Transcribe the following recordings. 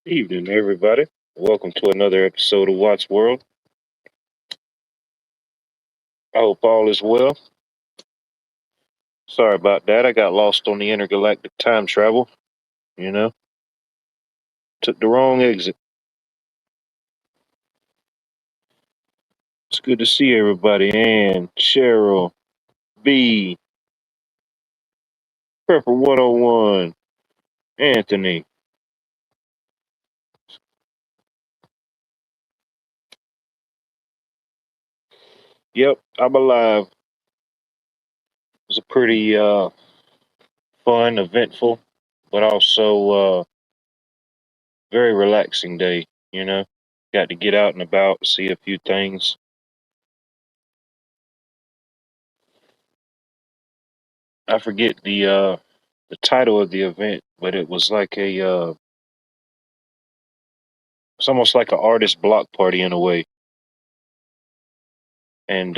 Evening, everybody. Welcome to another episode of Watts World. I hope all is well. Sorry about that. I got lost on the intergalactic time travel. You know, took the wrong exit. It's good to see everybody. Ann, Cheryl, B, Pepper 101, Anthony. Yep, I'm alive. It was a pretty fun, eventful, but also very relaxing day. You know, got to get out and about, see a few things. I forget the title of the event, but it was like it's almost like an artist block party in a way, and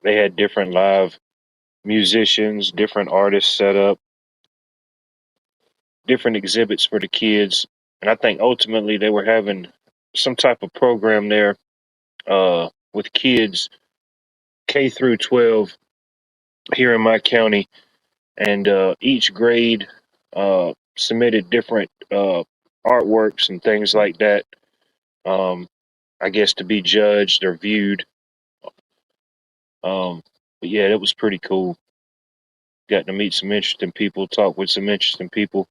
they had different live musicians, different artists set up, different exhibits for the kids, and I think ultimately they were having some type of program there with kids K through 12 here in my county, and each grade submitted different artworks and things like that. Um, I guess to be judged or viewed. Um, but yeah, it was pretty cool. Got to meet some interesting people, talk with some interesting people.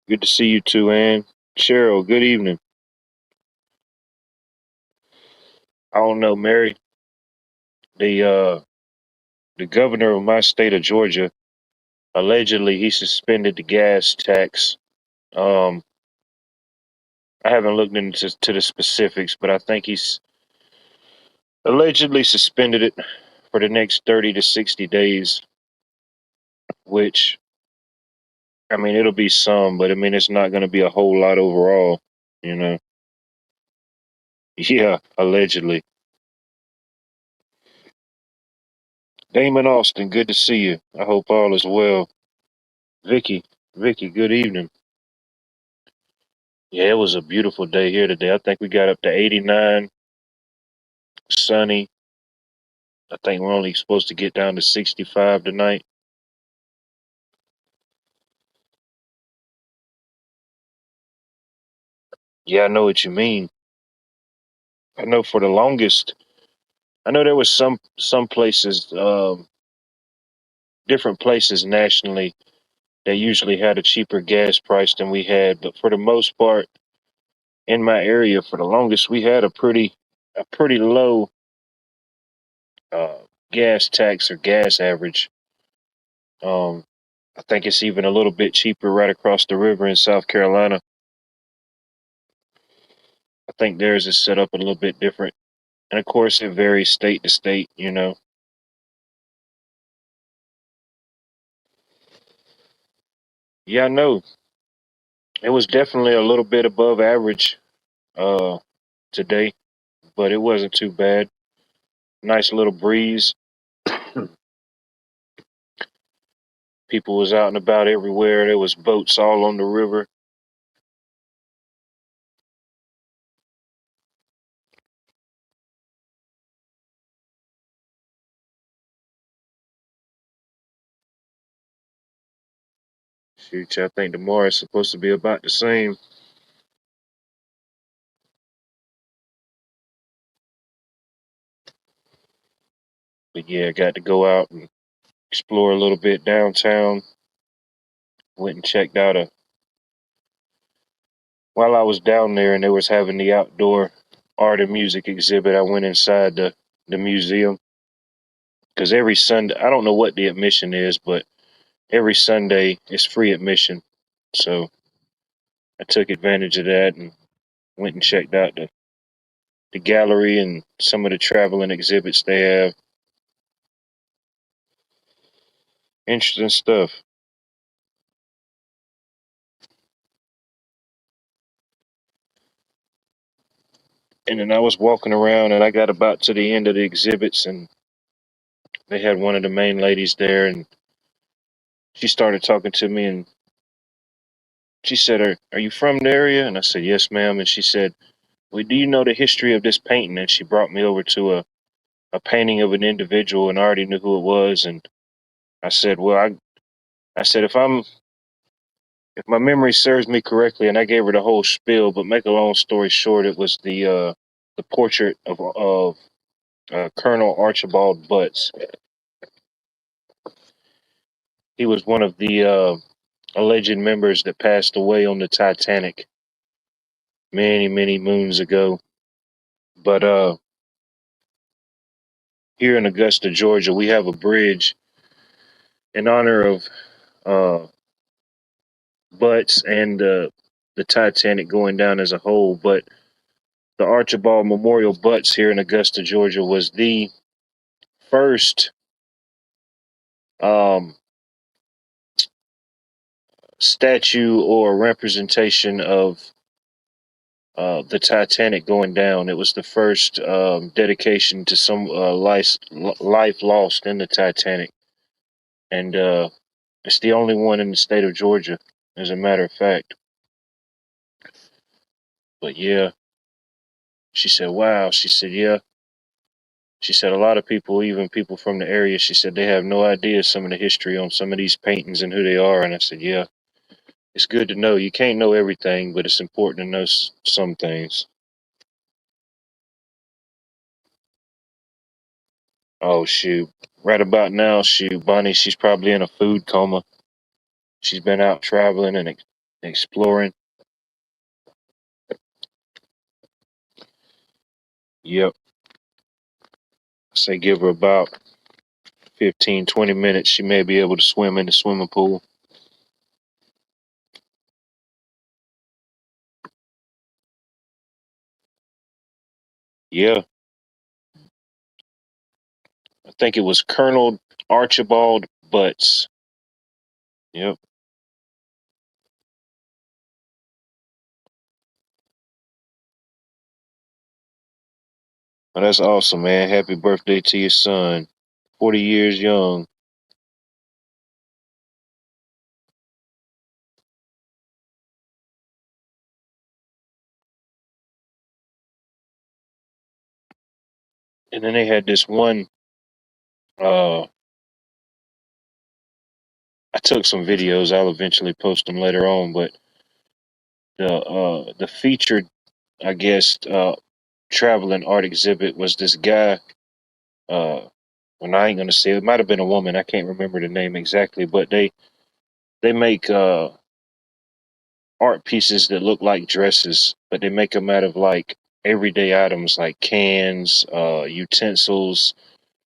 Good to see you too, Ann. Cheryl, good evening. I don't know, Mary. The governor of my state of Georgia allegedly he suspended the gas tax. Um, I haven't looked into the specifics, but I think he's allegedly suspended it for the next 30 to 60 days, which I mean it'll be some, but I mean it's not going to be a whole lot overall, you know. Yeah, allegedly. Damon Austin, good to see you. I hope all is well. Vicky, Vicky, good evening. Yeah, it was a beautiful day here today. I think we got up to 89, sunny. I think we're only supposed to get down to 65 tonight. Yeah, I know what you mean. I know for the longest, I know there was some places, different places nationally that usually had a cheaper gas price than we had, but for the most part, in my area, for the longest, we had a pretty low uh, gas tax or gas average. Um, I think it's even a little bit cheaper right across the river in South Carolina. I think theirs is set up a little bit different. And of course, it varies state to state, you know. Yeah, I know. It was definitely a little bit above average uh, today, but it wasn't too bad. Nice little breeze. People was out and about everywhere. There was boats all on the river. Shoot, I think tomorrow is supposed to be about the same. But yeah, got to go out and explore a little bit downtown. Went and checked out a while I was down there and they was having the outdoor art and music exhibit. I went inside the museum because every Sunday I don't know what the admission is, but every Sunday it's free admission. So I took advantage of that and went and checked out the gallery and some of the traveling exhibits they have. Interesting stuff. And then I was walking around, and I got about to the end of the exhibits, and they had one of the main ladies there, and she started talking to me, and she said, "Are you from the area?" And I said, "Yes, ma'am." And she said, "Well, do you know the history of this painting?" And she brought me over to a painting of an individual, and I already knew who it was. And I said, "Well, I said if my memory serves me correctly," and I gave her the whole spiel. But make a long story short, it was the portrait of Colonel Archibald Butts. He was one of the alleged members that passed away on the Titanic many, many moons ago. But here in Augusta, Georgia, we have a bridge in honor of uh, Butts and the Titanic going down as a whole. But the Archibald Memorial Butts here in Augusta, Georgia, was the first um, statue or representation of the Titanic going down. It was the first dedication to some life lost in the Titanic, and it's the only one in the state of Georgia, as a matter of fact. But yeah, she said, "Wow." She said, "Yeah." She said, "A lot of people, even people from the area," she said, "they have no idea some of the history on some of these paintings and who they are." And I said, "Yeah, it's good to know. You can't know everything, but it's important to know some things." Oh shoot! Right about now, shoot, Bonnie, she's probably in a food coma. She's been out traveling and exploring. Yep. I say give her about 15, 20 minutes. She may be able to swim in the swimming pool. Yeah. I think it was Colonel Archibald Butts. Yep. Well, that's awesome, man. Happy birthday to your son. 40 years young. And then they had this one. Uh, I took some videos. I'll eventually post them later on. But the featured, I guess, traveling art exhibit was this guy. Uh, well, I ain't gonna say it. Might have been a woman. I can't remember the name exactly. But they make art pieces that look like dresses, but they make them out of like everyday items like cans, utensils,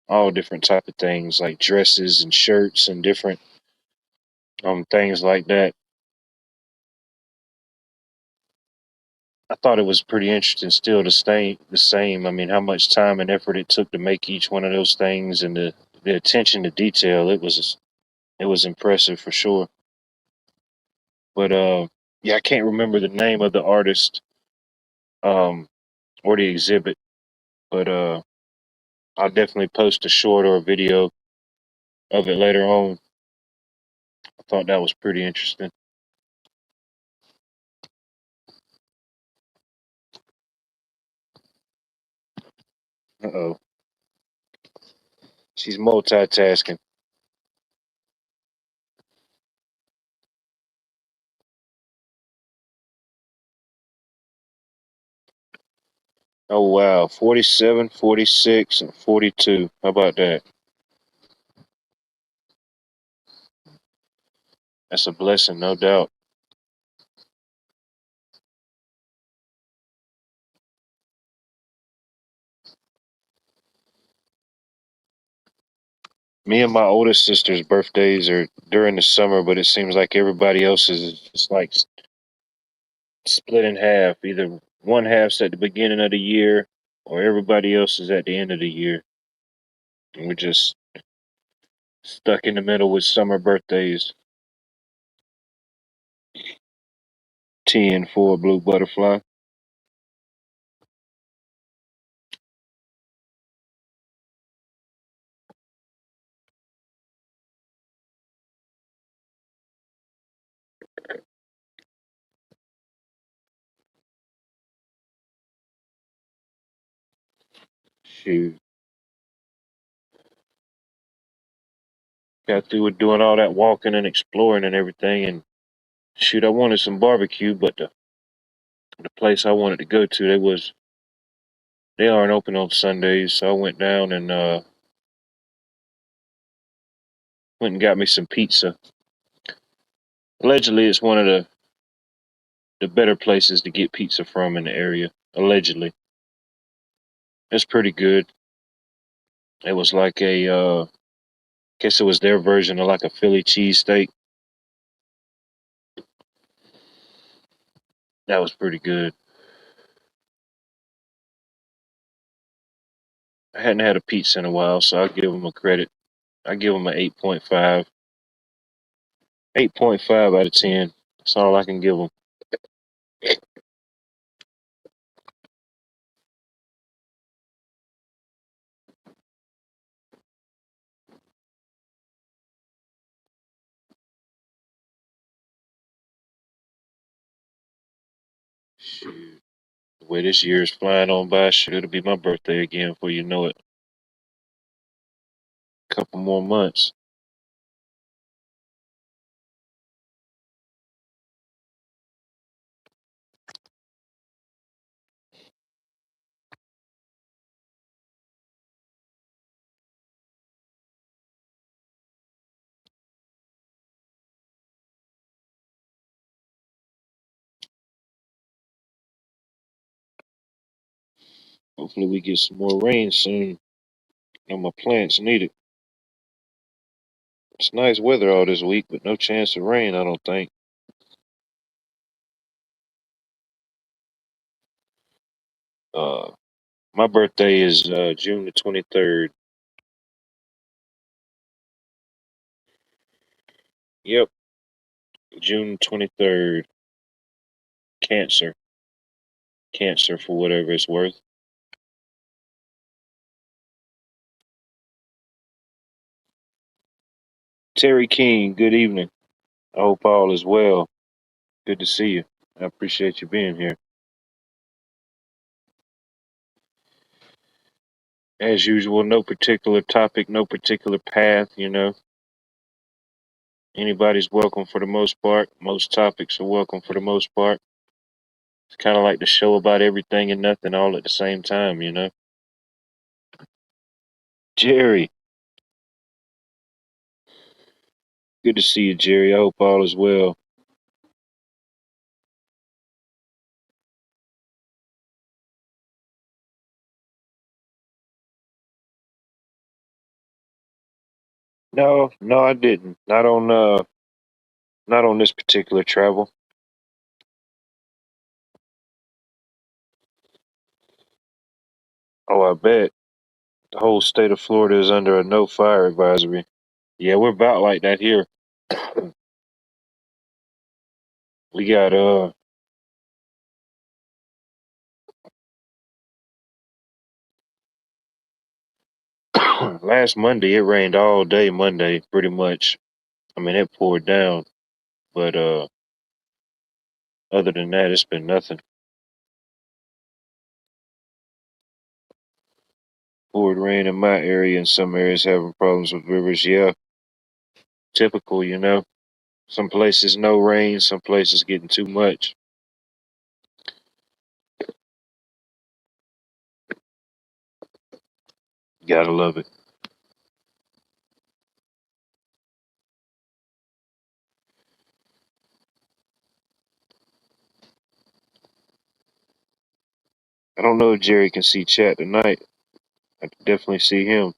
all different type of things like dresses and shirts and different things like that. I thought it was pretty interesting still to stay the same. I mean, how much time and effort it took to make each one of those things and the attention to detail. It was impressive for sure. But yeah, I can't remember the name of the artist um or the exhibit, but I'll definitely post a short or a video of it later on. I thought that was pretty interesting. Uh-oh. She's multitasking. Oh wow. 47, 46, and 42. How about that? That's a blessing, no doubt. Me and my oldest sister's birthdays are during the summer, but it seems like everybody else's is just like split in half. Either one half's at the beginning of the year or everybody else is at the end of the year. And we're just stuck in the middle with summer birthdays. T and 4 Blue Butterfly. Shoot. Got through with doing all that walking and exploring and everything, and shoot, I wanted some barbecue, but the place I wanted to go to, they aren't open on Sundays, so I went down and went and got me some pizza. Allegedly, it's one of the better places to get pizza from in the area. Allegedly, it's pretty good. It was like a guess it was their version of like a Philly cheesesteak. That was pretty good. I hadn't had a pizza in a while, so I'll give them a credit. I give them an 8.5. 8.5 out of 10. That's all I can give them. Shoot. The way this year is flying on by, shoot, it'll be my birthday again before you know it. Couple more months. Hopefully we get some more rain soon. I know my plants need it. It's nice weather all this week, but no chance of rain, I don't think. Uh, my birthday is June the 23rd. Yep, June 23rd. Cancer. Cancer for whatever it's worth. Terry King, good evening. I hope all is well. Good to see you. I appreciate you being here. As usual, no particular topic, no particular path, you know. Anybody's welcome for the most part. Most topics are welcome for the most part. It's kind of like the show about everything and nothing all at the same time, you know. Jerry, good to see you, Jerry. I hope all is well. No, no, I didn't. Not on this particular travel. Oh, I bet. The whole state of Florida is under a no fire advisory. Yeah, we're about like that here. We got last Monday it rained all day Monday, pretty much. I mean it poured down, but other than that it's been nothing. Poured rain in my area and some areas having problems with rivers, yeah. Typical, you know. Some places no rain, some places getting too much. Gotta love it. I don't know if Jerry can see chat tonight. I can definitely see him.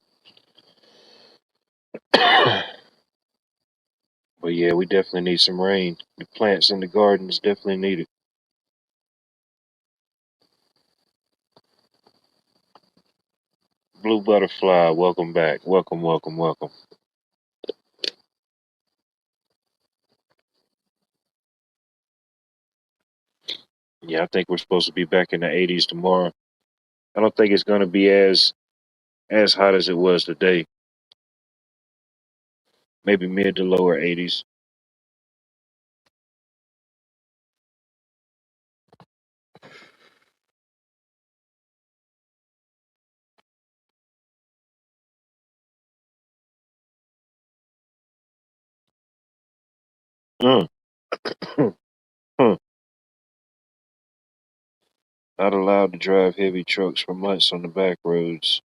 But yeah, we definitely need some rain. The plants in the gardens definitely need it. Blue butterfly, welcome back. Welcome, welcome, welcome. Yeah, I think we're supposed to be back in the 80s tomorrow. I don't think it's gonna be as hot as it was today. Maybe mid to lower 80s. Mm. Hmm. Not allowed to drive heavy trucks for months on the back roads.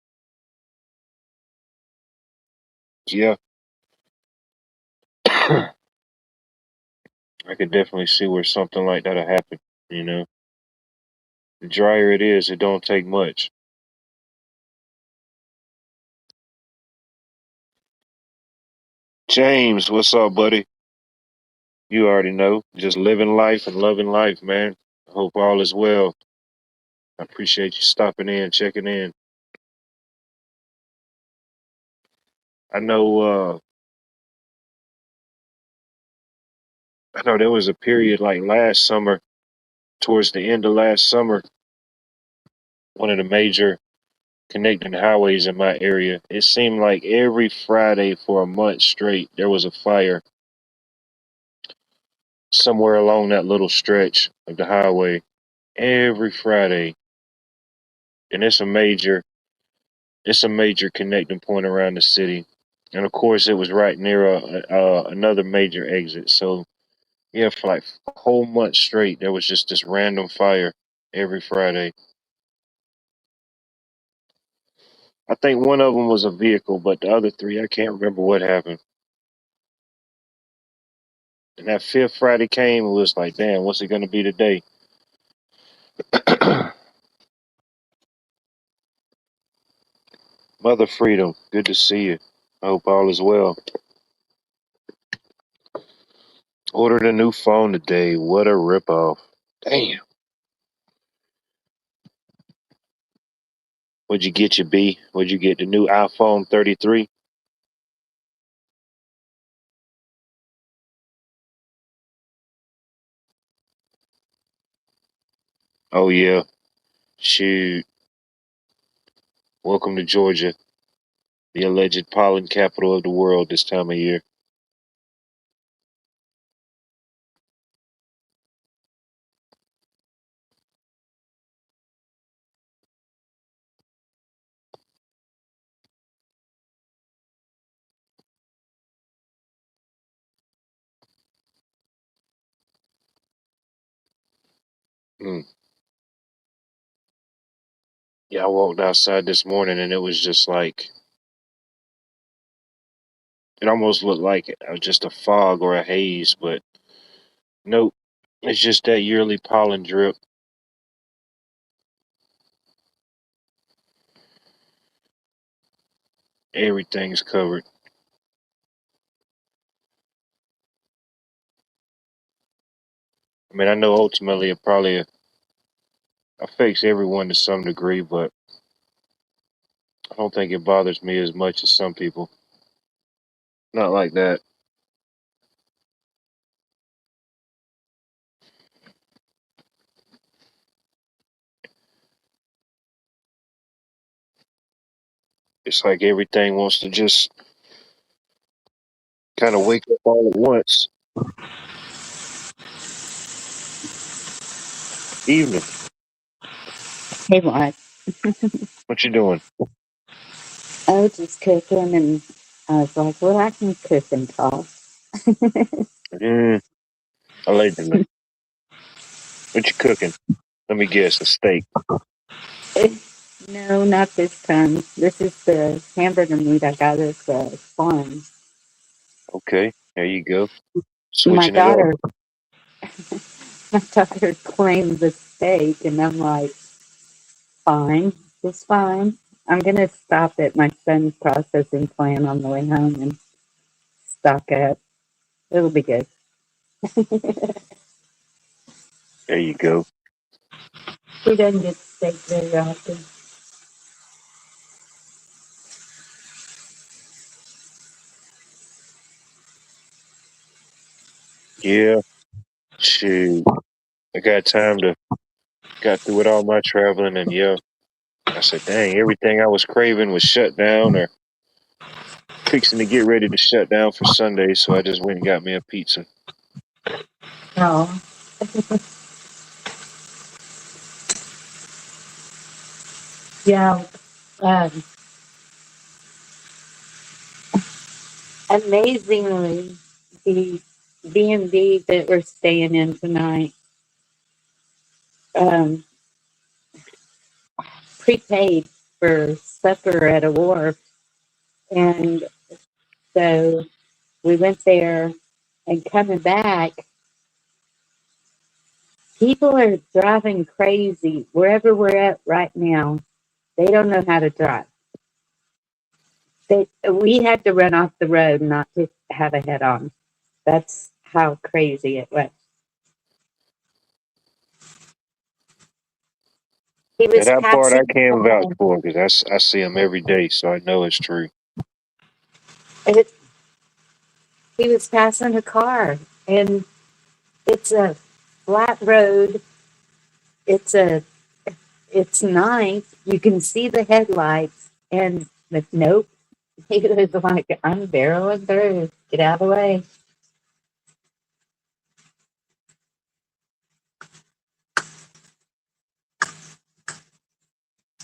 Yeah, I could definitely see where something like that'll happen. You know, the drier it is, it don't take much. James, what's up, buddy? You already know, just living life and loving life, man. I hope all is well. I appreciate you stopping in, checking in. I know, I know there was a period like last summer, towards the end of last summer, one of the major connecting highways in my area. It seemed like every Friday for a month straight, there was a fire somewhere along that little stretch of the highway. Every Friday, and it's a major connecting point around the city. And of course, it was right near another major exit. So yeah, for like a whole month straight, there was just this random fire every Friday. I think one of them was a vehicle, but the other three, I can't remember what happened. And that fifth Friday came, it was like, damn, what's it going to be today? Mother Freedom, good to see you. I hope all is well. Ordered a new phone today. What a ripoff. Damn. What'd you get, your B? What'd you get? The new iPhone 33? Oh, yeah. Shoot. Welcome to Georgia, the alleged pollen capital of the world this time of year. Mm. Yeah, I walked outside this morning and it was just like, it almost looked like just a fog or a haze, but nope. It's just that yearly pollen drip. Everything's covered. I mean, I know ultimately it probably affects everyone to some degree, but I don't think it bothers me as much as some people. Not like that. It's like everything wants to just kind of wake up all at once. Evening. Hey, what? What you doing? I was just cooking, and I was like, well, I can cook and talk. Mm, allegedly. What you cooking? Let me guess. A steak. No, not this time. This is the hamburger meat I got at the farm. Okay. There you go. My Switching it up. daughter, my daughter claimed the steak, and I'm like, fine, it's fine. I'm gonna stop at my son's processing plant on the way home and stock up. It'll be good. There you go. He doesn't get steak very often. Yeah. Shoot. I got time to got through with all my traveling and yeah. I said, dang, everything I was craving was shut down or fixing to get ready to shut down for Sunday, so I just went and got me a pizza. Oh, yeah. Um, Amazingly, the B&B that we're staying in tonight, um, prepaid for supper at a wharf. And so we went there, and coming back, people are driving crazy wherever we're at right now. They don't know how to drive. We had to run off the road not to have a head on. That's how crazy it was. He And was that part I passing can vouch by. for because I see him every day, so I know it's true. It, he was passing a car, and it's a flat road. It's a it's night. You can see the headlights, and but nope. He was like, "I'm barreling through. Get out of the way."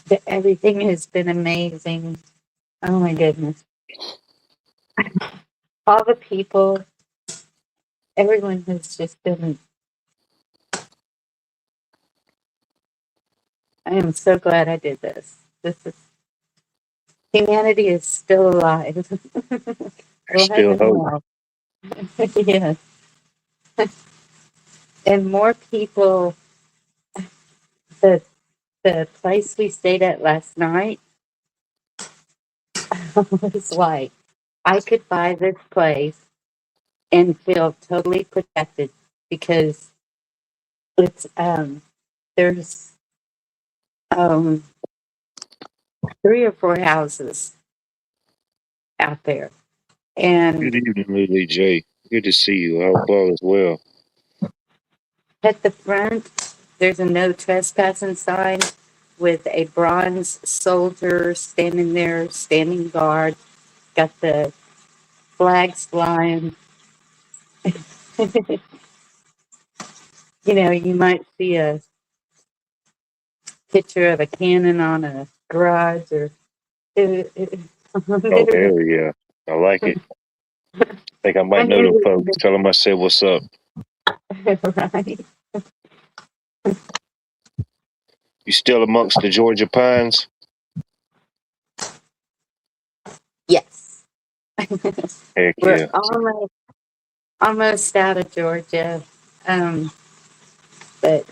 But everything has been amazing. Oh my goodness! All the people, everyone has just been. I am so glad I did this. This is humanity is still alive. There's Alive still and hope. well. Yes. And more people. The the place we stayed at last night was like, I could buy this place and feel totally protected because it's there's um 3 or 4 houses out there, Good and evening, Lily J. Good to see you. I hope all is well. at the front there's a no trespassing sign with a bronze soldier standing there, standing guard, got the flags flying. You might see a picture of a cannon on a garage or Oh, hell yeah. I like it. I think I I might know them knew folks. Tell them I said what's up. it was right. You still amongst the Georgia Pines? Yes. Heck We're yeah. almost out of Georgia. Um, but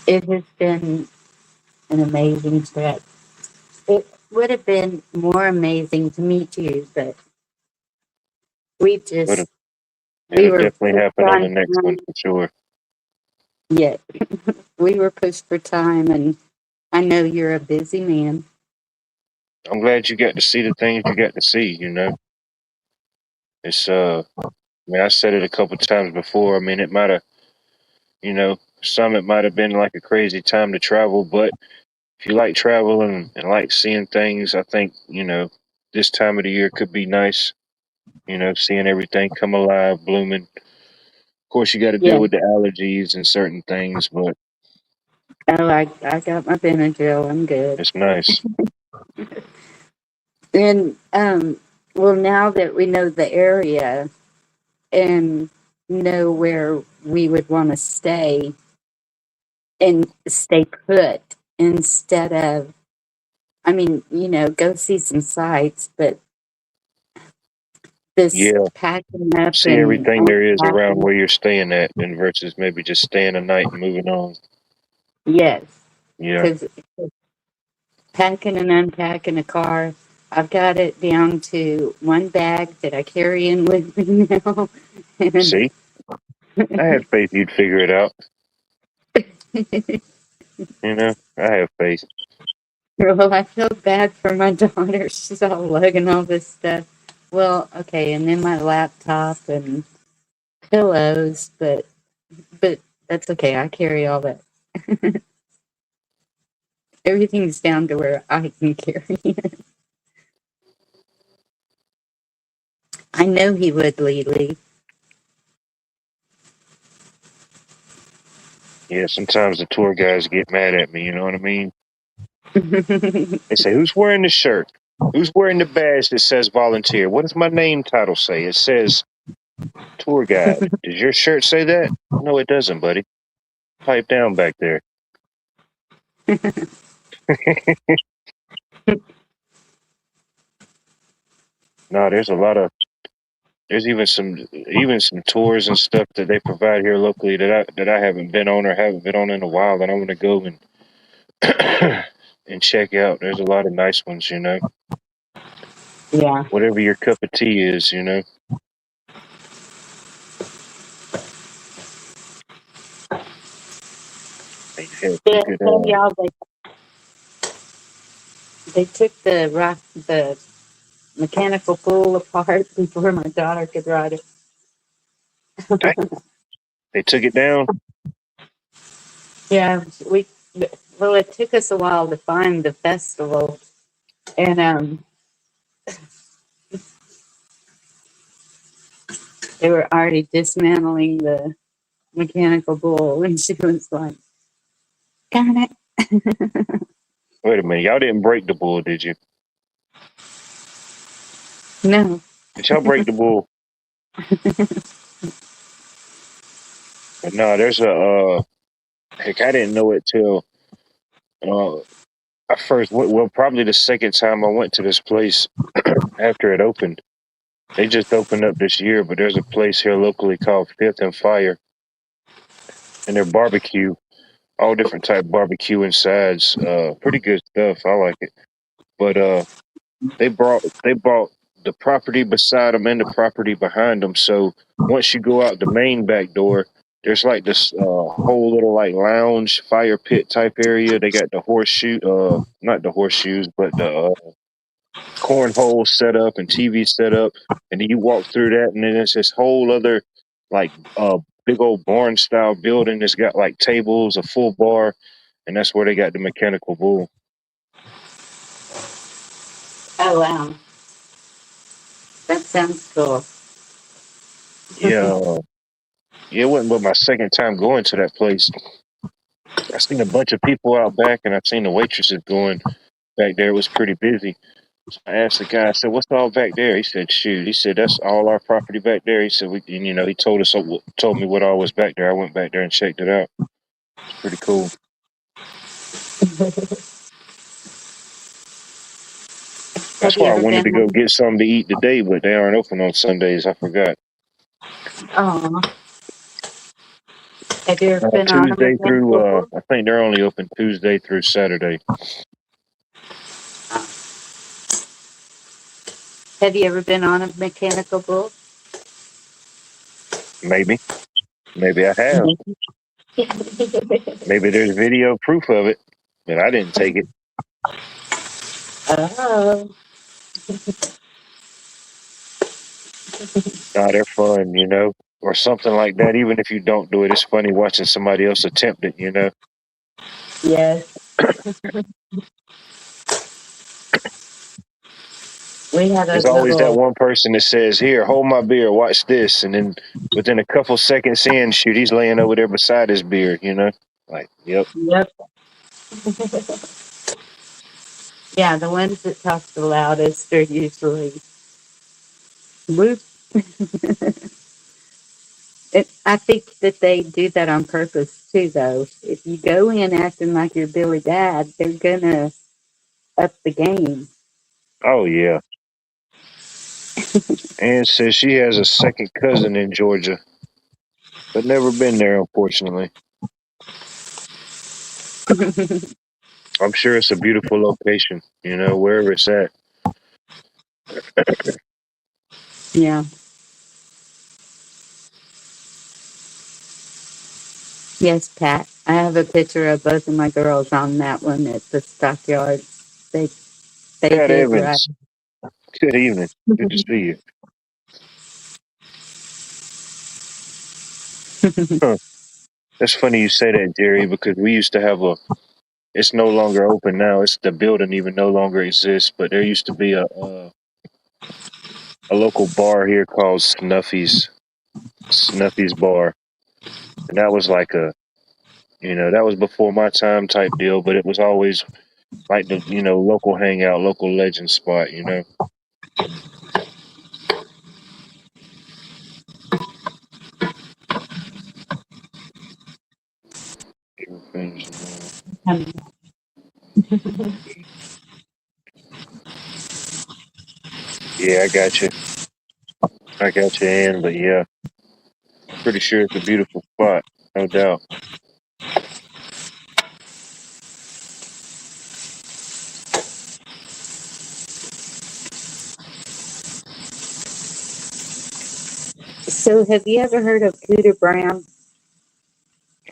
it has been an amazing trip. It would have been more amazing to meet you, but we But just we it'll were definitely pushed happen on on the next one time. for sure. Yeah, we were pushed for time, and I know you're a busy man. I'm glad you got to see the things you got to see. It's I mean I said it a couple times before. I mean it might have some it might have been like a crazy time to travel, but if you like traveling and like seeing things, I think, this time of the year could be nice, seeing everything come alive, blooming. Of course you gotta deal Yeah. with the allergies and certain things, but Oh, I got my Benadryl. I'm good. it's nice. And well, now that we know the area and know where we would want to stay and stay put instead of, I mean, go see some sights, but this Yeah. packing up See and everything there is around unpacking, where you're staying at and versus maybe just staying a night and moving on. yes, Yeah. because packing and unpacking a car, I've got it down to one bag that I carry in with me now, and See? I had faith you'd figure it out. I have faith. well, I feel bad for my daughter. She's all lugging all this stuff. Well, okay, and then my laptop and pillows, but that's okay. I carry all that. Everything's down to where I can carry it. I know he would, Lily. Yeah, sometimes the tour guys get mad at me, you know what I mean? They say, "Who's wearing the shirt? Who's wearing the badge that says volunteer? What does my name title say?" It says Tour guide. Does your shirt say that? No, it doesn't, buddy. Pipe down back there. No, there's even some tours and stuff that they provide here locally that I haven't been on or haven't been on in a while that I want to go and and check out. There's a lot of nice ones, Yeah. whatever your cup of tea is, you Yeah, could tell y'all they took the mechanical bull apart before my daughter could ride it. dang, they took it down. Yeah, well, it took us a while to find the festival, and they were already dismantling the mechanical bull, and she was like, "Darn it!" Wait a minute, y'all didn't break the bull, did you? No. Did y'all break the bull? But no, there's heck, I didn't know it till uh I first went. Well, probably the second time I went to this place after it opened. They just opened up this year, but there's a place here locally called Fifth and Fire, and their barbecue, all different type barbecue and sides, pretty good stuff. I like it. But they bought the property beside them and the property behind them. So once you go out the main back door, there's like this whole little like lounge fire pit type area. They got the horseshoe, not the horseshoes, but the cornhole set up and TV set up, and then you walk through that, and then it's this whole other like big old barn style building that's got like tables, a full bar, and that's where they got the mechanical bull. Oh wow, that sounds cool. Yeah, it wasn't but my second time going to that place. I seen a bunch of people out back, and I seen the waitresses going back there. It was pretty busy. So I asked the guy, I said, "What's all back there?" He said, "Shoot," he said, "That's all our property back there." He said, he told me what all was back there. I went back there and checked it out. It's pretty cool. Have That's you why I ever wanted been to go on? get something to eat today, but they aren't open on Sundays. I forgot. Oh, have you ever been on a Tuesday through, mechanical bull? I think they're only open Tuesday through Saturday. Have you ever been on a mechanical bull? Maybe, maybe I have. Maybe there's video proof of it, but I didn't take it. Oh, Nah, they're fun, or something like that. Even if you don't do it, it's funny watching somebody else attempt it. yes. We had a There's always that little. one person that says, "Here, hold my beer, watch this," and then within a couple seconds in, shoot, he's laying over there beside his beer. Like, yep. Yep. Yeah, the ones that talk the loudest are usually whoop. I think that they do that on purpose too, though. If you go in acting like you're Billy Dad, they're gonna up the game. Oh yeah. And says she has a second cousin in Georgia, but never been there, unfortunately. I'm sure it's a beautiful location, wherever it's at. Yeah. Yes, Pat. I have a picture of both of my girls on that one at the stockyard. They they Pat did right. Evans, good evening. Good to see you. Huh. That's funny you say that, Jerry, because we used to have it's no longer open now. It's the building even no longer exists, but there used to be a local bar here called Snuffy's Bar. And that was like that was before my time type deal, but it was always like the local hangout, local legend spot. Jerusalem. Um, Yeah, I got you. I got you, Ann. But yeah, pretty sure it's a beautiful spot, no doubt. So, have you ever heard of Cooter Brown?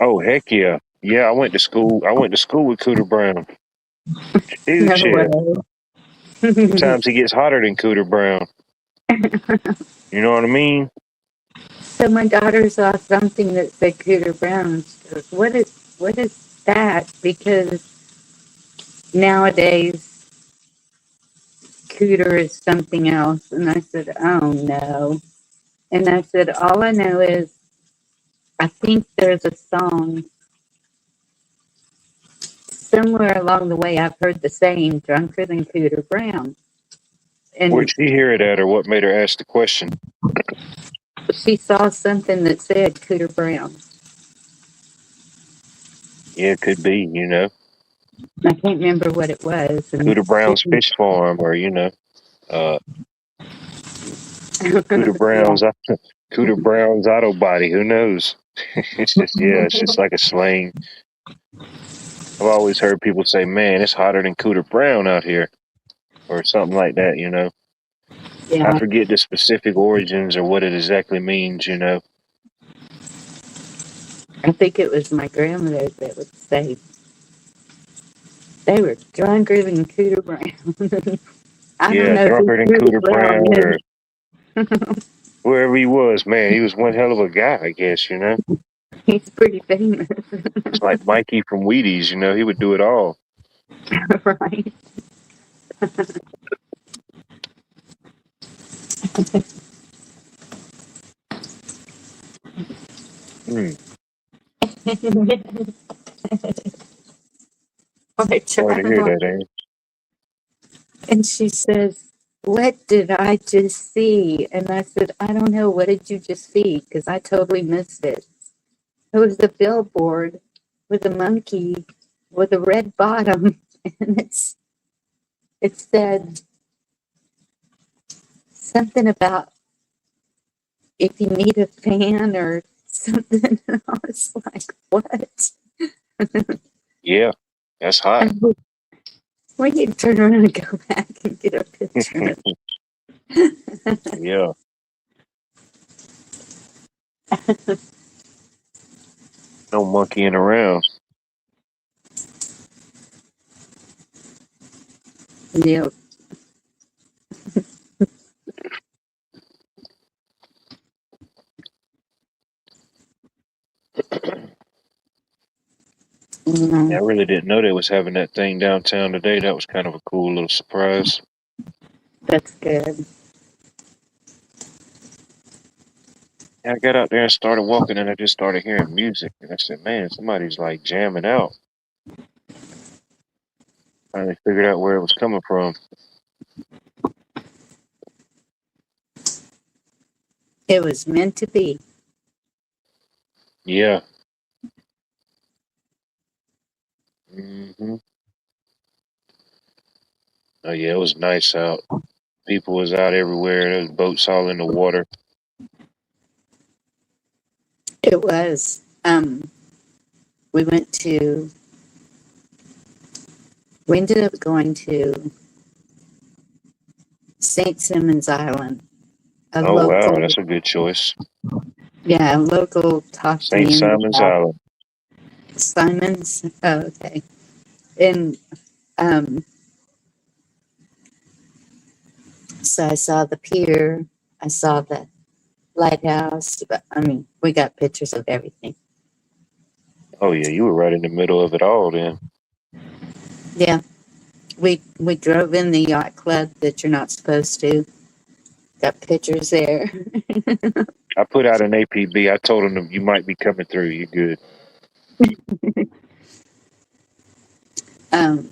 Oh heck yeah, yeah. I went to school. I went to school with Cooter Brown. Shoot, No yeah. way. Sometimes he gets hotter than Cooter Brown. You know what I mean? So my daughter saw something that said Cooter Brown. And she goes, what is that? Because nowadays Cooter is something else. And I said, oh no. And I said, all I know is I think there's a song somewhere along the way I've heard the saying drunker than Cooter Brown. Where'd And she hear it at, or what made her ask the question? she saw something that said Cooter Brown. Yeah, it could be. You know, I can't remember what it was. And Cooter Brown's Fish Farm, or uh, Cooter yeah. Brown's Cooter Brown's Auto Body. Who knows? It's just yeah, it's just like a slang. I've always heard people say, "Man, it's hotter than Cooter Brown out here," or something like that. You know, I Yeah. forget the specific origins or what it exactly means. You know. I think it was my grandmother that would say they were drunker than Cooter Brown. I don't Yeah, know who drunker than Cooter Cooter Brown Brown, or is. whoever he was. Man, he was one hell of a guy. I guess you know. He's pretty famous, It's like Mikey from Wheaties. You know, he would do it all. right? Hmm. I Sorry to tried hear one. that, Ann. And she says, what did I just see? And I said, I don't know. What did you just see? Because I totally missed it. It was a billboard with a monkey with a red bottom. And it said something about if you need a fan or something. And I was like, what? Yeah, that's hot. We need to turn around and go back and get a picture. Yeah, no monkeying around. Yeah. Yeah, I really didn't know they was having that thing downtown today. That was kind of a cool little surprise. That's good. Yeah, I got out there and started walking, and I just started hearing music, and I said, "Man, somebody's like jamming out." Finally figured out where it was coming from. It was meant to be. Yeah. Oh yeah, it was nice out. People was out everywhere. There was boats all in the water. It was. We went to. We ended up going to St. Simon's Island. A Oh wow, local, that's a good choice. yeah, a local talked St. me into Simon's that. Island. Simon's. Oh, okay. And um, so I saw the pier. I saw the lighthouse. But I mean, we got pictures of everything. Oh yeah, you were right in the middle of it all then. Yeah, we drove in the yacht club that you're not supposed to. Got pictures there. I put out an APB. I told them you might be coming through. You good? um,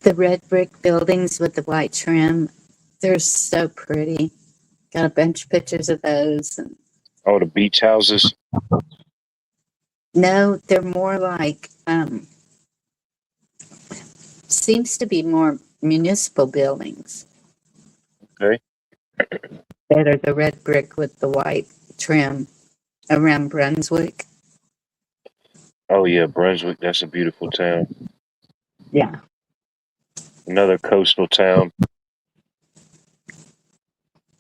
the red brick buildings with the white trim, they're so pretty. Got a bunch of pictures of those. And Oh, the beach houses. No, they're more like, seems to be more municipal buildings Okay. that are the red brick with the white trim around Brunswick. Oh yeah, Brunswick. That's a beautiful town. Yeah. Another coastal town.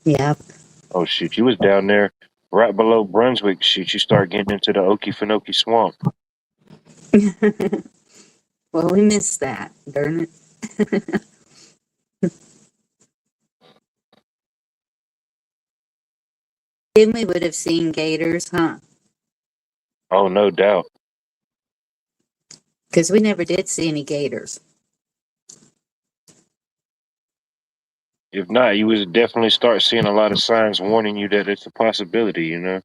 Yeah. Oh shoot, you was down there right below Brunswick. Shoot, you start getting into the Okefenokee Swamp. Well, we missed that, darn it. Then we would have seen gators, huh? Oh, no doubt. Because we never did see any gators. If not, you would definitely start seeing a lot of signs warning you that it's a possibility. You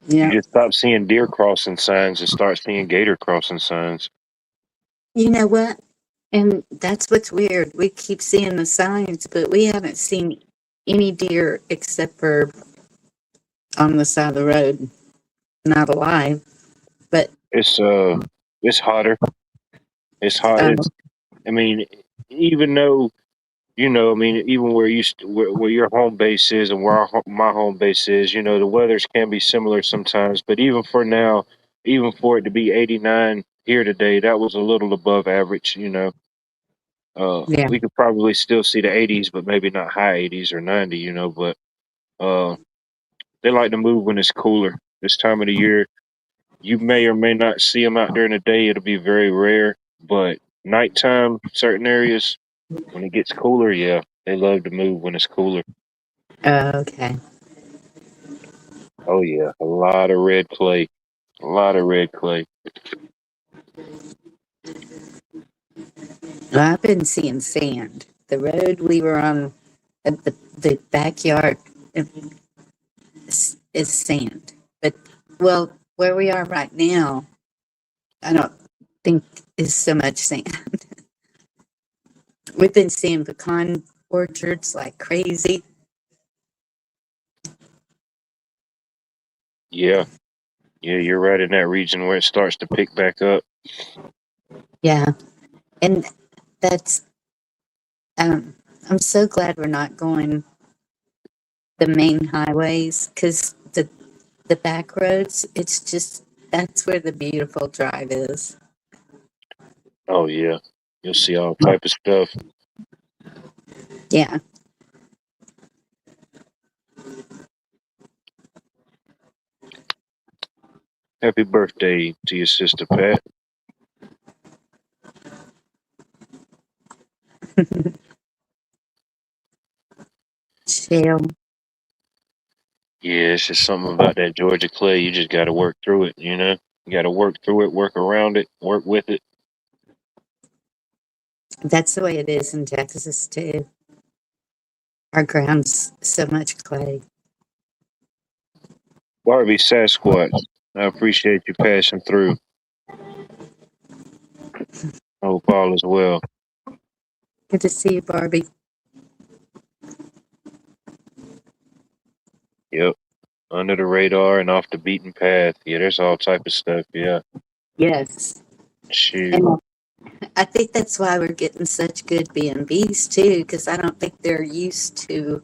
Yeah. just stop seeing deer crossing signs and start seeing gator crossing signs. You know what? And that's what's weird. We keep seeing the signs, but we haven't seen any deer except for on the side of the road, not alive. But It's hotter. It's hot. um, I mean, even though I mean, even where your home base is and where my home base is, the weathers can be similar sometimes. But even for now, even for it to be 89 here today, that was a little above average. yeah, We could probably still see the 80s, but maybe not high 80s or 90. But uh, they like to move when it's cooler. This time of the year, you may or may not see them out during the day. It'll be very rare, but nighttime, certain areas, when it gets cooler, yeah, they love to move when it's cooler. okay. Oh yeah, a lot of red clay, a lot of red clay. Well, I've been seeing sand. The road we were on, the backyard is sand. But, well, where we are right now, I don't think is so much sand. We've been seeing pecan orchards like crazy. Yeah, yeah, you're right in that region where it starts to pick back up. Yeah. And that's, um, I'm so glad we're not going the main highways because the back roads, it's just, that's where the beautiful drive is. Oh yeah, you'll see all type of stuff. Yeah. Happy birthday to your sister Pat. Chill. Yeah, it's just something about that Georgia clay. You just got to work through it. You got to work through it, work around it, work with it. That's the way it is in Texas too. Our ground's so much clay. Barbie Sasquatch, I appreciate you passing through. Hope all is well. Good to see you, Barbie. Yep. Under the radar and off the beaten path. Yeah, there's all type of stuff. Yeah. Yes. Shoot. And I think that's why we're getting such good B&Bs too, because I don't think they're used to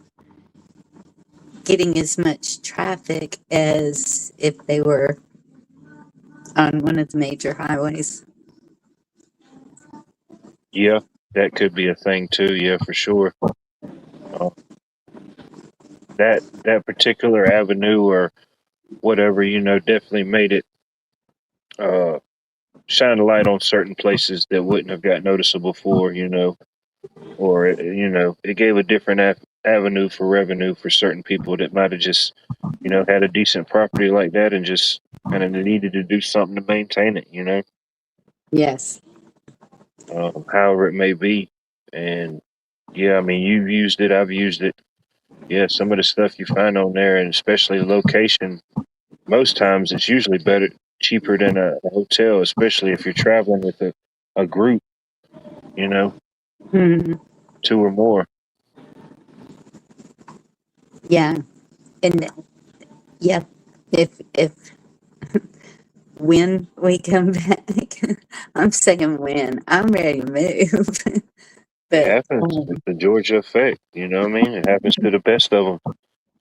getting as much traffic as if they were on one of the major highways. Yeah, that could be a thing too. Yeah, for sure. Uh, that particular avenue or whatever, definitely made it uh shine a light on certain places that wouldn't have got noticeable before. Or it gave a different avenue for revenue for certain people that might have just had a decent property like that and just kind of needed to do something to maintain it. Yes. However it may be. And yeah, I mean, you've used it, I've used it. Yeah, some of the stuff you find on there, and especially the location, most times it's usually cheaper than a hotel, especially if you're traveling with a group, you know, Hmm. two or more. Yeah. And yeah, if when we come back. I'm saying when. I'm ready to move. It But happens. It's the Georgia effect. You know what I mean? It happens to the best of them.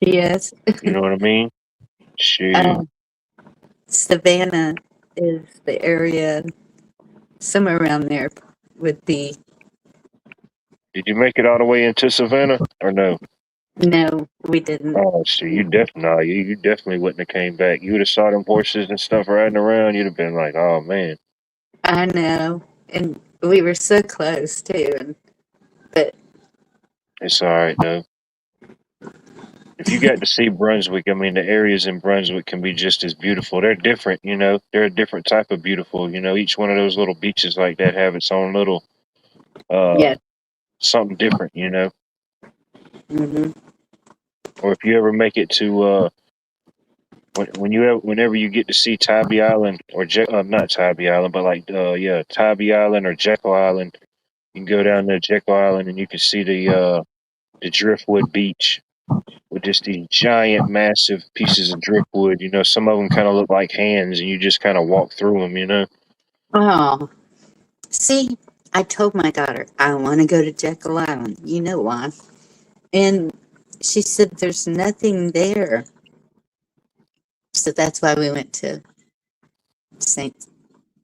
yes, You know what I mean? Shoot. uh, Savannah is the area, somewhere around there would be. Did you make it all the way into Savannah or no? No, we didn't. Oh, shit. You definitely wouldn't have came back. You would have saw them horses and stuff riding around. You'd have been like, oh, man. I know, and we were so close too. But It's all right, though. If you got to see Brunswick, I mean, the areas in Brunswick can be just as beautiful. They're different, you know. They're a different type of beautiful. You know, each one of those little beaches like that have its own little yeah, something different, you know. hmm Or if you ever make it to whenever you get to see Tybee Island or not Tybee Island, but like Tybee Island or Jekyll Island, you can go down to Jekyll Island and you can see the Driftwood Beach with just these giant, massive pieces of driftwood. You know, some of them kind of look like hands, and you just kind of walk through them. You know. oh, see, I told my daughter I want to go to Jekyll Island. You know why? And she said there's nothing there. So that's why we went to St.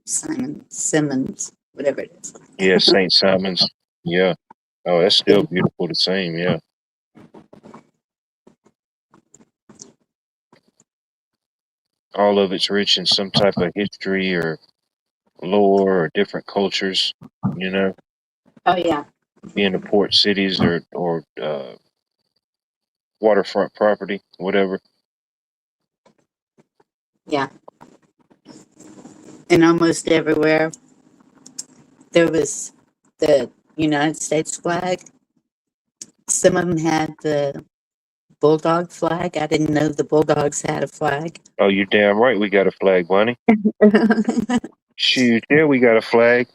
Simon Simmons, whatever it is. Yeah, St. Simon's. Yeah. Oh, that's still beautiful. The same. Yeah. All of it's rich in some type of history or lore or different cultures. You know, Oh yeah. being the port cities or waterfront property, whatever. Yeah. And almost everywhere there was the United States flag. Some of them had the bulldog flag. I didn't know the bulldogs had a flag. Oh, you damn right. We got a flag, Bunny. Shoot, yeah, we got a flag.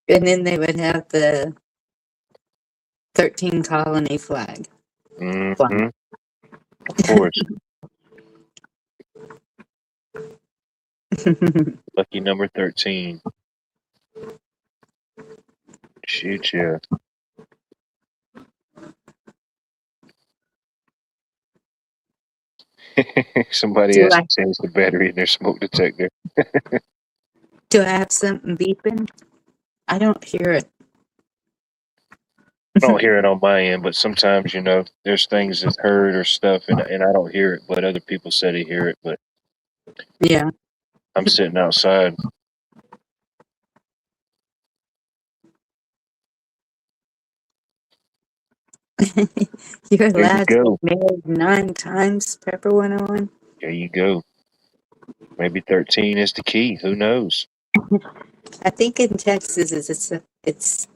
And then they would have the 13 colony flag. Mm-hmm. Of course. Lucky number 13. Shoot, yeah. Somebody do has I to change the battery in their smoke detector. do I have something beeping? I don't hear it. I don't hear it on my end, but sometimes, you know, there's things that's heard or stuff, and I don't hear it, but other people say they hear it. But Yeah. I'm sitting outside. You're There you allowed to go. get married 9 times, Pepper 101. There you go. Maybe 13 is the key. Who knows? I think in Texas it's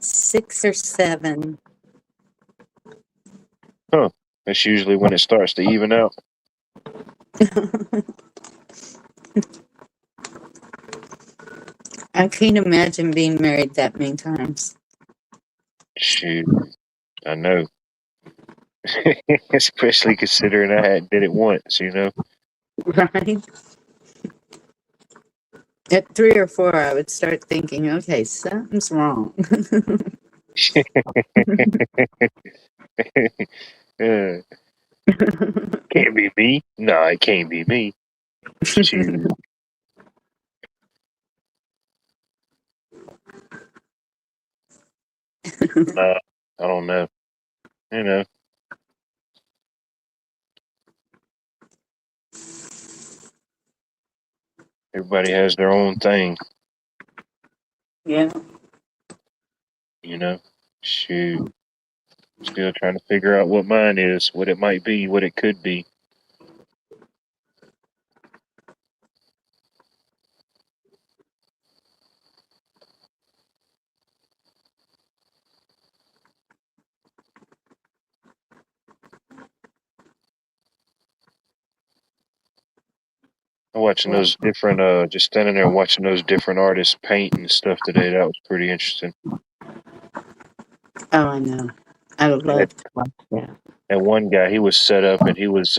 6 or 7. Huh. That's usually when it starts to even out. I can't imagine being married that many times. Shoot. I know. Especially considering I did it once, you know. Right? At 3 or 4, I would start thinking, okay, something's wrong. Uh, can't be me. No, it can't be me. Shoot. Nah, I don't know. You know, everybody has their own thing, Yeah. you know. Shoot. Still trying to figure out what mine is, what it might be, what it could be. I'm watching Well, those different, just standing there watching those different artists paint and stuff today. That was pretty interesting. oh, I know. I would And love to watch that. and one guy, he was set up and he was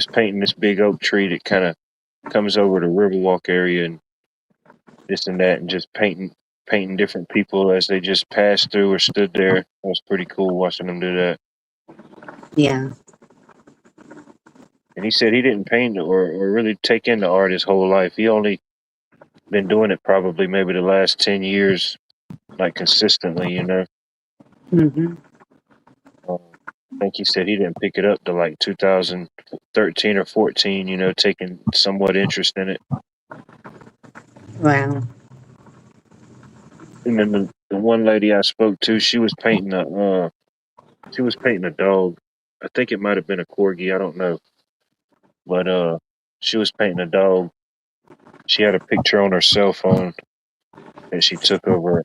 painting this big oak tree that kind of comes over to Riverwalk area and this and that, and just painting different people as they just passed through or stood there. It was pretty cool watching them do that. Yeah. And he said he didn't paint or really take into art his whole life. He only been doing it probably maybe the last 10 years, like consistently, you know. Hmm. I think he said he didn't pick it up to like 2013 or 14, you know, taking somewhat interest in it. Wow. And then the one lady I spoke to, she was painting a dog. I think it might have been a corgi, I don't know. But she was painting a dog. She had a picture on her cell phone that she took over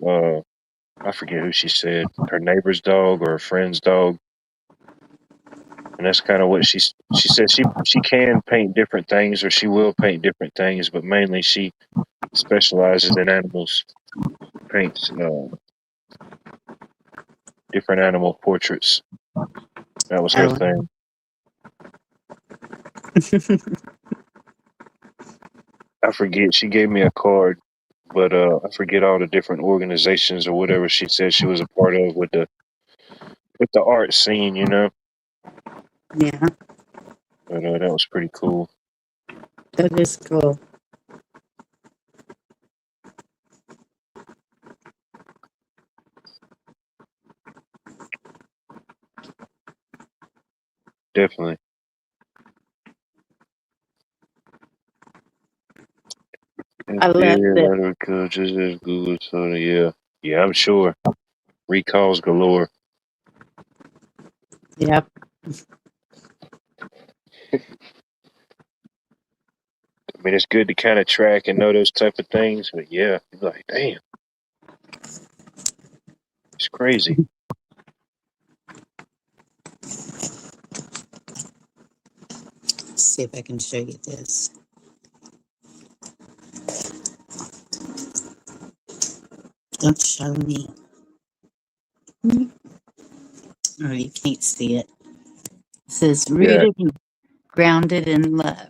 I forget who she said, her neighbor's dog or a friend's dog. And that's kind of what she said. She can paint different things, or she will paint different things, but mainly she specializes in animals. Paints different animal portraits. That was her Oh. thing. I forget. She gave me a card, but I forget all the different organizations or whatever she said she was a part of with the art scene. You know, Yeah. but that was pretty cool. That is cool. Definitely. I love that. Yeah, just as Google soda. Yeah, yeah, I'm sure. Recalls galore. Yep. I mean, it's good to kind of track and know those type of things, but yeah, you're like, damn, it's crazy. Let's see if I can show you this. Don't show me. Oh, you can't see it. It says Yeah, rooted and grounded in love.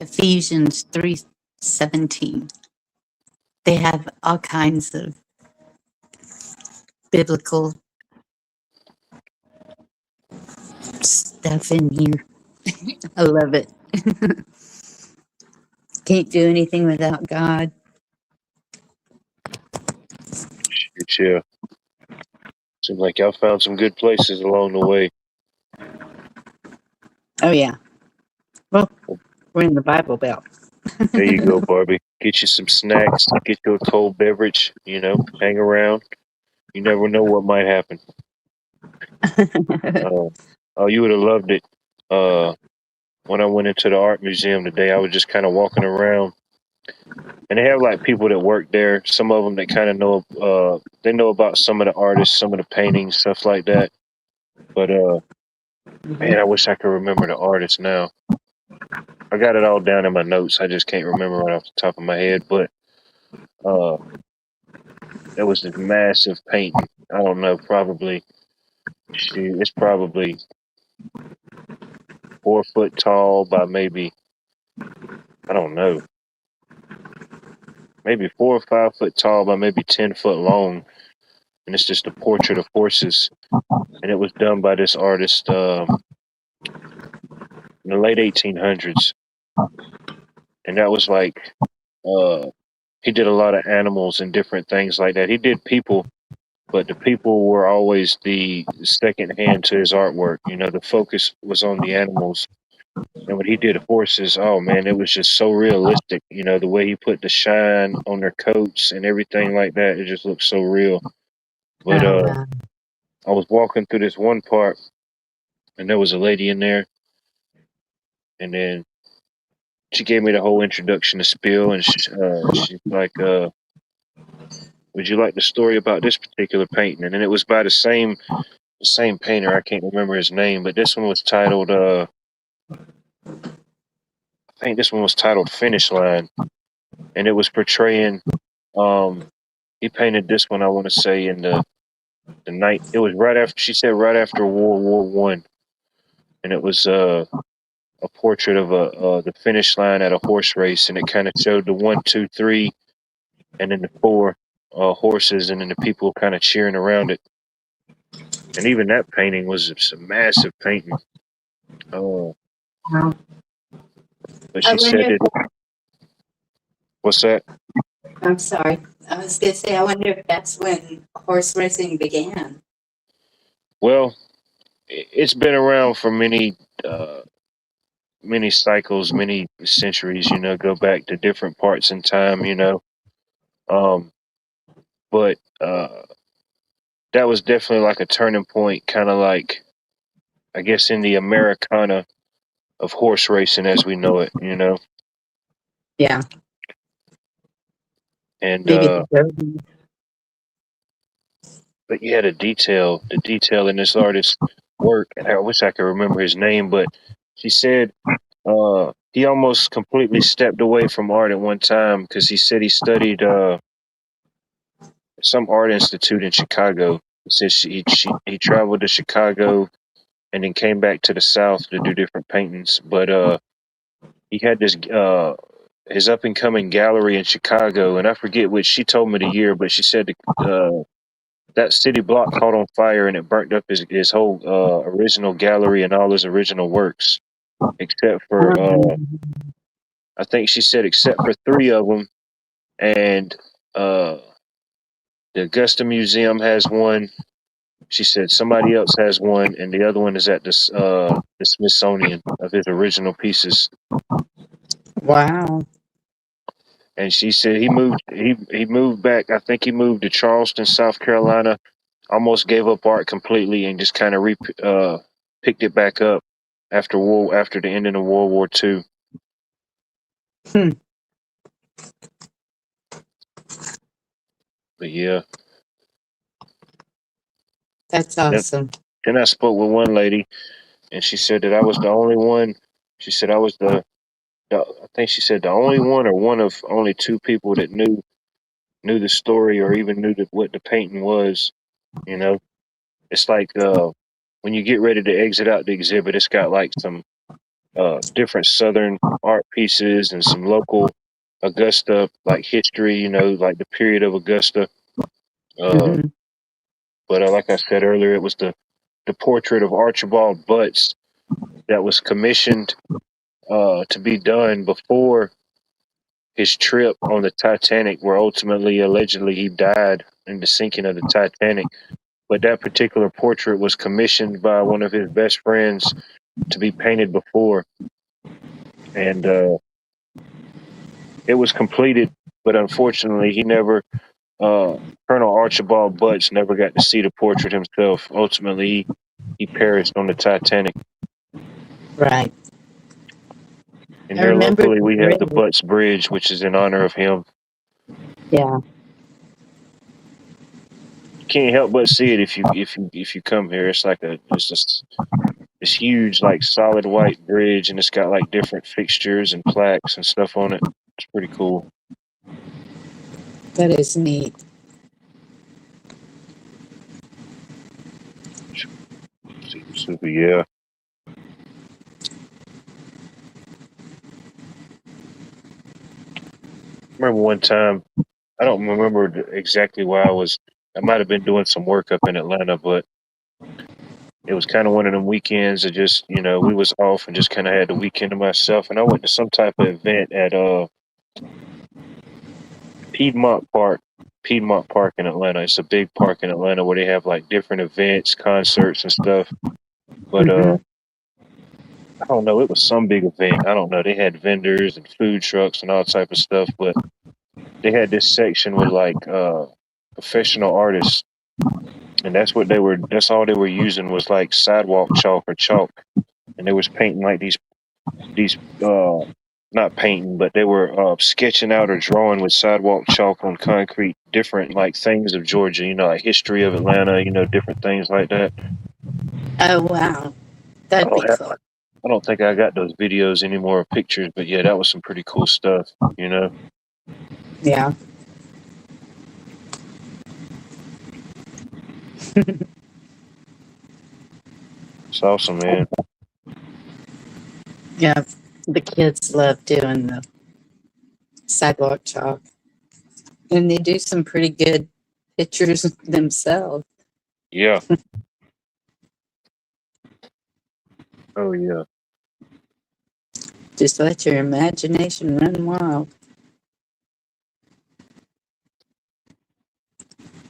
Ephesians 3:17. They have all kinds of biblical stuff in here. I love it. Can't do anything without God. shit, yeah. Seems like y'all found some good places along the way. Oh, yeah. Well, we're in the Bible Belt. There you go, Barbie. Get you some snacks, get you a cold beverage, you know, hang around. You never know what might happen. Oh, you would have loved it. When I went into the art museum today, I was just kind of walking around, and they have like people that work there. Some of them that kind of know, they know about some of the artists, some of the paintings, stuff like that. But man, I wish I could remember the artist now. I got it all down in my notes. I just can't remember right off the top of my head. But uh, there was this massive painting. I don't know, probably shoot, it's probably 4 foot tall by maybe, I don't know, maybe 4 or 5 foot tall by maybe 10 foot long, and it's just a portrait of horses, and it was done by this artist in the late 1800s, and that was like uh, he did a lot of animals and different things like that. He did people, but the people were always the second hand to his artwork. You know, the focus was on the animals. And when he did horses, oh man, it was just so realistic. You know, the way he put the shine on their coats and everything like that, it just looked so real. But Oh, wow. I was walking through this one part, and there was a lady in there, and then she gave me the whole introduction to Spiel, and she's like, "Would you like the story about this particular painting?" And then it was by the same painter. I can't remember his name, but this one was titled. I think this one was titled "Finish Line," and it was portraying. Um, he painted this one. I want to say in the night. It was right after, she said, right after World War I, and it was a portrait of the finish line at a horse race, and it kind of showed the 1, 2, 3, and then the 4 horses, and then the people kind of cheering around it. And even that painting was a massive painting. Wow. But I she said wonder. that. What's that? I'm sorry. I was gonna say. I wonder if that's when horse racing began. Well, it's been around for many cycles, many centuries. Go back to different parts in time. Um, but that was definitely like a turning point, kind of like, I guess, in the Americana of horse racing as we know it. Yeah. And Maybe the 30s. but yeah, the detail in this artist's work. And I wish I could remember his name, but she said he almost completely stepped away from art at one time because he said he studied some art institute in Chicago. He said he traveled to Chicago and then came back to the South to do different paintings. But he had this his up and coming gallery in Chicago, and I forget which. She told me the year, but she said that city block caught on fire and it burnt up his whole original gallery and all his original works, except for I think she said except for 3 of them, and uh, the Augusta Museum has one. She said somebody else has one, and the other one is at the Smithsonian of his original pieces. Wow. And she said he moved back. I think he moved to Charleston, South Carolina. Almost gave up art completely and just kind of picked it back up after the ending of World War II. Hmm. But yeah, That's then, awesome. then I spoke with one lady, and she said that I was the only one. She said I was I think she said the only one or one of only 2 people that knew the story or even knew what the painting was. You know, it's like when you get ready to exit out the exhibit, it's got like some different Southern art pieces and some local Augusta like history. Like the period of Augusta. Uh, Hmm. but like I said earlier, it was the portrait of Archibald Butts that was commissioned to be done before his trip on the Titanic, where ultimately, allegedly, he died in the sinking of the Titanic. But that particular portrait was commissioned by one of his best friends to be painted before, and it was completed. But unfortunately, he never. Colonel Archibald Butts never got to see the portrait himself. Ultimately, he perished on the Titanic. Right. And I here remember locally, the we have the bridge. Butts Bridge, which is in honor of him. Yeah. You can't help but see it if you come here. It's just this huge, like, solid white bridge, and it's got like different fixtures and plaques and stuff on it. It's pretty cool. That is neat. Super, yeah. Remember one time, I don't remember exactly where I was. I might have been doing some work up in Atlanta, but it was kind of one of them weekends that just, we was off and just kind of had the weekend to myself. And I went to some type of event at Piedmont Park. Piedmont Park in Atlanta. It's a big park in Atlanta where they have like different events, concerts and stuff. But Hmm. I don't know, it was some big event. I don't know. They had vendors and food trucks and all type of stuff, but they had this section with like professional artists, and that's all they were using was like sidewalk chalk or chalk, and they was painting like these not painting, but they were sketching out or drawing with sidewalk chalk on concrete different like things of Georgia, like history of Atlanta, different things like that. Oh, wow. I That'd be don't have, cool. I don't think I got those videos anymore or pictures, but yeah, that was some pretty cool stuff. Yeah. It's awesome, man. Yeah, the kids love doing the sidewalk chalk, and they do some pretty good pictures themselves. Yeah. Oh yeah. Just let your imagination run wild.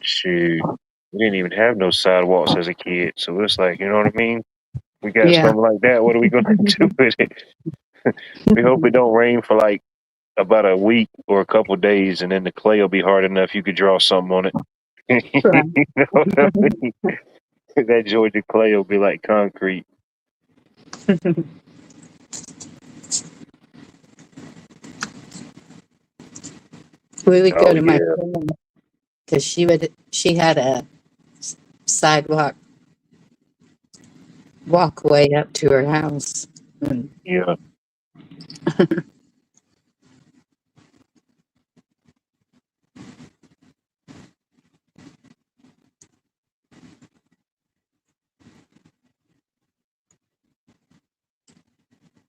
Shoot. We didn't even have no sidewalks as a kid, so it's like, you know what I mean? We got Yeah. something like that. What are we gonna do with it? We hope it don't rain for like about a week or a couple days, and then the clay will be hard enough you could draw something on it. Right. You know what I mean? That Georgia clay will be like concrete. We would go Oh to my yeah, friend because she had a sidewalk walkway up to her house. And yeah.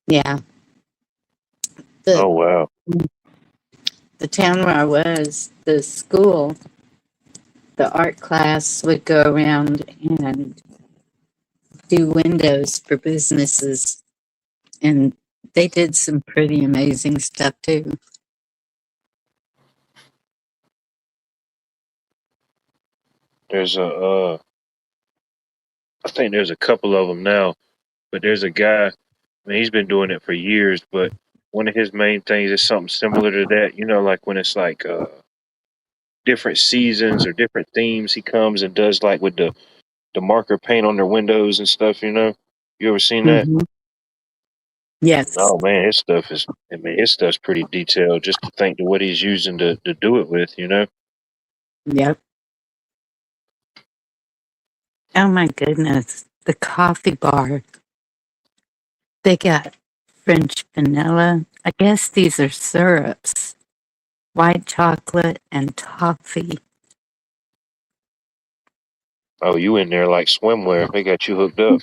yeah, the Oh wow. the town where I was, the school, the art class would go around and do windows for businesses, and they did some pretty amazing stuff too. There's I think there's a couple of them now, but there's a guy. I mean, he's been doing it for years, but one of his main things is something similar to that. You know, like when it's like different seasons or different themes, he comes and does like with the marker paint on their windows and stuff. You know, you ever seen that? Hmm. Yes. Oh man, his stuff is. I mean, his stuff's pretty detailed. Just to think to what he's using to do it with. You know. Yep. Oh my goodness. The coffee bar. They got French vanilla. I guess these are syrups. White chocolate and toffee. Oh, you in there like swimwear? They got you hooked up.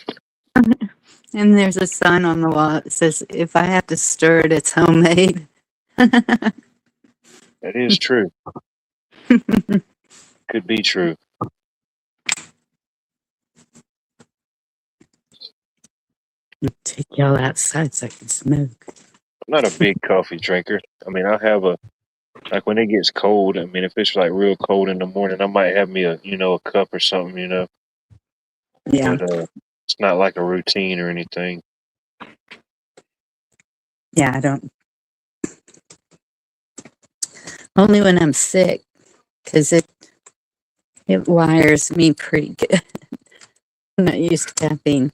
And there's a sign on the wall that says, if I have to stir it, it's homemade. That is true. Could be true. Take y'all outside so I can smoke. I'm not a big coffee drinker. I mean, I have a like when it gets cold. I mean, if it's like real cold in the morning, I might have me a cup or something. Yeah. But it's not like a routine or anything. Yeah, I don't. Only when I'm sick, because it wires me pretty good. I'm not used to caffeine.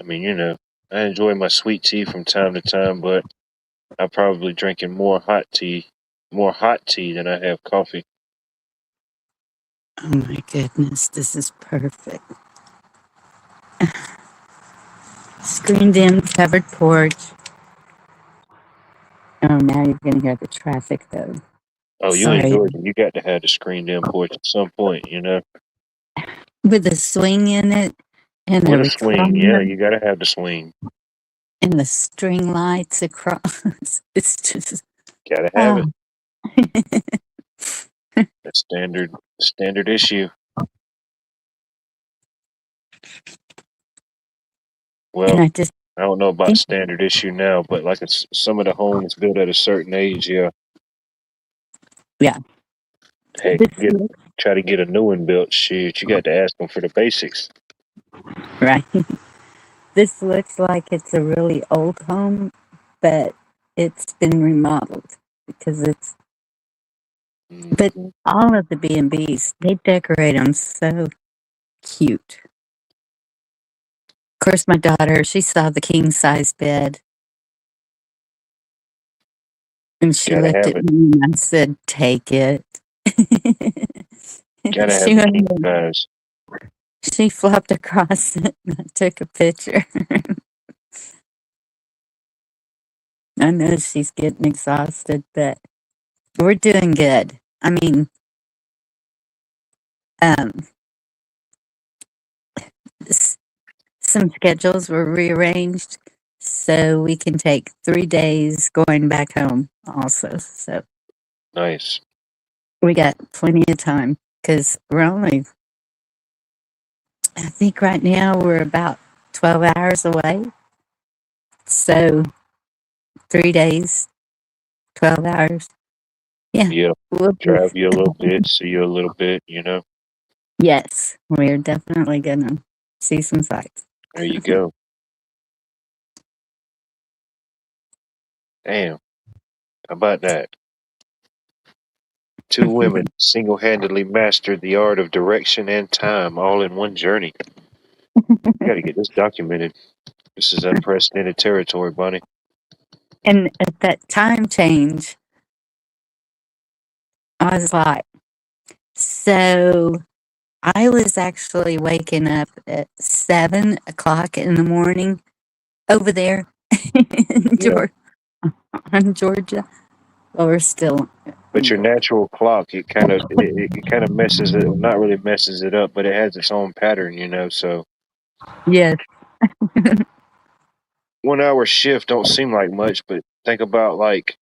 I mean, I enjoy my sweet tea from time to time, but I'm probably drinking more hot tea than I have coffee. Oh my goodness, this is perfect. Screened in, covered porch. Oh, now you're going to hear the traffic though. Oh, you in Sorry. Georgia? You got to have the screened in porch at some point. With a swing in it and a With a swing, yeah, recliner you got to have the swing. and the string lights across. It's just, Got to have oh. it. That's standard issue. And Well, I just I don't know about think, standard issue now, but like it's some of the homes built at a certain age, yeah. yeah, Heck, this try to get a new one built. Shoot, you got to ask them for the basics. right. This looks like it's a really old home, but it's been remodeled because but Mhm. all of the B&Bs, they decorate them so cute. Of course, my daughter, she saw the king size bed and she Gotta looked have at it. me and I said, take it. Gotta have she, the king went- size. she flopped across it and I took a picture. I know she's getting exhausted, but we're doing good. I mean, um, some schedules were rearranged so we can take 3 days going back home also. So Nice. we got plenty of time because we're only, I think right now we're about 12 hours away. So 3 days, 12 hours. Yeah. Yeah. We'll be, Drive you a little bit, see you a little bit, you know. yes, we're definitely going to see some sights. There you go. Damn. How about that? Two women single-handedly mastered the art of direction and time all in one journey. Got to get this documented. This is unprecedented territory, Bonnie. And at that time change, I was like, so I was actually waking up at 7 o'clock in the morning over there in Yeah. Georgia. Well, we're still But in your Georgia. natural clock, it kind of messes it, not really messes it up, but it has its own pattern, you know. So Yes. 1 hour shift don't seem like much, but think about like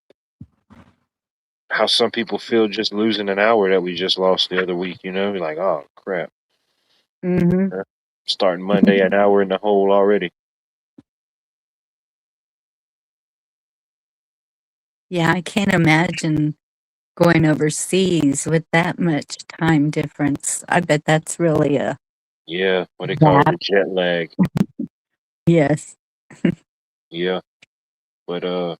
how some people feel just losing an hour that we just lost the other week. You know, like, oh crap, Hmm. starting Monday, an hour in the hole already. Yeah, I can't imagine going overseas with that much time difference. I bet that's really a Yeah, what they call it, gap. the jet lag. Yes. Yeah, but I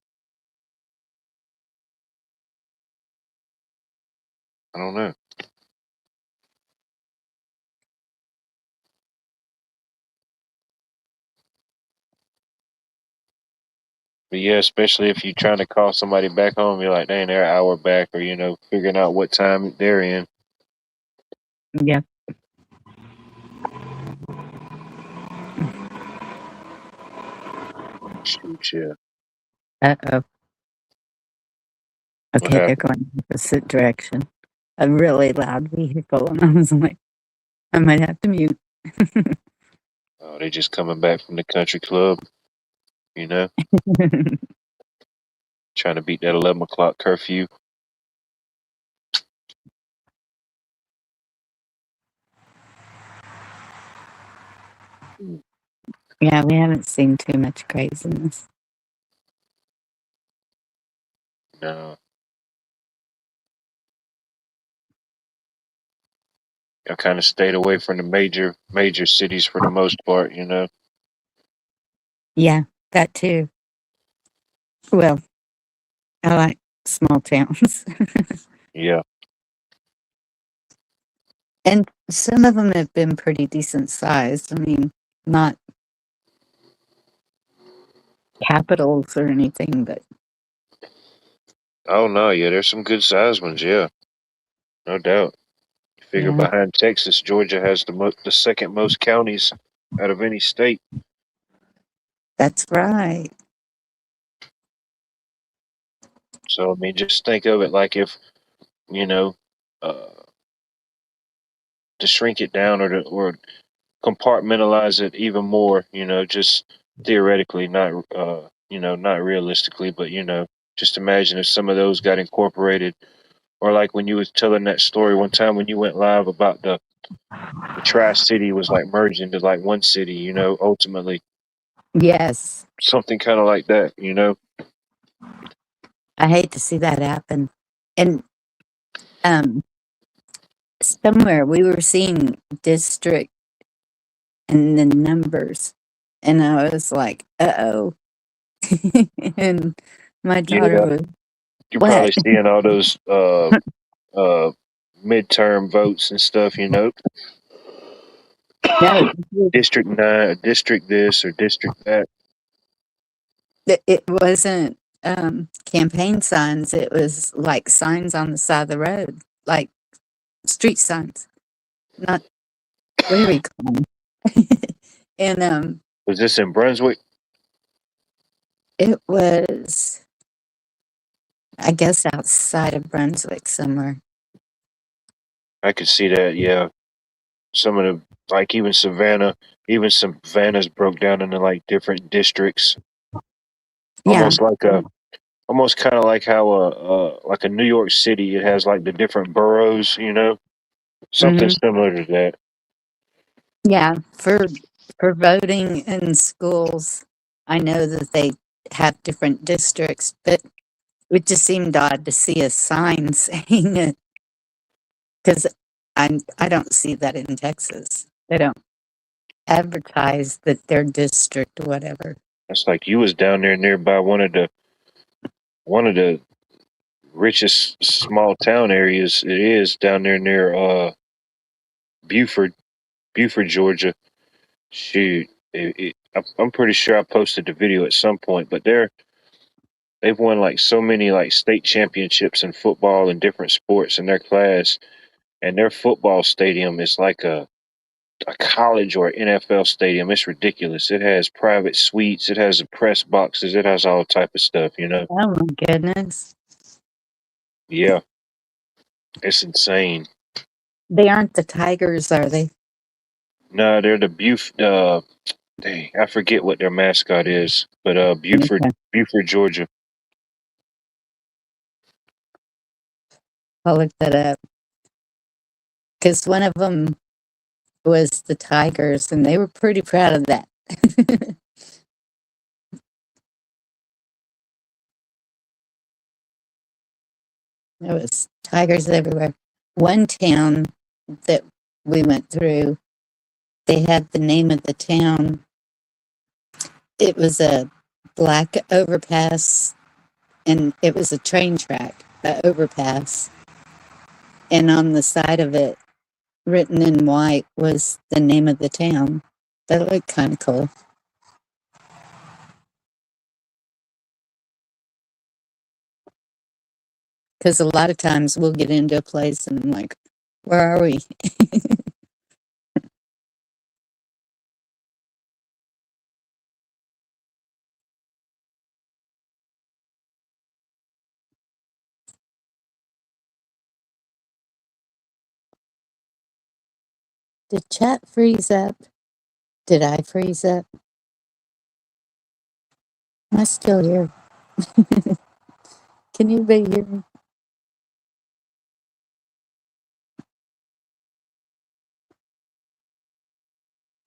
don't know. But yeah, especially if you're trying to call somebody back home, you're like, dang, they're an hour back, or you know, figuring out what time they're in. Yeah. Shoot, yeah. Uh-oh. What Okay, they're happened? going opposite direction. A really loud vehicle, and I was like, I might have to mute. Oh, they just coming back from the country club, you know, trying to beat that 11 o'clock curfew. Yeah, we haven't seen too much craziness. No, I kind of stayed away from the major cities for the most part, you know. Yeah, that too. Well, I like small towns. Yeah. And some of them have been pretty decent sized. I mean, not capitals or anything, but Oh no, yeah, there's some good sized ones, yeah, no doubt. You figure yeah, behind Texas, Georgia has the second most counties out of any state. that's right. So I mean, just think of it like if you know, uh, to shrink it down or compartmentalize it even more, you know, just theoretically, not not realistically, but you know, just imagine if some of those got incorporated, or like when you was telling that story one time when you went live about the Tri-City was like merged into like one city, you know, ultimately Yes. something kind of like that, you know. I hate to see that happen. And um somewhere we were seeing district and the numbers, and I was like, uh-oh. And my daughter Yeah, was, you're what? probably seeing all those uh midterm votes and stuff, you know, No, District 9, District this or District that. it wasn't campaign signs. It was like signs on the side of the road, like street signs. Not, what do we call them? And Was this in Brunswick? it was, I guess, outside of Brunswick somewhere. I could see that, yeah. some of the like even Savannah, even Savannah's broke down into like different districts, Yeah. almost like a almost kind of like how like a New York City, it has like the different boroughs, you know, something hmm similar to that. Yeah. For voting in schools, I know that they have different districts, but it just seemed odd to see a sign saying it because I don't see that in Texas. They don't advertise that their district, whatever. It's like you was down there nearby one of the richest small town areas. It is down there near Buford, Buford, Georgia. Shoot, I'm pretty sure I posted the video at some point, but they've won like so many like state championships in football and different sports in their class, and their football stadium is like a college or NFL stadium. It's ridiculous. It has private suites, it has the press boxes, it has all type of stuff, you know. Oh my goodness. Yeah, it's insane. They aren't the Tigers, are they? No, they're the dang, I forget what their mascot is, but Okay. Buford, Georgia. I'll look that up because one of them was the Tigers, and they were pretty proud of that. There was tigers everywhere. One town that we went through, they had the name of the town. It was a black overpass, and it was a train track, the overpass. And on the side of it, written in white, was the name of the town. That looked kind of cool. Because a lot of times we'll get into a place and I'm like, where are we? Did chat freeze up? Did I freeze up? Am I still here? Can you be hear me?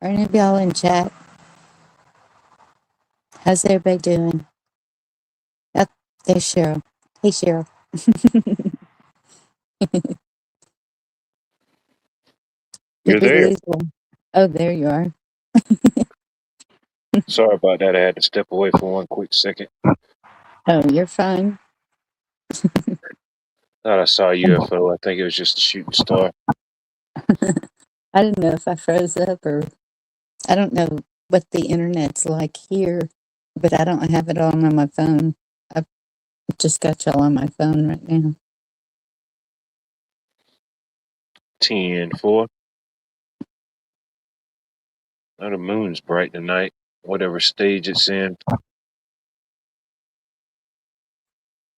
Are any of y'all in chat? How's everybody doing? Oh, there's Cheryl. Hey, Cheryl. You're Did we there. lose one? Oh, there you are. Sorry about that. I had to step away for one quick second. Oh, you're fine. Thought I saw a UFO. I think it was just a shooting star. I didn't know if I froze up or I don't know what the internet's like here, but I don't have it on my phone. I've just got y'all on my phone right now. 10-4. Oh, the moon's bright tonight. Whatever stage it's in.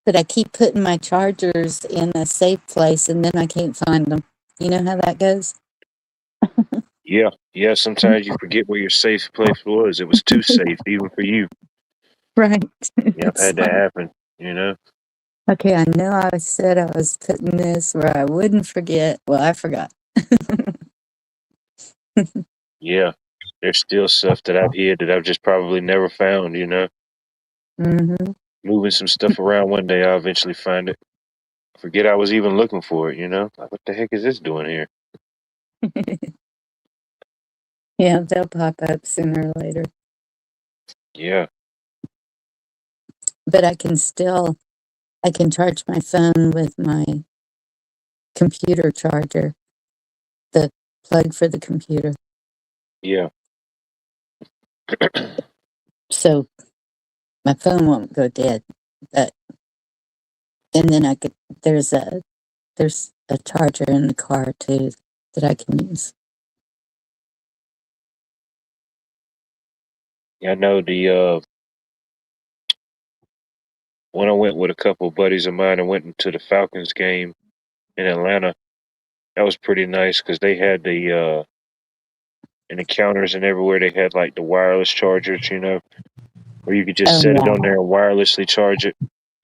But I keep putting my chargers in a safe place and then I can't find them. You know how that goes? Yeah, yeah. Sometimes you forget where your safe place was. It was too safe, even for you. Right. Yeah, I've It's had that like, happen. You know. okay, I know I said I was putting this where I wouldn't forget. Well, I forgot. Yeah, there's still stuff that I've hid that I've just probably never found. You know, hmm moving some stuff around one day, I'll eventually find it. Forget I was even looking for it. You know, like, what the heck is this doing here? Yeah, they'll pop up sooner or later. Yeah, But I can charge my phone with my computer charger, the plug for the computer. yeah, So my phone won't go dead. But and then there's a charger in the car too that I can use. yeah. I know the when I went with a couple of buddies of mine and went into the Falcons game in Atlanta. That was pretty nice because they had and the counters and everywhere they had like the wireless chargers, where you could just Oh set it yeah. on there and wirelessly charge it,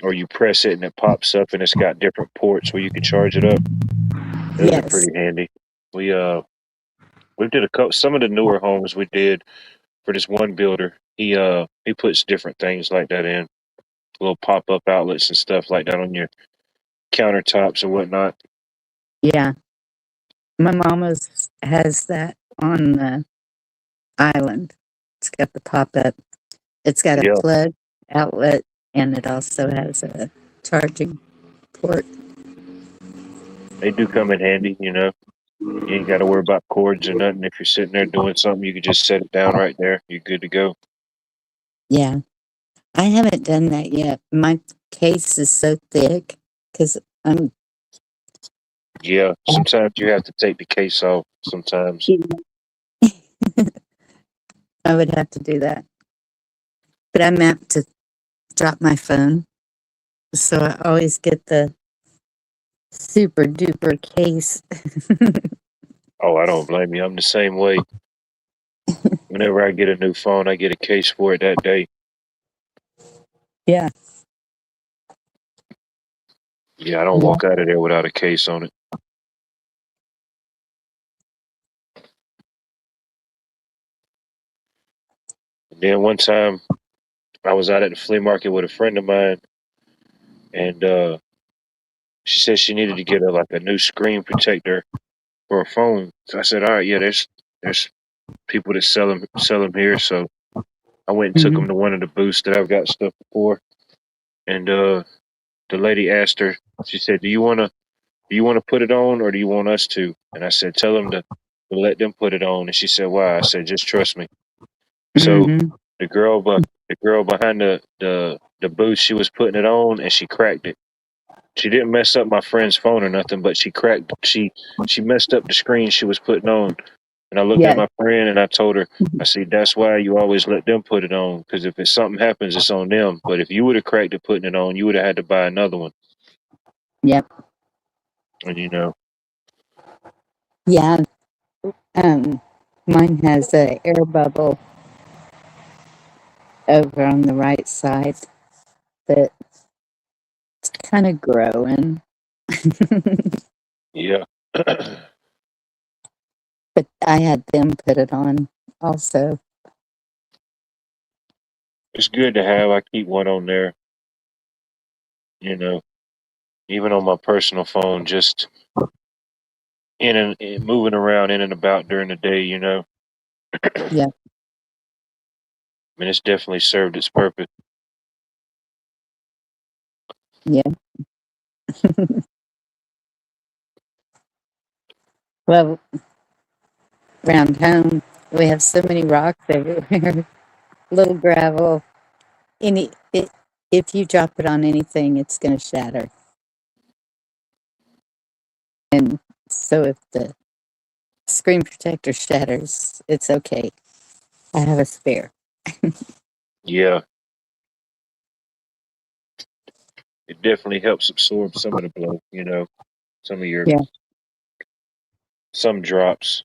or you press it and it pops up and it's got different ports where you can charge it up. Those are Yes. pretty handy. We did some of the newer homes we did for this one builder. He puts different things like that in, little pop up outlets and stuff like that on your countertops or whatnot. Yeah. My mama's has that on the island. It's got the pop up. It's got a Yeah, plug outlet and it also has a charging port. they do come in handy. You ain't got to worry about cords or nothing. If you're sitting there doing something, you can just set it down right there. You're good to go. Yeah. I haven't done that yet. My case is so thick because I'm. Yeah, sometimes you have to take the case off. Sometimes. I would have to do that. But I'm apt to drop my phone. So I always get the super duper case. Oh, I don't blame you. I'm the same way. Whenever I get a new phone, I get a case for it that day. Yeah. Yeah, I don't walk out of there without a case on it. And then one time, I was out at the flea market with a friend of mine, and she said she needed to get a new screen protector for a phone. So I said, all right, yeah, there's people that sell them here. So I went and took Mhm. them to one of the booths that I've got stuff for, and the lady asked her. She said, "Do you want to put it on, or do you want us to?" And I said, "Tell them to let them put it on." And she said, "Why?" I said, "Just trust me." So Mhm. the girl behind the booth, she was putting it on, and she cracked it. She didn't mess up my friend's phone or nothing, but she messed up the screen she was putting on. And I looked at Yeah. my friend and I told her, I said, "That's why you always let them put it on, because if it's something happens, it's on them. But if you would have cracked it putting it on, you would have had to buy another one." Yep. And Yeah. Um, Mine has a air bubble over on the right side that's kind of growing. yeah, But I had them put it on also. it's good to have. I keep one on there, you know, even on my personal phone, just moving around in and about during the day. Yeah. I mean, it's definitely served its purpose. Yeah. Well, around home, we have so many rocks everywhere, little gravel. If you drop it on anything, it's going to shatter. And so if the screen protector shatters, it's okay. I have a spare. Yeah, it definitely helps absorb some of the blow. Some of your Yeah. some drops.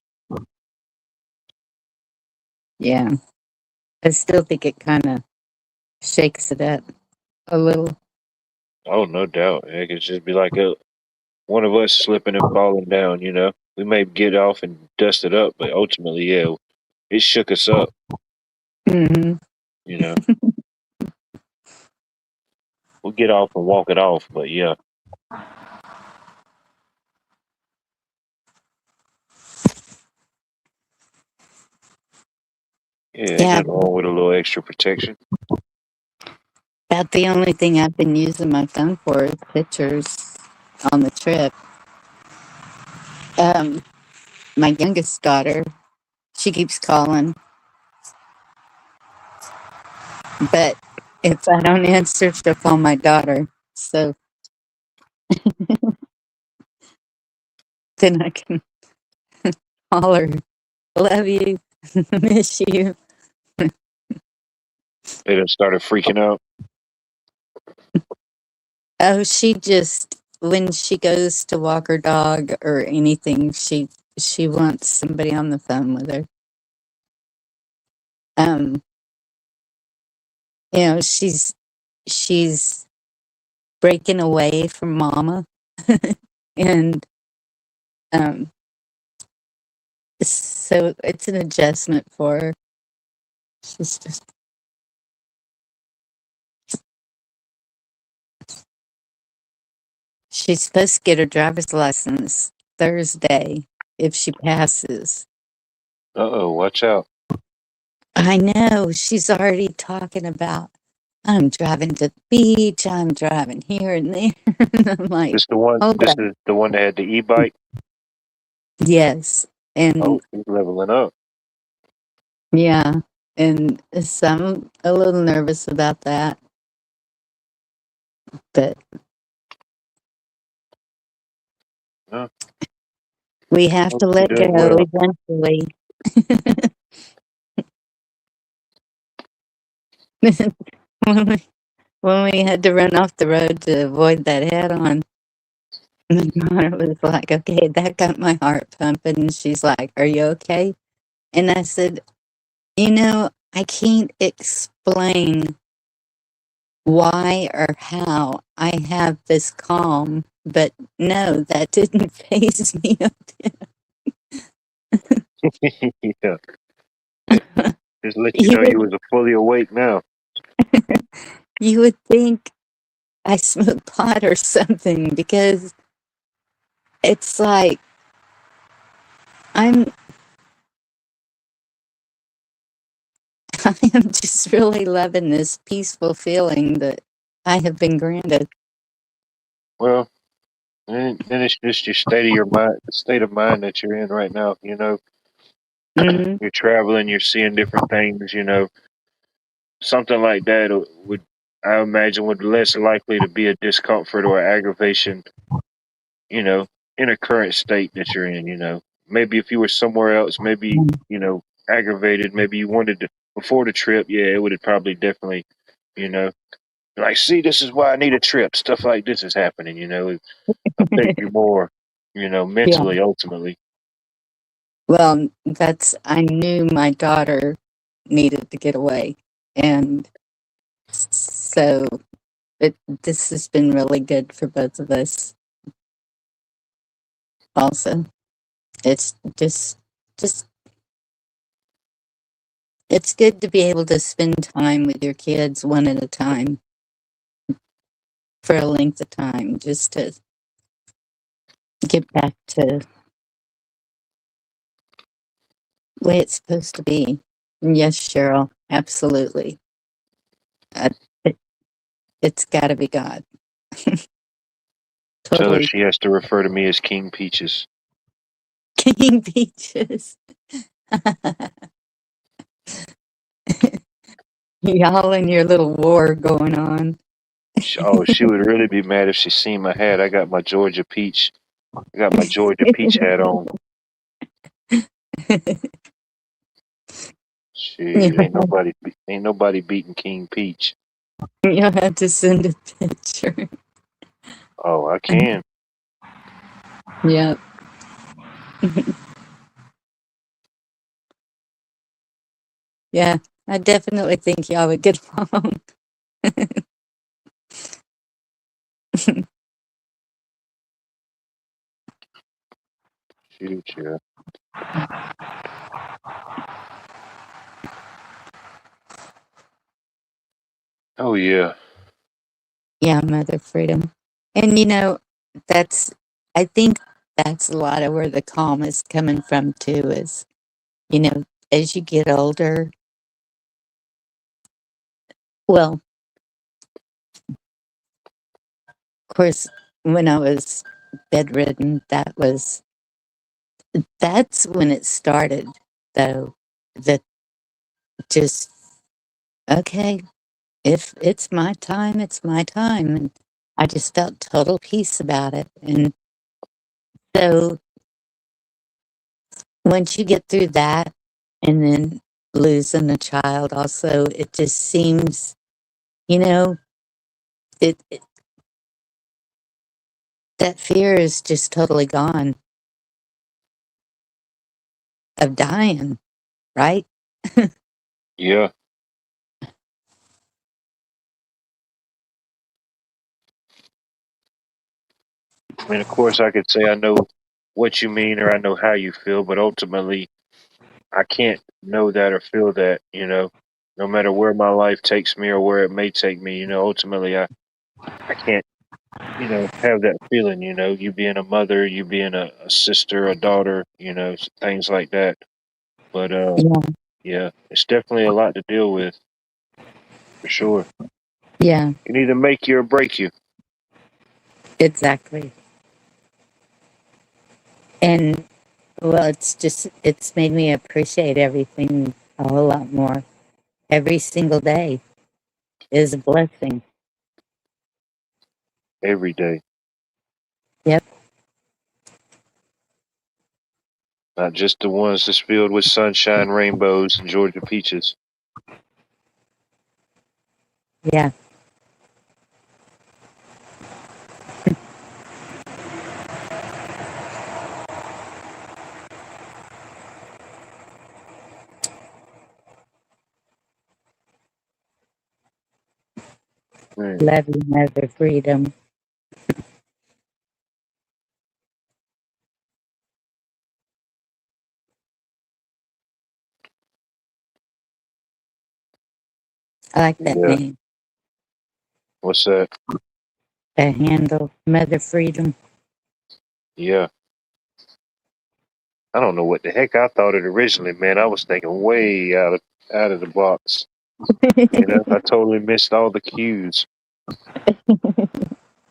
Yeah. I still think it kind of shakes it up a little. Oh, no doubt. It could just be like one of us slipping and falling down. We may get off and dust it up, but ultimately, yeah, it shook us up. Hmm. You know, we'll get off and walk it off, but yeah, yeah, ain't Yeah. nothing wrong with a little extra protection. About the only thing I've been using my phone for is pictures on the trip. Um, my youngest daughter, she keeps calling, but if I don't answer, she'll call my daughter. So then I can call her, love you, miss you. They done started freaking out. Oh, she just, when she goes to walk her dog or anything, she wants somebody on the phone with her. um, you know, she's breaking away from mama. And um, so it's an adjustment for her. She's just she's supposed to get her driver's license Thursday if she passes. Uh-oh, watch out. I know, she's already talking about, "I'm driving to the beach, I'm driving here and there." And I'm like, "Hold This up." is the one that had the e-bike? Yes, Oh, and she's leveling up. yeah, and so I'm a little nervous about that, but Huh? we have Hope to she let does go well. eventually. When we had to run off the road to avoid that head-on, my daughter was like, "Okay, that got my heart pumping." And she's like, "Are you okay?" And I said, I can't explain why or how I have this calm, but no, that didn't phase me a Yeah. bit." Just let you You know you would, was fully awake now. you would think I smoke pot or something, because it's like I'm I am just really loving this peaceful feeling that I have been granted. Well, then it's just your state of your mind, the state of mind that you're in right now. Mhm. You're traveling, you're seeing different things. Something like that would, I imagine, would less likely to be a discomfort or aggravation. You know, in a current state that you're in. Maybe if you were somewhere else, maybe aggravated. Maybe you wanted to before the trip. Yeah, it would have probably definitely. You know, like, see, this is why I need a trip. Stuff like this is happening. It affect you more. Yeah. Mentally, ultimately. Well, I knew my daughter needed to get away. And so this has been really good for both of us also. It's just, it's good to be able to spend time with your kids one at a time for a length of time, just to get back to the way it's supposed to be. And yes, Cheryl, absolutely. Uh, it, it's got to be God. Tell her Totally. she has to refer to me as King Peaches. King Beaches. Y'all and your little war going on. Oh, she would really be mad if she seen my hat. I got my Georgia Peach. I got my Georgia Peach hat on. Shoot, ain't nobody beating King Peach. You'll have to send a picture. Oh, I can. Yep. Yeah, I definitely think y'all would get along. Shoot, yeah. Oh yeah. Yeah, Mother Freedom. And that's, I think that's a lot of where the calm is coming from too, is, you know, as you get older, well, of course, when I was bedridden, that's when it started, though, that just, okay, if it's my time, it's my time. And I just felt total peace about it. And so once you get through that, and then losing a child also, it just seems, you know, it that fear is just totally gone of dying, right? Yeah. I mean, of course, I could say I know what you mean or I know how you feel, but ultimately, I can't know that or feel that, no matter where my life takes me or where it may take me, ultimately, I can't, have that feeling, you being a mother, you being a sister, a daughter, things like that. But, Yeah, yeah, it's definitely a lot to deal with for sure. yeah, Can either make you or break you. exactly. And well, it's made me appreciate everything a whole lot more. Every single day is a blessing. Every day, Yep. not just the ones that's filled with sunshine, rainbows, and Georgia peaches. Yeah. 'Cause Love you, Mother Freedom. I like that yeah, name. what's that? That handle, Mother Freedom. Yeah. I don't know what the heck I thought it originally, man. I was thinking way out of the box. I totally missed all the cues.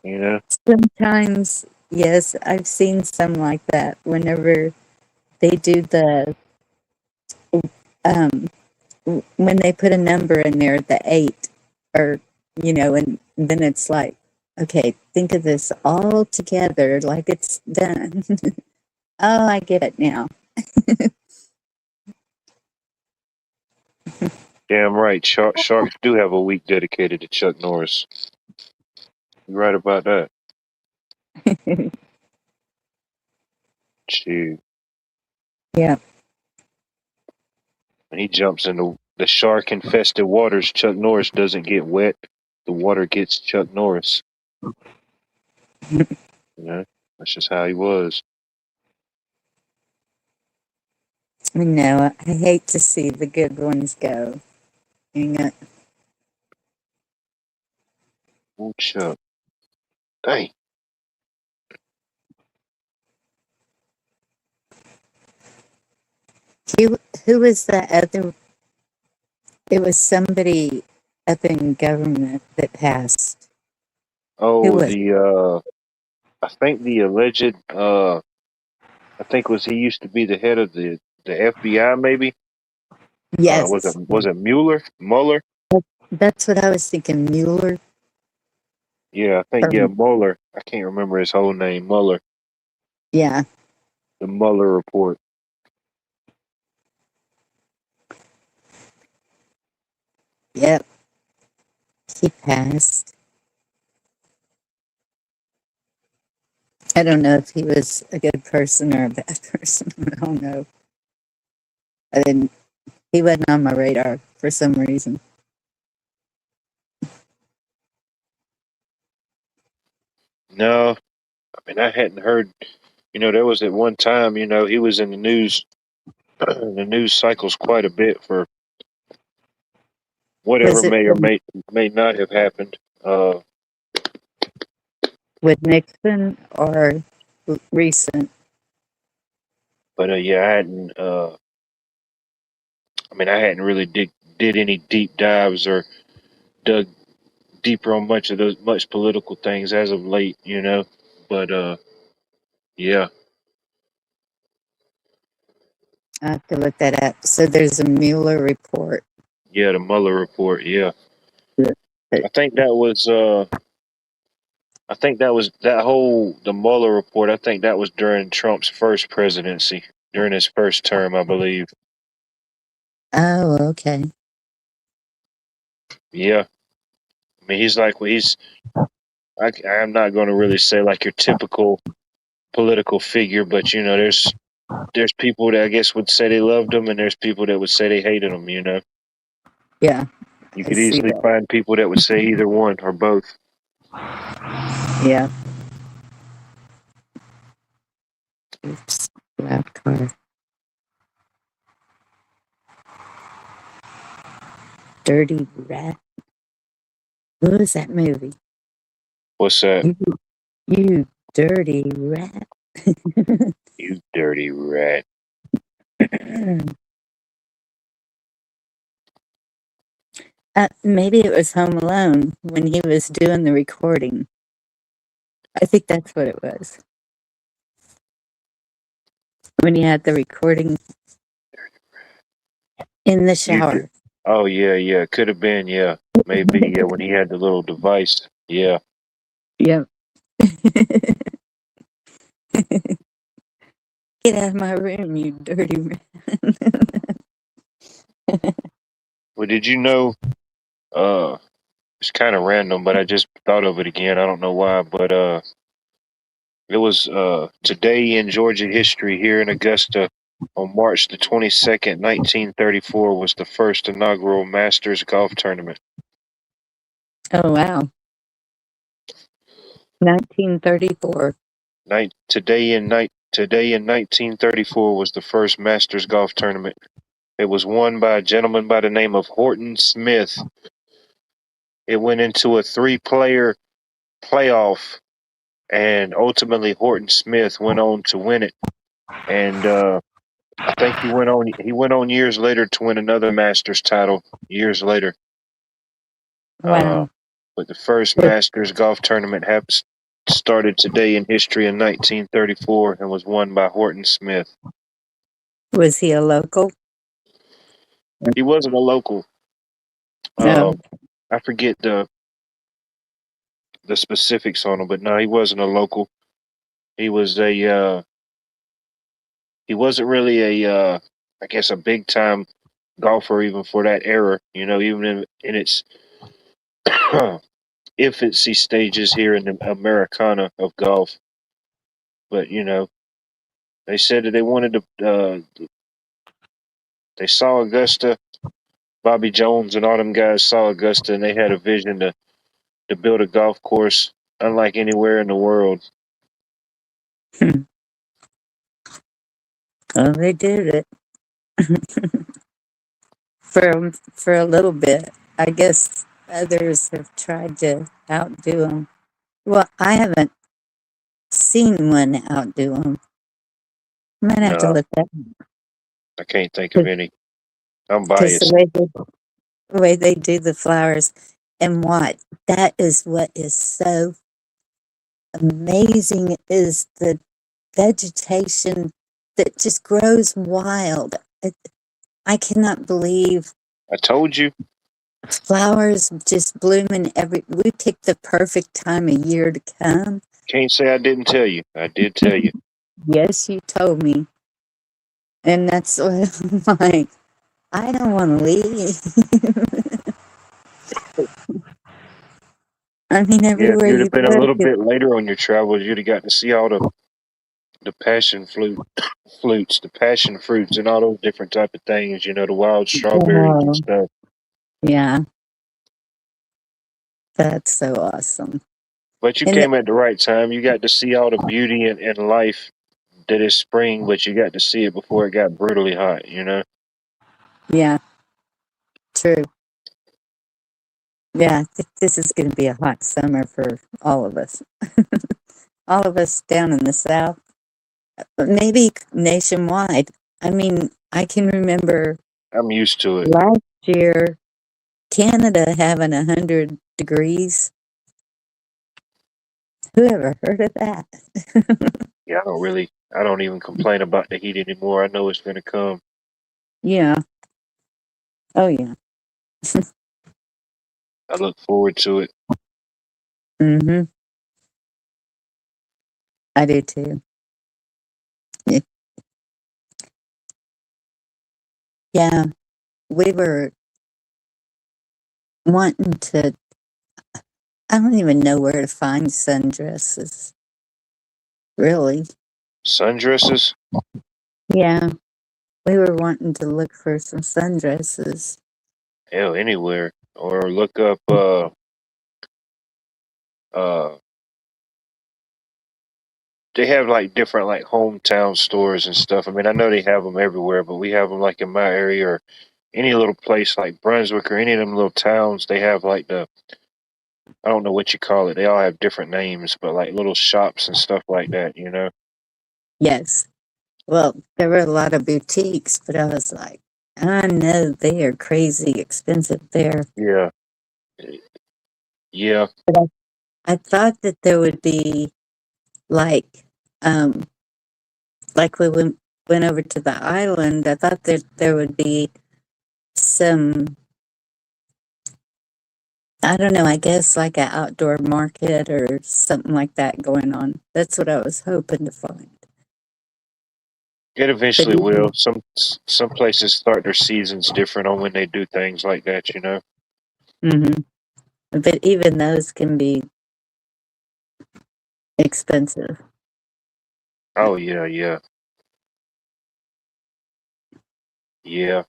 You know, Sometimes, yes, I've seen some like that whenever they do um, when they put a number in there, the eight, or, and then it's like, okay, think of this all together like it's done. Oh, I get it now. damn right. Sharks do have a week dedicated to Chuck Norris. You're right about that. Shoot, Yeah. when he jumps into the shark-infested waters, Chuck Norris doesn't get wet. The water gets Chuck Norris. You know, that's just how he was. I know. I hate to see the good ones go. Dang it. Oh, Chuck. Dang. Who was the other? It was somebody up in government that passed. Who Oh, was? I think the alleged, I think was he used to be the head of the FBI, maybe. Was it Yes, was it Mueller? Mueller? that's what I was thinking. Mueller. Yeah, I think Or, yeah, Mueller. I can't remember his whole name. Mueller. yeah. The Mueller report. Yep. He passed. I don't know if he was a good person or a bad person. I don't know. I didn't. He wasn't on my radar for some reason. No, I mean I hadn't heard. There was at one time. He was in the news, the news cycles quite a bit for whatever Was it may or may not have happened. with Nixon or recent? But yeah, I hadn't. I mean, I hadn't really did any deep dives or dug deeper on much political things as of late. But yeah, I have to look that up. So there's a Mueller report. yeah, the Mueller report. Yeah, That- I think that was. I think that was the Mueller report. I think that was during Trump's first presidency, during his first term, I believe. Oh, okay. Yeah, I mean, he's like, well, I'm not going to really say like your typical political figure, but there's people that I guess would say they loved him, and there's people that would say they hated him. Yeah, You I could see easily that. find people that would say either one or both. Yeah. Oops. Loud car. Dirty Rat. What was that movie? What's that? You dirty rat. You dirty rat. Maybe it was Home Alone when he was doing the recording. I think that's what it was. When he had the recording in the You shower. Oh yeah. Could have been, yeah. Maybe, yeah, when he had the little device. Yeah. Yep. Get out of my room, you dirty rat. Well, did you know, it's kind of random, but I just thought of it again. I don't know why, but it was today in Georgia history here in Augusta on March the 22nd, 1934 was the first inaugural Masters golf tournament. Oh, wow. 1934. Today in 1934 was the first Masters golf tournament. It was won by a gentleman by the name of Horton Smith. It went into a 3-player playoff, and ultimately Horton Smith went on to win it. And I think he went on years later to win another Masters title years later. Wow. But the first Masters golf tournament started today in history in 1934 and was won by Horton Smith. Was he a local? He wasn't a local. No. I forget the specifics on him, but no, he wasn't a local. He was he wasn't really I guess a big time golfer even for that era, even in its infancy stages here in the Americana of golf. But they said that they wanted to. They saw Augusta. Bobby Jones and all them guys saw Augusta, and they had a vision to build a golf course unlike anywhere in the world. Oh, they did it. For a little bit. I guess others have tried to outdo them. Well, I haven't seen one outdo them. Might have to No, look that I can't think of any. I'm because biased. the way they do the flowers and that is what is so amazing is the vegetation that just grows wild. I cannot believe I told you. flowers just blooming we picked the perfect time of year to come. Can't say I didn't tell you. I did tell you. Yes, you told me. And that's what I'm like, I don't want to leave. I mean, Yeah, if everywhere you'd you have been a look, little bit later on your travels, you'd have got to see all the flutes, the passion fruits, and all those different type of things. The wild strawberries and oh, stuff. yeah, that's so awesome. But you And came at the right time. You got to see all the beauty in life that is spring, but you got to see it before it got brutally hot. yeah, true. Yeah, I think this is going to be a hot summer for all of us. All of us down in the South, but maybe nationwide. I mean, I can remember I'm used to it. last year, Canada having 100 degrees. Who ever heard of that? Yeah, I don't even complain about the heat anymore. I know it's going to come. Yeah. Oh, yeah. I look forward to it. Mm-hmm. I do too. Yeah. Yeah. We were wanting to, I don't even know where to find sundresses, really. Sundresses? Yeah. We were wanting to look for some sundresses. hell, anywhere. Or look up uh they have like different like hometown stores and stuff. I mean, I know they have them everywhere, but we have them like in my area or any little place like Brunswick or any of them little towns. They have like the I don't know what you call it. They all have different names, but like little shops and stuff like that. You know? Yes. Well, there were a lot of boutiques, but I was like, I know they are crazy expensive there. Yeah, yeah. But I thought that there would be like, um, like we went over to the island. I thought that there would be some, I don't know, I guess like an outdoor market or something like that going on. That's what I was hoping to find. It But eventually will. even, Some places start their seasons different on when they do things like that. You know? mhm. But even those can be expensive. Oh yeah, yeah, yeah.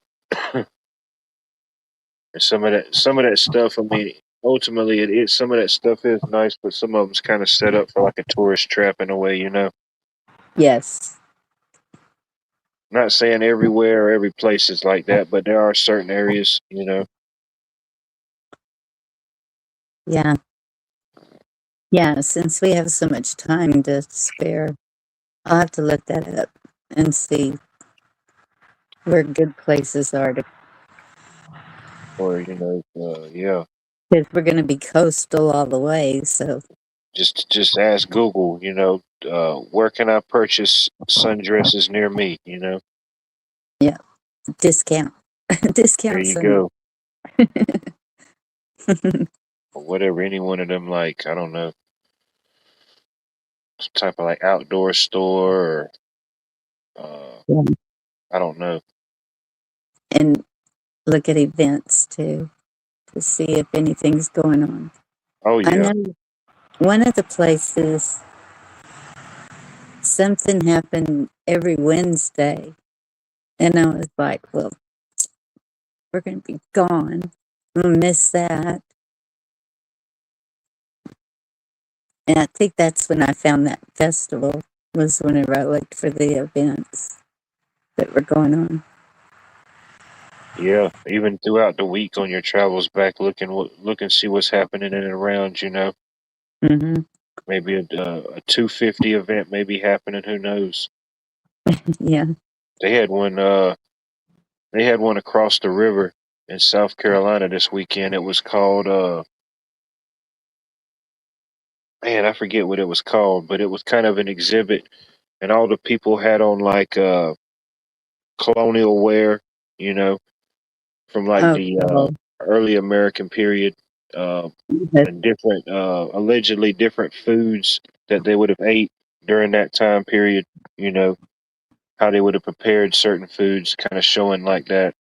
And some of that stuff. I mean, ultimately, it is some of that stuff is nice, but some of them's kind of set up for like a tourist trap in a way. You know? Yes. Not saying everywhere or every place is like that, but there are certain areas. You know? Yeah. Yeah. Since we have so much time to spare, I'll have to look that up and see where good places are to, Or yeah. because we're going to be coastal all the way. So, Just ask Google. Where can I purchase sundresses near me? You know? yeah, discount, There discount you some. go. Or whatever. Any one of them, like I don't know, some type of like outdoor store or Yeah. I don't know. And look at events too to see if anything's going on. Oh I yeah, know one of the places, something happened every Wednesday. And I was like, well, we're going to be gone. I'm going to miss that. And I think that's when I found that festival, was whenever I looked for the events that were going on. yeah. Even throughout the week on your travels back, look and see what's happening in and around. Hmm. Maybe a 250 event may be happening. Who knows? Yeah. They had one. They had one across the river in South Carolina this weekend. It was called man, I forget what it was called, but it was kind of an exhibit, and all the people had on like colonial wear, you know, from like Oh, the well, early American period, uh, but and different allegedly different foods that they would have ate during that time period. You know how they would have prepared certain foods, kind of showing like that.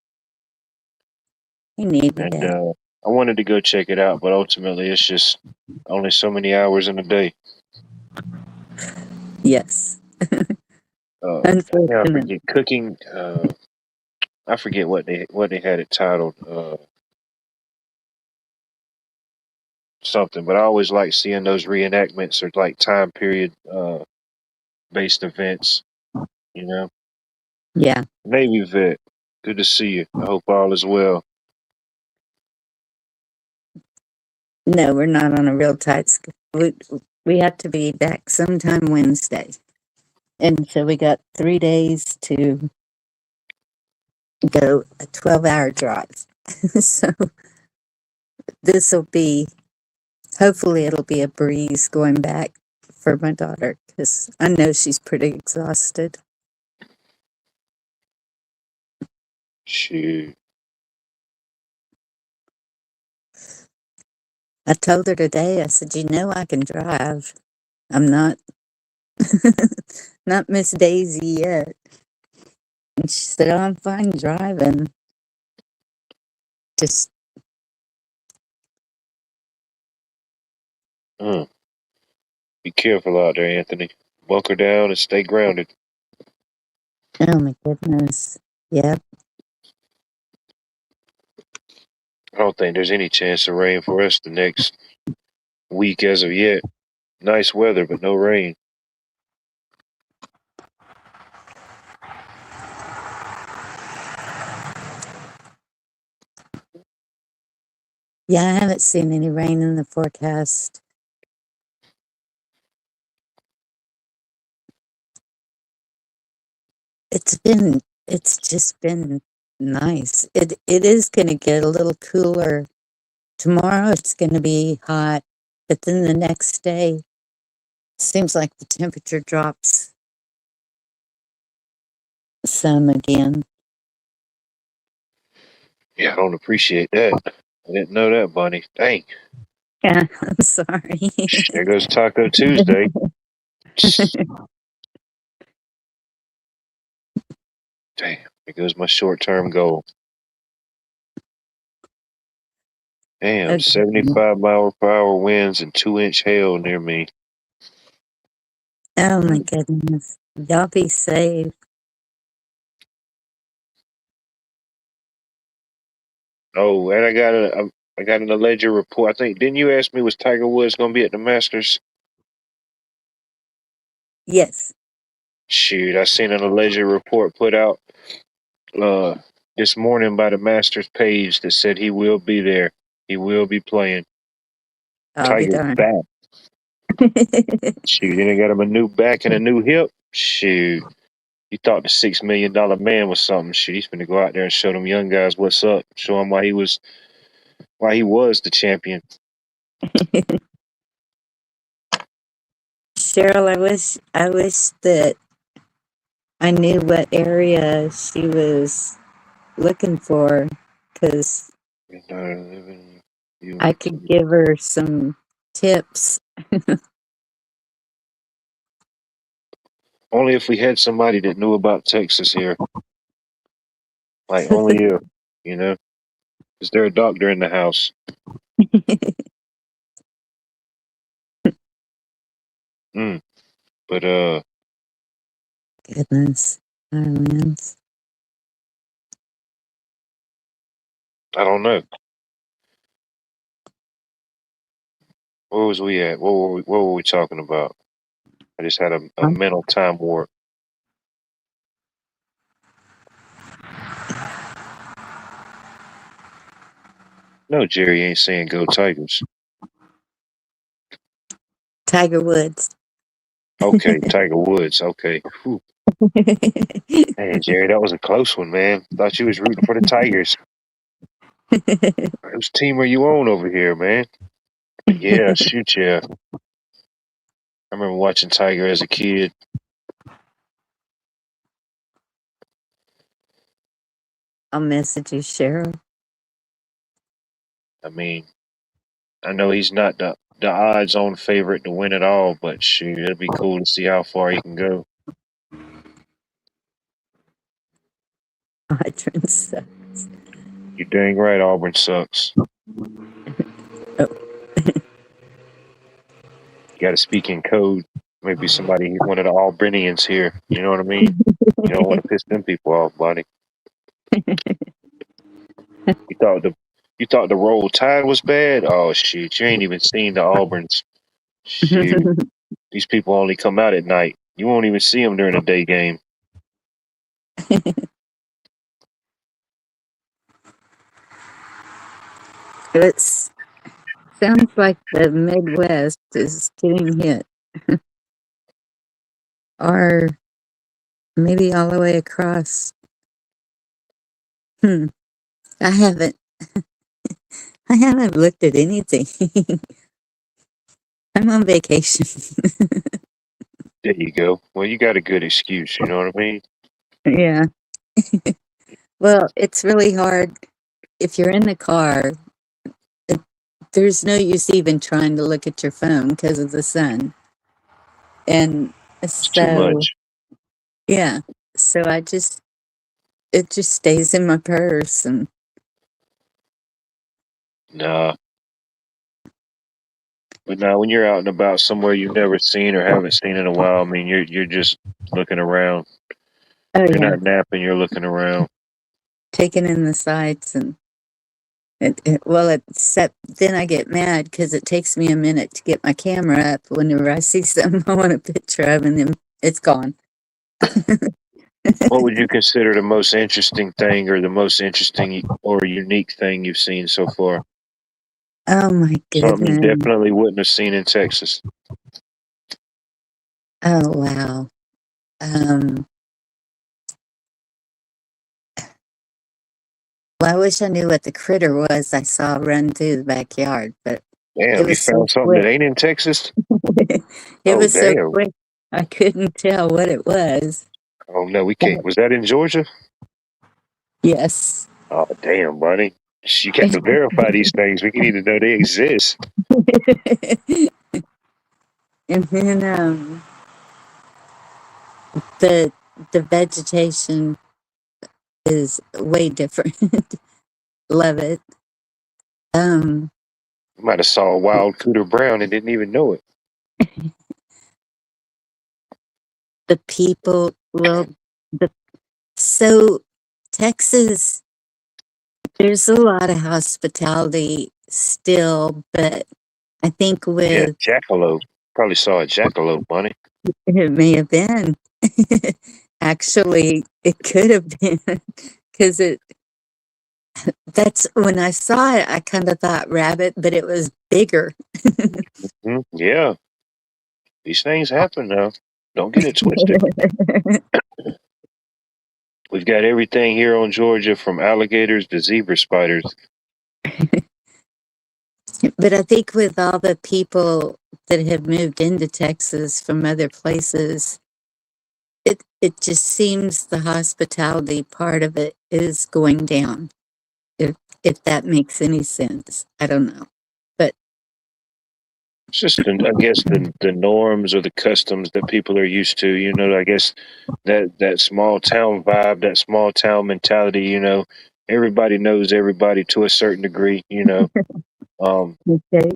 he needed And that. I wanted to go check it out, but ultimately it's just only so many hours in a day. Yes. Yeah, I Unfortunate. forget cooking. I forget what they had it titled. Something, but I always like seeing those reenactments or like time period based events. You know, Yeah. Navy vet. Good to see you. I hope all is well. No, we're not on a real tight schedule. We have to be back sometime Wednesday. And so we got 3 days to go a 12-hour drive. So this will be, hopefully, it'll be a breeze going back for my daughter because I know she's pretty exhausted. Shoot. I told her today, I said, you know, I can drive. I'm not, not Miss Daisy yet. And she said, oh, I'm fine driving. Just, Mm. Be careful out there, Anthony. Bunker down and stay grounded. oh my goodness. Yep. I don't think there's any chance of rain for us the next week as of yet. Nice weather, but no rain. Yeah, I haven't seen any rain in the forecast. It's just been nice. It is going to get a little cooler. Tomorrow it's going to be hot, but then the next day seems like the temperature drops some again. Yeah, I don't appreciate that. I didn't know that, Bunny. Dang. Yeah, I'm sorry. There goes Taco Tuesday. Damn, there goes my short-term goal. Damn, Okay. 75-mile-per-hour winds and 2-inch hail near me. Oh my goodness. Y'all be safe. Oh, and I got an alleged report. I think didn't you ask me was Tiger Woods going to be at the Masters? Yes. Shoot, I seen an alleged report put out uh this morning by the Masters page that said he will be there. He will be playing. I'll be Tiger's darned. back. Shoot, then they got him a new back and a new hip. Shoot. You thought the $6 million man was something. Shoot, he's gonna go out there and show them young guys what's up. Show them why he was the champion. Cheryl, I wish that I knew what area she was looking for, because I could give her some tips. Only if we had somebody that knew about Texas here. Like only you, you know. Is there a doctor in the house? But Goodness, Islands. I don't know. Where was we at? What were we talking about? I just had a mental time warp. No, Jerry ain't saying go Tigers. Tiger Woods. Okay, Tiger Woods. Okay. Whew. Hey, Jerry, that was a close one, man. Thought you was rooting for the Tigers. Whose team are you on over here, man? Yeah, shoot, yeah. I remember watching Tiger as a kid. I'll message you, Cheryl. I mean, I know he's not the odds-on favorite to win it all, but shoot, it'd be cool to see how far he can go. Audrey sucks. You're dang right, Auburn sucks. Oh. You got to speak in code. Maybe somebody, one of the Auburnians here. You know what I mean? You don't want to piss them people off, buddy. You thought the Roll Tide was bad? Oh shit! You ain't even seen the Auburns. Shit, these people only come out at night. You won't even see them during the day game. It sounds like the Midwest is getting hit. Or maybe all the way across. I haven't I haven't looked at anything. I'm on vacation. There you go. Well, you got a good excuse. You know what I mean? Yeah. Well, it's really hard if you're in the car. There's no use even trying to look at your phone because of the sun. And It's too so, much. yeah. So it just stays in my purse. And Nah. But now, when you're out and about somewhere you've never seen or haven't seen in a while, I mean, you're just looking around. oh You're yeah, not napping. You're looking around. taking in the sights, and Well, except then I get mad because it takes me a minute to get my camera up whenever I see something I want a picture of, and then it's gone. What would you consider the most interesting thing or the most interesting or unique thing you've seen so far? Oh my Something you goodness. definitely wouldn't have seen in Texas. Oh wow. Um, well, I wish I knew what the critter was I saw run through the backyard, but it Damn, you was so found something that quick. ain't in Texas? It Oh, was so damn. quick, I couldn't tell what it was. Oh, no, we can't. But Was that in Georgia? yes. Oh, damn, buddy. You got to verify these things. We need to know they exist. And then the the vegetation is way different. Love it. Um, You might have saw a wild cooter brown and didn't even know it. the people, well, the so Texas, there's a lot of hospitality still, but I think Yeah, with jackalope. Probably saw a jackalope, bunny. it may have been actually it could have been because it that's when I saw it, I kind of thought rabbit, but it was bigger. Yeah, these things happen now. Don't get it twisted. We've got everything here on Georgia from alligators to zebra spiders. But I think with all the people that have moved into Texas from other places, it just seems the hospitality part of it is going down. If that makes any sense, I don't know, but It's just, I guess, the norms or the customs that people are used to. I guess that small town vibe, that small town mentality. Everybody knows everybody to a certain degree. Um, okay.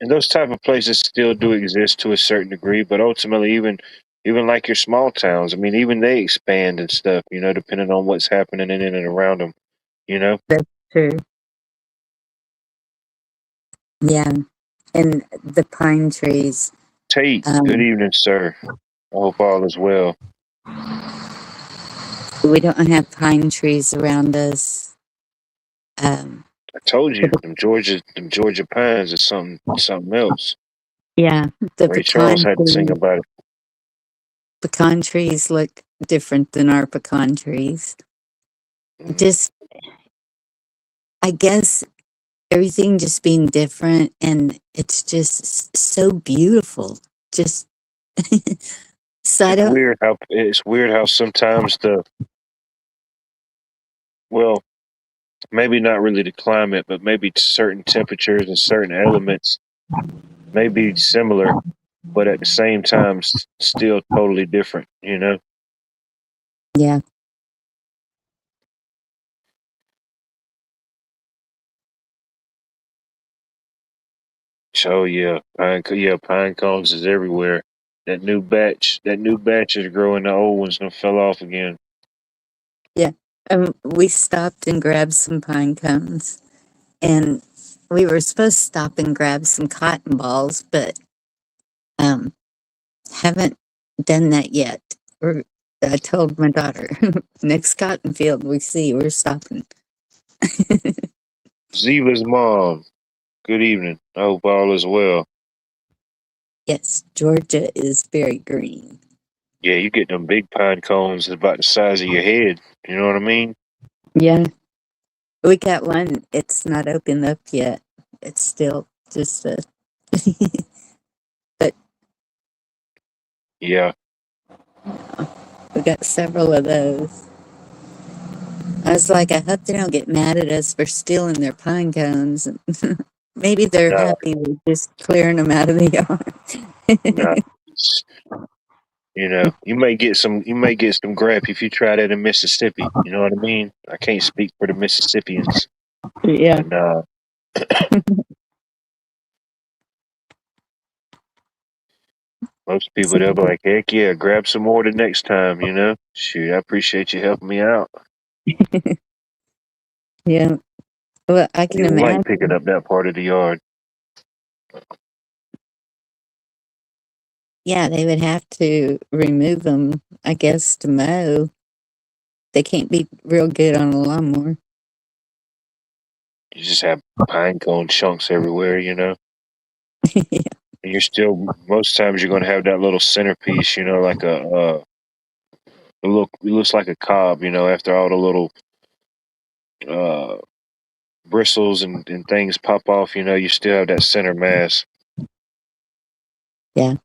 and those type of places still do exist to a certain degree, but ultimately, even like your small towns, I mean, even they expand and stuff. Depending on what's happening in and around them. That's true. Yeah, and the pine trees. Tate, good Um, evening, sir. I hope all is well. we don't have pine trees around us. Um, I told but you, them Georgia pines is something else. yeah, the Ray Charles had to sing about it. pecan trees look different than our pecan trees. Mhm. Just, I guess everything just being different and it's just so beautiful. Just so I It's don't weird how sometimes well, maybe not really the climate, but maybe certain temperatures and certain elements may be similar, but at the same time still totally different. yeah. So yeah, pine cones is everywhere. That new batch is growing. The old ones done fell off again. Yeah. We stopped and grabbed some pine cones and we were supposed to stop and grab some cotton balls, but um haven't done that yet. I told my daughter, next cotton field we see, we're stopping. Ziva's mom. Good evening. I hope all is well. Yes, Georgia is very green. Yeah, you get them big pine cones about the size of your head. You know what I mean? Yeah, we got one. It's not opened up yet. It's still just a. But Yeah. we got several of those. I was like, I hope they don't get mad at us for stealing their pine cones. Maybe they're No, happy we're just clearing them out of the no. yard. You may get some grap if you try that in Mississippi. You know what I mean? I can't speak for the Mississippians, Yeah. but most people So, they'll be like, heck yeah, grab some more the next time. Shoot, I appreciate you helping me out. yeah. Well, I can You don't like picking imagine. up that part of the yard. Yeah, they would have to remove them, I guess, to mow. They can't be real good on a lawnmower. You just have pine cone chunks everywhere, you know. Yeah. And you're still most times you're gonna have that little centerpiece, you know, like it looks like a cob, you know, after all the little uh bristles and things pop off, you know, you still have that center mass. Yeah.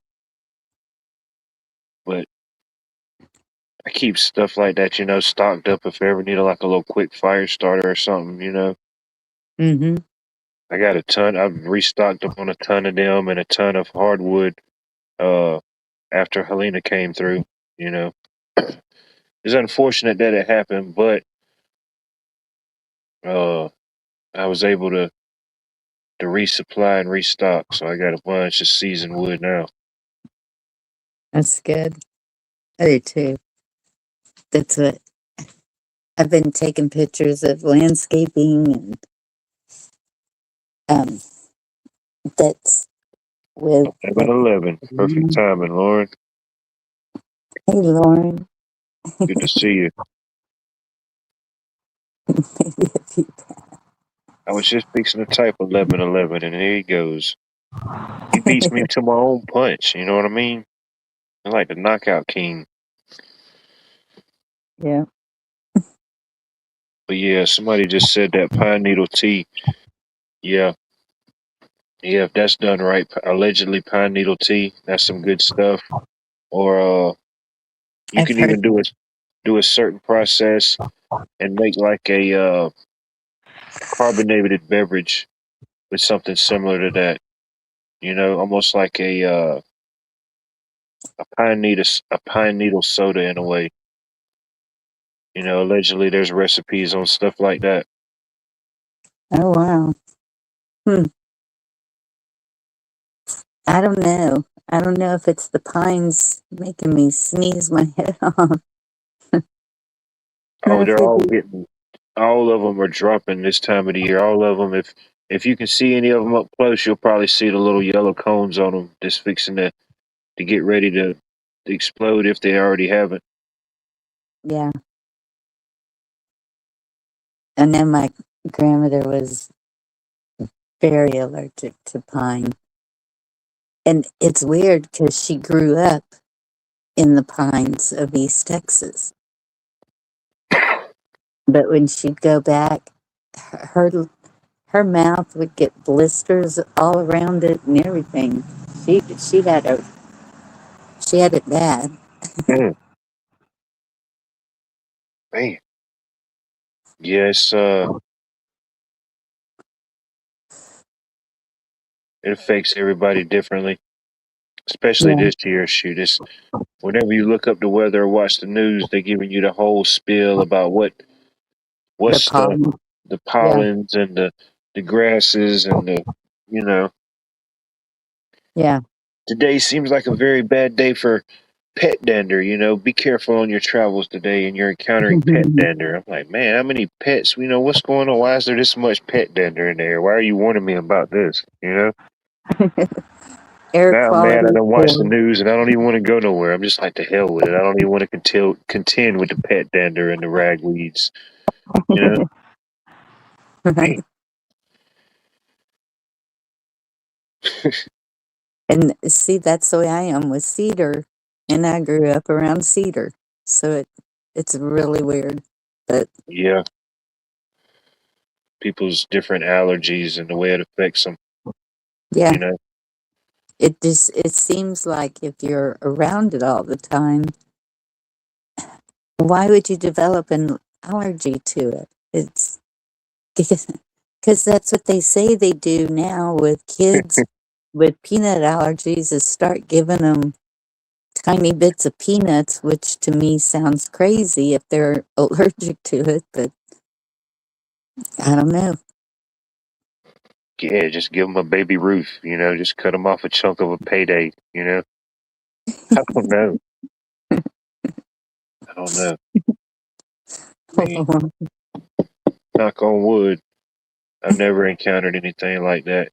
But I keep stuff like that, you know, stocked up if I ever need like a little quick fire starter or something, you know. Mm-hmm. I got a ton. I've restocked up on a ton of them and a ton of hardwood. Uh, after Helena came through, you know, it's unfortunate that it happened, but uh, I was able to resupply and restock, so I got a bunch of seasoned wood now. That's good. I do too. That's what I've been taking pictures of landscaping and um that's with 11-11, perfect timing, Lauren. hey Lauren. Good to see you. Maybe a few. I was just fixing to type 11-11, and here he goes. He beats me to my own punch. You know what I mean? I like the knockout king. Yeah. But yeah, somebody just said that pine needle tea. Yeah, yeah, if that's done right, allegedly pine needle tea, that's some good stuff. Or you I've can heard even do a certain process and make like a carbonated beverage with something similar to that. You know, almost like a pine needle soda in a way. You know, allegedly there's recipes on stuff like that. oh wow. Hmm. I don't know. I don't know if it's the pines making me sneeze my head off. Or Oh, if they're it all is. getting. All of them are dropping this time of the year. All of them. If you can see any of them up close, you'll probably see the little yellow cones on them, just fixing to get ready to explode if they already haven't. Yeah. I know my grandmother was very allergic to pine. And it's weird because she grew up in the pines of East Texas. But when she'd go back, her her mouth would get blisters all around it and everything. She had a she had it bad. Mm, man, yes, it affects everybody differently, especially Yeah, this year. Shoot, it's whenever you look up the weather or watch the news, they're giving you the whole spiel about the what's pollen. the Yeah, pollens and the grasses and the you know. yeah. Today seems like a very bad day for pet dander. You know, be careful on your travels today, and you're encountering pet dander. I'm like, man, how many pets? You know, what's going on? Why is there this much pet dander in there? Why are you warning me about this? You know, Air now I'm mad. I quality don't watch the poor. news, and I don't even want to go nowhere. I'm just like, the hell with it. I don't even want to contend with the pet dander and the ragweeds. You know, Right. man, And see, that's the way I am with cedar, and I grew up around cedar, so it's really weird. But yeah, people's different allergies and the way it affects them. yeah, You know, it seems like if you're around it all the time, why would you develop an allergy to it? It's because that's what they say they do now with kids with peanut allergies is start giving them tiny bits of peanuts, which to me sounds crazy if they're allergic to it, but I don't know. yeah, just give them a baby Ruth. You know, just cut them off a chunk of a payday. You know, I don't know. I don't know. I mean, knock on wood. I've never encountered anything like that.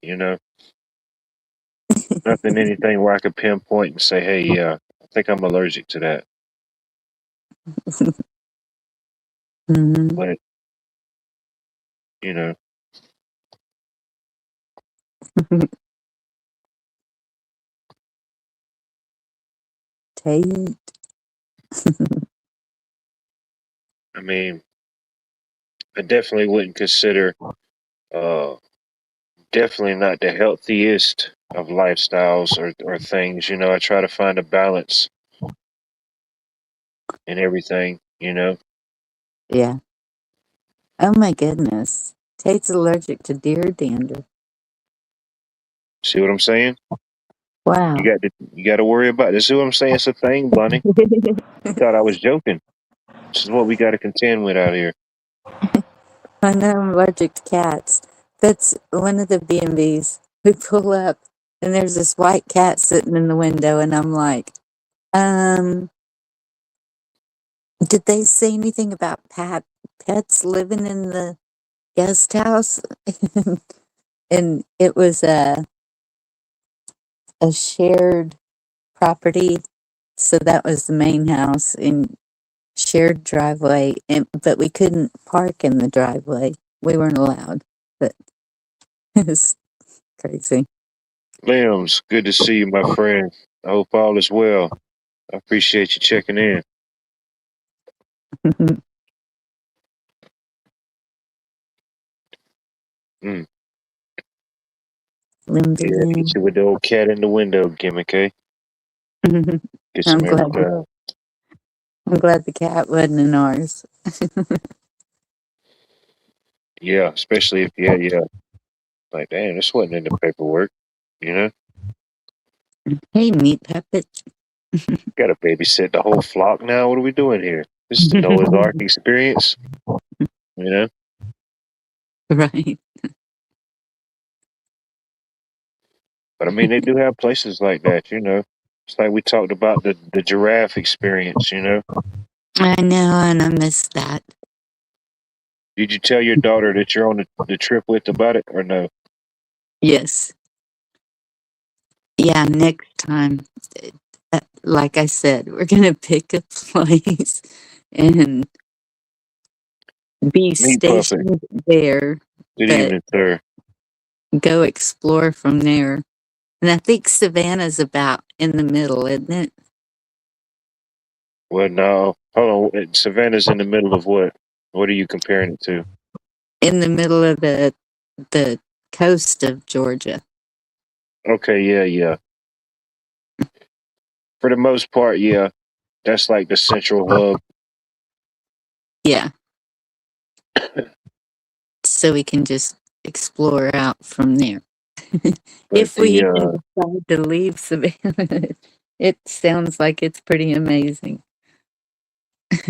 Nothing, anything where I could pinpoint and say, "Hey, yeah, I think I'm allergic to that." Mhm. But you know, Tate. I mean, I definitely wouldn't consider. Uh, Definitely not the healthiest of lifestyles or things. I try to find a balance in everything. Yeah. Oh my goodness. Tate's allergic to deer dander. See what I'm saying? Wow. You got to worry about this. See what I'm saying? It's a thing, Bunny. You thought I was joking. This is what we got to contend with out here. I know I'm allergic to cats. That's one of the B&Bs. We pull up and there's this white cat sitting in the window and I'm like, um, did they say anything about pets living in the guest house? And it was a shared property. So that was the main house and shared driveway, but we couldn't park in the driveway. We weren't allowed, but it was crazy. Limbs, good to see you, my friend. I hope all is well. I appreciate you checking in. Mm, Limbs yeah, hit again. you with the old cat in the window gimmick, eh? Get I'm some glad. every time. I'm glad the cat wasn't in ours. Yeah, especially if you had, yeah, like, damn, this wasn't in the paperwork, you know? Hey, meat puppet. Got to babysit the whole flock now. What are we doing here? This is the Noah's Ark experience, you know? Right. But I mean, they do have places like that. It's like we talked about the giraffe experience. I know, and I missed that. Did you tell your daughter that you're on the trip with about it or no? Yes. Yeah, next time. Like I said, we're going to pick a place and be Meat puppet. stationed there, Good but evening, sir. go explore from there. And I think Savannah's about in the middle, isn't it? Well, no. Hold on. Savannah's in the middle of what? What are you comparing it to? In the middle of the coast of Georgia. Okay, yeah, yeah. For the most part, yeah. That's like the central hub. Yeah. So we can just explore out from there. But If we the even decide to leave Savannah, it sounds like it's pretty amazing.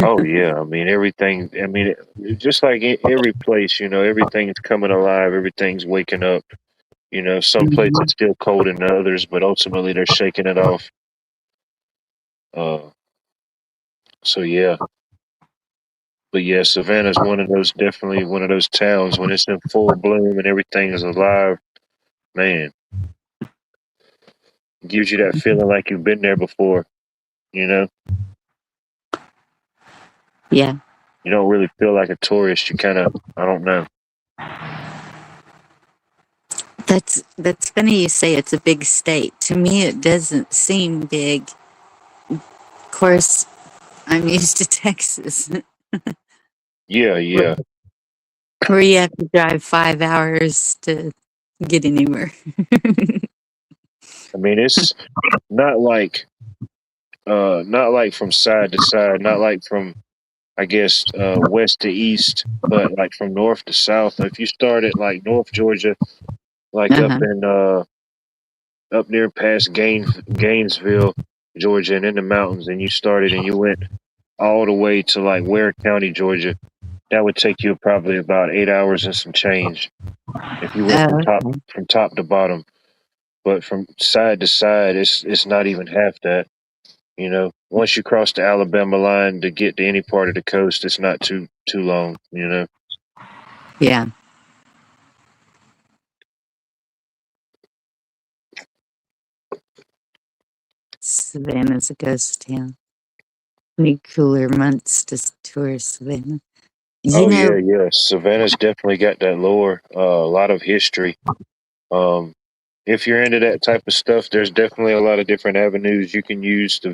oh yeah, I mean everything. I mean, just like every place, everything is coming alive. Everything's waking up. Some places Mhm. it's still cold than others, but ultimately they're shaking it off. Uh, so yeah, but yeah, Savannah's definitely one of those towns when it's in full bloom and everything is alive. Man, it gives you that feeling like you've been there before. You know, Yeah, you don't really feel like a tourist. You kind of, I don't know. that's funny you say it's a big state. To me, it doesn't seem big. Of course, I'm used to Texas, Yeah, yeah. where you have to drive 5 hours to get anywhere. I mean, it's not like, not like from side to side, not like from I guess west to east, but like from north to south. If you start at like North Georgia, like Uh-huh. up near past Gainesville, Georgia, and in the mountains, and you started and you went all the way to like Ware County, Georgia, that would take you probably about 8 hours and some change if you went Oh, from top to bottom. But from side to side, it's not even half that. Once you cross the Alabama line to get to any part of the coast, it's not too long. yeah. Savannah's a ghost town. Need cooler months to tour Savannah. You Oh yeah, know, yeah. Savannah's definitely got that lore. A lot of history. Um, if you're into that type of stuff, there's definitely a lot of different avenues you can use to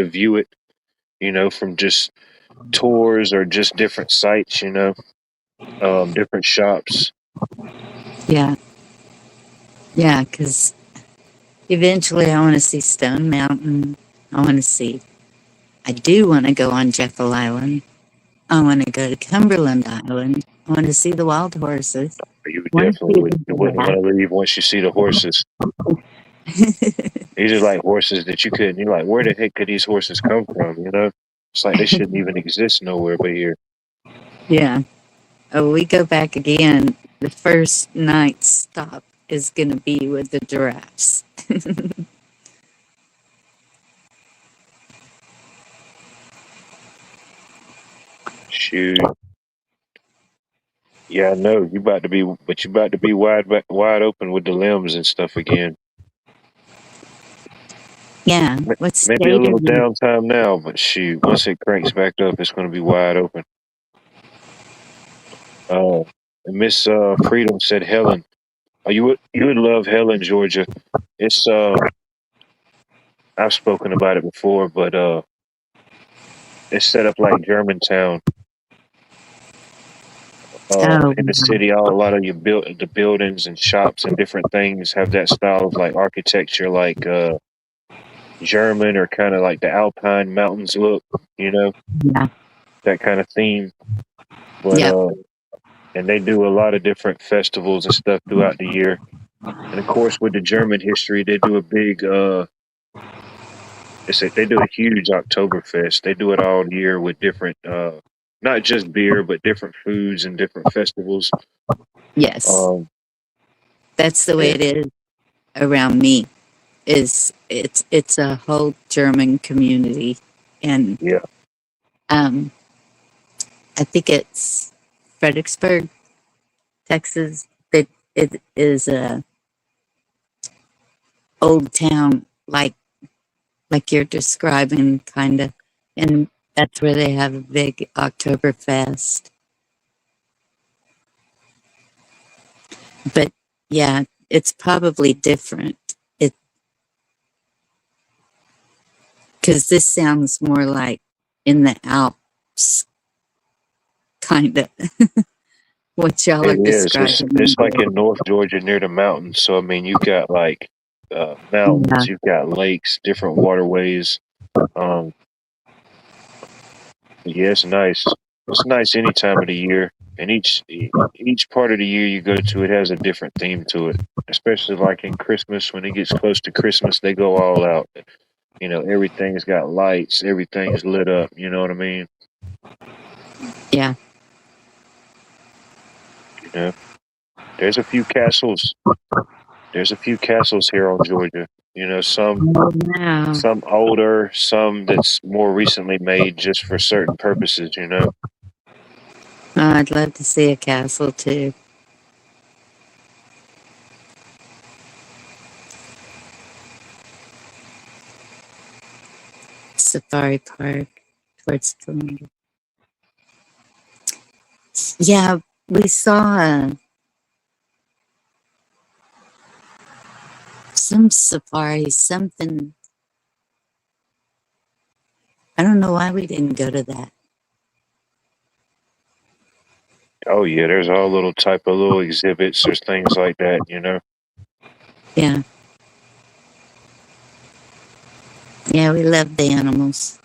view it. From just tours or just different sites. Different shops. yeah, yeah, because eventually I want to see Stone Mountain. I do want to go on Jekyll Island. I want to go to Cumberland Island. I want to see the wild horses. You I want to definitely see wouldn't want to leave once you see the horses. the giraffe. These are like horses that you couldn't. You're like, where the heck could these horses come from? It's like they shouldn't even exist nowhere but here. Yeah. Oh, we go back again. The first night stop is going to be with the giraffes. Shoot. Yeah, I know you about to be, but you about to be wide open with the limbs and stuff again. Yeah. What Maybe a state are little you? downtime now, but shoot, once it cranks back up, it's going to be wide open. Uh, Miss Freedom said Helen. You would love Helen, Georgia. It's I've spoken about it before, but it's set up like Germantown. Oh, In the city, a lot of the buildings and shops and different things have that style of like architecture, like German or kind of like the Alpine mountains look, you know, yeah. that kind of theme. But Yep. and they do a lot of different festivals and stuff throughout the year. And of course, with the German history, they do a big they do a huge Oktoberfest. They do it all year with different not just beer, but different foods and different festivals. Yes. Um, That's the way and it is around me. It's a whole German community, and yeah, um, I think it's Fredericksburg, Texas. That it is a old town like you're describing, kind of, and that's where they have a big Oktoberfest. But yeah, it's probably different. It because this sounds more like in the Alps, kind of what y'all are it is. It's describing. like in North Georgia near the mountains. So I mean, you've got like Yeah, mountains, you've got lakes, different waterways. Um, yeah, it's nice. It's nice any time of the year, and each part of the year you go to, it has a different theme to it. Especially like in Christmas, when it gets close to Christmas, they go all out. Everything's got lights, everything's lit up. You know what I mean? yeah. You know, there's a few castles. There's a few castles here on Georgia. Some Oh, wow. some older, some that's more recently made just for certain purposes. Oh, I'd love to see a castle too. Safari Park towards Toronto. Yeah, we saw some safari, something. I don't know why we didn't go to that. Oh yeah, there's all little type of little exhibits or things like that. Yeah, yeah, we love the animals.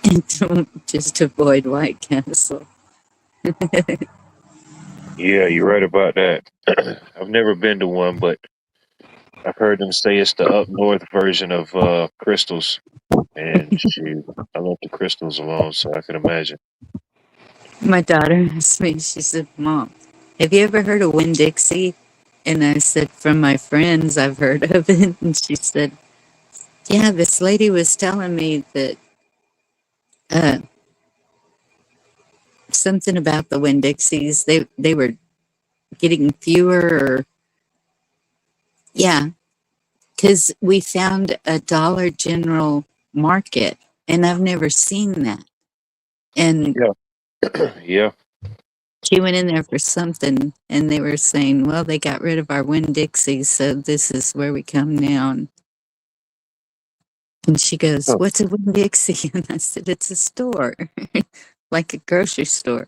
And don't just avoid White Castle. Yeah, you're right about that. I've never been to one, but I've heard them say it's the up north version of Crystals. And shoot, I left the Crystals alone, so I can imagine. My daughter asked me, she said, Mom, have you ever heard of Winn Dixie? And I said, from my friends, I've heard of it. And she said, yeah, this lady was telling me that uh, something about the Winn Dixies. They were getting fewer, or yeah, because we found a Dollar General market, and I've never seen that. And Yeah. Yeah. she went in there for something, and they were saying, well, they got rid of our Winn-Dixie, so this is where we come now. And she goes, Huh. what's a Winn-Dixie? And I said, it's a store, like a grocery store.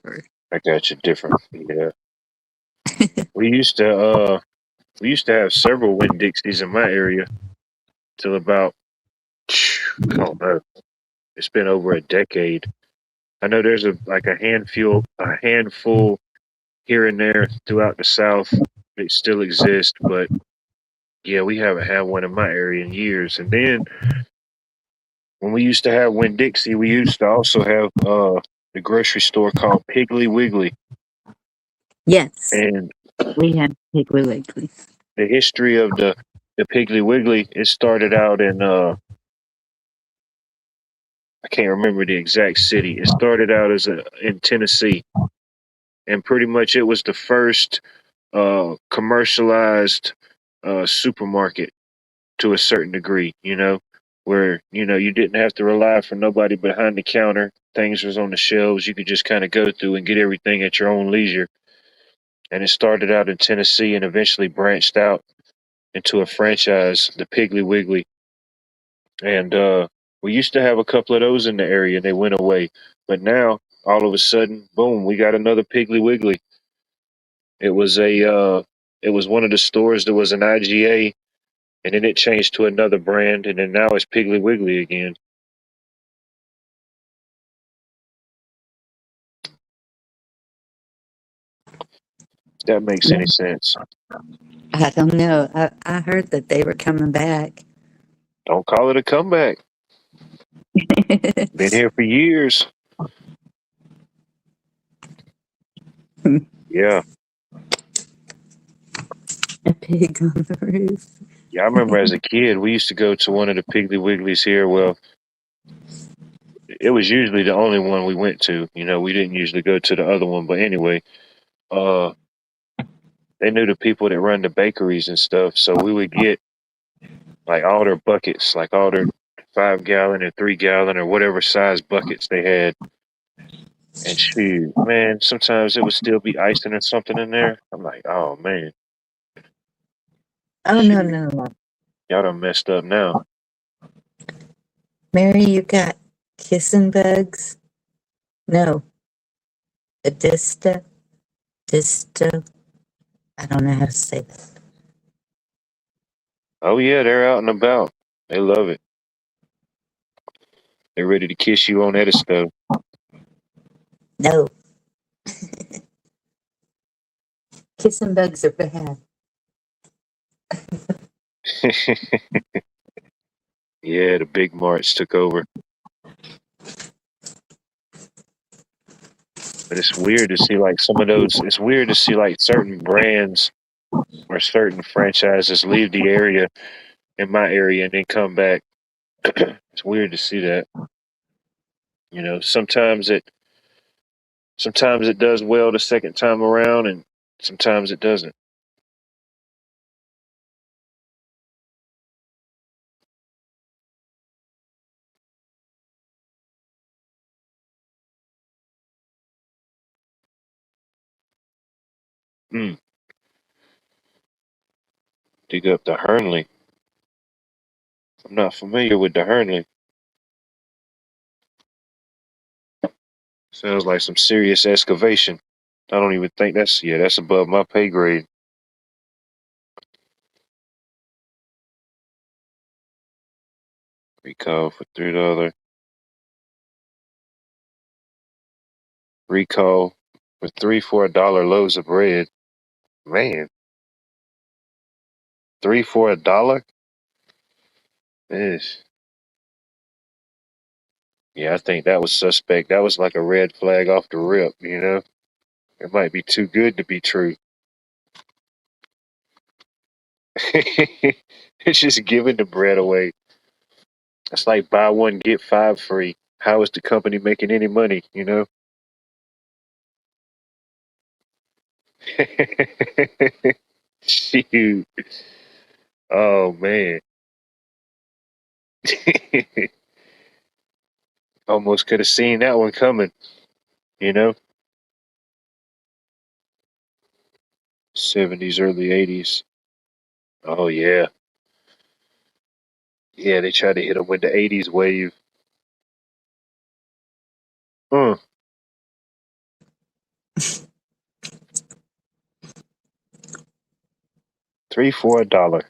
I got you different. Yeah. We used to have several Winn Dixies in my area till about I don't know. It's been over a decade. I know there's a handful here and there throughout the South that still exist, but yeah, we haven't had one in my area in years. And then when we used to have Winn Dixie, we used to also have the grocery store called Piggly Wiggly. Yes, And we had Piggly Wiggly. the history of the Piggly Wiggly, it started out in I can't remember the exact city. It started out in Tennessee, and pretty much it was the first commercialized supermarket to a certain degree. Where you didn't have to rely for nobody behind the counter. Things was on the shelves. You could just kind of go through and get everything at your own leisure. And it started out in Tennessee and eventually branched out into a franchise, the Piggly Wiggly. And we used to have a couple of those in the area, and they went away. But now, all of a sudden, boom, we got another Piggly Wiggly. It was it was one of the stores that was an IGA, and then it changed to another brand, and then now it's Piggly Wiggly again. If that makes Yeah, any sense. I don't know. I heard that they were coming back. Don't call it a comeback. Been here for years. Yeah. A pig on the roof. Yeah, I remember as a kid, we used to go to one of the Piggly Wigglies here. Well, it was usually the only one we went to. We didn't usually go to the other one. But anyway, uh, they knew the people that run the bakeries and stuff. So we would get like all their buckets, like all their 5 gallon and 3 gallon or whatever size buckets they had. And shoot, man, sometimes it would still be icing or something in there. I'm like, oh man, Oh, no, shoot, no, no. y'all done messed up now. Mary, you got kissing bugs? No, a disto. I don't know how to say that. Oh yeah, they're out and about. They love it. They're ready to kiss you on that stuff. No, kissing bugs are bad. Yeah, the big marts took over. But it's weird to see like some of those. It's weird to see like certain brands or certain franchises leave the area in my area and then come back. It's weird to see that. Sometimes it does well the second time around, and sometimes it doesn't. Mm, dig up the Hernley. I'm not familiar with the Hernley. Sounds like some serious excavation. I don't even think that's above my pay grade. Recall for $3. Recall for three for $1 loaves of bread. Man, three for $1? Yes. Yeah, I think that was suspect. That was like a red flag off the rip. It might be too good to be true. It's just giving the bread away. It's like buy one, get five free. How is the company making any money? Shoot. Oh man. Almost could have seen that one coming, you know? 70s, early 80s. Oh, yeah. Yeah, they tried to hit him with the 80s wave. Hmm. 3 for $1.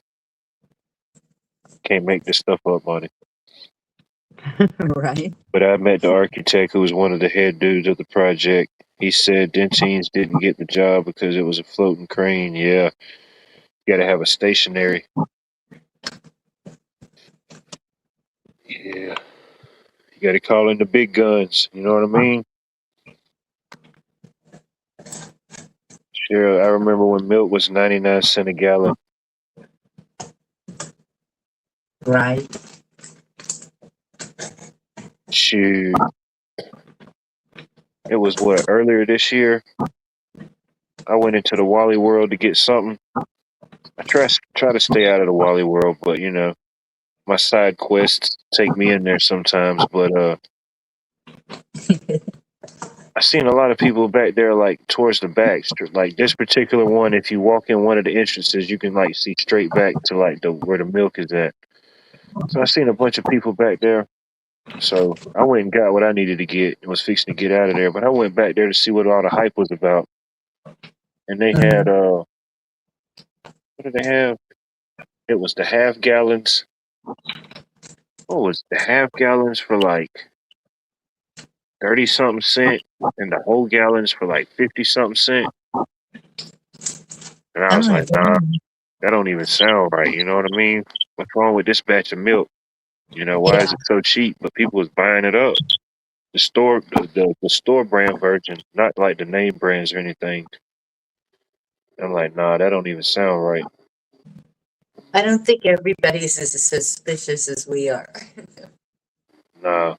Can't make this stuff up, money. Right. But I met the architect who was one of the head dudes of the project. He said Dentines didn't get the job because it was a floating crane. Yeah, you got to have a stationary. Yeah, you got to call in the big guns. You know what I mean? Sure, I remember when milk was 99 cents a gallon. Right. Shoot, it was what, earlier this year? I went into the Wally World to get something. I try to stay out of the Wally World, but you know, my side quests take me in there sometimes. But I seen a lot of people back there, like towards the back. Like this particular one, if you walk in one of the entrances, you can like see straight back to like the where the milk is at. So I seen a bunch of people back there. So I went and got what I needed to get and was fixing to get out of there. But I went back there to see what all the hype was about. And they had what did they have? It was the half gallons. What was the half gallons for like 30 something cent and the whole gallons for like 50 something cent? And I Oh was my like, nah, God. that don't even sound right. You know what I mean? What's wrong with this batch of milk? You know, why is Yeah. it so cheap? But people was buying it up. The store brand version, not like the name brands or anything. I'm like, nah, that don't even sound right. I don't think everybody's as suspicious as we are. Nah.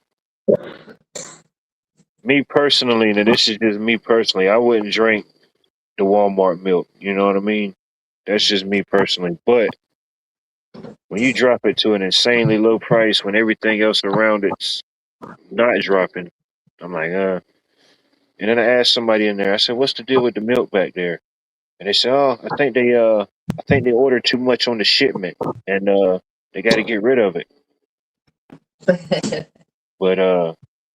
Me personally, and this is just me personally, I wouldn't drink the Walmart milk. You know what I mean? That's just me personally. But when you drop it to an insanely low price when everything else around it's not dropping, I'm like, And then I asked somebody in there, I said, what's the deal with the milk back there? And they said, oh, I think they ordered too much on the shipment and they gotta get rid of it. But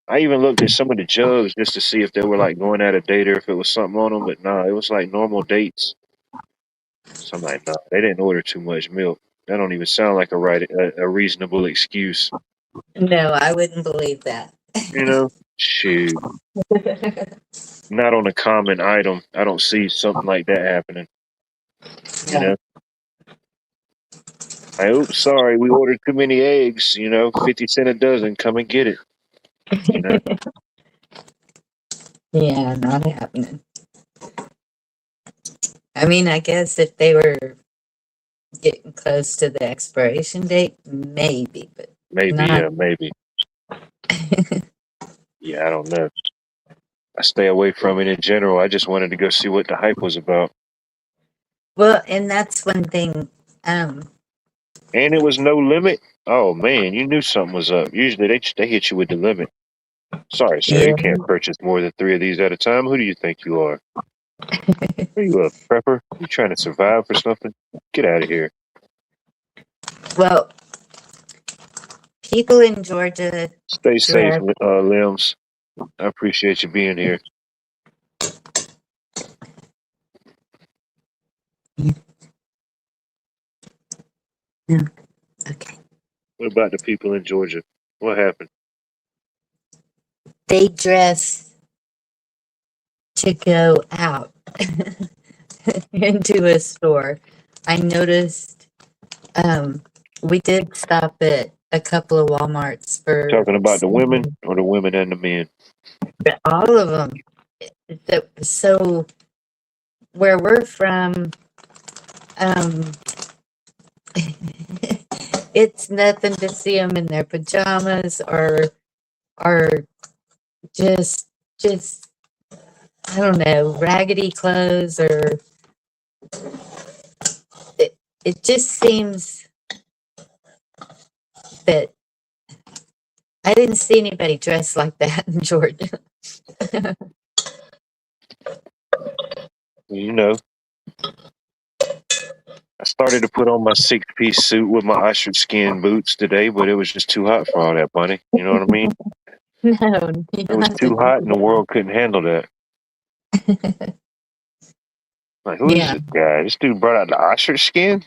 I even looked at some of the jugs just to see if they were like going out of date or if it was something on them, but nah, it was like normal dates. So I'm like, nah, they didn't order too much milk. That don't even sound like a reasonable excuse. No, I wouldn't believe that. You know? Shoot. Not on a common item. I don't see something like that happening. You Yeah. know? Oops, sorry, we ordered too many eggs, 50 cents a dozen, come and get it. You know? Yeah, not happening. I mean, I guess if they were getting close to the expiration date, maybe, but Maybe, not. yeah, maybe. Yeah, I don't know. I stay away from it in general. I just wanted to go see what the hype was about. Well, and that's one thing. Um, And it was no limit. Oh man, you knew something was up. Usually they hit you with the limit. Sorry, sir, yeah, you can't purchase more than 3 of these at a time. Who do you think you are? Are you a prepper? You trying to survive for something? Get out of here. well, people in Georgia Stay safe, dress. Limbs. I appreciate you being here. No, okay. What about the people in Georgia? What happened? They dress to go out into a store. I noticed we did stop at a couple of Walmarts for Talking about the women or the women and the men? all of them. So where we're from, um, it's nothing to see them in their pajamas or just I don't know, raggedy clothes or it just seems that I didn't see anybody dressed like that in Georgia. You know, I started to put on my 6-piece suit with my ostrich skin boots today, but it was just too hot for all that, bunny. You know what I mean? No, you It don't was have to too do hot and the world couldn't handle that. that. Like, who is Yeah. this guy? This dude brought out the ostrich skin?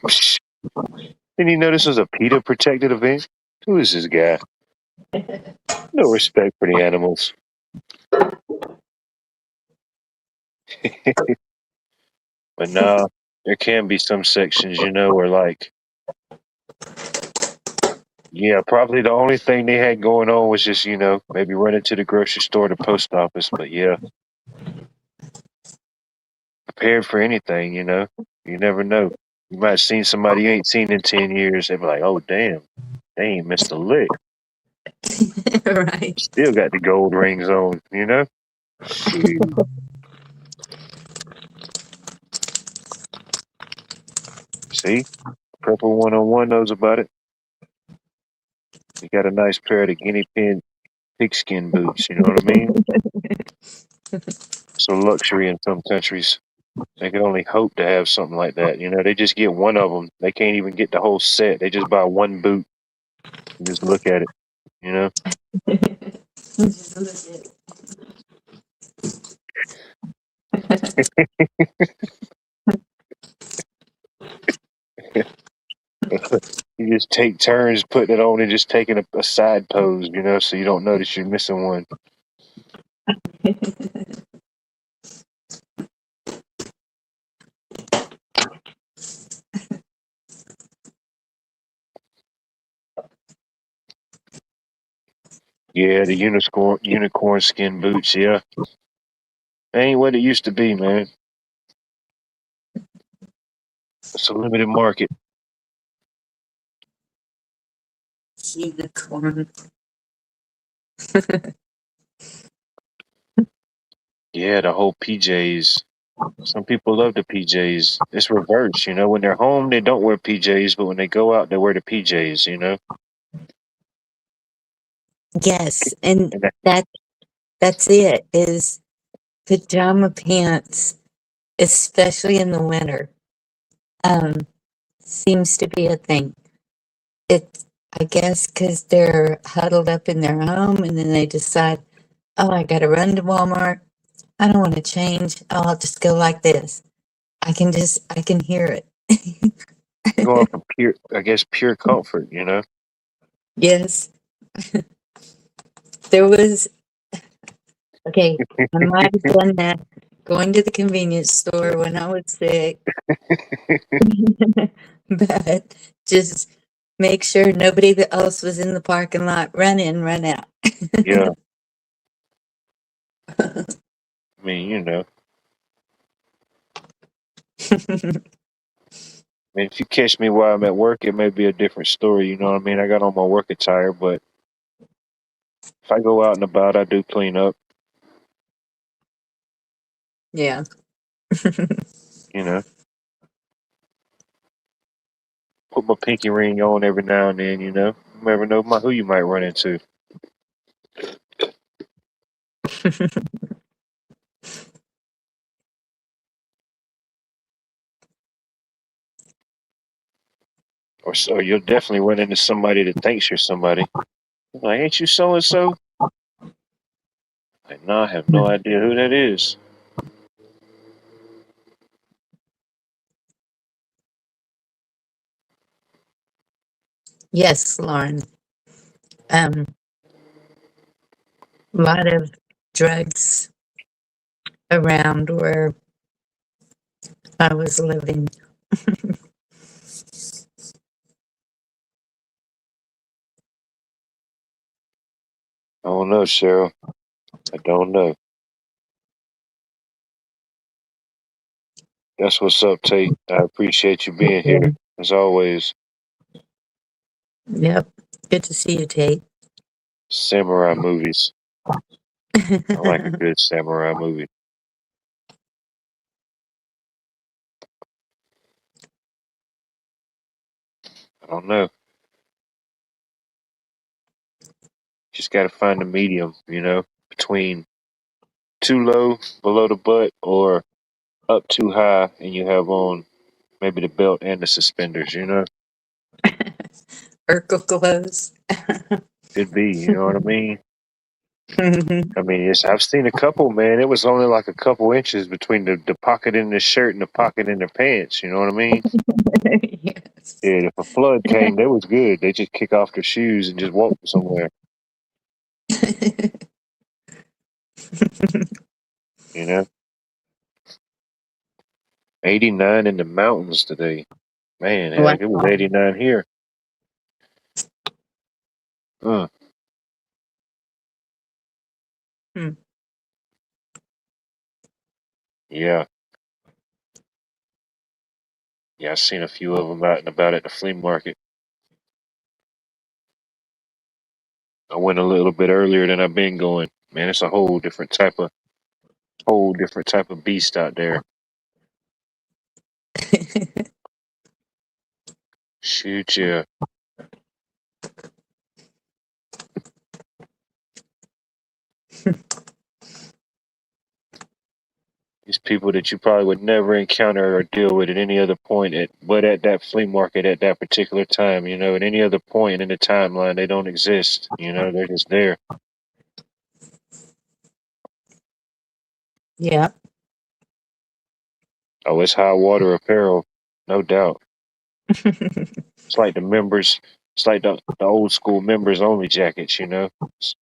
Didn't he know this was a PETA protected event? Who is this guy? No respect for the animals. But nah, there can be some sections, where like, yeah, probably the only thing they had going on was just, maybe running to the grocery store, the post office. But yeah, prepared for anything, You never know. You might have seen somebody you ain't seen in 10 years. They be like, oh, damn, they ain't missed a lick. Right. Still got the gold rings on. Shoot. See, Purple 101 knows about it. You got a nice pair of the guinea pigskin boots. You know what I mean? It's a luxury in some countries. They can only hope to have something like that. They just get one of them. They can't even get the whole set. They just buy one boot and just look at it. You know, Just look at you just take turns putting it on and just taking a side pose. So you don't notice you're missing one. Yeah, the unicorn skin boots. Yeah, ain't what it used to be, man. It's a limited market. unicorn. Yeah, the whole PJs. Some people love the PJs. It's reverse. When they're home, they don't wear PJs, but when they go out, they wear the PJs. Yes, and And that, that's it. Is pajama pants, especially in the winter, um, seems to be a thing. It's, I guess, because they're huddled up in their home, and then they decide, oh, I got to run to Walmart. I don't want to change. Oh, I'll just go like this. I can hear it. going from pure comfort. Yes, there was, okay, I might have done that going to the convenience store when I was sick, but just make sure nobody else was in the parking lot. Run in, run out. Yeah, I mean. I mean, if you catch me while I'm at work, it may be a different story. You know what I mean? I got on my work attire, but if I go out and about, I do clean up. Yeah. You know, put my pinky ring on every now and then. You never know who you might run into. Or you'll definitely run into somebody that thinks you're somebody. Like, ain't you so and so? Like, no, I have no idea who that is. Yes, Lauren. A lot of drugs around where I was living. I don't know, Cheryl. I don't know. That's what's up, Tate. I appreciate you being here as always. Yep. Good to see you, Tate. Samurai movies. I like a good samurai movie. I don't know. Just got to find the medium, you know, between too low below the butt or up too high, and you have on maybe the belt and the suspenders, you know. Urkel clothes. Could be, you know what I mean? I mean, I've seen a couple, man. It was only like a couple inches between the pocket in the shirt and the pocket in the pants. You know what I mean? Yes. Yeah, if a flood came, that was good. They just kick off their shoes and just walk somewhere. You know, 89 in the mountains today. Man, Wow. heck, it was 89 here. Uh, Hmm. yeah, yeah. I seen a few of them out and about at the flea market. I went a little bit earlier than I've been going. Man, it's a whole different type of beast out there. Shoot, yeah. These people that you probably would never encounter or deal with at any other point but at that flea market at that particular time, you know, at any other point in the timeline, they don't exist. You know, they're just there. Yeah. Oh, it's high water apparel, no doubt. It's like it's like the old school members only jackets, you know. It's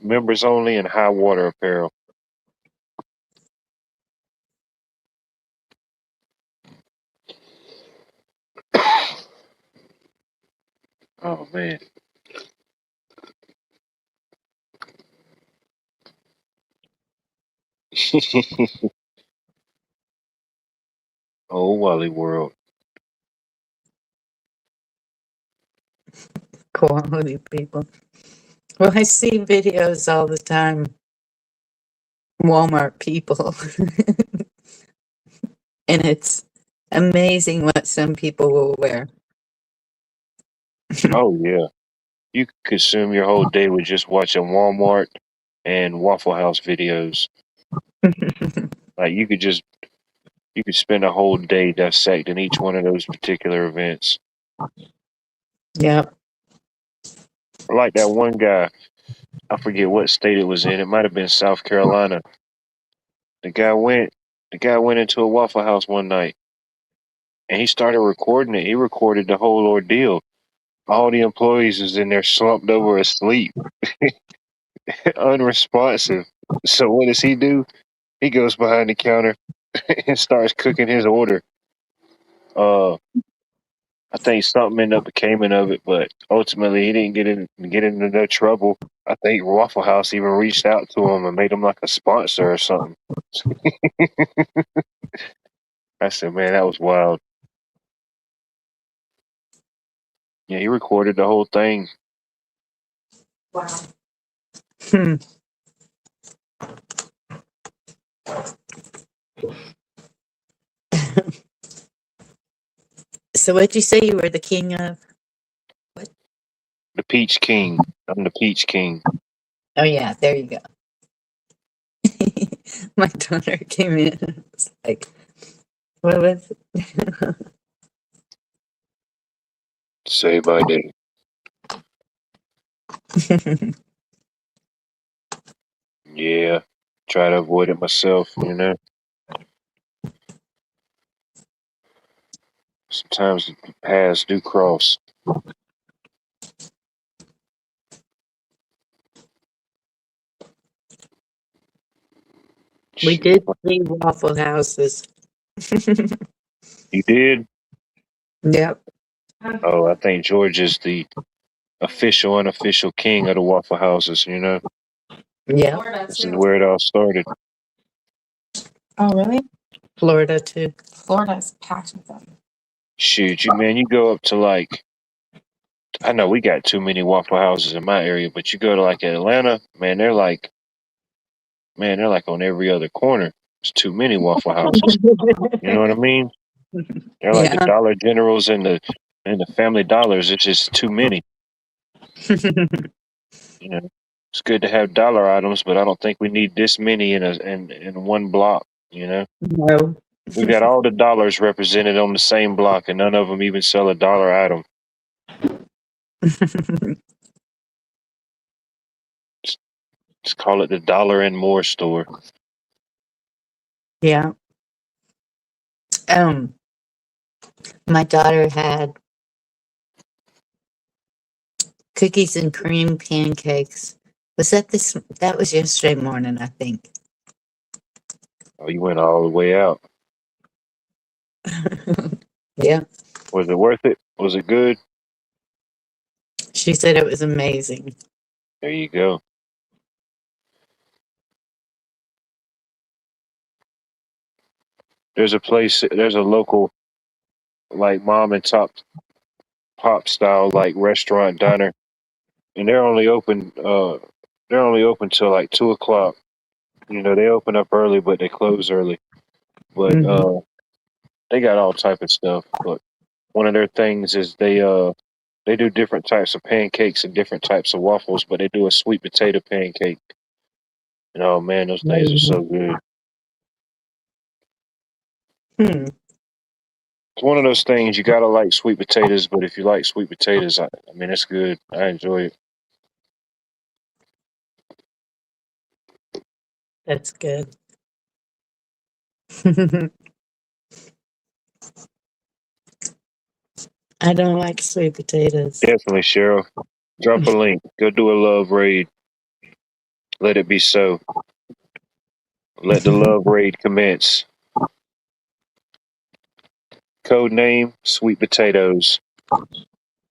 members only and high water apparel. Oh man. Oh Wally World. Quality people. Well, I see videos all the time. Walmart people. And it's amazing what some people will wear. Oh yeah. You could consume your whole day with just watching Walmart and Waffle House videos. Like you could spend a whole day dissecting each one of those particular events. Yep. Like that one guy, I forget what state it was in. It might have been South Carolina. The guy went the guy went into a Waffle House one night and he started recording it. He recorded the whole ordeal. All the employees was in there slumped over asleep, unresponsive. So what does he do? He goes behind the counter and starts cooking his order. Uh, I think something ended up becoming of it, but ultimately he didn't get into no trouble. I think Waffle House even reached out to him and made him like a sponsor or something. I said, man, that was wild. Yeah, he recorded the whole thing. Wow. Hmm. So what'd you say you were the king of? What? The Peach King. I'm the Peach King. Oh yeah, there you go. My daughter came in. It's like, what was it? Save my day. Yeah. Try to avoid it myself, you know. Sometimes the paths do cross. We Shoot. did 3 Waffle Houses. You did? Yep. Oh, I think George is the official, unofficial king of the Waffle Houses, you know. Yep. This is where it all started. Oh, really? Florida too. Florida's packed with them. Shoot, you go up to like, I know we got too many Waffle Houses in my area, but you go to like Atlanta, man, they're like on every other corner. There's too many Waffle Houses. You know what I mean? They're like the Yeah. Dollar Generals and the Family Dollars. It's just too many. You know. It's good to have dollar items, but I don't think we need this many in one block. You know, No. we got all the dollars represented on the same block, and none of them even sell a dollar item. Just call it the Dollar and More store. Yeah. My daughter had cookies and cream pancakes. Was that this? That was yesterday morning, I think. Oh, you went all the way out. Yeah. Was it worth it? Was it good? She said it was amazing. There you go. There's a local, like mom and pop style, like restaurant diner, and they're only open till like 2 o'clock. You know, they open up early, but they close early. But Mhm. they got all type of stuff. But one of their things is they do different types of pancakes and different types of waffles, but they do a sweet potato pancake. And oh man, those things are so good. Hmm. It's one of those things you gotta like sweet potatoes, but if you like sweet potatoes, I mean it's good. I enjoy it. That's good. I don't like sweet potatoes. Definitely, Cheryl. Drop a link. Go do a love raid. Let it be so. Let the love raid commence. Code name: Sweet Potatoes.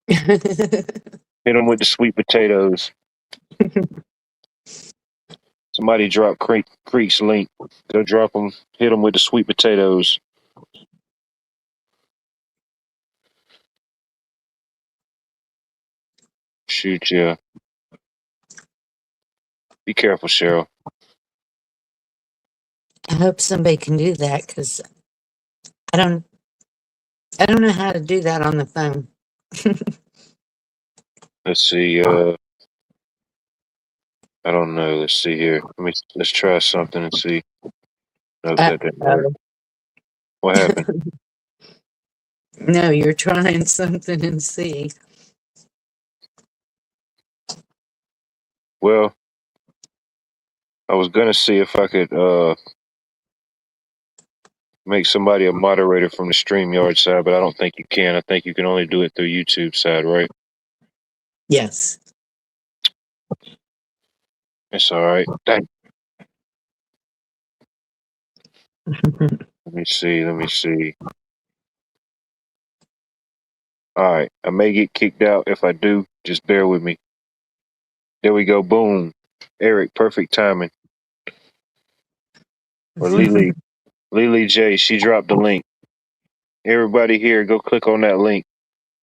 Hit them with the sweet potatoes. Somebody drop Creek's link. Go drop them. Hit them with the sweet potatoes. Shoot ya. Be careful, Cheryl. I hope somebody can do that because I don't. I don't know how to do that on the phone. Let's see. I don't know. Let's see here. Let's try something and see. No, that didn't work. Uh-oh. What happened? No, you're trying something and see. Well, I was gonna see if I could make somebody a moderator from the StreamYard side, but I don't think you can. I think you can only do it through YouTube side, right? Yes. It's all right. Dang. Let me see. Let me see. All right. I may get kicked out. If I do, just bear with me. There we go. Boom. Eric, perfect timing. Or Lily. Lily J, she dropped the link. Everybody here, go click on that link.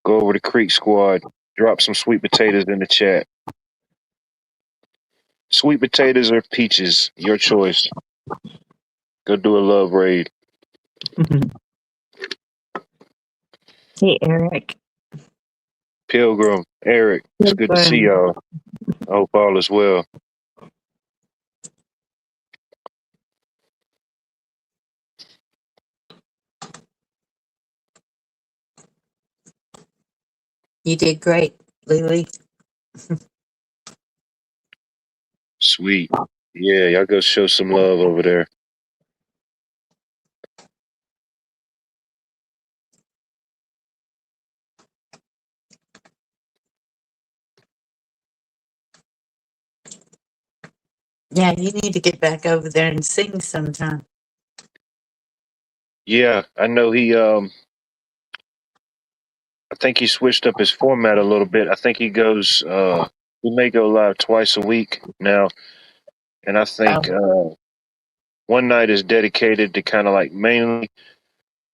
Go over to Creek Squad. Drop some sweet potatoes in the chat. Sweet potatoes or peaches, your choice. Go do a love raid. Hey, Eric. Pilgrim, Eric, it's good to see y'all. I hope all is well. You did great, Lily. Sweet. Yeah, y'all go show some love over there. Yeah, you need to get back over there and sing sometime. Yeah, I know I think he switched up his format a little bit. I think he may go live twice a week now. And I think one night is dedicated to kind of like mainly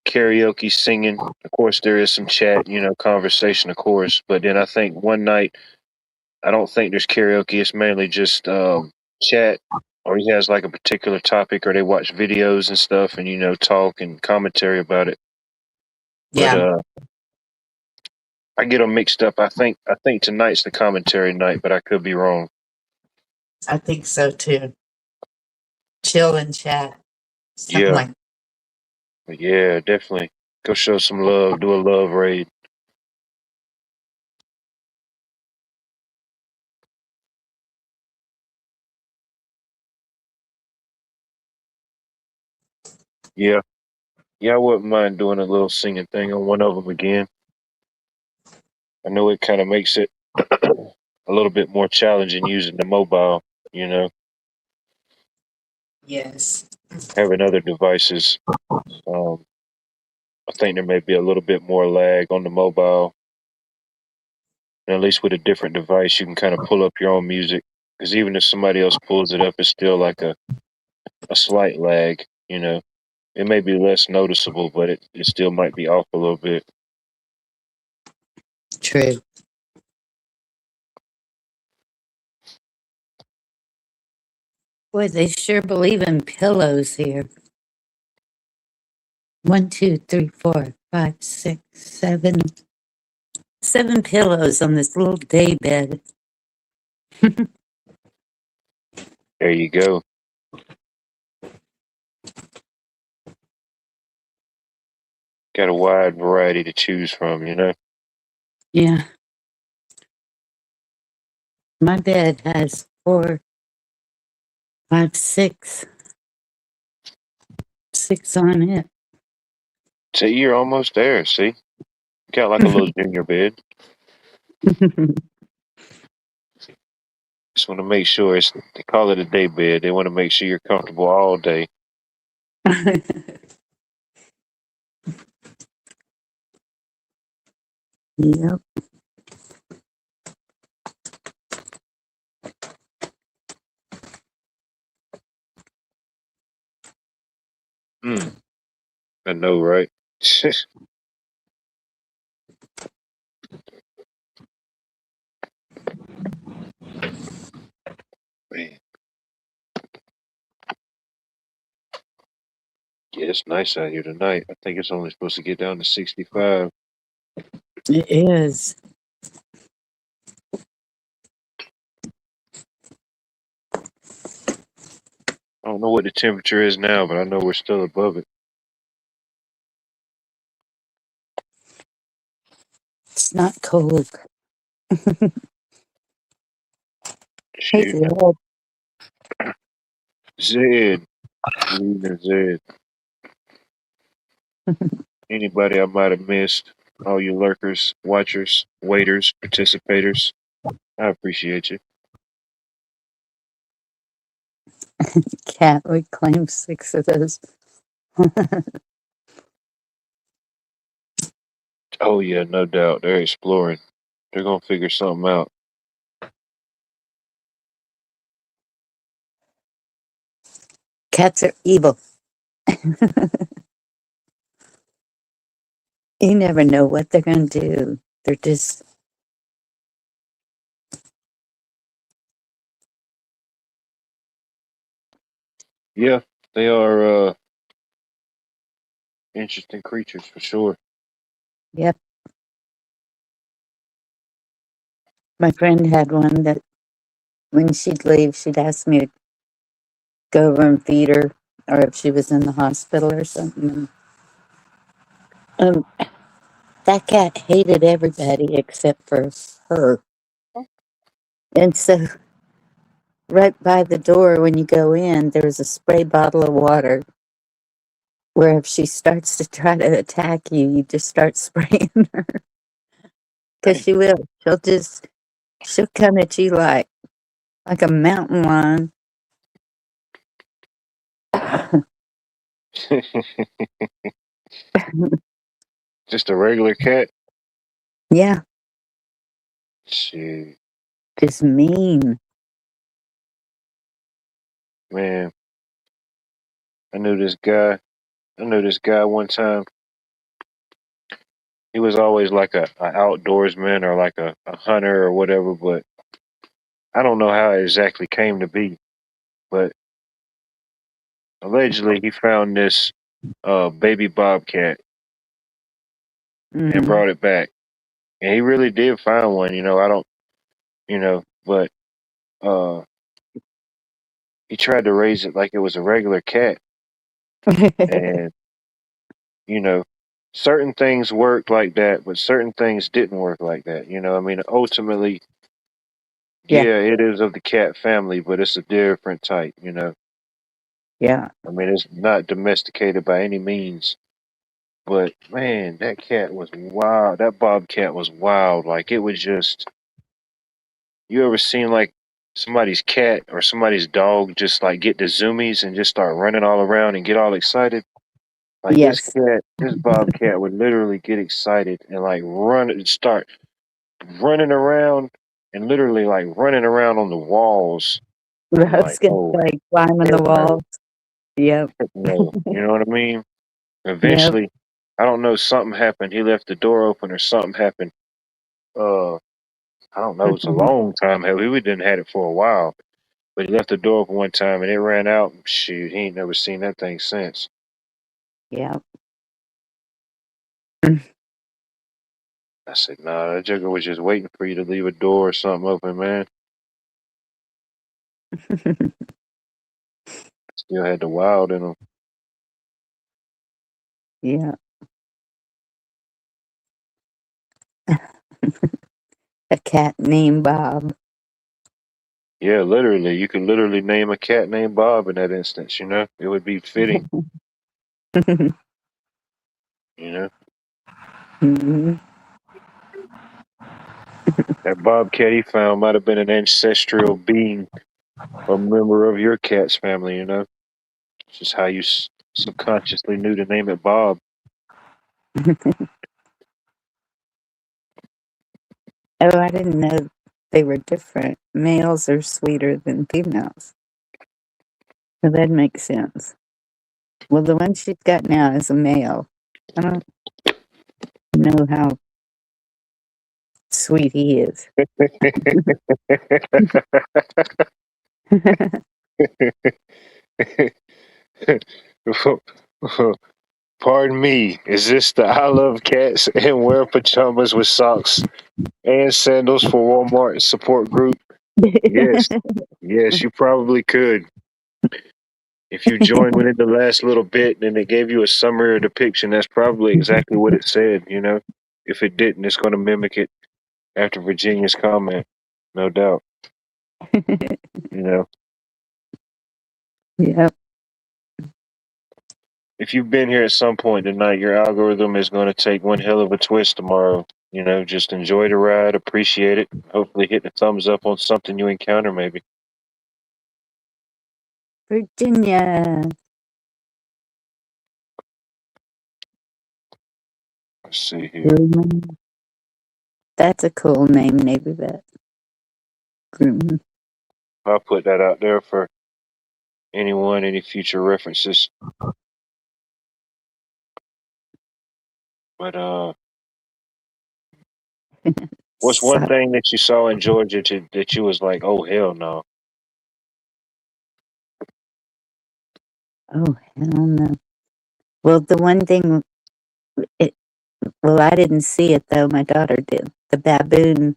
karaoke singing. Of course, there is some chat, conversation, of course. But then I think one night, I don't think there's karaoke. It's mainly just chat, or he has like a particular topic, or they watch videos and stuff, and talk and commentary about it. But Yeah. I get them mixed up. I think tonight's the commentary night, but I could be wrong. I think so too. Chill and chat. Something Yeah, like yeah, definitely. Go show some love. Do a love raid. Yeah, yeah. I wouldn't mind doing a little singing thing on one of them again. I know it kind of makes it a little bit more challenging using the mobile. You know, yes. having other devices. Um, I think there may be a little bit more lag on the mobile. And at least with a different device, you can kind of pull up your own music. Because even if somebody else pulls it up, it's still like a slight lag. You know, it may be less noticeable, but it still might be off a little bit. True. Boy, they sure believe in pillows here. 1, 2, 3, 4, 5, 6, 7. 7 pillows on this little day bed. There you go. Got a wide variety to choose from, you know? Yeah. My bed has 4, 5, 6. 6 on it. See, you're almost there. See? Got like a little junior bed. Just want to make sure they call it a day bed. They want to make sure you're comfortable all day. Yep. I know, right? Man. Yeah, it's nice out here tonight. I think it's only supposed to get down to 65. It is. I don't know what the temperature is now, but I know we're still above it. It's not cold. Hey, Shoot. Zed. Zed. Good evening, Zed. Anybody I might have missed, all you lurkers, watchers, waiters, participators, I appreciate you. Cat would claim 6 of those. Oh, yeah, no doubt. They're exploring. They're going to figure something out. Cats are evil. You never know what they're going to do. They're just. Yeah, they are interesting creatures for sure. Yep. My friend had one that when she'd leave, she'd ask me to go over and feed her, or if she was in the hospital or something. Um, that cat hated everybody except for her. And so, right by the door when you go in, there's a spray bottle of water where if she starts to try to attack you, you just start spraying her. Because Dang. she will. She'll come at you like a mountain lion. Just a regular cat? Yeah, Shit, just mean. man. I knew this guy. I knew this guy one time. He was always like a outdoorsman or like a hunter or whatever, but I don't know how it exactly came to be. But allegedly, he found this baby bobcat and Mm-hmm. brought it back. And he really did find one, I don't, but uh, he tried to raise it like it was a regular cat, and you know, certain things worked like that, but certain things didn't work like that. I mean, ultimately, Yeah. yeah, it is of the cat family, but it's a different type. Yeah. I mean, it's not domesticated by any means. But man, that cat was wild. That bobcat was wild. Like it was just. You ever seen like somebody's cat or somebody's dog just like get the zoomies and just start running all around and get all excited? Like Yes. this bobcat would literally get excited and like run and start running around and literally like running around on the walls. I'm I like, was gonna oh, say climbing the heck no, walls. Yep. heck no. You know what I mean? Yep. Eventually, I don't know, something happened. He left the door open or something happened. Uh, I don't know. It's a long time. Hell, we didn't had it for a while. But he left the door open one time and it ran out. Shoot, he ain't never seen that thing since. Yep. I said, nah, that jugger was just waiting for you to leave a door or something open, man. Still had the wild in him. Yeah. A cat named Bob. Yeah, literally. You could literally name a cat named Bob in that instance, It would be fitting, you know? Mhm. That Bobcat he found might have been an ancestral being or member of your cat's family. It's just how you subconsciously knew to name it Bob. Oh, I didn't know they were different. Males are sweeter than females. So that makes sense. Well, the one she's got now is a male. I don't know how sweet he is. Pardon me, is this the I love cats and wear pajamas with socks and sandals for Walmart support group? Yes, yes, you probably could. If you joined within the last little bit and it gave you a summary or depiction, that's probably exactly what it said. If it didn't, it's going to mimic it after Virginia's comment, no doubt. You know, Yep. if you've been here at some point tonight, your algorithm is going to take one hell of a twist tomorrow. Just enjoy the ride, appreciate it. Hopefully, hit the thumbs up on something you encounter, maybe. Virginia. Let's see here. Groom. That's a cool name, maybe that. Groom. I'll put that out there for anyone, any future references. But what's one So, thing that you saw in Georgia that you was like, oh hell no? oh, hell no. Well, the one thing, I didn't see it though. My daughter did. The baboon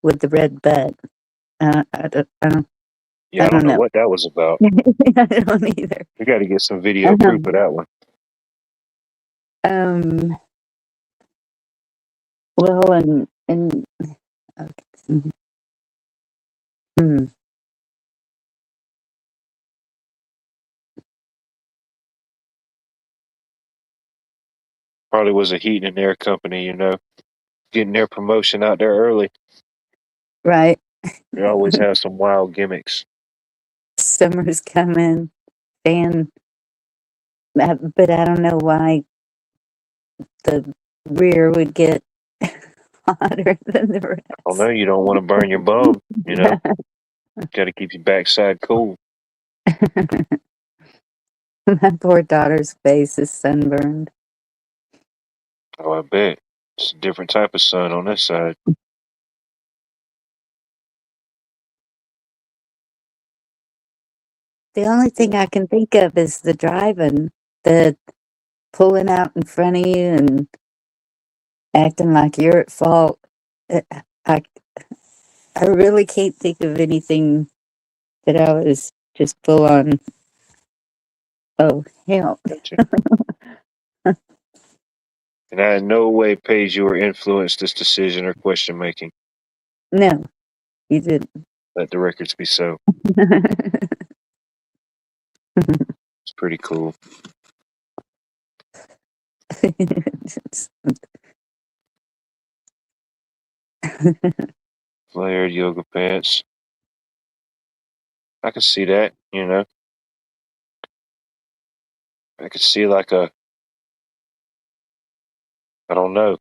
with the red butt. Yeah, I I don't don't know know. what that was about. I don't either. We got to get some video proof of that one. Um. Well, and okay. Hmm. Probably was a heat and air company, getting their promotion out there early. Right. They always have some wild gimmicks. Summer's coming, and but I don't know why the rear would get hotter than the rest. I don't know. You don't want to burn your bum, Got to keep your backside cool. My poor daughter's face is sunburned. Oh, I bet. It's a different type of sun on this side. The only thing I can think of is the driving, the pulling out in front of you and acting like you're at fault. Uh, I I really can't think of anything that I was Just full on. Oh hell. Gotcha. And I in no way pays you or influence this decision or question making. No, you didn't. Let the records be so. It's pretty cool. Flared yoga pants. I can see that, you know. I could see like a, I don't know.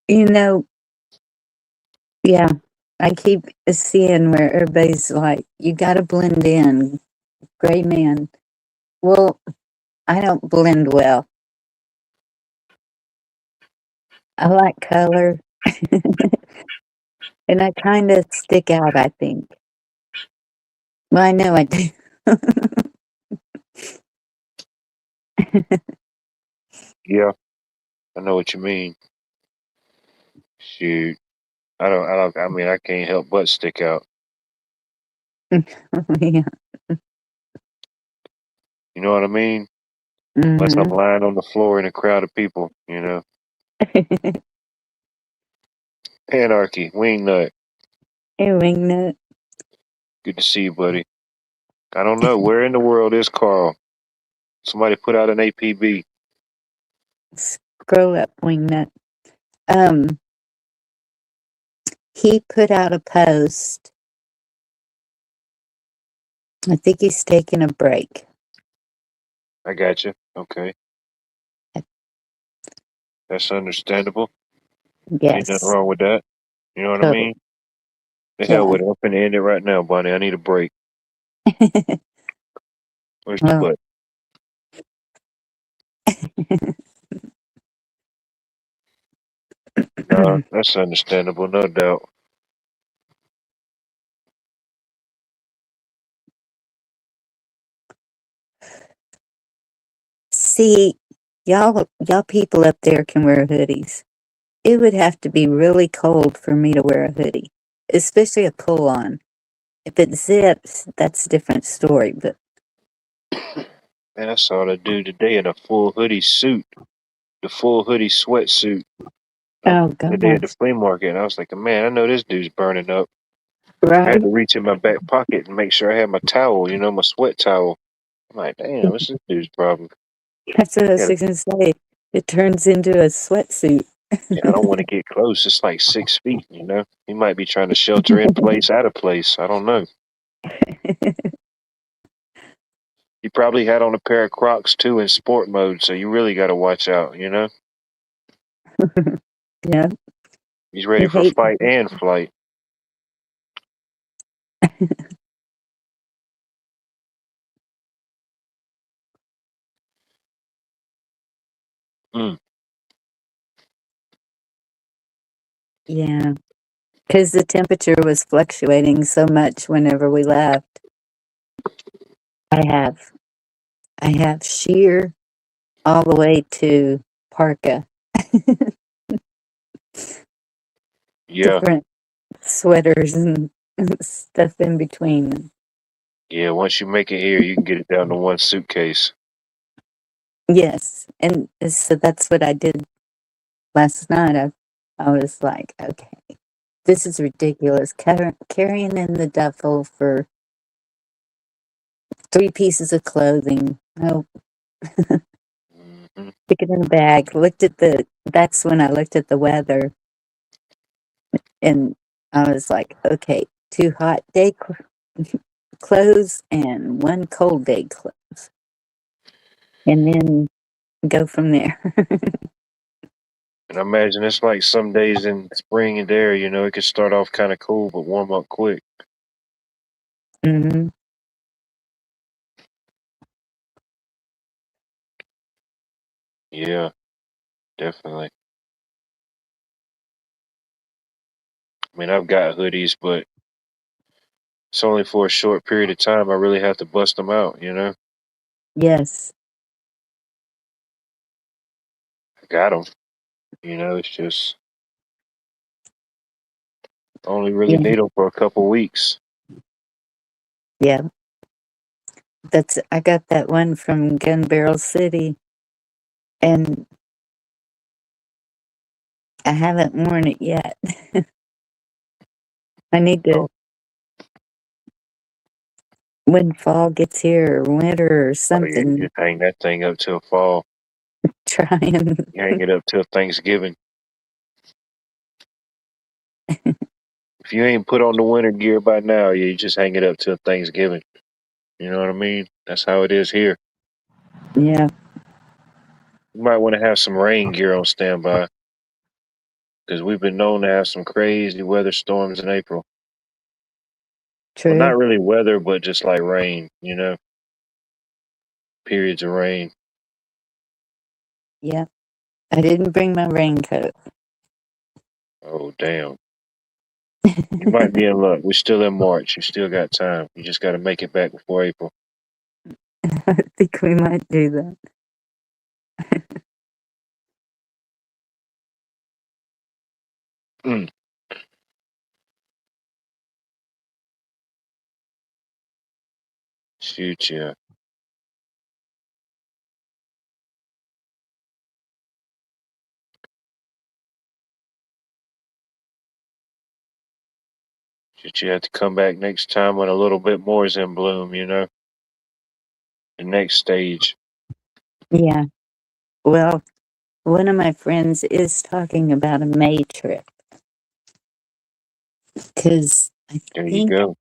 You know, yeah, I keep seeing where everybody's like, you gotta blend in, gray man. Well, I don't blend well. I like color. And I kind of stick out, I think. Well, I know I do. Yeah, I know what you mean. Shoot. I mean, I can't help but stick out. Yeah. You know what I mean? Unless I'm Hmm. lying on the floor in a crowd of people, you know. Anarchy, Wingnut. Hey, Wingnut. Good to see you, buddy. I don't know. Where in the world is Carl? Somebody put out an APB. Scroll up, Wingnut. Um, he put out a post. I think he's taking a break. I got you. Okay. That's understandable. Ain't nothing Yes, wrong with that. You know what I totally. mean? The hell Yeah. with it. I'm finna end it right now, Bonnie. I need a break. Where's the Well, butt? No, that's understandable, no doubt. see, y'all people up there can wear hoodies. It would have to be really cold for me to wear a hoodie, especially a pull-on. If it zips, that's a different story. But Man, I saw the dude today in a full hoodie suit, the full hoodie sweatsuit oh today at the gosh, flea market. And I was like, man, I know this dude's burning up. I had right? to reach in my back pocket and make sure I had my towel, you know, my sweat towel. I'm like, damn, what's this dude's problem? That's what I was Yeah, gonna say. It turns into a sweatsuit. yeah, I don't want to get close. It's like 6 feet, you know. He might be trying to shelter in place, out of place. I don't know. He probably had on a pair of Crocs too in sport mode, so you really got to watch out, you know. Yeah, He's I ready for hate. fight and flight. Mm, Yeah, because the temperature was fluctuating so much whenever we left. I have, I have sheer all the way to parka, yeah, different sweaters and stuff in between. yeah. Once you make it here, you can get it down to one suitcase. Yes, and so that's what I did last night. I was like, okay, this is ridiculous. Carrying in the duffel for 3 pieces of clothing. Oh, Hmm. stick it in a bag. That's when I looked at the weather and I was like, okay, 2 hot day clothes and 1 cold day clothes. And then go from there. And I imagine it's like some days in spring and there, you know, it could start off kind of cool but warm up quick. Hmm. Yeah, definitely. I mean, I've got hoodies, but it's only for a short period of time. I really have to bust them out, you know. Yes. I got them, you know. It's just Only really Yeah. need them for a couple weeks. Yeah. I got that one from Gun Barrel City, and I haven't worn it yet. I need to, Oh, when fall gets here or winter or oh yeah, you something, just hang that thing up till fall. try and You hang it up till Thanksgiving. If you ain't put on the winter gear by now, yeah, you just hang it up till Thanksgiving. You know what I mean? That's how it is here. yeah, You might want to have some rain gear on standby because we've been known to have some crazy weather storms in April. Well, true. not really weather, but just like rain, periods of rain. Yeah. I didn't bring my raincoat. Oh, damn. You might be in luck. We're still in March. You still got time. You just got to make it back before April. I think we might do that. Mm, shoot, yeah. Shoot, you have to come back next time when a little bit more is in bloom, the next stage. Yeah. Well, one of my friends is talking about a May trip because There you go.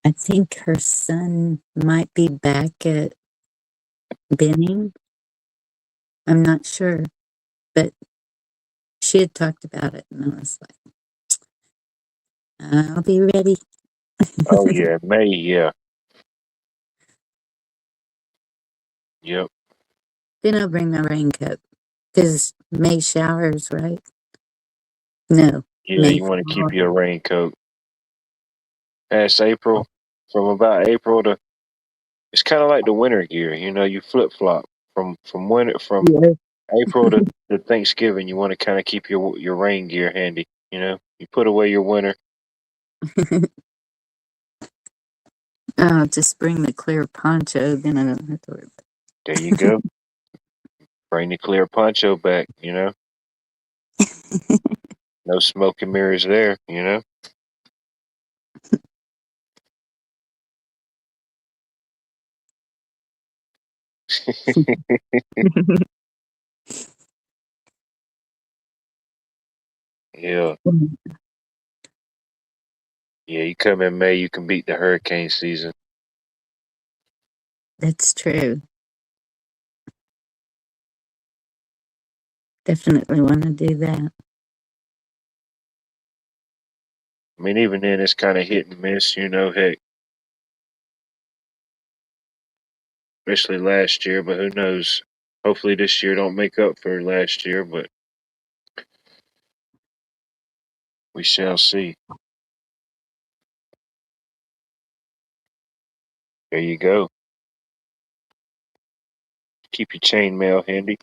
I think her son might be back at Benning. I'm not sure, but she had talked about it, and I was like, I'll be ready. Oh, yeah. May, yeah. Yep. Then I'll bring my raincoat because May showers, right? No, Yeah, May you want to keep fall. your raincoat. Past April, from about April to, it's kind of like the winter gear. You flip flop from Yeah. April to Thanksgiving. You want to kind of keep your rain gear handy. You put away your winter. I'll just bring the clear poncho, then I don't have to worry about There you go. Bring the clear poncho back. it. No smoke and mirrors there. Yeah, yeah. You come in May, you can beat the hurricane season. That's true. Definitely want to do that. I mean, even then, it's kind of hit and miss. Heck, especially last year. But who knows? Hopefully, this year don't make up for last year. But we shall see. There you go. Keep your chainmail handy.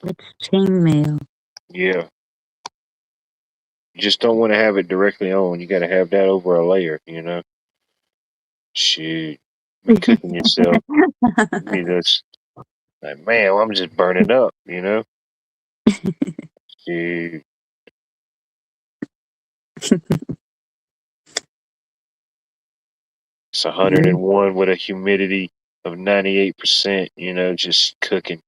What's chainmail? Yeah. You just don't want to have it directly on. You got to have that over a layer. Shoot. Be cooking yourself. Be this, like, man, I'm just burning up. Shoot. It's 101 with a humidity of 98%, just cooking.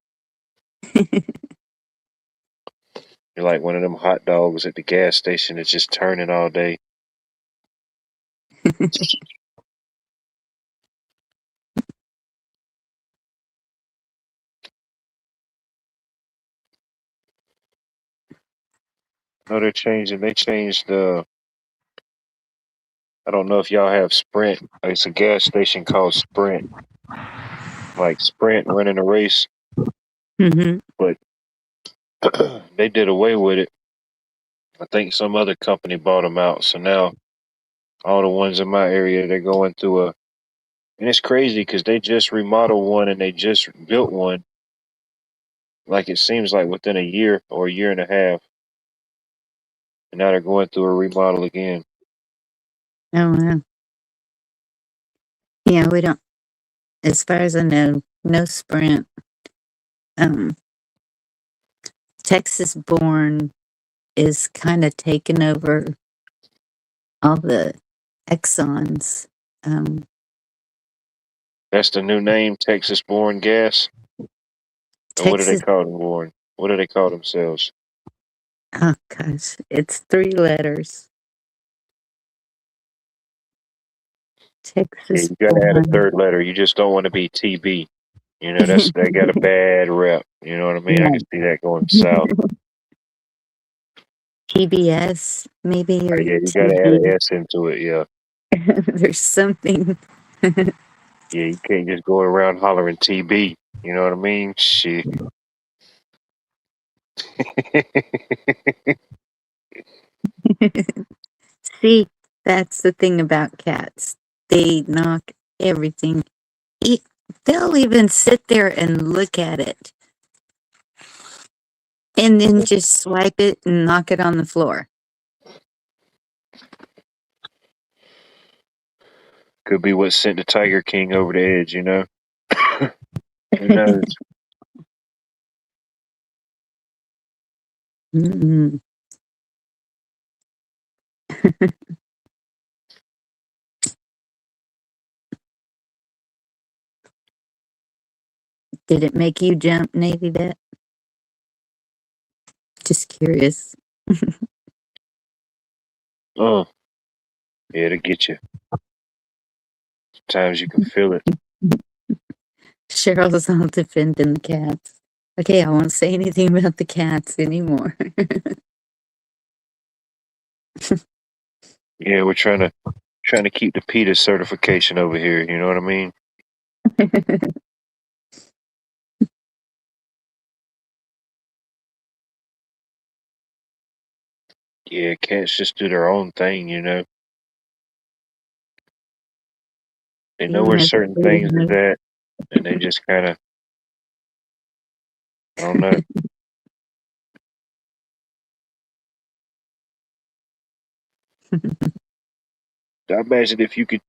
You're like one of them hot dogs at the gas station that's just turning all day. No, they're changing. They changed I don't know if y'all have Sprint. It's a gas station called Sprint. Like Sprint running a race, Hmm. but they did away with it. I think some other company bought them out. So now all the ones in my area, they're going through and it's crazy because they just remodeled one and they just built one. Like it seems like within a year or a year and a half. and now they're going through a remodel again. Oh, wow. Yeah, we don't, as far as I know, no Sprint. Texas Born is kind of taking over all the Exxons. That's the new name, Texas Born Gas. Or what do they Texas, call them, Born? What do they call themselves? oh gosh, it's 3 letters. Yeah, Texas you gotta add a Born. third letter. You just don't want to be TB. You know, they got a bad rep. You know what I mean? I Yeah. can see that going south. TBS, maybe, or Yeah, you gotta add an TB. S into it. Yeah, There's something. yeah, you can't just go around hollering TB. You know what I mean? Shit. See, that's the thing about cats. They knock everything. E- They'll even sit there and look at it and then just swipe it and knock it on the floor. Could be what sent the Tiger King over the edge. You know? Who knows? Mm. Did it make you jump, Navy Vet? Just curious. Oh, yeah, to get you. Sometimes you can feel it. Cheryl's all defending the cats. Okay, I won't say anything about the cats anymore. Yeah, we're trying to keep the PETA certification over here. You know what I mean? Yeah, cats just do their own thing. You know, they know Even where if certain they things is didn't at, and they just kind of, I don't know. I imagine if you could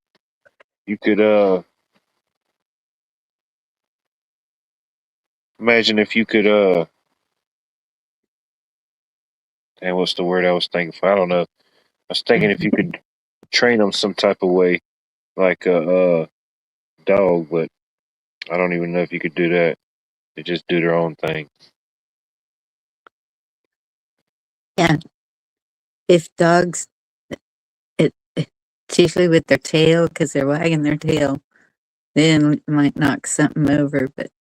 imagine if you could and what's the word I was thinking for? I don't know. I was thinking if you could train them some type of way, like a dog, but I don't even know if you could do that. They just do their own thing. Yeah, if dogs, it's usually with their tail because they're wagging their tail, then it might knock something over. But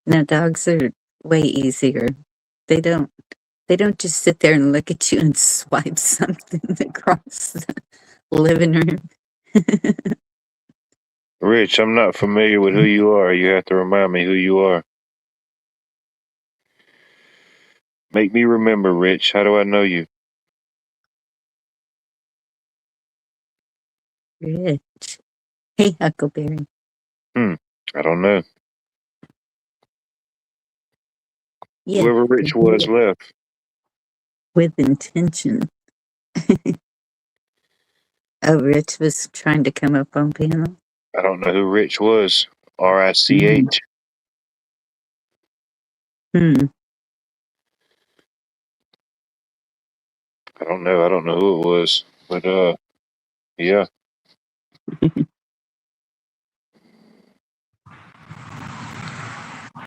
no, dogs are way easier. They don't. They don't just sit there and look at you and swipe something across the living room. Rich, I'm not familiar with who you are. You have to remind me who you are. Make me remember, Rich. How do I know you? Rich. Hey, Huckleberry. I don't know. Yeah, Whoever Rich was left. with intention. Oh, Rich was trying to come up on panel. I don't know who Rich was. Mm. RICH. Hmm. I don't know. I don't know who it was. But yeah.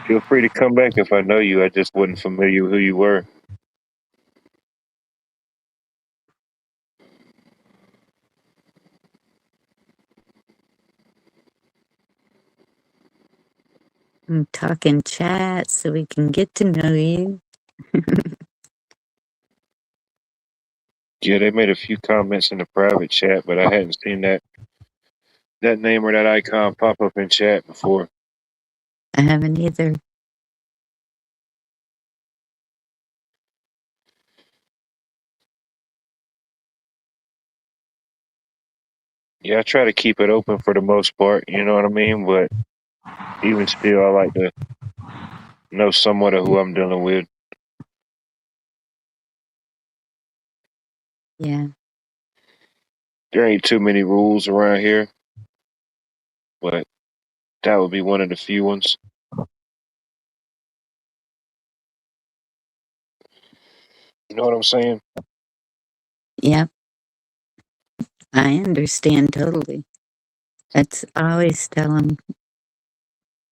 Feel free to come back if I know you. I just wasn't familiar with who you were. I'm talking chat so we can get to know you. Yeah, they made a few comments in the private chat, but I hadn't seen that name or that icon pop up in chat before. I haven't either. Yeah, I try to keep it open for the most part, you know what I mean? But even still, I like to know somewhat of who I'm dealing with. Yeah. There ain't too many rules around here, but that would be one of the few ones. You know what I'm saying? Yep. I understand totally. That's I always tell them,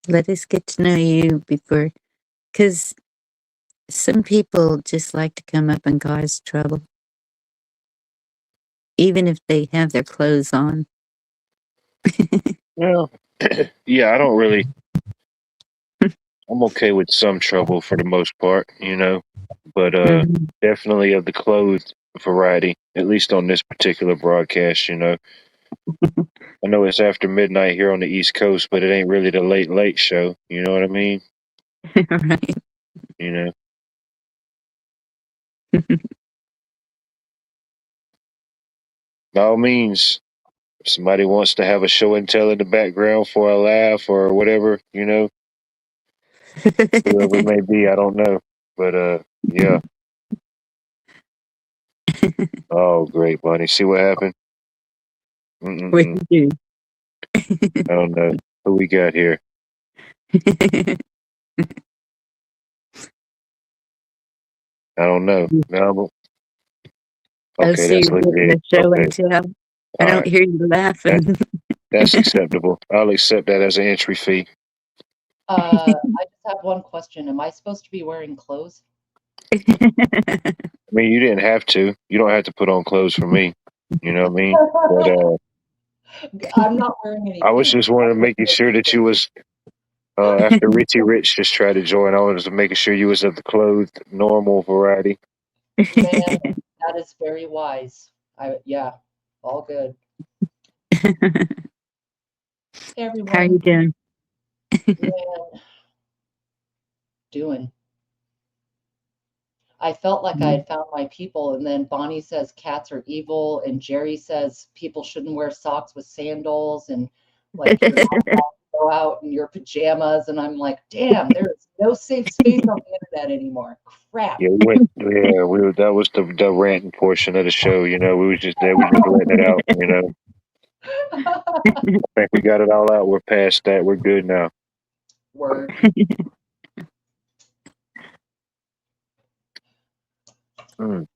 let us get to know you before, because some people just like to come up and cause trouble, even if they have their clothes on. Yeah. Yeah, I don't really. I'm okay with some trouble for the most part, but Mhm. definitely of the clothes variety, at least on this particular broadcast. I know it's after midnight here on the East Coast, but it ain't really the late late show. You know what I mean? Right. You know. By all means, if somebody wants to have a show and tell in the background for a laugh or whatever, whoever it may be, I don't know. But yeah. Oh, great, Bunny. See what happened? What Mm-mm-mm. you I don't know. Who we got here? do? I don't know. No, Oh, okay, so that's you're getting legit. the show Okay, and tell. I all don't right. hear you That laughing. that's acceptable. I'll accept that as an entry fee. I just have one question. Am I supposed to be wearing clothes? I mean, you didn't have to. You don't have to put on clothes for me. You know what I mean? But I'm not wearing any I was pink. just wanting to making sure that you was after Richie Rich just tried to join. I was making sure you was of the clothed normal variety. Man, that is very wise. Yeah, all good. Hey, How are you everyone. doing? Man, doing. I felt like I had found my people, and then Bonnie says cats are evil, and Jerry says people shouldn't wear socks with sandals, and like you're not allowed to go out in your pajamas. And I'm like, damn, there is no safe space on the internet anymore. Crap. Yeah, we went. Yeah, we were. That was the ranting portion of the show. We was just there. We just letting it out. I think we got it all out. We're past that. We're good now. Word. Mm.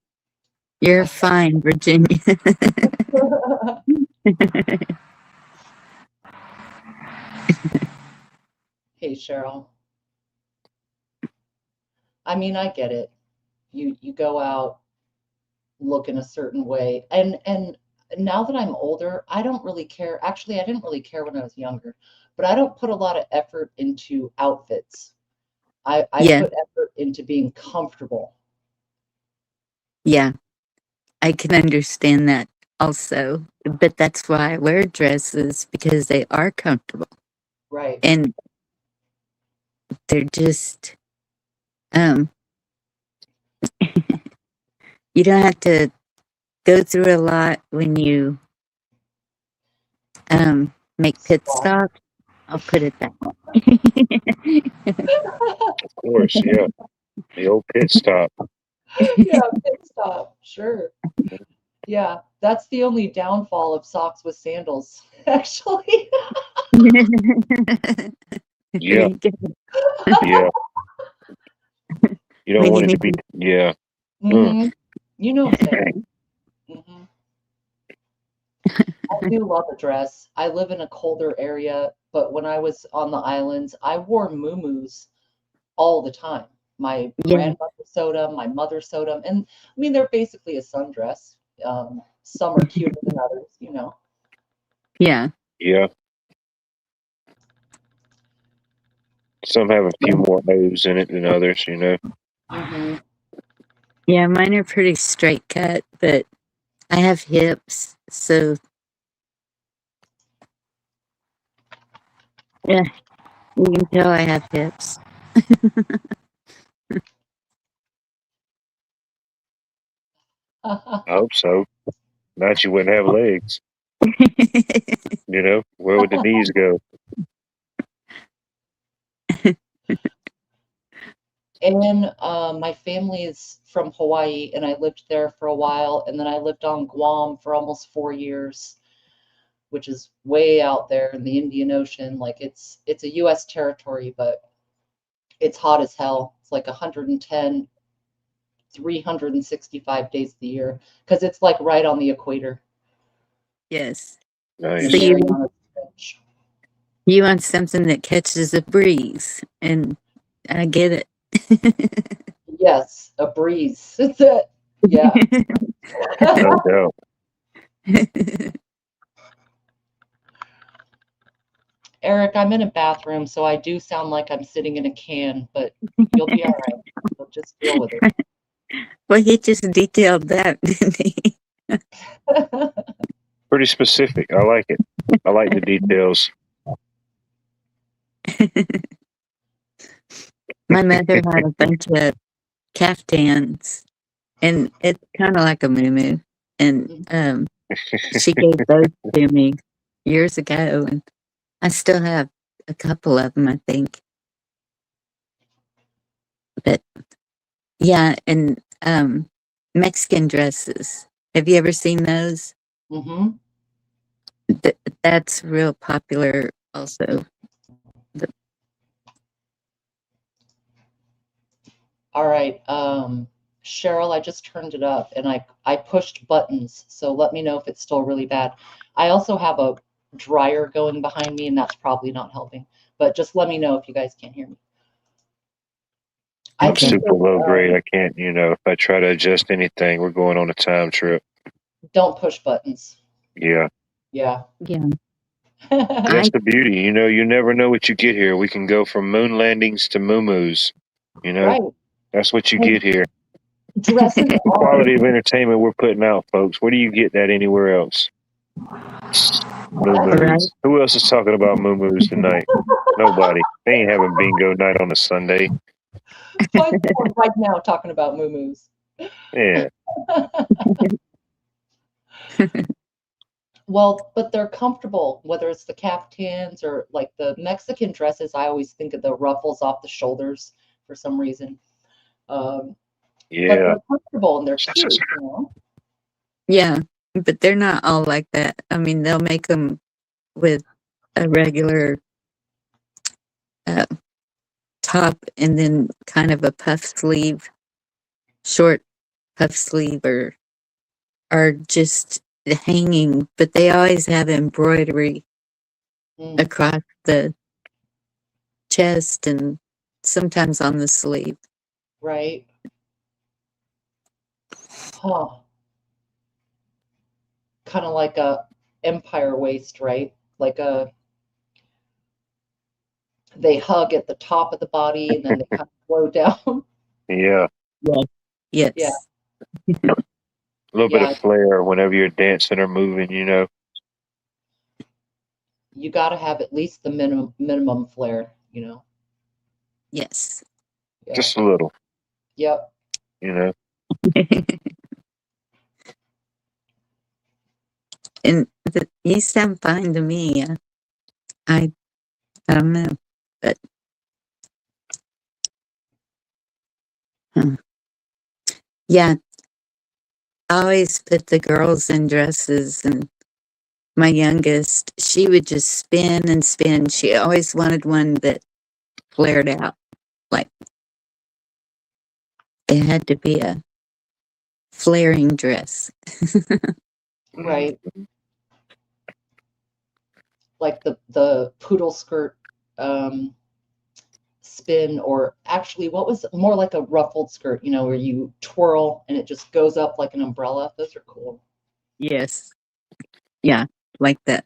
You're fine, Virginia. Hey, Cheryl. I mean, I get it. You go out, look in a certain way, and now that I'm older, I don't really care. Actually, I didn't really care when I was younger, but I don't put a lot of effort into outfits. I Yeah, put effort into being comfortable. yeah. I can understand that also. But that's why I wear dresses, because they are comfortable Right. and they're just um you don't have to go through a lot when you make pit Squat. stops. I'll put it that way. Of course, yeah. The old pit stop. Yeah, pit stop. Sure. Yeah, that's the only downfall of socks with sandals, actually. There Yeah, you go. yeah. You don't When you want it to need be. Yeah. Mm. Hmm. You know what I'm saying. Hmm. I do love a dress. I live in a colder area, but when I was on the islands, I wore muumuus all the time. My yeah, grandmother sewed them, my mother sewed them, and I mean they're basically a sundress. Some are cuter than others. yeah. Yeah. Some have a few more O's in it than others. Hmm. Yeah, mine are pretty straight cut, but I have hips, so yeah, you can tell I have hips. I hope so. Not you wouldn't have legs. Where would the knees go? And my family is from Hawaii, and I lived there for a while, and then I lived on Guam for almost 4 years, which is way out there in the Indian Ocean. Like it's a U.S. territory, but it's hot as hell. It's like 110, 365 days of the year because it's like right on the equator. Yes. Nice. So you Very on a stretch. you want something that catches a breeze, and I get it. Yes, a breeze. That's it. Yeah. No doubt. Eric, I'm in a bathroom, so I do sound like I'm sitting in a can, but you'll be all right. You'll just deal with it. Well, he just detailed that, didn't he? Pretty specific. I like it. I like the details. My mother had a bunch of caftans, and it's kind of like a muumuu. And she gave those to me years ago, and I still have a couple of them, I think. But yeah, and Mexican dresses. Have you ever seen those? Mm-hmm. That's real popular also. All right. Cheryl, I just turned it up and I pushed buttons, so let me know if it's still really bad. I also have a dryer going behind me, and that's probably not helping. But just let me know if you guys can't hear me. I I'm think super low grade. I can't, if I try to adjust anything, we're going on a time trip. don't push buttons. Yeah. Yeah. Yeah. That's the beauty. You never know what you get here. We can go from moon landings to muumuus. Right. That's what you get here. Dresses The are quality of entertainment we're putting out, folks. Where do you get that anywhere else? Muumuus. Right. Who else is talking about muumuus tonight? Nobody. They ain't having bingo night on a Sunday. find someone right now talking about muumuus. Yeah. Well, but they're comfortable, whether it's the caftans or like the Mexican dresses. I always think of the ruffles off the shoulders for some reason. But Yeah. they're comfortable and they're cute. Yeah, but they're not all like that. I mean, they'll make them with a regular top and then kind of a puff sleeve, short puff sleeve, or just hanging. But they always have embroidery across the chest and sometimes on the sleeve. Right. Huh. Kind of like a empire waist, right? They hug at the top of the body and then they kind of flow down. Yeah. Yes. Yeah. A little bit of flair whenever you're dancing or moving, You got to have at least the minimum flair, Yes. Yeah. Just a little. Yep. And you sound fine to me. I don't know, but yeah, I always put the girls in dresses, and my youngest, she would just spin and spin. She always wanted one that flared out. Like, it had to be a flaring dress. Right. Like the poodle skirt spin, or actually what was more like a ruffled skirt, where you twirl and it just goes up like an umbrella. Those are cool. Yes. Yeah, like that.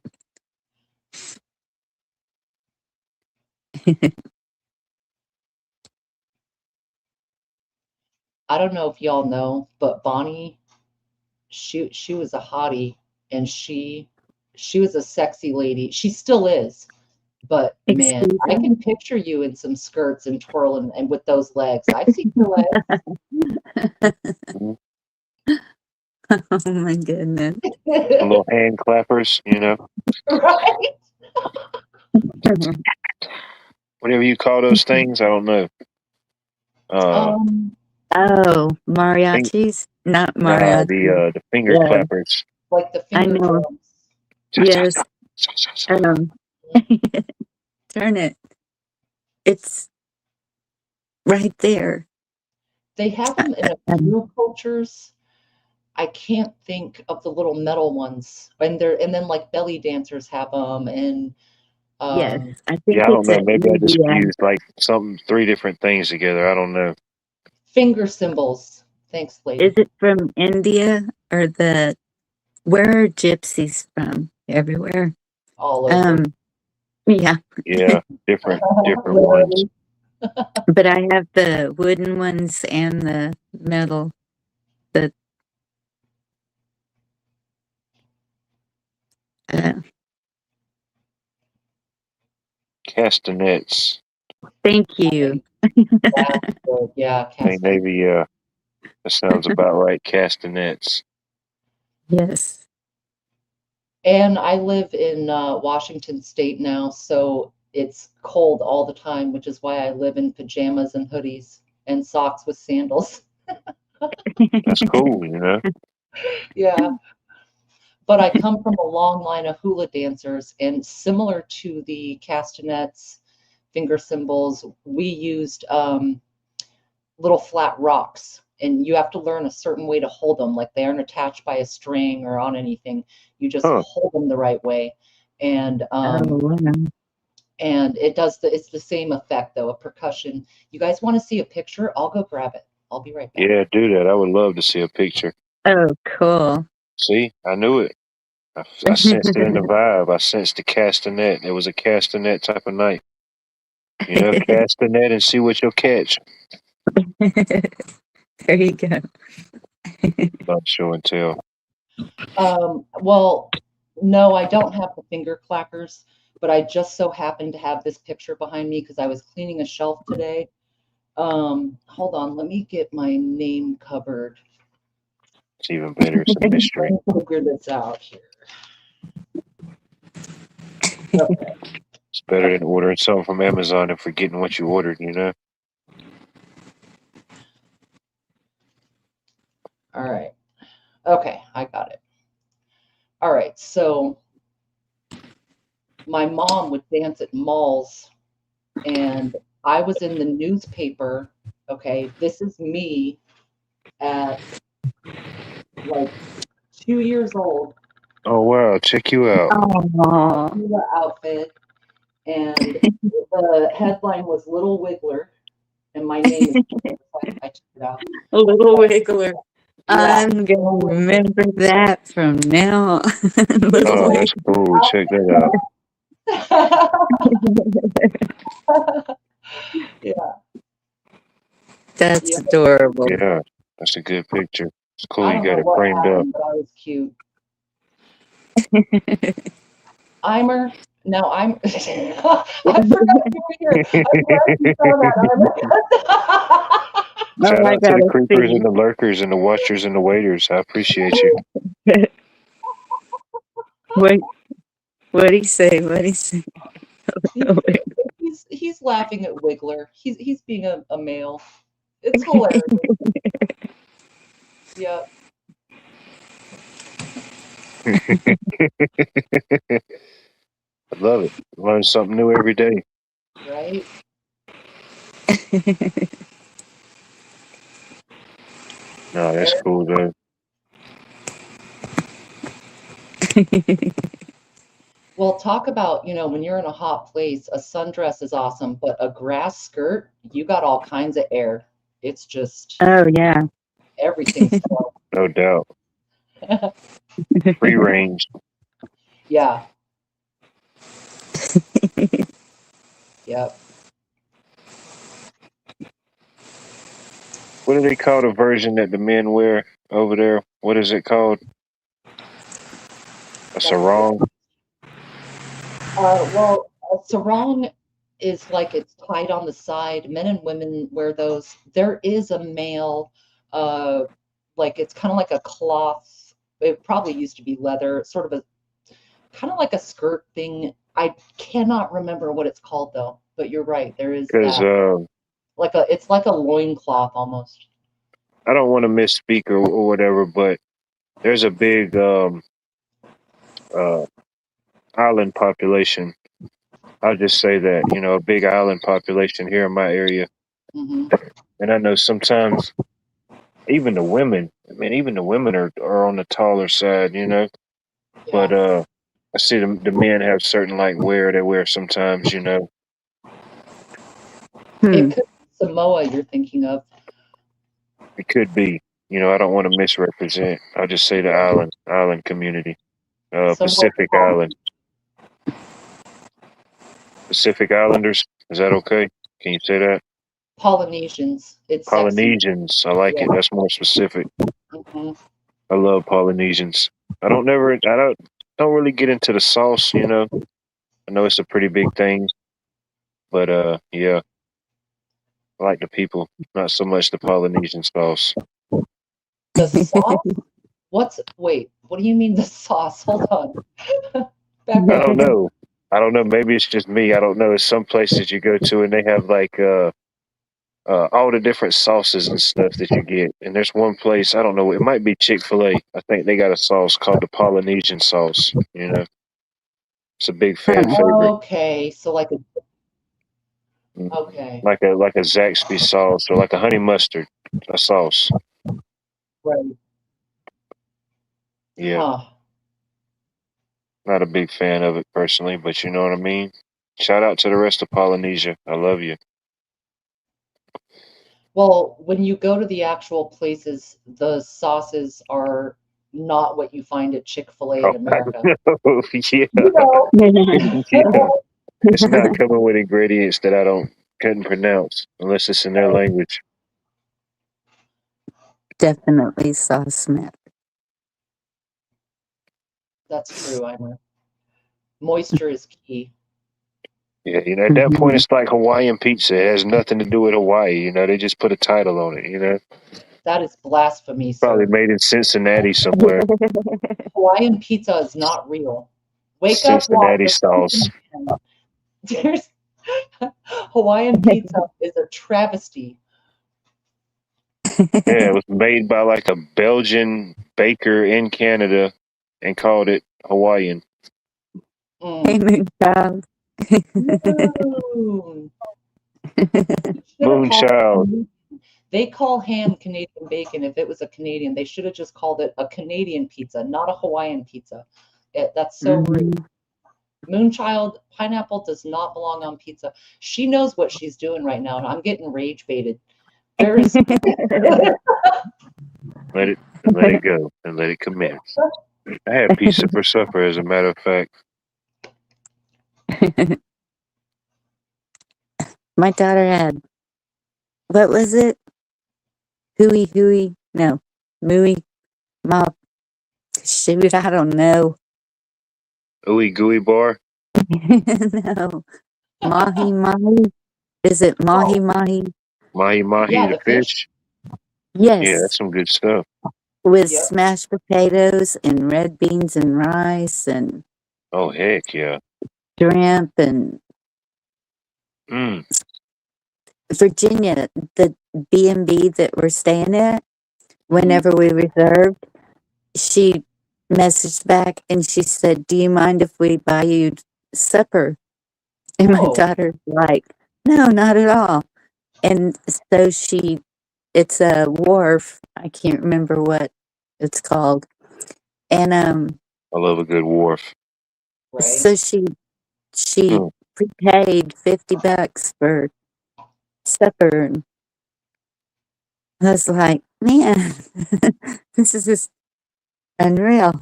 I don't know if y'all know, but Bonnie, she was a hottie, and she was a sexy lady. She still is. But man, I can picture you in some skirts and twirling and with those legs. I've seen your legs. Oh my goodness. Little hand clappers, Right. Whatever you call those things, I don't know. Um, Oh, Think, mariachis? Not nah, mariachi. the finger Yeah, clappers. like the I finger know. drums. Cha, cha, Yes. cha, cha, cha, cha. Um, turn it. It's right there. They have them in a Um, few cultures. I can't think of the little metal ones. And then like belly dancers have them, and yes, um, I think Yeah, I don't it's know. an Maybe I just India. confused like three different things together. I don't know. finger cymbals. Thanks, Is lady. it from India or where are gypsies from? Everywhere. All over. Yeah, Yeah, different ones. literally. But I have the wooden ones and the metal. The uh, Castanets. thank you. That's good. Yeah, Hey, Casper. Navy. That sounds about right. Castanets. Yes. And I live in Washington State now, so it's cold all the time, which is why I live in pajamas and hoodies and socks with sandals. That's cool. You know. Yeah. But I come from a long line of hula dancers, and similar to the castanets, finger cymbals, we used little flat rocks, and you have to learn a certain way to hold them. Like they aren't attached by a string or on anything. You just Huh. hold them the right way, and Oh, wow. it's the same effect though, a percussion. You guys want to see a picture? I'll go grab it. I'll be right back. Yeah, do that. I would love to see a picture. Oh, cool. See, I knew it. I sensed it in the vibe. I sensed the castanet. It was a castanet type of night. You know, cast the net and see what you'll catch. There you go. Not show and tell. Well, no, I don't have the finger clackers, but I just so happened to have this picture behind me because I was cleaning a shelf today. Hold on, let me get my name covered. It's even better. It's a mystery. Let me figure this out here. Okay. It's better than ordering something from Amazon and forgetting what you ordered, you know? All right. Okay, I got it. All right, so my mom would dance at malls, and I was in the newspaper. Okay, this is me at like 2 years old. Oh, wow. Check you out. Oh, Hula outfit, and the headline was Little Wiggler, and my name is. I took it out. a little wiggler. Yeah. I'm going to remember that from now on. Little Oh, wiggler. that's cool. Check that out. Yeah. That's Yeah. adorable. Yeah, that's a good picture. It's cool. I You don't got know it what framed up. happened, but I was cute. Eimer. Now I'm. I forgot you were here. I'm glad you saw that, Eimer. Shout Oh, I out to the gotta creepers see. and the lurkers and the watchers and the waiters. I appreciate you. What'd he say? What'd he say? He's laughing at Wiggler. He's being a male. It's hilarious. Yeah. I love it. Learn something new every day. Right. No, that's cool, though. Well, talk about, when you're in a hot place, a sundress is awesome, but a grass skirt, you got all kinds of air. It's just Oh, yeah. everything's fun. No doubt. Free range. Yeah. Yep. What do they call the version that the men wear over there? What is it called? A sarong? Well, a sarong is like it's tied on the side. Men and women wear those. There is a male, like it's kind of like a cloth. It probably used to be leather, sort of a kind of like a skirt thing. I cannot remember what it's called though, but you're right. There is Because that. It's like a loincloth almost. I don't want to misspeak or whatever, but there's a big island population. I'll just say that, a big island population here in my area. Hmm. And I know sometimes even the women, are on the taller side, Yeah. but I see the men have certain like wear they wear sometimes, It could be Samoa you're thinking of. It could be. I don't want to misrepresent. I'll just say the island community. Samoa, Pacific Island. Pacific Islanders. Is that okay? Can you say that? Polynesians. It's sexy. Polynesians. I like it. That's more specific. Hmm. I love Polynesians. I don't really get into the sauce, I know it's a pretty big thing, but yeah, I like the people, not so much the Polynesian sauce. The sauce? Wait, what do you mean the sauce? Hold on. Back I up. don't know. Maybe it's just me. I don't know. It's some places you go to and they have like all the different sauces and stuff that you get. And there's one place, I don't know, it might be Chick-fil-A. I think they got a sauce called the Polynesian sauce. It's a big fan favorite. Okay, so Okay. okay, Like a Zaxby sauce or like a honey mustard, a sauce. right. Yeah, Huh. not a big fan of it personally, but you know what I mean. Shout out to the rest of Polynesia. I love you. Well, when you go to the actual places, the sauces are not what you find at Chick-fil-A in America. Yeah, yeah. It's not coming with ingredients that I couldn't pronounce unless it's in their language. Definitely sauce matter. That's true, Eimer. Moisture is key. Yeah, at that point it's like Hawaiian pizza. It has nothing to do with Hawaii. They just put a title on it. That is blasphemy, Probably sir. made in Cincinnati somewhere. Hawaiian pizza is not real. Wake up, Cincinnati Washington. sauce. There's Hawaiian pizza is a travesty. Yeah, it was made by like a Belgian baker in Canada and called it Hawaiian. Hey, Moonchild. Moonchild. They call ham Canadian bacon. If it was a Canadian, they should have just called it a Canadian pizza, not a Hawaiian pizza. That's so rude. Moonchild, pineapple does not belong on pizza. She knows what she's doing right now, and I'm getting rage baited. There's Let it go and let it commence. I had pizza for supper, as a matter of fact. My daughter had, what was it? Hooey, no, mooey, mop. Shoot, I don't know. Ooey gooey bar? No. Mahi. Is it mahi? Mahi Yeah, the the fish. Yes. Yeah, that's some good stuff. With smashed potatoes and red beans and rice and Oh, heck yeah. shrimp and Virginia, the B&B that we're staying at, whenever we reserved, she messaged back and she said, "Do you mind if we buy you supper?" And my daughter's like, "No, not at all." And so it's a wharf. I can't remember what it's called. And I love a good wharf. Right. So she prepaid $50 for supper. And I was like, man, this is just unreal.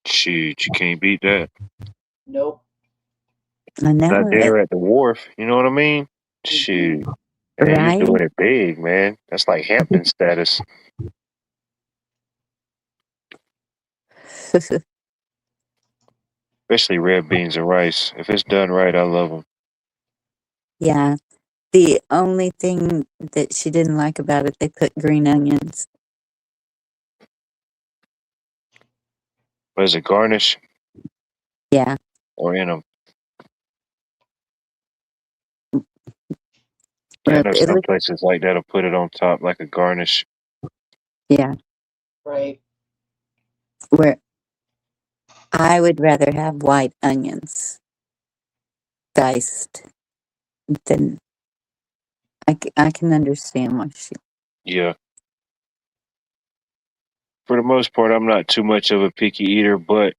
Shoot, you can't beat that. Nope. I know Not it. dinner at the wharf, you know what I mean? Shoot. And Right? you're doing it big, man. That's like Hampton status. Especially red beans and rice. If it's done right, I love them. Yeah. The only thing that she didn't like about it, they put green onions. What is it, garnish? Yeah. or in them. I Well, know it some was, places like that'll put it on top like a garnish. yeah, Right. where I would rather have white onions diced than I can understand why she. Yeah. For the most part, I'm not too much of a picky eater, but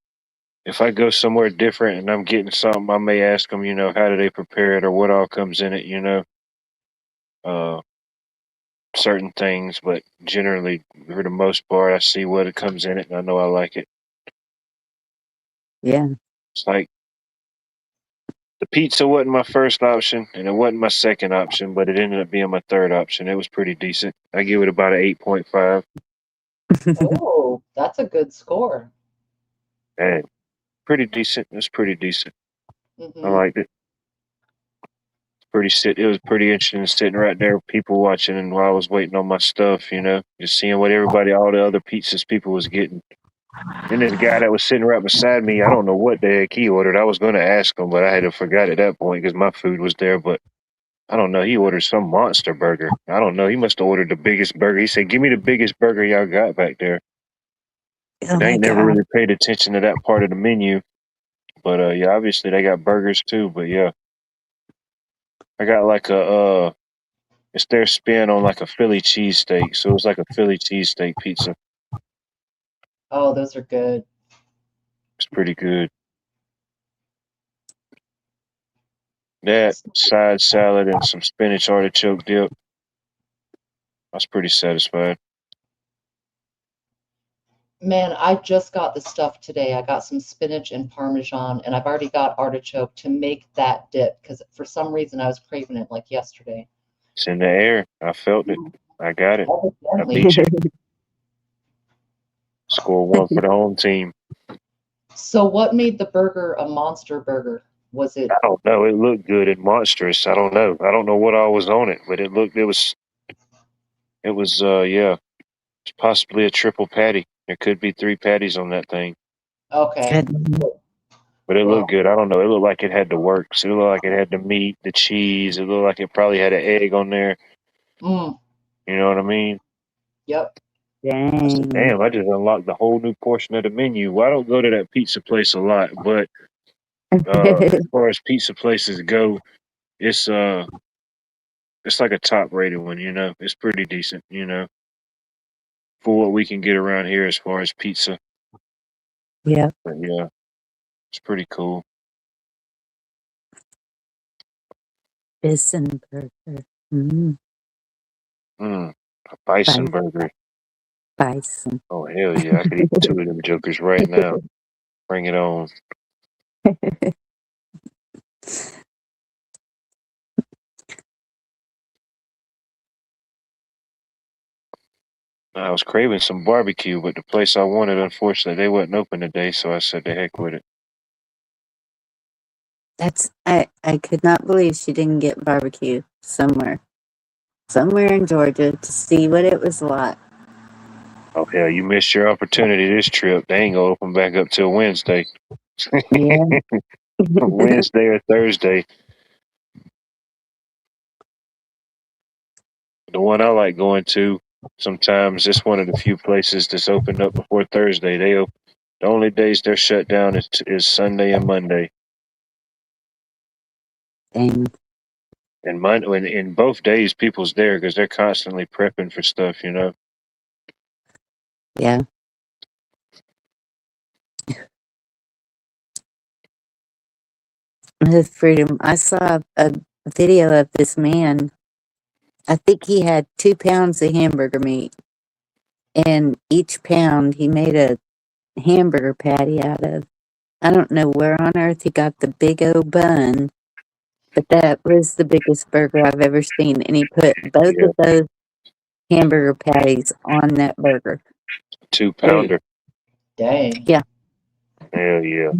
if I go somewhere different and I'm getting something, I may ask them, how do they prepare it or what all comes in it, uh, certain things. But generally, for the most part, I see what it comes in it and I know I like it. Yeah, It's like the pizza wasn't my first option and it wasn't my second option, but it ended up being my third option. It was pretty decent. I give it about an 8.5. Oh, that's a good score. And pretty decent. It was pretty decent. I Hmm. liked it. It was pretty interesting sitting right there with people watching and while I was waiting on my stuff, just seeing what all the other pizzas people was getting. And this guy that was sitting right beside me, I don't know what the heck he ordered. I was going to ask him, but I had to forget at that point because my food was there. But I don't know. He ordered some monster burger. I don't know. He must have ordered the biggest burger. He said, "Give me the biggest burger y'all got back there." oh And I my ain't never god, really paid attention to that part of the menu. But yeah, obviously they got burgers too. But yeah, I got like it's their spin on like a Philly cheesesteak. So it's like a Philly cheesesteak pizza. Oh, those are good. It's pretty good. That side salad and some spinach artichoke dip. I was pretty satisfied. Man, I just got the stuff today. I got some spinach and Parmesan, and I've already got artichoke to make that dip because for some reason I was craving it like yesterday. It's in the air. I felt it. I got it. I Evidently. beat you. Score one for the home team. So what made the burger a monster burger? Was it I don't know. It looked good and monstrous. I don't know. I don't know what all was on it, but it was yeah, it's possibly a triple patty. There could be 3 patties on that thing. okay? But it Well, looked good. I don't know. It looked like it had the works. It looked like it had the meat, the cheese. It looked like it probably had an egg on there. mm, You know what I mean? yep. I said, dang, damn, I just unlocked the whole new portion of the menu. Well, I don't go to that pizza place a lot, but as far as pizza places go, it's like a top rated one. It's pretty decent, for what we can get around here as far as pizza. yeah, But yeah, it's pretty cool. bison burger, mm, A bison bi- burger. bison. Oh hell yeah, I could eat 2 of them jokers right now. Bring it on. I was craving some barbecue, but the place I wanted, unfortunately, they wasn't open today, so I said the heck with it. I could not believe she didn't get barbecue somewhere in Georgia to see what it was like. Oh hell, you missed your opportunity this trip. They ain't gonna open back up till Wednesday. Yeah. Wednesday or Thursday. The one I like going to sometimes, it's one of the few places that's opened up before Thursday. The only days they're shut down is Sunday and Monday. Dang. And in both days, people's there because they're constantly prepping for stuff. Yeah. The freedom. I saw a video of this man. I think he had 2 pounds of hamburger meat, and each pound he made a hamburger patty out of. I don't know where on earth he got the big old bun, but that was the biggest burger I've ever seen. And he put both Yeah, of those hamburger patties on that burger. 2-pounder. Dang. Yeah, Hell yeah.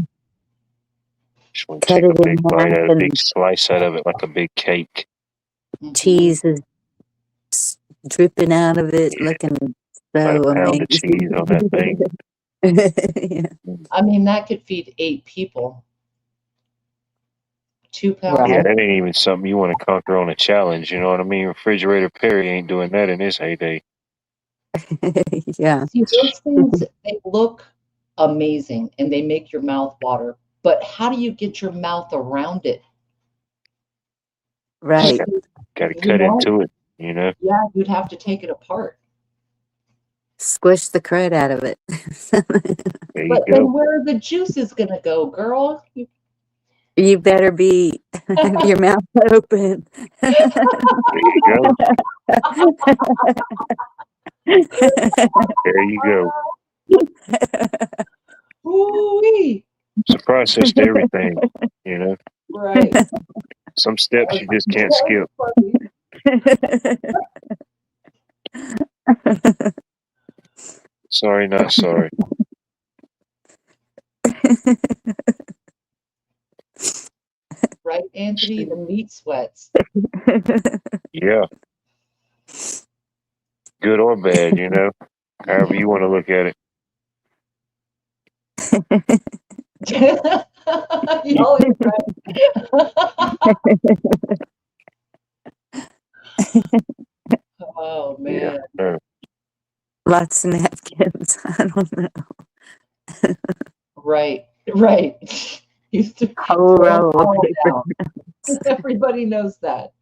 Just want to cut take it a in big bite half, out, a big and slice out of it like a big cake. Mhm. cheese is dripping out of it, Yeah, looking about so a pound of cheese on that thing. amazing. Yeah. I mean, that could feed 8 people. 2 pounds. Right. Yeah, that ain't even something you want to conquer on a challenge. You know what I mean? Refrigerator Perry ain't doing that in his heyday. Yeah. See, those things, they look amazing and they make your mouth water. But how do you get your mouth around it? Right. Got to You cut know? into it. You know? Yeah, you'd have to take it apart. Squish the crud out of it. There you But go. then where are the juices gonna go, girl? You better be have your mouth open. There you go. There you go. Ooh-wee. It's a process to everything. You know? Right. Some steps you just can't skip. Sorry, not sorry. Right, Anthony? The meat sweats. Yeah. Good or bad, you know? However you want to look at it. You always right. Oh man. Yeah. Lots of napkins. I don't know. Right. Used to Whole roll of paper. Everybody knows that.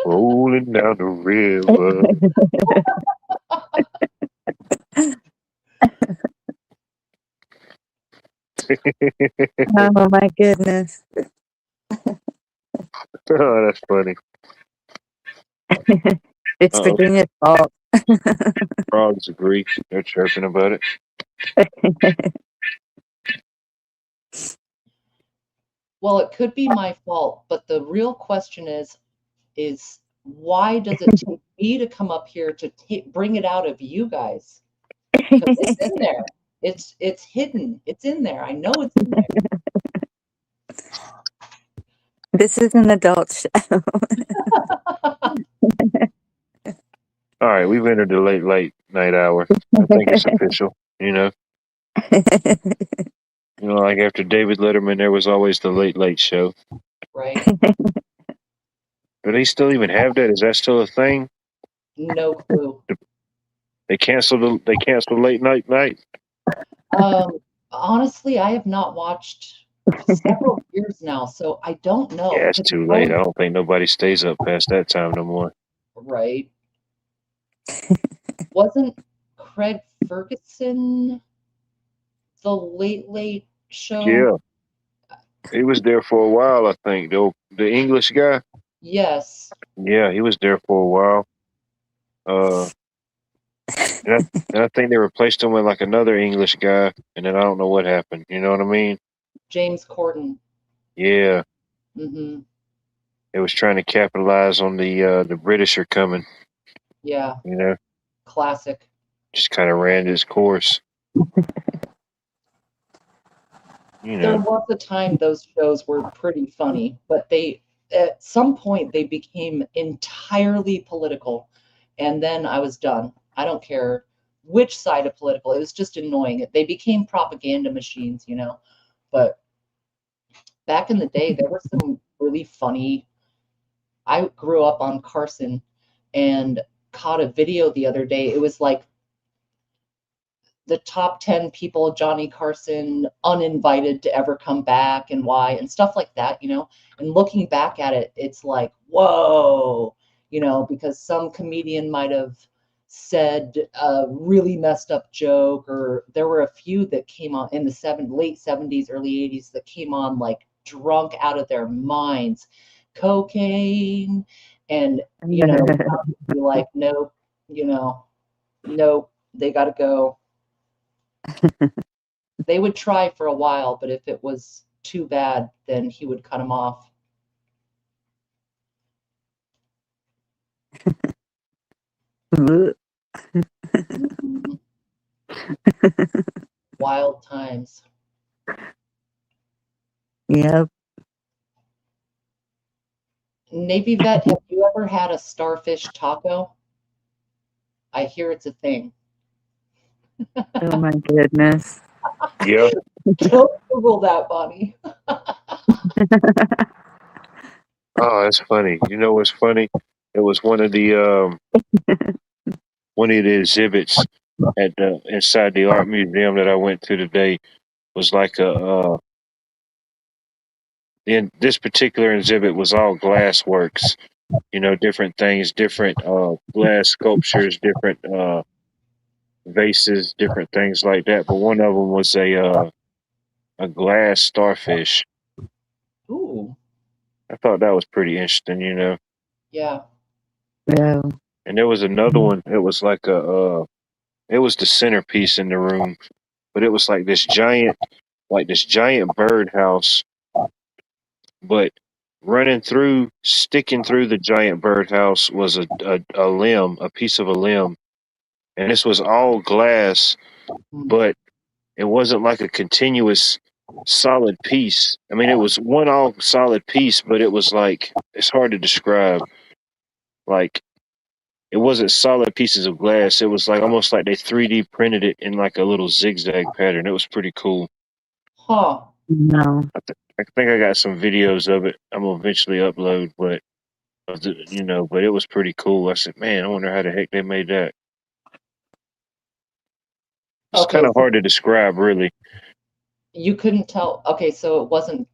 Rolling down the river. Oh my goodness. Oh, that's funny. It's Uh-oh. Virginia's fault. Frogs agree. They're chirping about it. Well, it could be my fault, but the real question is why does it take me to come up here to bring it out of you guys? 'Cause it's in there. It's hidden. It's in there. I know it's in there. This is an adult show. All right, we've entered the late night hour. I think it's official. You know, like after David Letterman, there was always the late show. Right? Do they still even have that? Is that still a thing? No clue. They canceled late night. Honestly, I have not watched several years now, so I don't know. Yeah, it's too late. I don't think nobody stays up past that time no more. Right. Wasn't Craig Ferguson the late show? Yeah. He was there for a while, I think. The English guy. Yes. Yeah, he was there for a while. And I think they replaced him with like another English guy, and then I don't know what happened. You know what I mean? James Corden. Yeah. Mm-hmm. They was trying to capitalize on the British are coming. Yeah. You know? Classic. Just kind of ran its course. You There know. was a time those shows were pretty funny, but at some point they became entirely political, and then I was done. I don't care which side of political. It was just annoying. They became propaganda machines, you know. But back in the day, there were some really funny. I grew up on Carson and caught a video the other day. It was like the top 10 people Johnny Carson uninvited to ever come back and why and stuff like that, you know. And looking back at it, it's like, whoa, you know, because some comedian might have said a really messed up joke, or there were a few that came on in the late 70s, early 80s that came on like drunk out of their minds, cocaine, and you know, be like, nope, you know, nope, they got to go. They would try for a while, but if it was too bad, then he would cut him off. Wild times. Yep. Navy vet, have you ever had a starfish taco? I hear it's a thing. Oh my goodness. Yeah. Don't Google that, Bonnie. Oh, that's funny. You know what's funny? It was one of the exhibits at the inside the art museum that I went to today was like in this particular exhibit was all glass works. You know, different things, different glass sculptures, different vases, different things like that. But one of them was a glass starfish. Ooh, I thought that was pretty interesting, you know. yeah. Yeah. And there was another one. It was like it was the centerpiece in the room, but it was like this giant birdhouse, but sticking through the giant birdhouse was a limb, a piece of a limb, and this was all glass, but it wasn't like a continuous solid piece. I mean, it was one all solid piece, but it was like it's hard to describe. Like it wasn't solid pieces of glass. It was like almost like they 3D printed it in like a little zigzag pattern. It was pretty cool. Huh. No. I think I got some videos of it. I'm gonna eventually upload, but you know, but it was pretty cool. I said, man, I wonder how the heck they made that. It's Okay, kind of so hard to describe, really. you couldn't tell. Okay, so it wasn't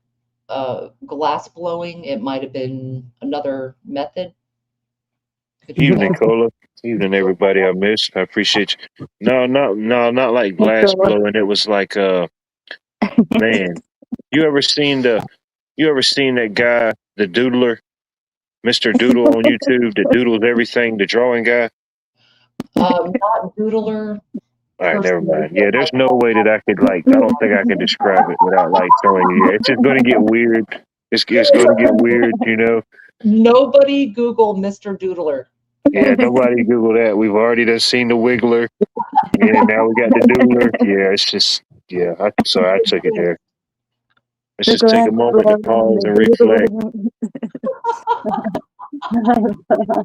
glass blowing. It might have been another method. Could you Evening, tell? Cola. Evening, everybody. I missed. I appreciate you. No, not like glass blowing. It was like, man, you ever seen that guy, the doodler, Mr. Doodle on YouTube, that doodles everything, the drawing guy? Not doodler All right, never personally, mind. but Yeah, there's no way that I could I don't think I can describe it without like telling you. Yeah, it's just gonna get weird. It's gonna get weird, you know. nobody Google Mr. Doodler. Yeah, nobody Google that. We've already done seen the Wiggler, and now we got the Doodler. Yeah, it's just sorry, I took it there. Let's just take a moment to pause and reflect.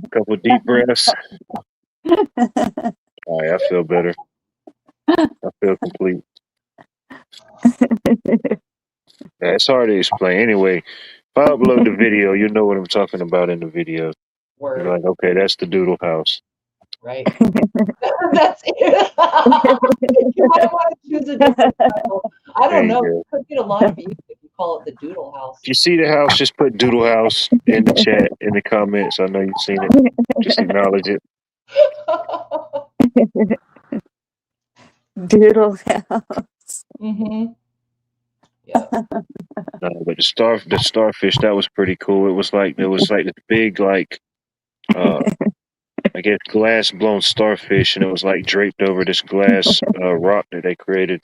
A couple deep breaths. All right, I feel better. I feel complete. Yeah, it's hard to explain. Anyway, if I upload the video, you know what I'm talking about in the video. Word, You're like, okay, that's the Doodle House. right? That's it. You might want to choose a different title. I There don't you know. go. You could get a lot of views if you call it the Doodle House. If you see the house, just put Doodle House in the chat, in the comments. I know you've seen it. Just acknowledge it. Doodle house. Mm-hmm. Yeah. But the starfish, that was pretty cool. It was like this big I guess glass blown starfish, and it was like draped over this glass rock that they created.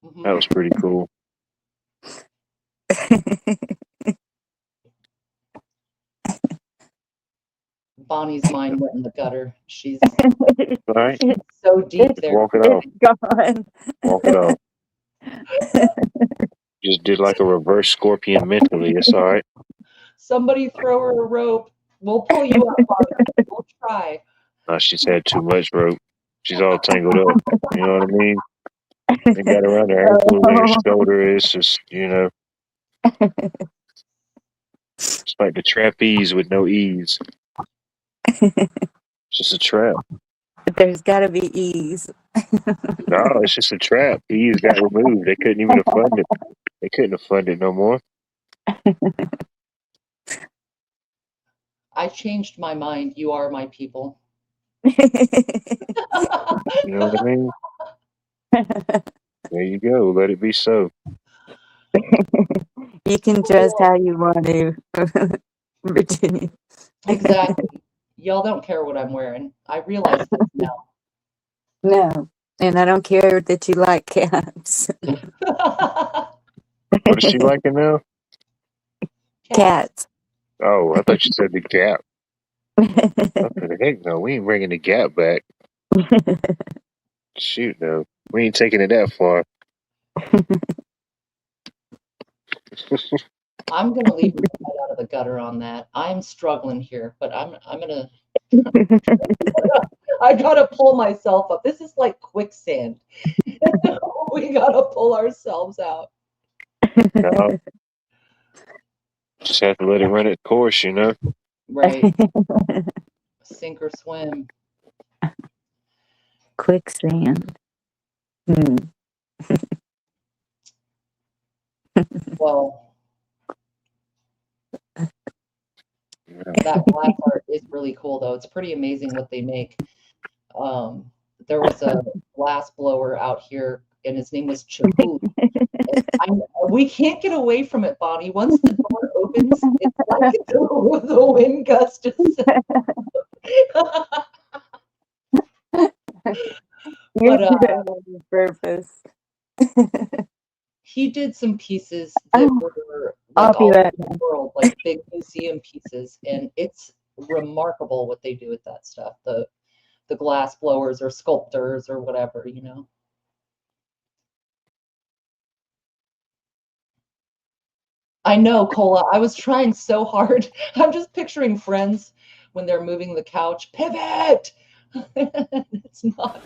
Mm-hmm. That was pretty cool. Bonnie's mind went in the gutter. She's All right, so deep there. walk it off. Gone. Walk it off. Just did like a reverse scorpion mentally. It's all right. Somebody throw her a rope. We'll pull you up, Bonnie. We'll try. She's had too much rope. She's all tangled up. You know what I mean? They got around her ankle and her shoulder. It's just, you know, it's like the trapeze with no ease. It's just a trap. There's got to be ease. No, it's just a trap. The ease got removed. They couldn't even fund it. They couldn't have funded no more. I changed my mind. You are my people. You know what I mean? There you go. Let it be so. You can dress how you want to, Virginia. Exactly. Y'all don't care what I'm wearing. I realize this now. No, and I don't care that you like cats. What is she liking now? Cats. Oh, I thought you said the Gap. What the heck? No, we ain't bringing the Gap back. Shoot, no. We ain't taking it that far. I'm gonna leave my head out of the gutter on that. I'm struggling here, but I'm gonna I gotta pull myself up. This is like quicksand. We gotta pull ourselves out. No, just have to let it run its course, you know. Right. Sink or swim. Quicksand. Hmm. Well, that glass art is really cool, though. It's pretty amazing what they make. There was a glass blower out here, and his name was Chahoot. We can't get away from it, Bonnie. Once the door opens, it's like the wind gust is. You But did it on purpose. he did some pieces that were I'll like be all over right the world, like big museum pieces, and it's remarkable what they do with that stuff. The glass blowers or sculptors or whatever, you know. I know, Cola. I was trying so hard. I'm just picturing Friends when they're moving the couch. Pivot! It's not.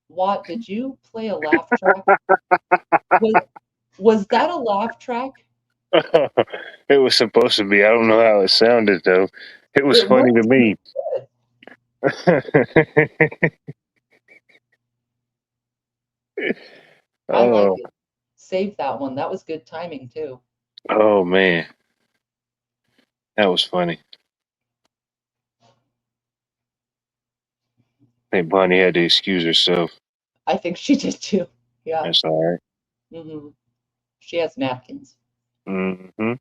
Watt, did you play a laugh track? Was that a laugh track? It was supposed to be. I don't know how it sounded though. It was It funny to looked me. I like Oh, it. Save that one. That was good timing too. oh man, that was funny. I think Bonnie had to excuse herself. I think she did too. Yeah. That's all right. Hmm. She has napkins. Mm-hmm.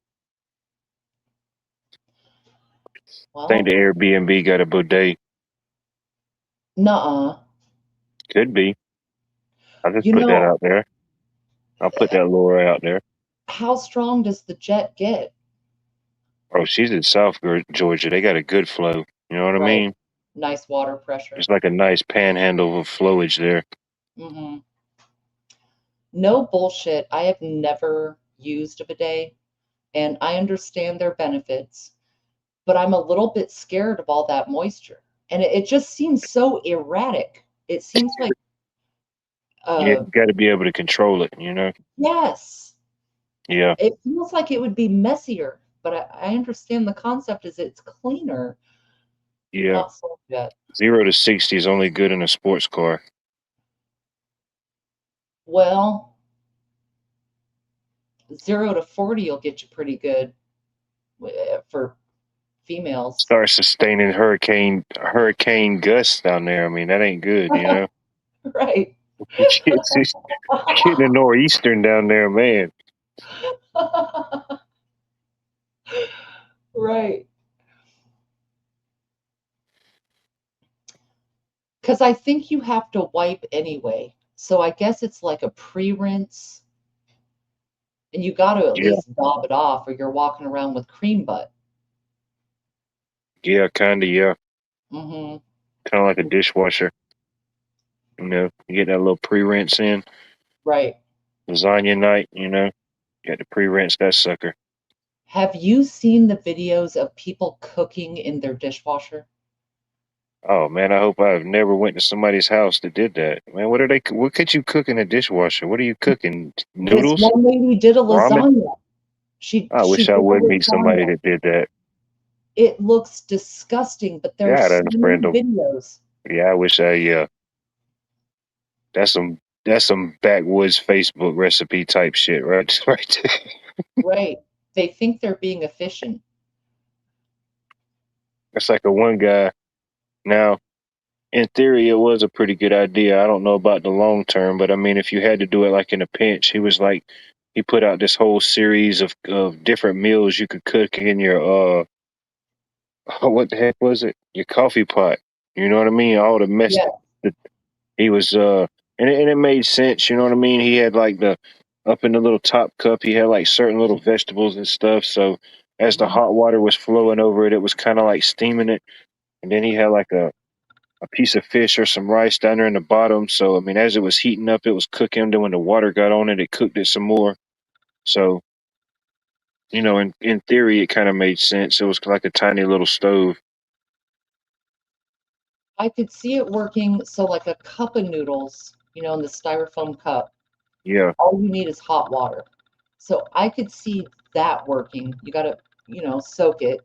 I think the Well, Airbnb got a bidet. nuh-uh. Could be. I'll just You put that know, out there. I'll put that lure out there. how strong does the jet get? Oh, she's in South Georgia. They got a good flow. You know what I Right. mean? Nice water pressure. It's like a nice panhandle of flowage there. Hmm. No bullshit. I have never used a bidet, and I understand their benefits, but I'm a little bit scared of all that moisture. And it just seems so erratic. It seems like, Yeah, you got to be able to control it. You know? yes, Yeah, it feels like it would be messier, but I understand the concept is it's cleaner. yeah. Not sold yet. 0 to 60 is only good in a sports car. Well, 0 to 40 will get you pretty good for females. Start sustaining hurricane gusts down there. I mean, that ain't good. You know? Right. Getting a nor'eastern down there, man. Right. Because I think you have to wipe anyway. So I guess it's like a pre-rinse, and you got to at Yeah, least daub it off, or you're walking around with cream butt. yeah, kind of. Yeah, Hmm. kind of like a dishwasher. You know, you get that little pre-rinse in Right. lasagna night. You know, you got to pre-rinse that sucker. Have you seen the videos of people cooking in their dishwasher? Oh man, I hope I've never went to somebody's house that did that. Man, what are they? What could you cook in a dishwasher? What are you cooking? This Noodles? one lady did a Ramen? lasagna. I She wish I did a would meet somebody lasagna. that did that. It looks disgusting, but there are Yeah, so that's many random. videos. Yeah, I wish I. Yeah, that's some backwoods Facebook recipe type shit, right? Right there. Right. They think they're being efficient. It's like a one guy. Now, in theory, it was a pretty good idea. I don't know about the long term, but I mean, if you had to do it like in a pinch, he was like, he put out this whole series of different meals you could cook in your what the heck was it? Your coffee pot. You know what I mean? All the mess Yeah. that he was and it made sense, you know what I mean? He had like the up in the little top cup, he had like certain little vegetables and stuff. So as the Mhm. hot water was flowing over it, it was kind of like steaming it. And then he had like a piece of fish or some rice down there in the bottom. So I mean, as it was heating up, it was cooking. Then when the water got on it, it cooked it some more. So in theory, it kind of made sense. It was like a tiny little stove. I could see it working. So like a cup of noodles, in the styrofoam cup, Yeah, all you need is hot water. So I could see that working. You got to, soak it.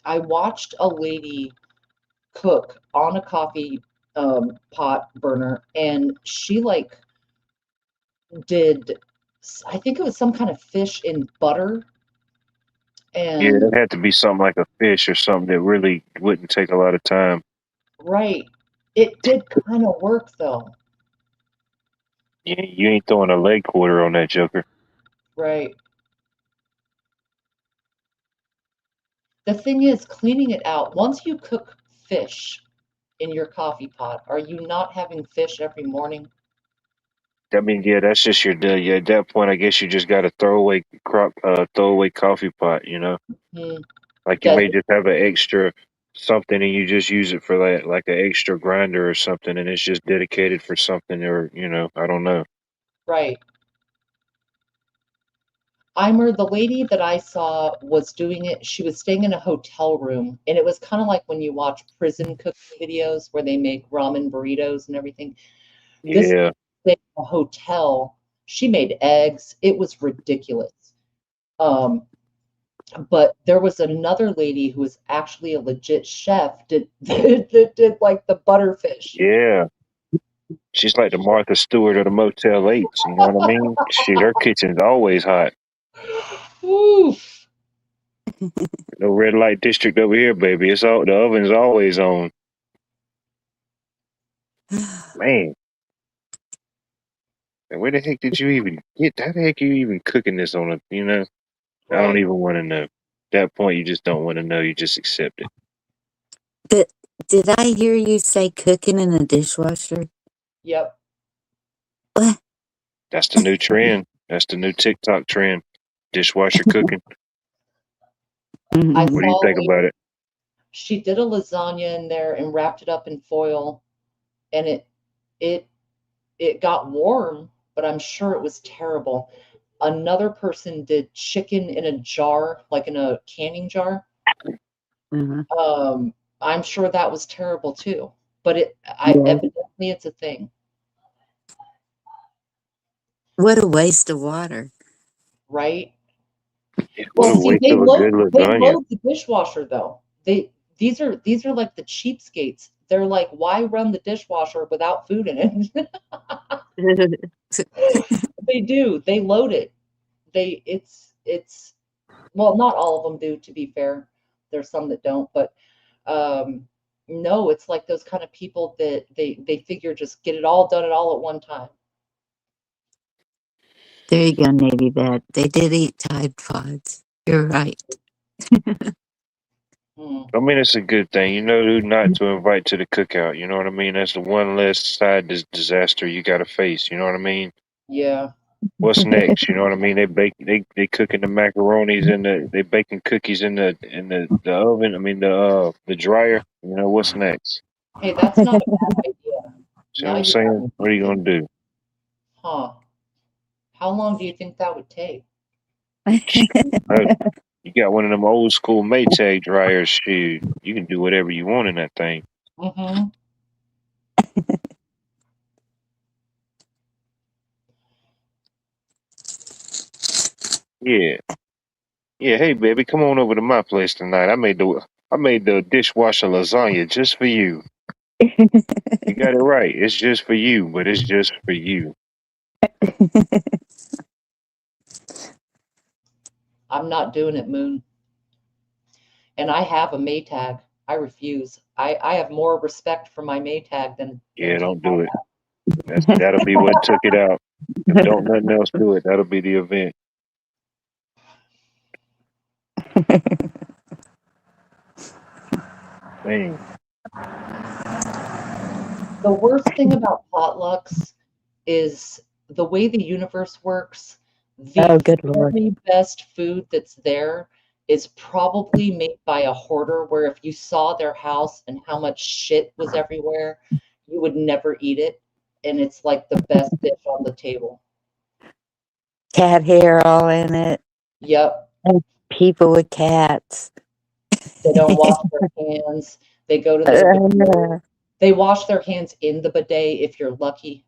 I watched a lady cook on a coffee pot burner, and she like did, I think it was some kind of fish in butter, yeah, and it had to be something like a fish or something that really wouldn't take a lot of time. right, it did kind of work though. Yeah, you ain't throwing a leg quarter on that joker. Right. The thing is, cleaning it out. Once you cook fish in your coffee pot, are you not having fish every morning? I mean, yeah, that's just your deal. Yeah, at that point, I guess you just got a throwaway coffee pot. Hmm. Like you Does may just have an extra something, and you just use it for like an extra grinder or something, and it's just dedicated for something, or I don't know. right. The lady that I saw was doing it. She was staying in a hotel room, and it was kind of like when you watch prison cooking videos where they make ramen burritos and everything. This Yeah, stayed in a hotel. She made eggs. It was ridiculous. Um, but there was another lady who was actually a legit chef that did like the butterfish. yeah. She's like the Martha Stewart of the Motel 8s. You know what I mean? Shit, her kitchen's always hot. Oof. No red light district over here, baby. The oven's always on. Man, and where the heck did you even get? How the heck are you even cooking this on a? I don't Right. even want to know. At that point, you just don't want to know. You just accept it. But did I hear you say cooking in a dishwasher? Yep. What? That's the new trend. That's the new TikTok trend. Dishwasher cooking. I Mhm. What do you saw a think lady, about it? she did a lasagna in there and wrapped it up in foil, and it it got warm, but I'm sure it was terrible. Another person did chicken in a jar, like in a canning jar. Mhm. I'm sure that was terrible too. But Yeah. evidently it's a thing, What a waste of water. right? Yeah, what Well, a see, waste of a good they lasagna. load the dishwasher though. These are like the cheapskates. They're like, why run the dishwasher without food in it? They do. They load it. It's well, not all of them do, to be fair. There's some that don't, but um no, it's like those kind of people that they figure just get it all done it all at one time. There you go, Navy Bed. They did eat Tide Pods. You're right. Hmm. I mean, it's a good thing. You know who not to invite to the cookout. You know what I mean? That's the one less side disaster you got to face. You know what I mean? Yeah. What's next? You know what I mean? They cooking the macaronis they baking cookies in the oven. I mean the dryer. What's next? Hey, that's not a bad idea. See what Now I'm you got saying? me What are you thinking, gonna do? huh? How long do you think that would take? Uh, You got one of them old school Maytag dryers. Shoot, you can do whatever you want in that thing. Mm-hmm. Yeah, yeah. Hey, baby, come on over to my place tonight. I made the dishwasher lasagna just for you. You got it right. It's just for you, but it's just for you. I'm not doing it, Moon. And I have a Maytag. I refuse. I have more respect for my Maytag than Yeah, just don't do it. That'll be what took it out. If don't nothing else do it, that'll be the event. Man, the worst thing about potlucks is the way the universe works. Oh, The good Lord. very best food that's there is probably made by a hoarder, where if you saw their house and how much shit was everywhere, you would never eat it. And it's like the best dish on the table. Cat hair all in it. Yep. People with cats. They don't wash their hands. They go to their bidet. They wash their hands in the bidet if you're lucky.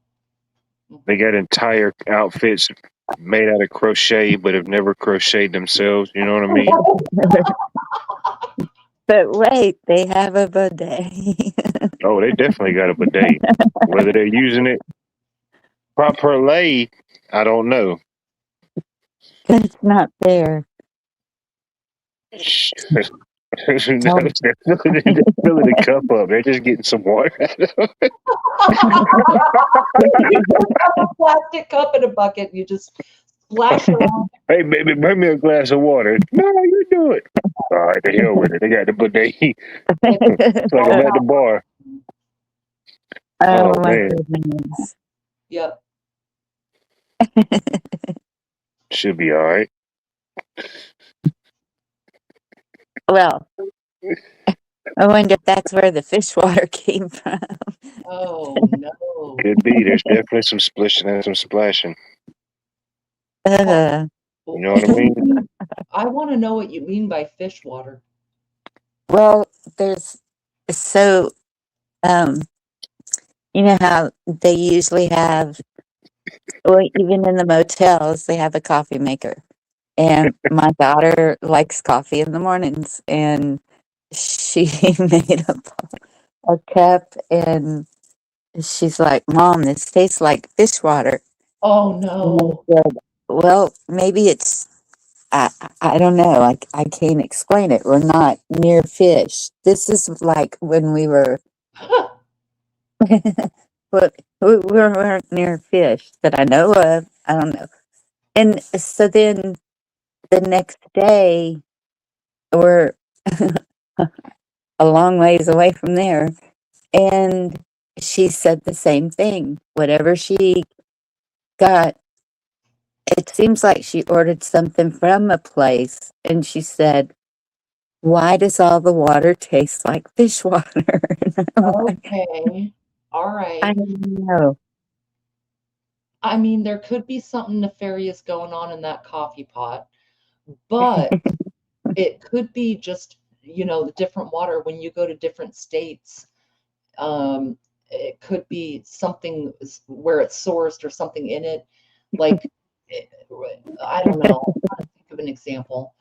They got entire outfits made out of crochet, but have never crocheted themselves. You know what I mean? But wait, they have a bidet. Oh, they definitely got a bidet. Whether they're using it properly, I don't know. It's not there. They're filling the cup up. They're just getting some water. You have a plastic cup in a bucket. You just splash around. Hey, baby, bring me a glass of water. No, you do it. All right, the hell with it. They got the bidet. It's like I'm at the bar. Oh Oh, my man. goodness. Yep. Should be all right. Well, I wonder if that's where the fish water came from. Oh no. Could be. There's definitely some splishing and some splashing. Uh, You know what I mean? I want to know what you mean by fish water. well, there's so you know how they usually have, well, even in the motels, they have a coffee maker. And my daughter likes coffee in the mornings, and she made a cup, and she's like, "Mom, this tastes like fish water." Oh And I no. said, well, maybe it's, I don't know. I can't explain it. We're not near fish. This is like when we were, but we weren't near fish that I know of. I don't know. And so then the next day, we're a long ways away from there, and she said the same thing. Whatever she got, it seems like she ordered something from a place, and she said, "Why does all the water taste like fish water?" And I'm like, Okay. All right. I don't know. I mean, there could be something nefarious going on in that coffee pot, but it could be just, the different water when you go to different states. It could be something where it's sourced or something in it. Like, I don't know. I'm trying to think of an example.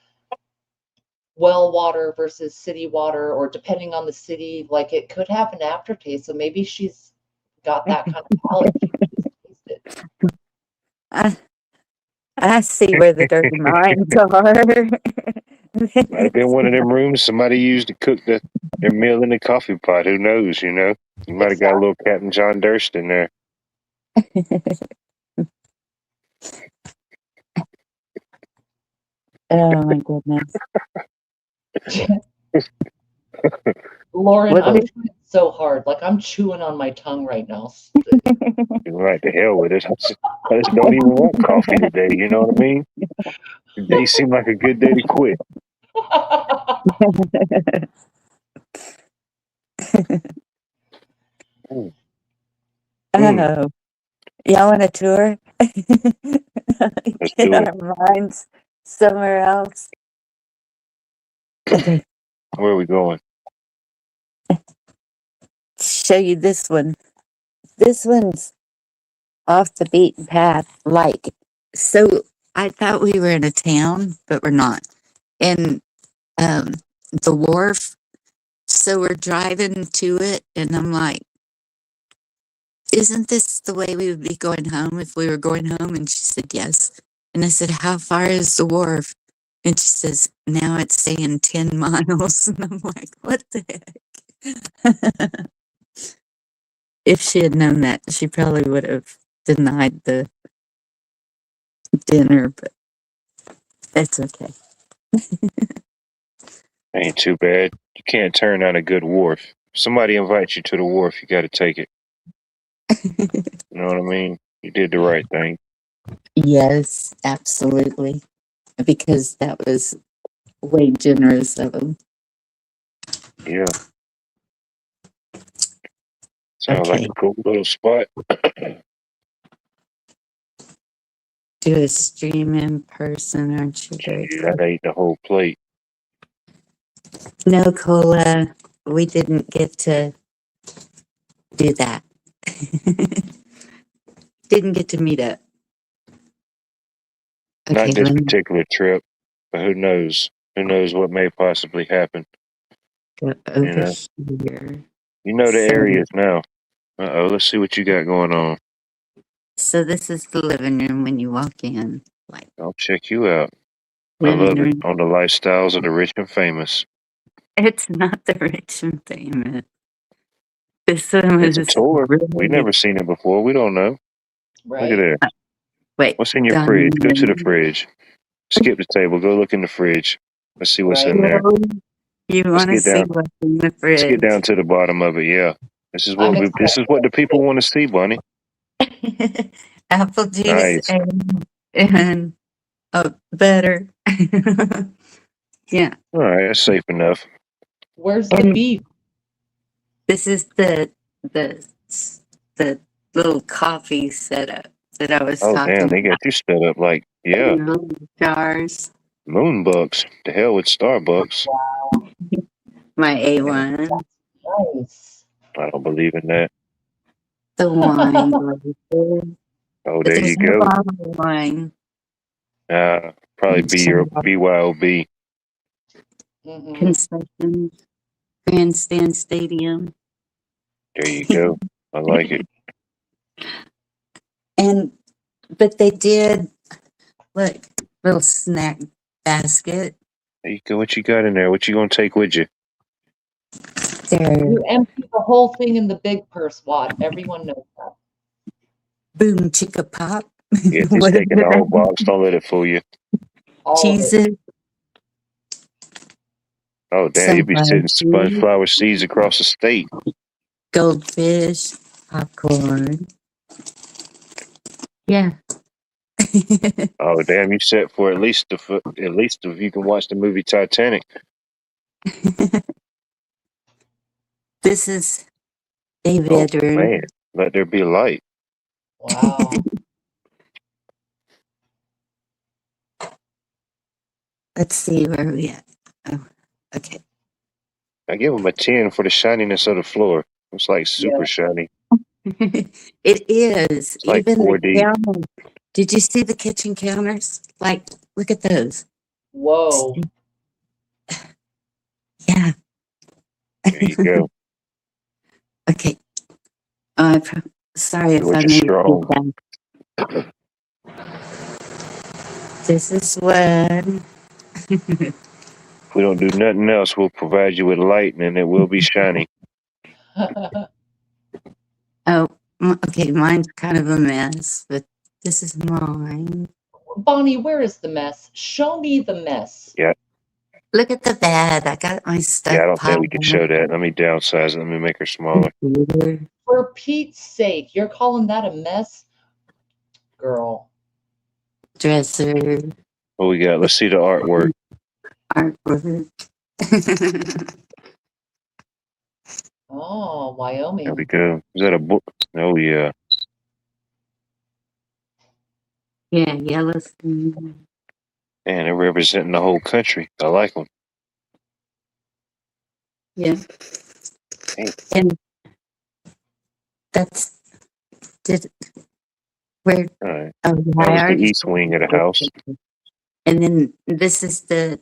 Well water versus city water, or depending on the city, like it could have an aftertaste. So maybe she's got that kind of palate. She can just taste it. I see where the dirty minds are. Might have been one of them rooms somebody used to cook their meal in the coffee pot. Who knows, You might have got a little Captain John Durst in there. Oh my goodness. Lauren, What I'm is- trying so hard. Like I'm chewing on my tongue right now. Right, the hell with it. I just don't even want coffee today. You know what I mean? Today seemed like a good day to quit. Mm. Oh, y'all want a tour? Let's Get do it. our minds somewhere else. Okay, Where are we going? show you this one. This one's off the beaten path. Like, so I thought we were in a town, but we're not. And um, the wharf. So we're driving to it, and I'm like, "Isn't this the way we would be going home if we were going home?" And she said, "Yes." And I said, "How far is the wharf?" And she says, "Now it's saying 10 miles." And I'm like, "What the heck?" If she had known that, she probably would have denied the dinner, but it's okay. Ain't too bad. You can't turn down a good wharf. If somebody invites you to the wharf, you got to take it. You know what I mean? You did the right thing. Yes, absolutely. Because that was way generous of him. Yeah. Sounds like Okay. a cool little spot. do a stream in person, aren't you grateful? I'd ate the whole plate. No, Cola, we didn't get to do that. Didn't get to meet up. Okay, Not this let me particular trip, but who knows? Who knows what may possibly happen? go You over know, here. you know the So, areas now. Let's see what you got going on. so this is the living room when you walk in. Like I'll check you out. I living love it. room. On the lifestyles of the rich and famous. It's not the rich and famous. This one It's a was tour. We've really never seen it before. We don't know. Look at Right? there. wait. What's in your fridge? Go to the Diamond. fridge. Skip the table. Go look in the fridge. Let's see what's Right. in there. You Let's want to get see down. what's in the Let's get fridge? down to the bottom of it. Yeah. This is I'm what this is what the people excited. want to see, Bunny. Apple juice Nice. and butter. Yeah. All right, that's safe enough. Where's the And beef? this is the the little coffee setup that I was Oh damn, talking they got you set up like yeah, about. Jars. moonbucks. The hell with Starbucks. Wow. My A1. Nice. I don't believe in that. The wine glasses. Oh, But there you there's no go. bottle of wine. Probably be your BYOB. Mhm. Concessions. Grandstand Stadium. There you go. I like it. But they did look, little snack basket. There you go. What you got in there? What you gonna take with you? There, You empty the whole thing in the big purse, Watt. Everyone knows that. boom chicka pop. Yeah, just What is taking the it? whole box. Don't let it fool you. All of it. Cheeses, Oh damn, you be sitting sunflower seeds, sunflower seeds across the state. goldfish, popcorn. Yeah. Oh damn, you set for at least if you can watch the movie Titanic. This is a Oh bedroom. man, let there be light. Wow. Let's see where we at. Oh, okay. I give them a 10 for the shininess of the floor. It's like super Yeah. shiny. It is. It's like Even the 4D. counters. Did you see the kitchen counters? Like, look at those. Whoa. Yeah. There you go. Okay. Sorry if I Georgia made strong. it down. This is one. If we don't do nothing else, we'll provide you with light and it will be shiny. Oh, okay. Mine's kind of a mess, but this is mine. Bonnie, where is the mess? Show me the mess. Yeah. Look at the bed. I got my stuff Yeah, I don't think piled we can show that. Let me downsize it. Let me make her smaller. For Pete's sake, you're calling that a mess? Girl. Dresser, What we got? Let's see the artwork. artwork. Oh, There Wyoming. we go. Is that a book? Oh yeah. Yeah, Yellowstone. Man, they're representing the whole country. I like them. Yeah. Hey. And that's did where All right. oh, That was I the already east wing of the house. And then this is the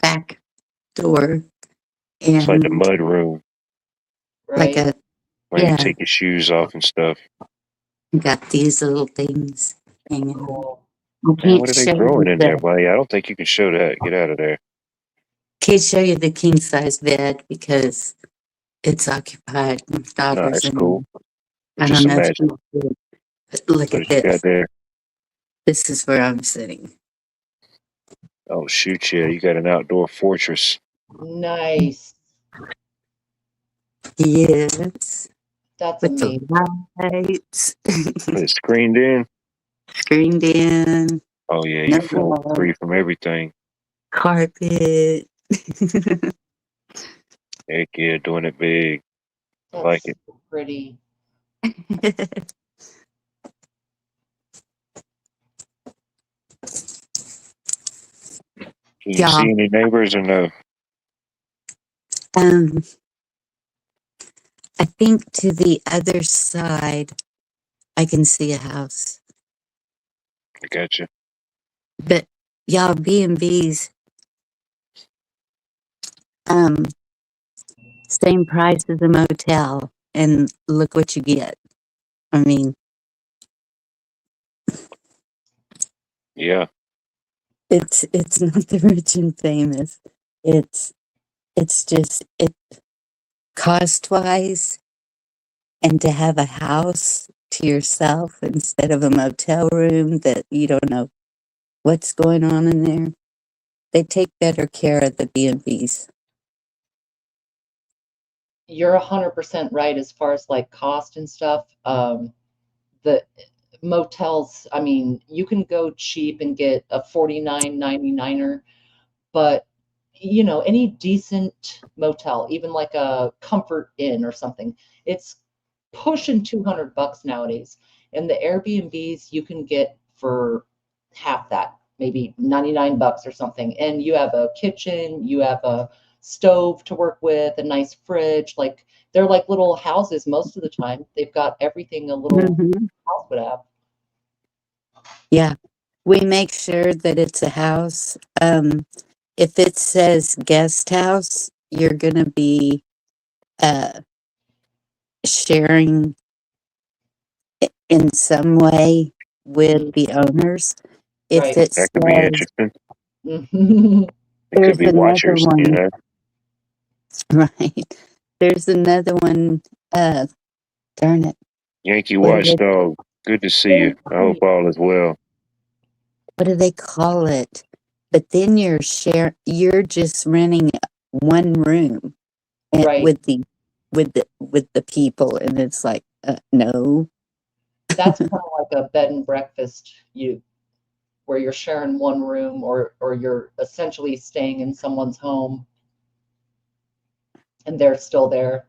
back door, It's like the and mud room like Right? a where you yeah, take your shoes off and stuff. got these little things hanging on. Cool. I Man, can't what are they show growing you in there, buddy? I don't think you can show that. Get out of there. can't show you the king size bed because it's occupied. My No, daughter's that's in. cool. I Just don't know if imagine you can, but look what at you got this. there. This is where I'm sitting. Oh shoot, yeah, you got an outdoor fortress. Nice. Yes, That's with amazing. the lights It's screened in. screened in, Oh yeah, no you full free from everything. carpet. Heck yeah, doing it big. I That's like it. so pretty. Can you Yeah. see any neighbors or no? Um, I think to the other side, I can see a house. I got you. But y'all, B&Bs, same price as a motel, and look what you get. I mean, Yeah. it's not the rich and famous. It's just it cost wise, and to have a house to yourself instead of a motel room that you don't know what's going on in there. They take better care of the B&Bs. You're 100% right as far as like cost and stuff. The motels, I mean, you can go cheap and get a $49.99er, but you know, any decent motel, even like a Comfort Inn or something, it's pushing $200 nowadays. And the Airbnbs you can get for half that, maybe $99 or something. And you have a kitchen, you have a stove to work with, a nice fridge. Like they're like little houses most of the time. They've got everything a little house would have. Yeah, we make sure that it's a house. If it says guest house, you're gonna be sharing in some way with the owners. If Right. it That could be says interesting. Mhm. It could there's be another watchers, you one, know. right? There's another one. Darn it! Yankee What do they Watchdog. Good to see you. I hope all is well. what do they call it? But then you're just renting one room Right. with the people, and it's like no. That's kind of like a bed and breakfast, where you're sharing one room, or you're essentially staying in someone's home and they're still there.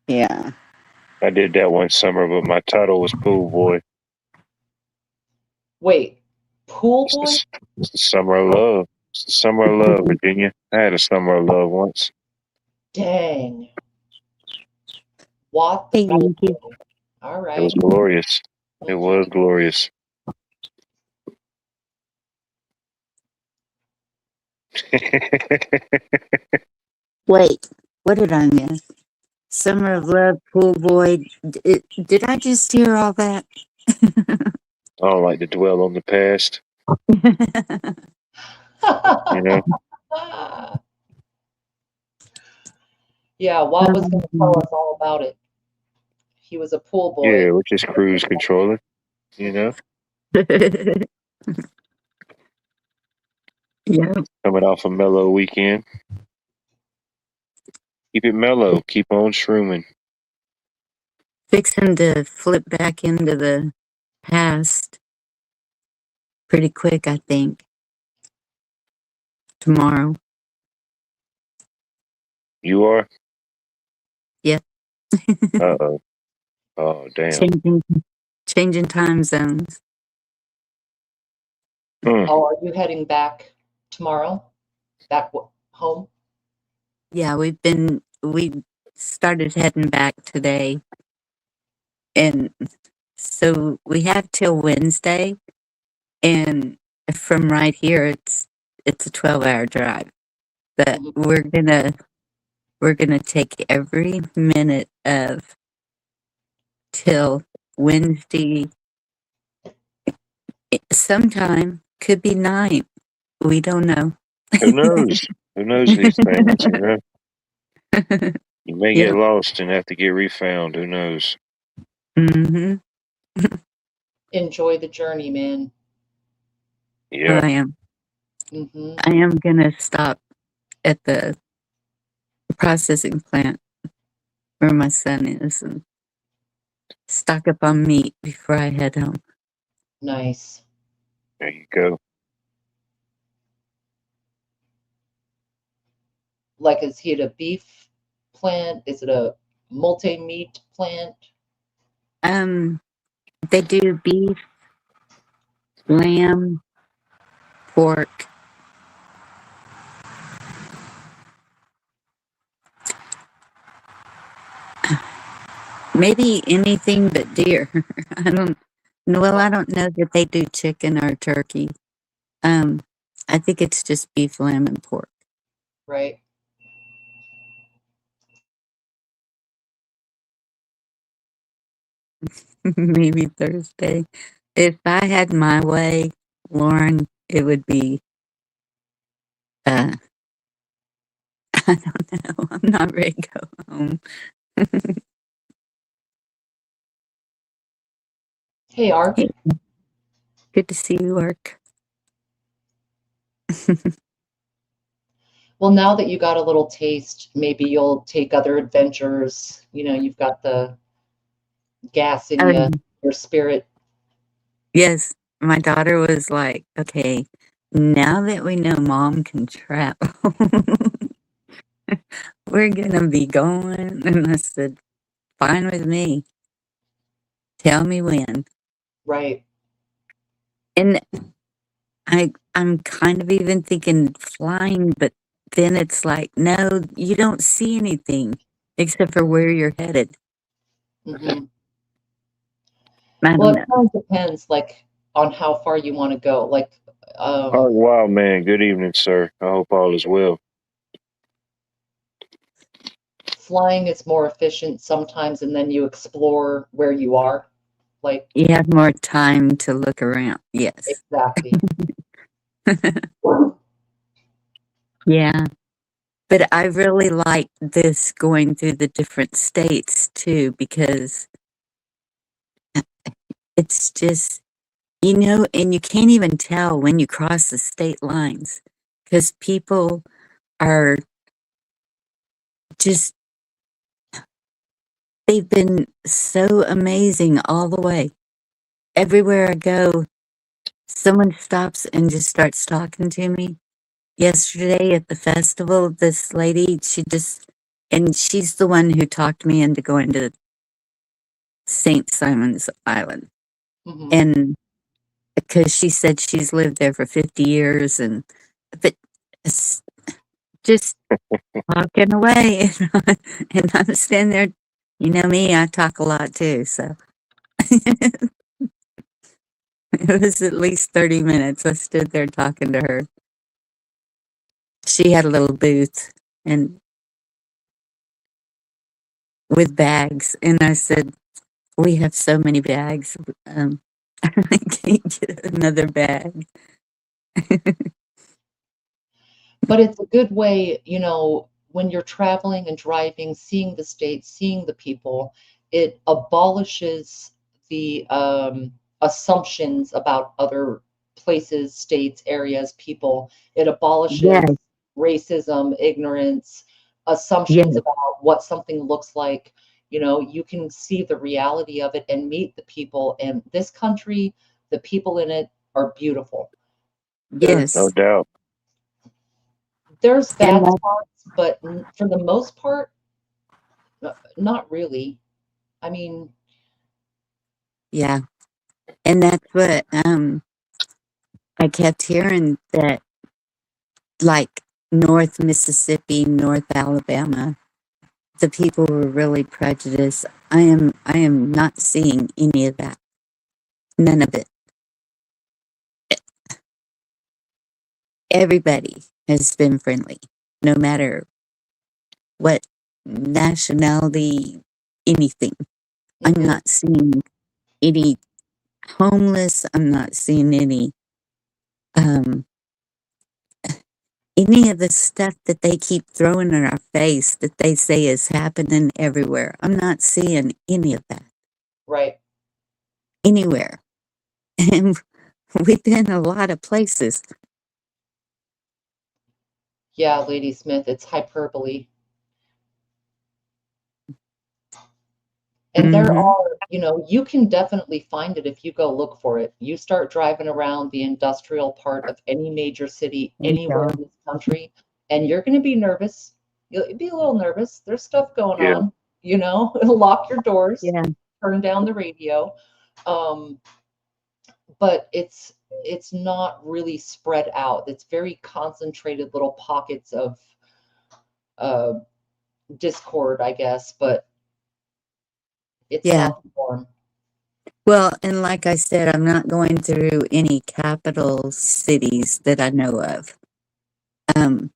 Yeah. I did that one summer, but my title was Pool Boy. Wait, pool It's boy? it's the summer of love. It's the summer of love, Virginia. I had a summer of love once. Dang. What? Hey, Yankee. All It right. was glorious. It was glorious. Wait, what did I miss? Summer of Love, Pool Boy. Did I just hear all that? I don't like to dwell on the past, you know. Yeah, Watt was going to tell us all about it. He was a pool boy. Yeah, we're just cruise controlling, you know. Yeah. Coming off a mellow weekend. Keep it mellow. Keep on shrooming. Fixing to flip back into the past pretty quick, I think. Tomorrow. You are? Yep. Uh-oh. Oh, damn. Changing time zones. Hmm. Oh, are you heading back tomorrow? Back home? Yeah, we started heading back today. And so we have till Wednesday, and from right here it's a 12-hour drive. But we're gonna take every minute of till Wednesday. Sometime could be night. We don't know. Who knows? Who knows these things, you know? You may Yeah. get lost and have to get refound. Who knows? Mm-hmm. Enjoy the journey, man. Yeah. Mm-hmm. I am gonna stop at the processing plant where my son is and stock up on meat before I head home. Nice. There you go. Like, is he at a beef plant? Is it a multi-meat plant? They do beef, lamb, pork, Maybe anything but deer. I don't. Well, I don't know that they do chicken or turkey. Um, I think it's just beef, lamb, and pork. Right. Maybe Thursday. If I had my way, Lauren, it would be. Uh, I don't know. I'm not ready to go home. Hey, Art. Hey, good to see you, Ark. Well, now that you got a little taste, maybe you'll take other adventures. You know, you've got the gas in you, your spirit. Yes, my daughter was like, "Okay, now that we know Mom can travel, we're gonna be going." And I said, "Fine with me. Tell me when." Right. And I'm kind of even thinking flying, but then it's like, no, you don't see anything except for where you're headed. Hmm. I Well, don't it know. kind of depends, like, on how far you want to go. Like, Oh, wow, man. Good evening, sir. I hope all is well. flying is more efficient sometimes, and then you explore where you are. Like, You have more time to look around. Yes. exactly. Yeah. But I really like this going through the different states too, because it's just, and you can't even tell when you cross the state lines because people are just, they've been so amazing all the way. Everywhere I go, someone stops and just starts talking to me. Yesterday at the festival, this lady, and she's the one who talked me into going to St. Simon's Island. Hmm. And because she said she's lived there for 50 years, but it's just talking away. And I'm standing there, you know me, I talk a lot too. So it was at least 30 minutes. I stood there talking to her. She had a little booth and with bags. And I said, we have so many bags. I can't get another bag. But it's a good way, you know, when you're traveling and driving, seeing the states, seeing the people, it abolishes the assumptions about other places, states, areas, people. It abolishes Yes, racism, ignorance, assumptions yes, about what something looks like. You know, you can see the reality of it and meet the people. And this country, the people in it are beautiful. They're No yes. doubt. There's And bad spots, but for the most part, not really. I mean, yeah. And that's what I kept hearing that like North Mississippi, North Alabama, the people were really prejudiced. I am not seeing any of that. None of it. Everybody has been friendly, no matter what nationality, anything. I'm mhm, not seeing any homeless. I'm not seeing um any of the stuff that they keep throwing in our face that they say is happening everywhere. I'm not seeing any of that right. anywhere. And we've been a lot of places. Yeah, Lady Smith, it's hyperbole. And there Hmm. are, you know, you can definitely find it if you go look for it. You start driving around the industrial part of any major city Thank anywhere y'all. in this country, and you're going to be nervous. You'll be a little nervous. There's stuff going Yeah. on, you know, lock your doors, Yeah. turn down the radio. Um, but it's not really spread out. It's very concentrated little pockets of uh, discord, I guess. But It's Yeah. not the norm. Well, and like I said, I'm not going through any capital cities that I know of. Um,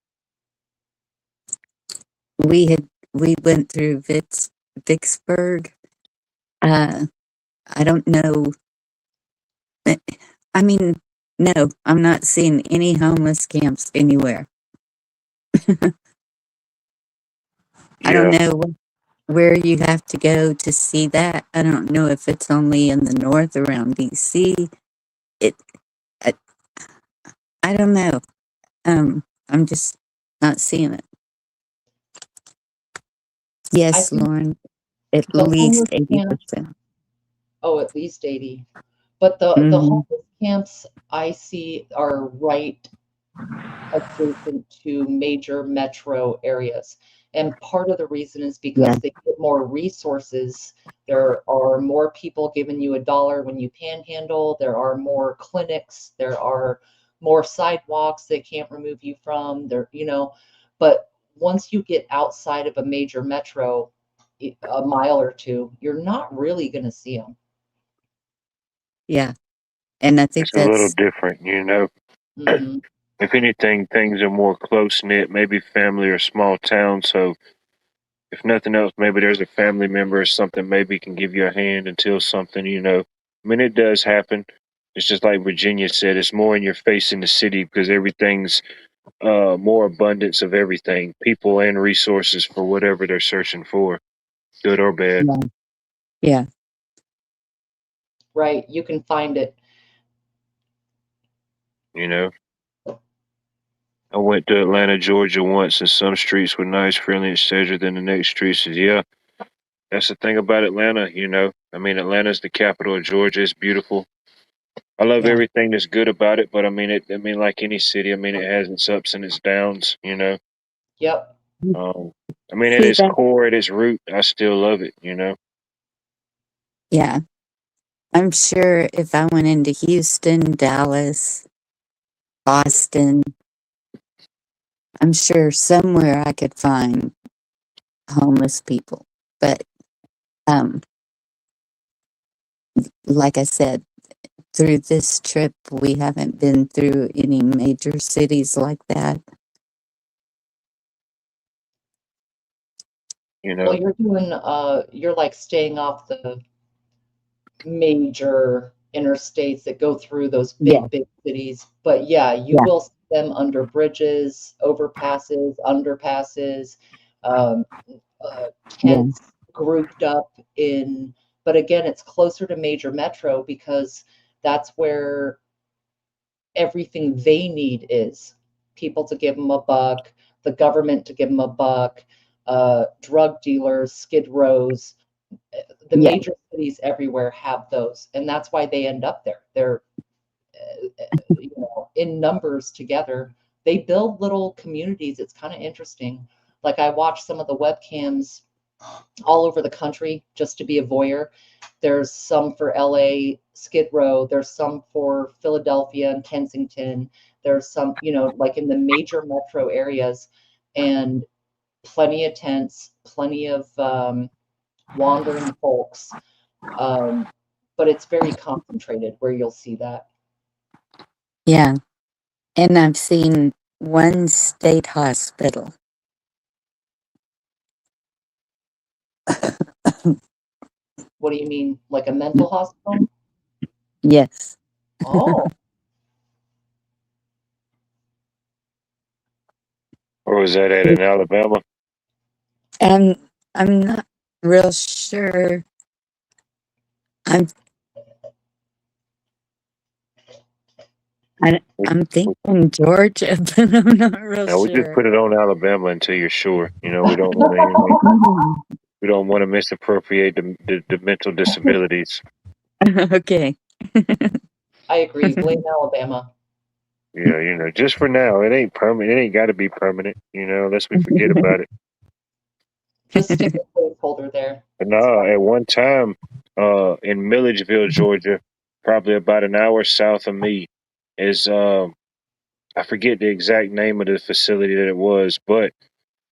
we went through Vicksburg. I don't know. I mean, no, I'm not seeing any homeless camps anywhere. I don't Yeah, know where you have to go to see that. I don't know if it's only in the north around DC. It, I, I don't know. I'm just not seeing it. I Yes, think Lauren, at the least homeless camps, 80%. at least 80. But the Hmm. homeless camps I see are right adjacent to major metro areas. And part of the reason is Yeah, because they get more resources. There are more people giving you $1 when you panhandle. There are more clinics. There are more sidewalks they can't remove you from. But once you get outside of a major metro, a mile or two, you're not really going to see them. yeah. And I think it's a little that's, different, you know. Hmm. If anything, things are more close knit, maybe family or small town. So if nothing else, maybe there's a family member or something maybe can give you a hand until something, you know. I mean, it does happen. It's just like Virginia said, it's more in your face in the city because everything's more abundance of everything, people and resources for whatever they're searching for, good or bad, yeah, yeah, Right. You can find it. you know. I went to Atlanta, Georgia once, and some streets were nice, friendly, etc. Than the next streets is, yeah. That's the thing about Atlanta, you know. I mean, Atlanta's the capital of Georgia. It's beautiful. I love yeah. everything that's good about it, but I mean, like any city, I mean, it has its ups and its downs, you know. Yep. Um, I mean, at See its that? core, at its root, I still love it, you know. Yeah. I'm sure if I went into Houston, Dallas, Boston, I'm sure somewhere I could find homeless people. But um, like I said, through this trip, we haven't been through any major cities like that. You Well, know, you're like staying off the major interstates that go through those Yeah, big cities. But yeah, you yeah, will see them under bridges, overpasses, underpasses, um, yeah, tents grouped up in, but again, it's closer to major metro because that's where everything they need is people to give them a buck, the government to give them a buck, drug dealers, skid rows. The yeah, major cities everywhere have those, and that's why they end up there. They're in numbers together. They build little communities. It's kind of interesting. Like I watch some of the webcams all over the country just to be a voyeur. There's some for LA, Skid Row. There's some for Philadelphia and Kensington. There's some, like in the major metro areas, and plenty of tents, plenty of wandering folks. But it's very concentrated where you'll see that. yeah. And I've seen one state hospital. What do you mean, like a mental hospital? Yes. Oh, or was that at in Alabama? And I'm not real sure. I'm I, We, I'm we, thinking Georgia, but I'm not real no, we just sure. put it on Alabama until you're sure. You know, we don't want to. Mhm. We don't want to misappropriate the mental disabilities. Okay. I agree. Blame Alabama. Yeah, you know, just for now, it ain't permanent. It ain't got to be permanent. You know, unless we forget about it. Just stick a placeholder there. But It's no, fine. at one time, in Milledgeville, Georgia, probably about an hour south of me, is I forget the exact name of the facility that it was, but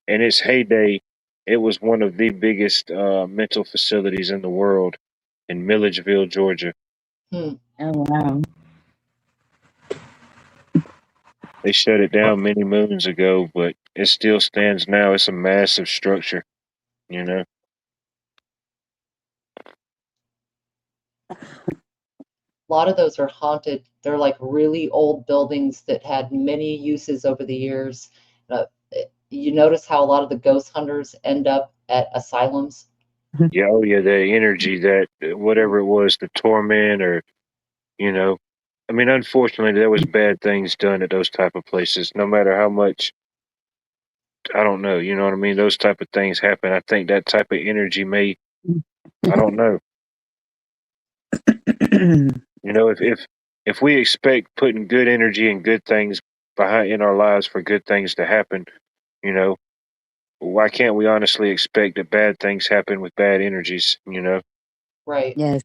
in its heyday, It was one of the biggest mental facilities in the world in Milledgeville, Georgia. Hmm. Oh, wow. They shut it down many moons ago, but it still stands now. It's a massive structure, you know. A lot of those are haunted. They're like really old buildings that had many uses over the years. You notice how a lot of the ghost hunters end up at asylums? Yeah, oh yeah, the energy that whatever it was, the torment or you know. I mean, unfortunately, there was bad things done at those type of places. No matter how much, I don't know. You know what I mean? Those type of things happen. I think that type of energy may. I don't know. You know, if we expect putting good energy and good things behind in our lives for good things to happen, you know, why can't we honestly expect that bad things happen with bad energies? You know. Right. Yes.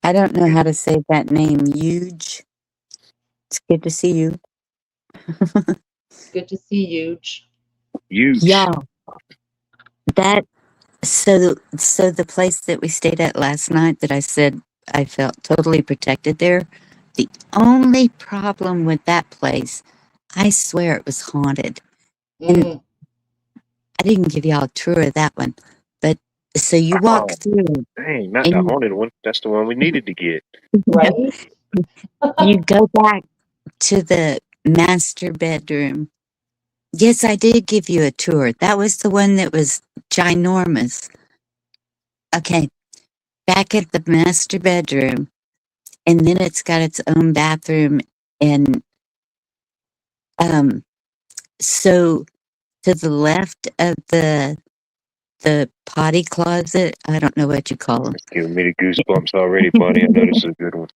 I don't know how to say that name. Huge. It's good to see you. Good to see you. Huge. Yeah. That so the place that we stayed at last night that I said I felt totally protected there. The only problem with that place, I swear it was haunted. And Mm, I didn't give y'all a tour of that one. But so you walk Oh, through dang, not the and haunted one. That's the one we needed to get. right? you go back to the master bedroom. Yes, I did give you a tour. That was the one that was ginormous. Okay, back at the master bedroom, and then it's got its own bathroom, and um, so to the left of the potty closet, I don't know what you call them. It's giving me the goosebumps already, Bonnie. I know this is a good one.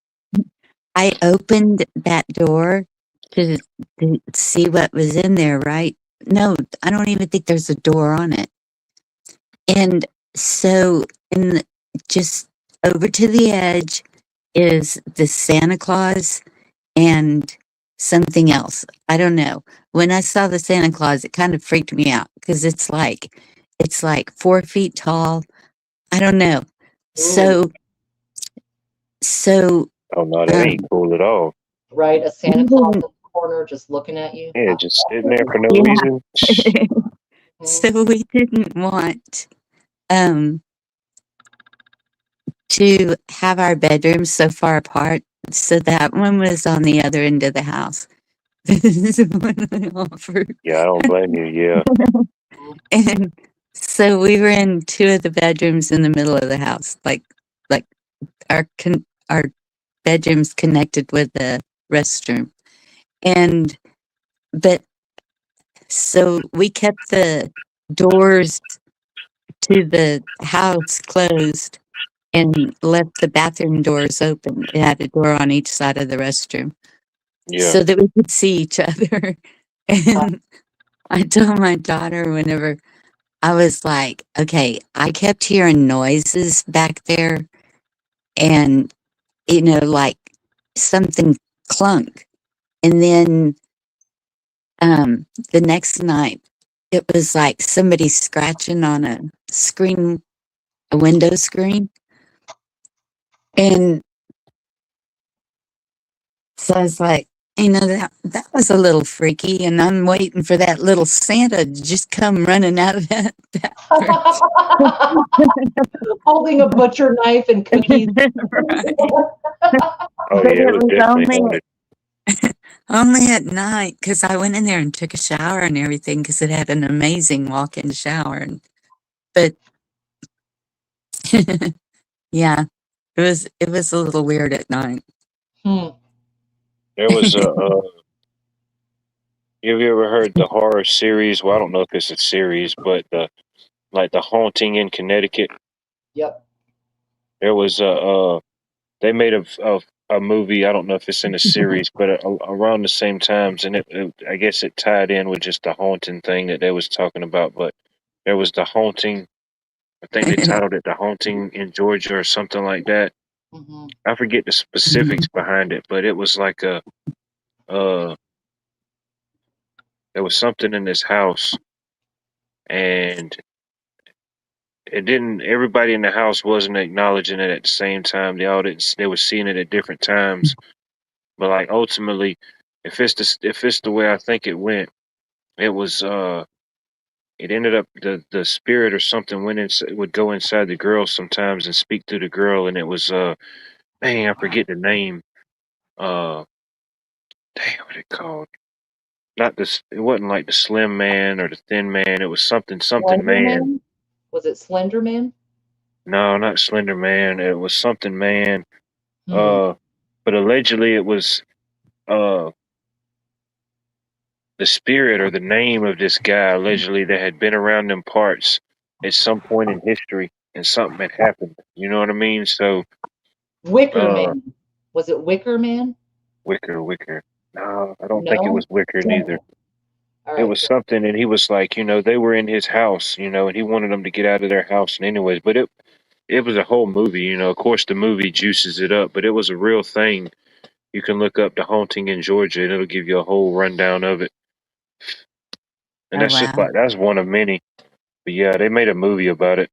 I opened that door to, to see what was in there. Right? No, I don't even think there's a door on it. And so, just over to the edge is the Santa Claus and something else. I don't know. When I saw the Santa Claus, it kind of freaked me out because it's like 4 feet tall. I don't know. Ooh, So so Oh no, that ain't um cool at all. right. A we Santa Claus in didn't- the corner just looking at you. Yeah, just sitting there for no yeah. reason. Mhm. So we didn't want um to have our bedrooms so far apart. So that one was on the other end of the house. This is what I offered. Yeah, I don't blame you. Yeah, And so we were in two of the bedrooms in the middle of the house, like our bedrooms connected with the restroom. And but so we kept the doors to the house closed and left the bathroom doors open. It had a door on each side of the restroom yeah. so that we could see each other. And I told my daughter whenever I was like, okay, I kept hearing noises back there and, like something clunk. And then the next night, it was like somebody scratching on a screen, a window screen. And so I was like, that was a little freaky. And I'm waiting for that little Santa to just come running out of that bathroom. Holding a butcher knife and cookies. Right. Oh But yeah, it it was was definitely haunted. only at night because I went in there and took a shower and everything because it had an amazing walk-in shower. But yeah, it was a little weird at night. Hmm. There was a. Have you ever heard the horror series? Well, I don't know if it's a series, but the Haunting in Connecticut. Yep. There was a. They made a movie. I don't know if it's in a series, but around the same times, and I guess it tied in with just the haunting thing that they was talking about. But there was the haunting. I think they titled it "The Haunting in Georgia" or something like that. Hmm. I forget the specifics behind it, but it was like uh, there was something in this house, and it didn't. Everybody in the house wasn't acknowledging it at the same time. They all didn't. They were seeing it at different times. But like ultimately, if it's the way I think it went, it was it ended up the spirit or something went in, would go inside the girl sometimes and speak to the girl, and it was man, I forget the name. Uh, damn, what it called? Not this. It wasn't like the Slim Man or the Thin Man. It was something Slender Man. Man? Was it Slender Man? No, not Slender Man. It was something Man. Hmm. But allegedly it was uh the spirit or the name of this guy allegedly that had been around them parts at some point in history, and something had happened. You know what I mean? So Wicker uh Man. Was it Wicker Man? Wicker. No, I don't think it was No? Wicker neither. All It right, was good. something, and he was like, they were in his house, and he wanted them to get out of their house. And anyways, but it was a whole movie. Of course, the movie juices it up, but it was a real thing. You can look up The Haunting in Georgia, and it'll give you a whole rundown of it. And Oh, that's just wow. like that's one of many. But yeah, they made a movie about it.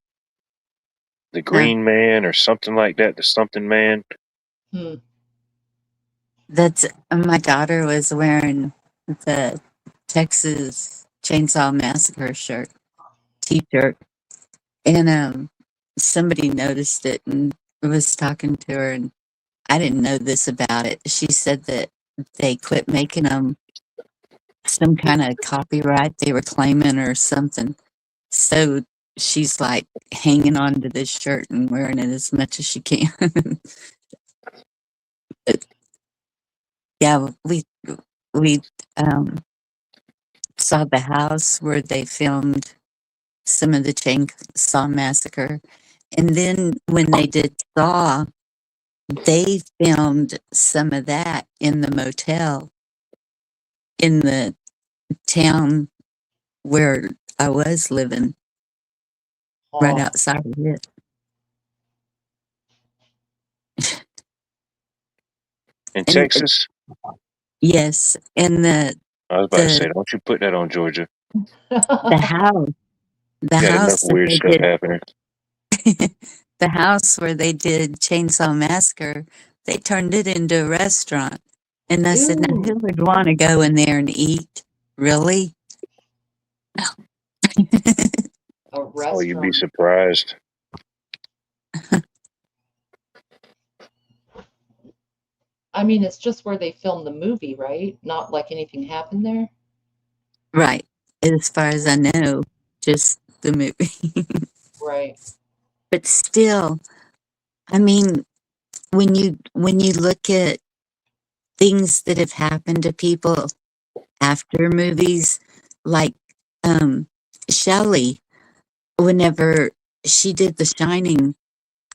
The Huh. Green Man or something like that. The Something Man. Hmm. That's my daughter was wearing the Texas Chainsaw Massacre t-shirt, and somebody noticed it and was talking to her, and I didn't know this about it. She said that they quit making them, some kind of copyright they were claiming or something. So she's like hanging on to this shirt and wearing it as much as she can. But yeah, we um saw the house where they filmed some of the Chainsaw Massacre. And then when they did Saw, they filmed some of that in the motel in the town where I was living, right Oh, outside of it. In And Texas. yes, and I was about to say, the don't you put that on Georgia. the house, the You got enough house that weird they stuff did, happening. the house where they did Chainsaw Massacre, they turned it into a restaurant. And I said, now who ew, would want to go in there and eat? Really? a Oh, you'd be restaurant. surprised. I mean, it's just where they filmed the movie, right? Not like anything happened there. Right. As far as I know, just the movie. Right. But still, I mean, when you look at things that have happened to people after movies, like um Shelley, whenever she did The Shining,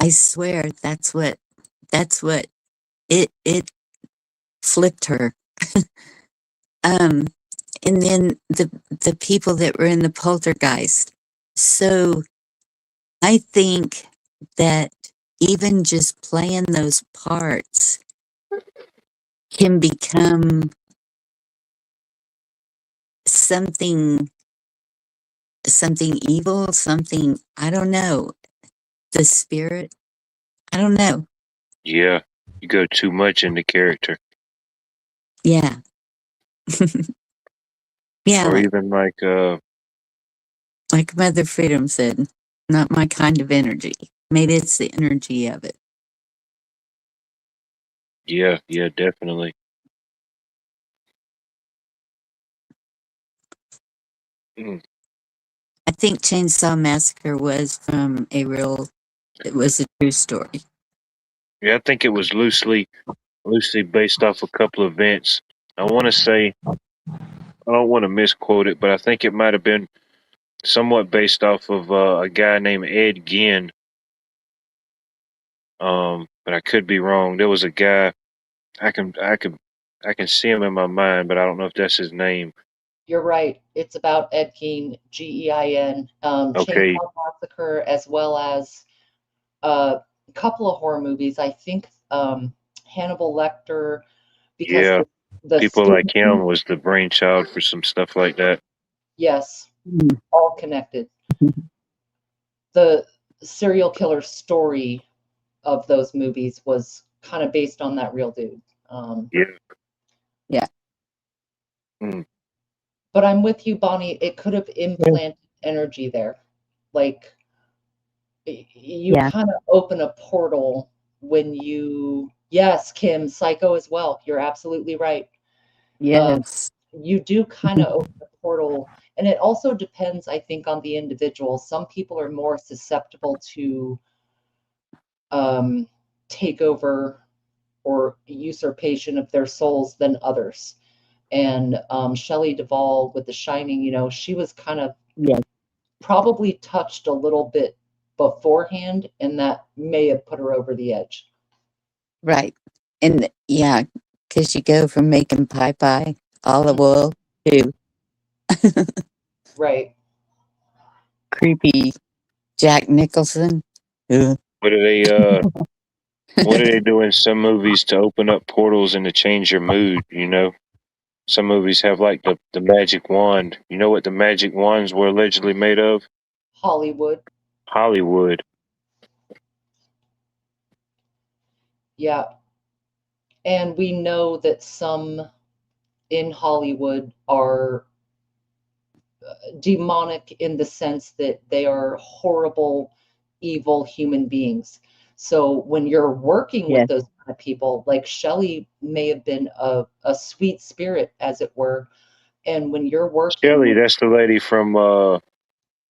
I swear that's what it flipped her. Um and then the people that were in the Poltergeist. So I think that even just playing those parts can become something something evil, something, I don't know, the spirit, I don't know. Yeah, you go too much into character, Yeah. Yeah, or even like Mother Freedom said, not my kind of energy. Maybe it's the energy of it. yeah, definitely. Mm. I think Chainsaw Massacre was from it was a true story. Yeah, I think it was loosely based off a couple of events. I want to say, I don't want to misquote it, but I think it might have been somewhat based off of a guy named Ed Gein. But I could be wrong. There was a guy I can see him in my mind, but I don't know if that's his name. You're right. It's about Ed Gein, Gein, Okay, Chainsaw Massacre, as well as a couple of horror movies. I think Hannibal Lecter, because yeah, the people like Scream, him was the brainchild for some stuff like that. yes, Mm. all connected. the serial killer story of those movies was kind of based on that real dude. Yeah. Yeah. Mm. But I'm with you, Bonnie. It could have implanted energy there. Like you Yeah. kind of open a portal when you, yes, Kim, Psycho as well. You're absolutely right. Yes. You do kind of open a portal, and it also depends, I think, on the individual. Some people are more susceptible to takeover or usurpation of their souls than others. And Shelley Duvall with The Shining, you know, she was kind of Yes. probably touched a little bit beforehand, and that may have put her over the edge. Right. And yeah, because you go from making pie, olive oil, to Right. creepy Jack Nicholson. Ugh. What do they what do they do in some movies to open up portals and to change your mood, you know? Some movies have like the magic wand. You know what the magic wands were allegedly made of? Hollywood. Hollywood. Yeah. And we know that some in Hollywood are demonic in the sense that they are horrible, evil human beings. So when you're working with Yes. those kind of people, like Shelley may have been a sweet spirit, as it were. And when you're working Shelley, with that's the lady from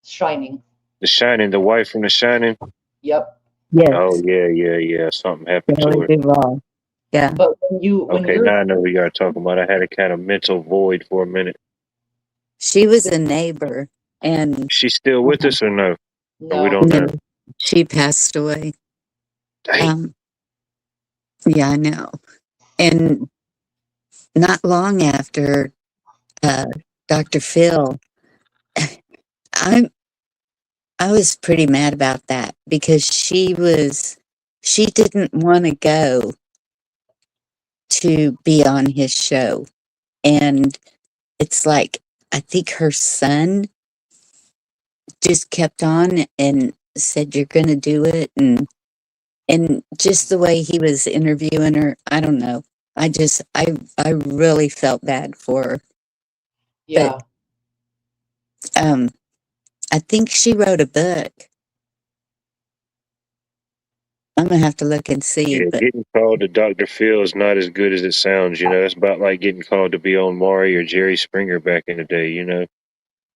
Shining, The Shining, the wife from The Shining. yep. Oh Yes. yeah. Something happened to Shelley her. Duvall. Yeah. But when Okay, you're now I know what you are talking about. I had a kind of mental void for a minute. She was a neighbor, and She's still with us or no? Or we no, don't know. no, she passed away. Dang. Yeah, I know. And not long after uh, Dr. Phil, I I was pretty mad about that because she didn't want to go to be on his show. And it's like, I think her son just kept on and said, "You're going to do it." And just the way he was interviewing her, I don't know. I really felt bad for her. But yeah. um, I think she wrote a book. I'm gonna have to look and see. Yeah, But getting called to Dr. Phil is not as good as it sounds, you know. It's about like getting called to be on Maury or Jerry Springer back in the day, you know.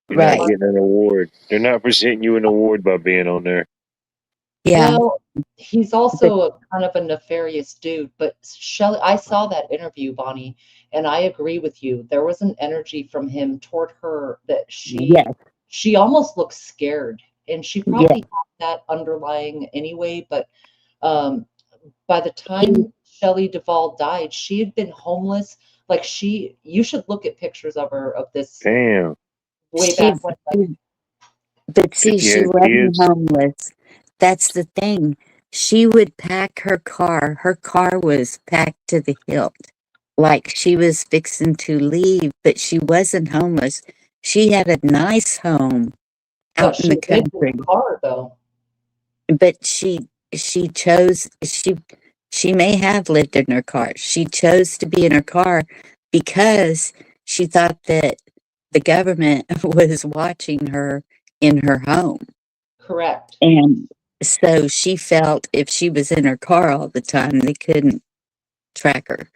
You're not right, getting an award. They're not presenting you an award by being on there. yeah, Well, he's but also a kind of a nefarious dude, but Shelley, I saw that interview, Bonnie, and I agree with you. There was an energy from him toward her that yes, she almost looked scared, and she yes. probably had that underlying anyway, but um by the He, time Shelley Duvall died, she had been homeless. Like you should look at pictures of her of this Damn. way she, back when, like, but see, If you she had wasn't kids, homeless. That's the thing. She would pack her car. Her car was packed to the hilt, like she was fixing to leave, but she wasn't homeless. She had a nice home but out in she the lived in country, the car though. but she chose she may have lived in her car. She chose to be in her car because she thought that the government was watching her in her home. Correct. And so she felt if she was in her car all the time, they couldn't track her.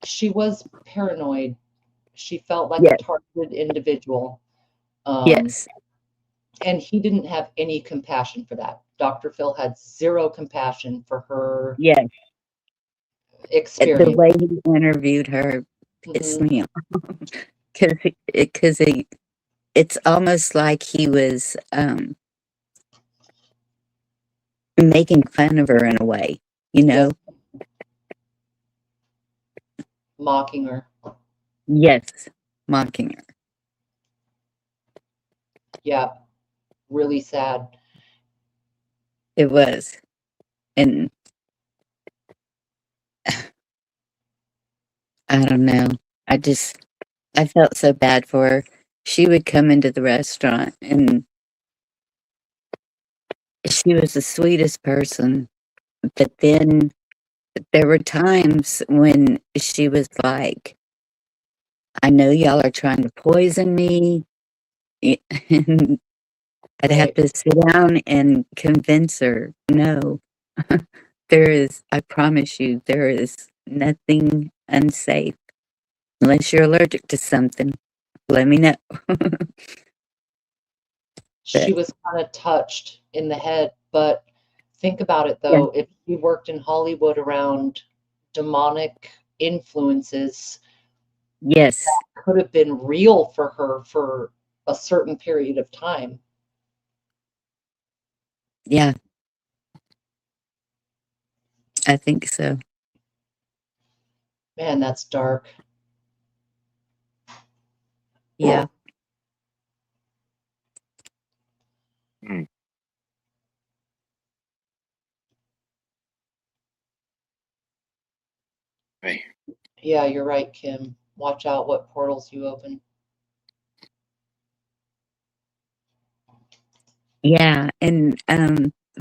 She was paranoid. She felt like a Yes, targeted individual. Um, yes, and he didn't have any compassion for that. Dr. Phil had zero compassion for her yes. The experience. way he interviewed her pissed Mhm. me off because it's almost like he was making fun of her in a way, you know? Yes, mocking her. Yes, mocking her. Yeah, really sad. It was. And I don't know. I felt so bad for her. she would come into the restaurant, and she was the sweetest person. But then there were times when she was like, I know y'all are trying to poison me. And I'd have Right. to sit down and convince her, no, I promise you, there is nothing unsafe. Unless you're allergic to something, let me know. She But was kind of touched in the head, but think about it yeah, though, if she worked in Hollywood around demonic influences, yes, could have been real for her for a certain period of time. yeah, I think so. Man, that's dark. Yeah. Hmm. Hey, Yeah, you're right, Kim. Watch out what portals you open. Yeah, and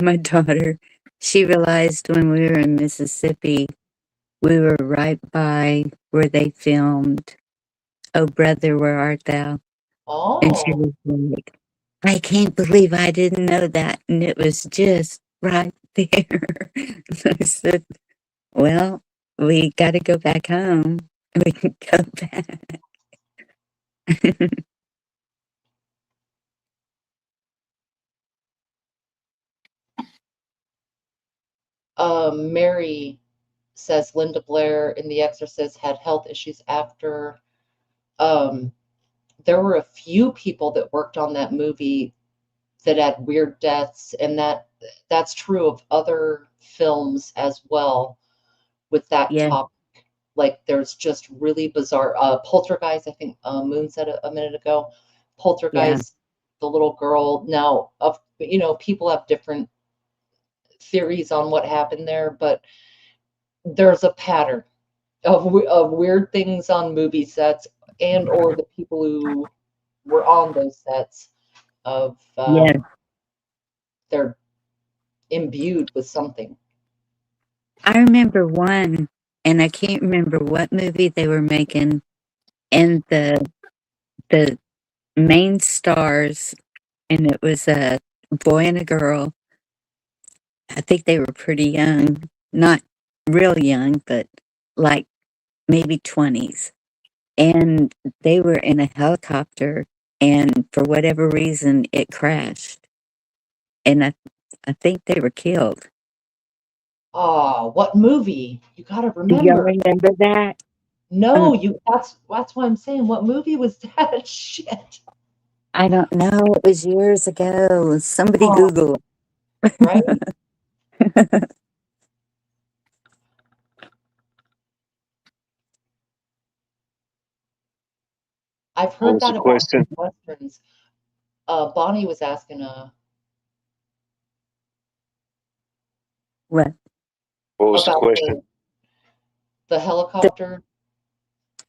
my daughter, she realized when we were in Mississippi, we were right by where they filmed "Oh Brother, Where Art Thou?" And she Oh, was like, I can't believe I didn't know that. And it was just right there. So I said, well, we got to go back home. We can go back. Mary says Linda Blair in The Exorcist had health issues after. Um, there were a few people that worked on that movie that had weird deaths, and that's true of other films as well with that Yeah, topic. Like there's just really bizarre Poltergeist, I think Moon said a minute ago. yeah, Poltergeist, the little girl. Now, people have different theories on what happened there, but there's a pattern of weird things on movie sets and or the people who were on those sets of yeah. they're imbued with something. I remember one, and I can't remember what movie they were making, and the main stars, and it was a boy and a girl. I think they were pretty young, not real young, but like maybe 20s. And they were in a helicopter, and for whatever reason, it crashed. And I think they were killed. Ah, what movie? You got to Do y'all remember. remember that? No, Um, you. That's why I'm saying, what movie was that? Shit. I don't know. It was years ago. Somebody Oh, Google right. it. I've what heard was the that about question? westerns. Bonnie was asking What? What was the about question? the helicopter.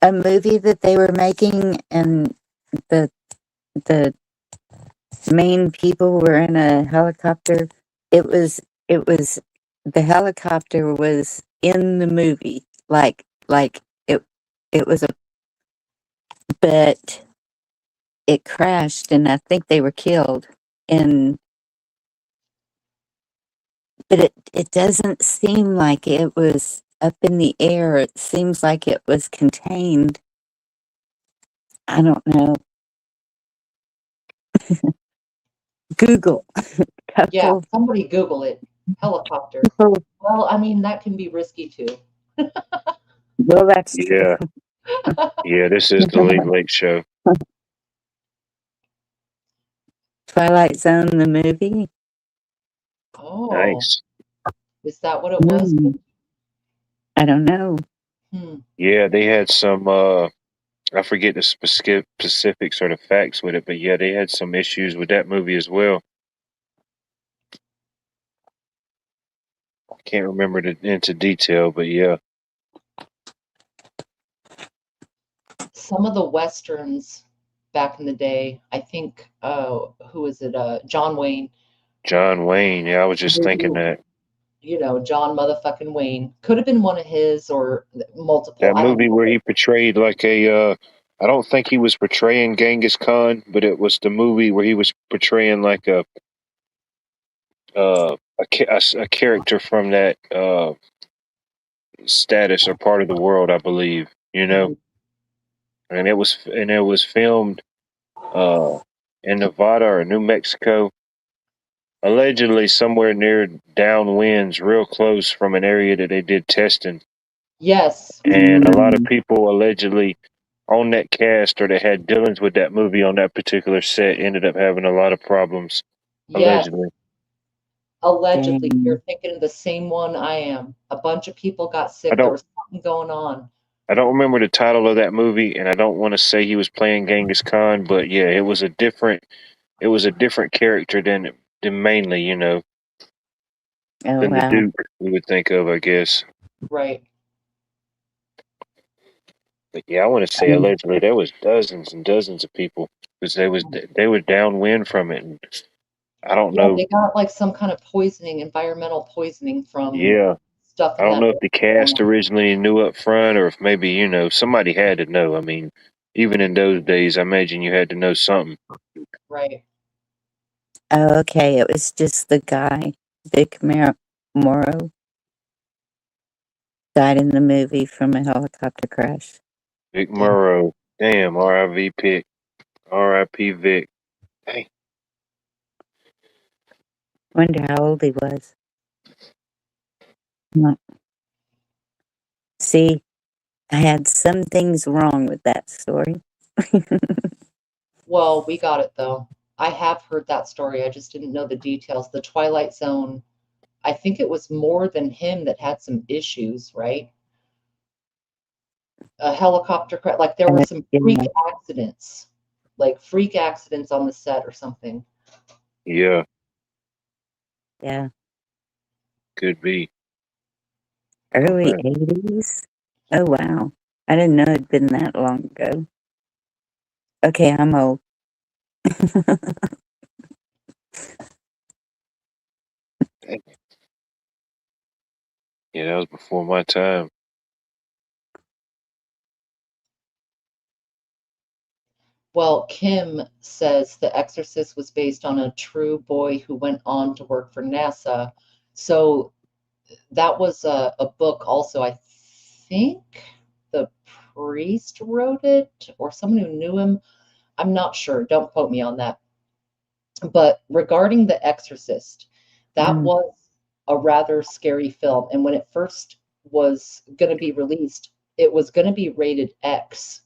A movie that they were making, and the the main people were in a helicopter. It was the helicopter was in the movie, like it was a, but it crashed, and I think they were killed. And but it doesn't seem like it was up in the air. It seems like it was contained. I don't know. Google Yeah, couple somebody Google it. Helicopter. people. Well, I mean, that can be risky too. Well, that's Yeah, yeah. This is the Late Late Show. Twilight Zone, the movie. Oh, Nice. is that what it was? Mm, I don't know. Hmm. Yeah, they had some. I forget the specifics or the facts with it, but yeah, they had some issues with that movie as well. Can't remember it into detail, but yeah. Some of the westerns. back in the day. I think who is it? John Wayne. John Wayne. Yeah, I was just thinking Who, that. John motherfucking Wayne. Could have been one of his or multiple. That I don't movie know. where he portrayed like I don't think he was portraying Genghis Khan, but it was the movie where he was portraying like a character from that status or part of the world, I believe. Mhm. And it was filmed uh in Nevada or New Mexico, allegedly somewhere near downwinds, real close from an area that they did testing. Yes. And a lot of people allegedly on that cast or that had dealings with that movie on that particular set ended up having a lot of problems, Yes. allegedly. Allegedly, Dang. you're thinking of the same one I am. A bunch of people got I sick. There don't was something going on. I don't remember the title of that movie, and I don't want to say he was playing Genghis Khan, but yeah, it was a different character than mainly, Oh, than the wow. Duke we would think of, I guess. Right. But yeah, I want to say allegedly there was dozens and dozens of people because they were downwind from it, and I don't Yeah, know. they got like some kind of poisoning, environmental poisoning from Yeah, stuff I in don't that know if area the going cast on. originally knew up front, or if maybe somebody had to know. I mean, even in those days, I imagine you had to know something. Right. Oh, okay. It was just the guy, Vic Morrow, died in the movie from a helicopter crash. Vic Damn. Morrow, damn, R.I.V. Pick, R.I.P. Vic. Dang. Wonder how old he was. Hmm. See, I had some things wrong with that story. Well, we got it though. I have heard that story. I just didn't know the details. The Twilight Zone, I think it was more than him that had some issues, right? A helicopter crash, like there were some Yeah, freak accidents on the set or something. Yeah, yeah. could be. Early Man, 80s? Oh, wow. I didn't know it'd been that long ago. Okay, I'm old. dang. Yeah, that was before my time. Well, Kim says The Exorcist was based on a true boy who went on to work for NASA. So that was a book also. I think the priest wrote it or someone who knew him. I'm not sure. Don't quote me on that. But regarding The Exorcist, that Mm, was a rather scary film. And when it first was going to be released, it was going to be rated X.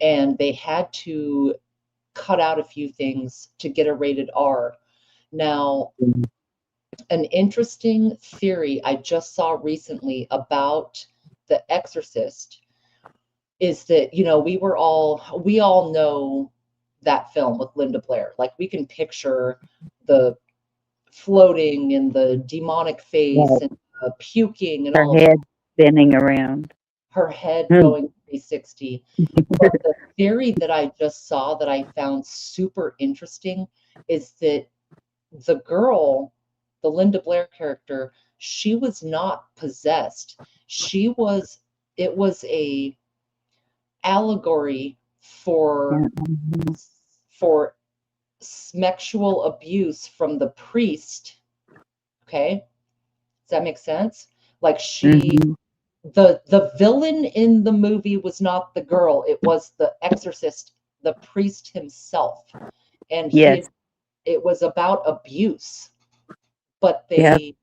And they had to cut out a few things to get a rated R. Now, an interesting theory I just saw recently about The Exorcist is that, we all know that film with Linda Blair. Like we can picture the floating and the demonic face right. and puking and Her all of head spinning around. her head Hmm. going 360. But the theory that I just saw that I found super interesting is that the girl, the Linda Blair character, she was not possessed. It was a allegory Yeah. for sexual abuse from the priest. Okay, does that make sense? Like Mhm. the villain in the movie was not the girl, it was the exorcist, the priest himself. And Yes. it was about abuse, but Yeah. they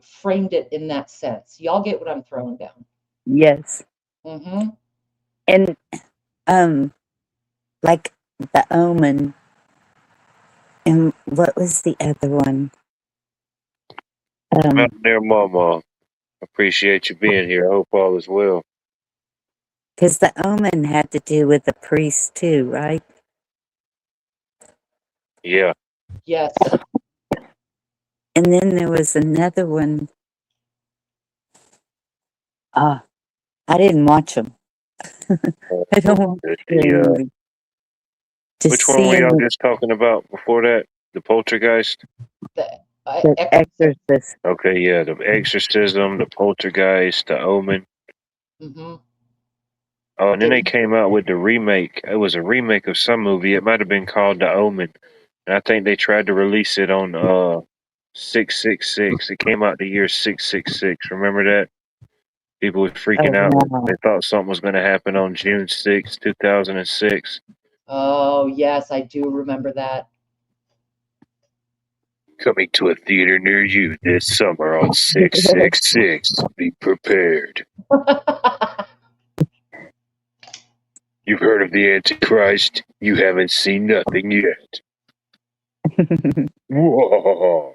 framed it in that sense. Y'all get what I'm throwing down. Yes. Mm-hmm. And um, like The Omen, and what was the other one? Out there, Mama. Appreciate you being here. I hope all is well. Because The Omen had to do with the priest too, right? Yeah, Yes. And then there was another one. Ah, I didn't watch them. uh, I don't watch scary the movies. Just Which one were seeing y'all just talking about before that? The Poltergeist? The the Exorcist. Exorcist. Okay, yeah, the Exorcism, the Poltergeist, the Omen. Hmm. Oh, and then they Did, came out with the remake. It was a remake of some movie. It might have been called The Omen. And I think they tried to release it on 666. It came out the year 666. Remember that? People were freaking Oh out. wow. They thought something was going to happen on June 6, 2006. oh yes, I do remember that. Coming to a theater near you this summer on 666. Be prepared. You've heard of the Antichrist? You haven't seen nothing yet. Whoa.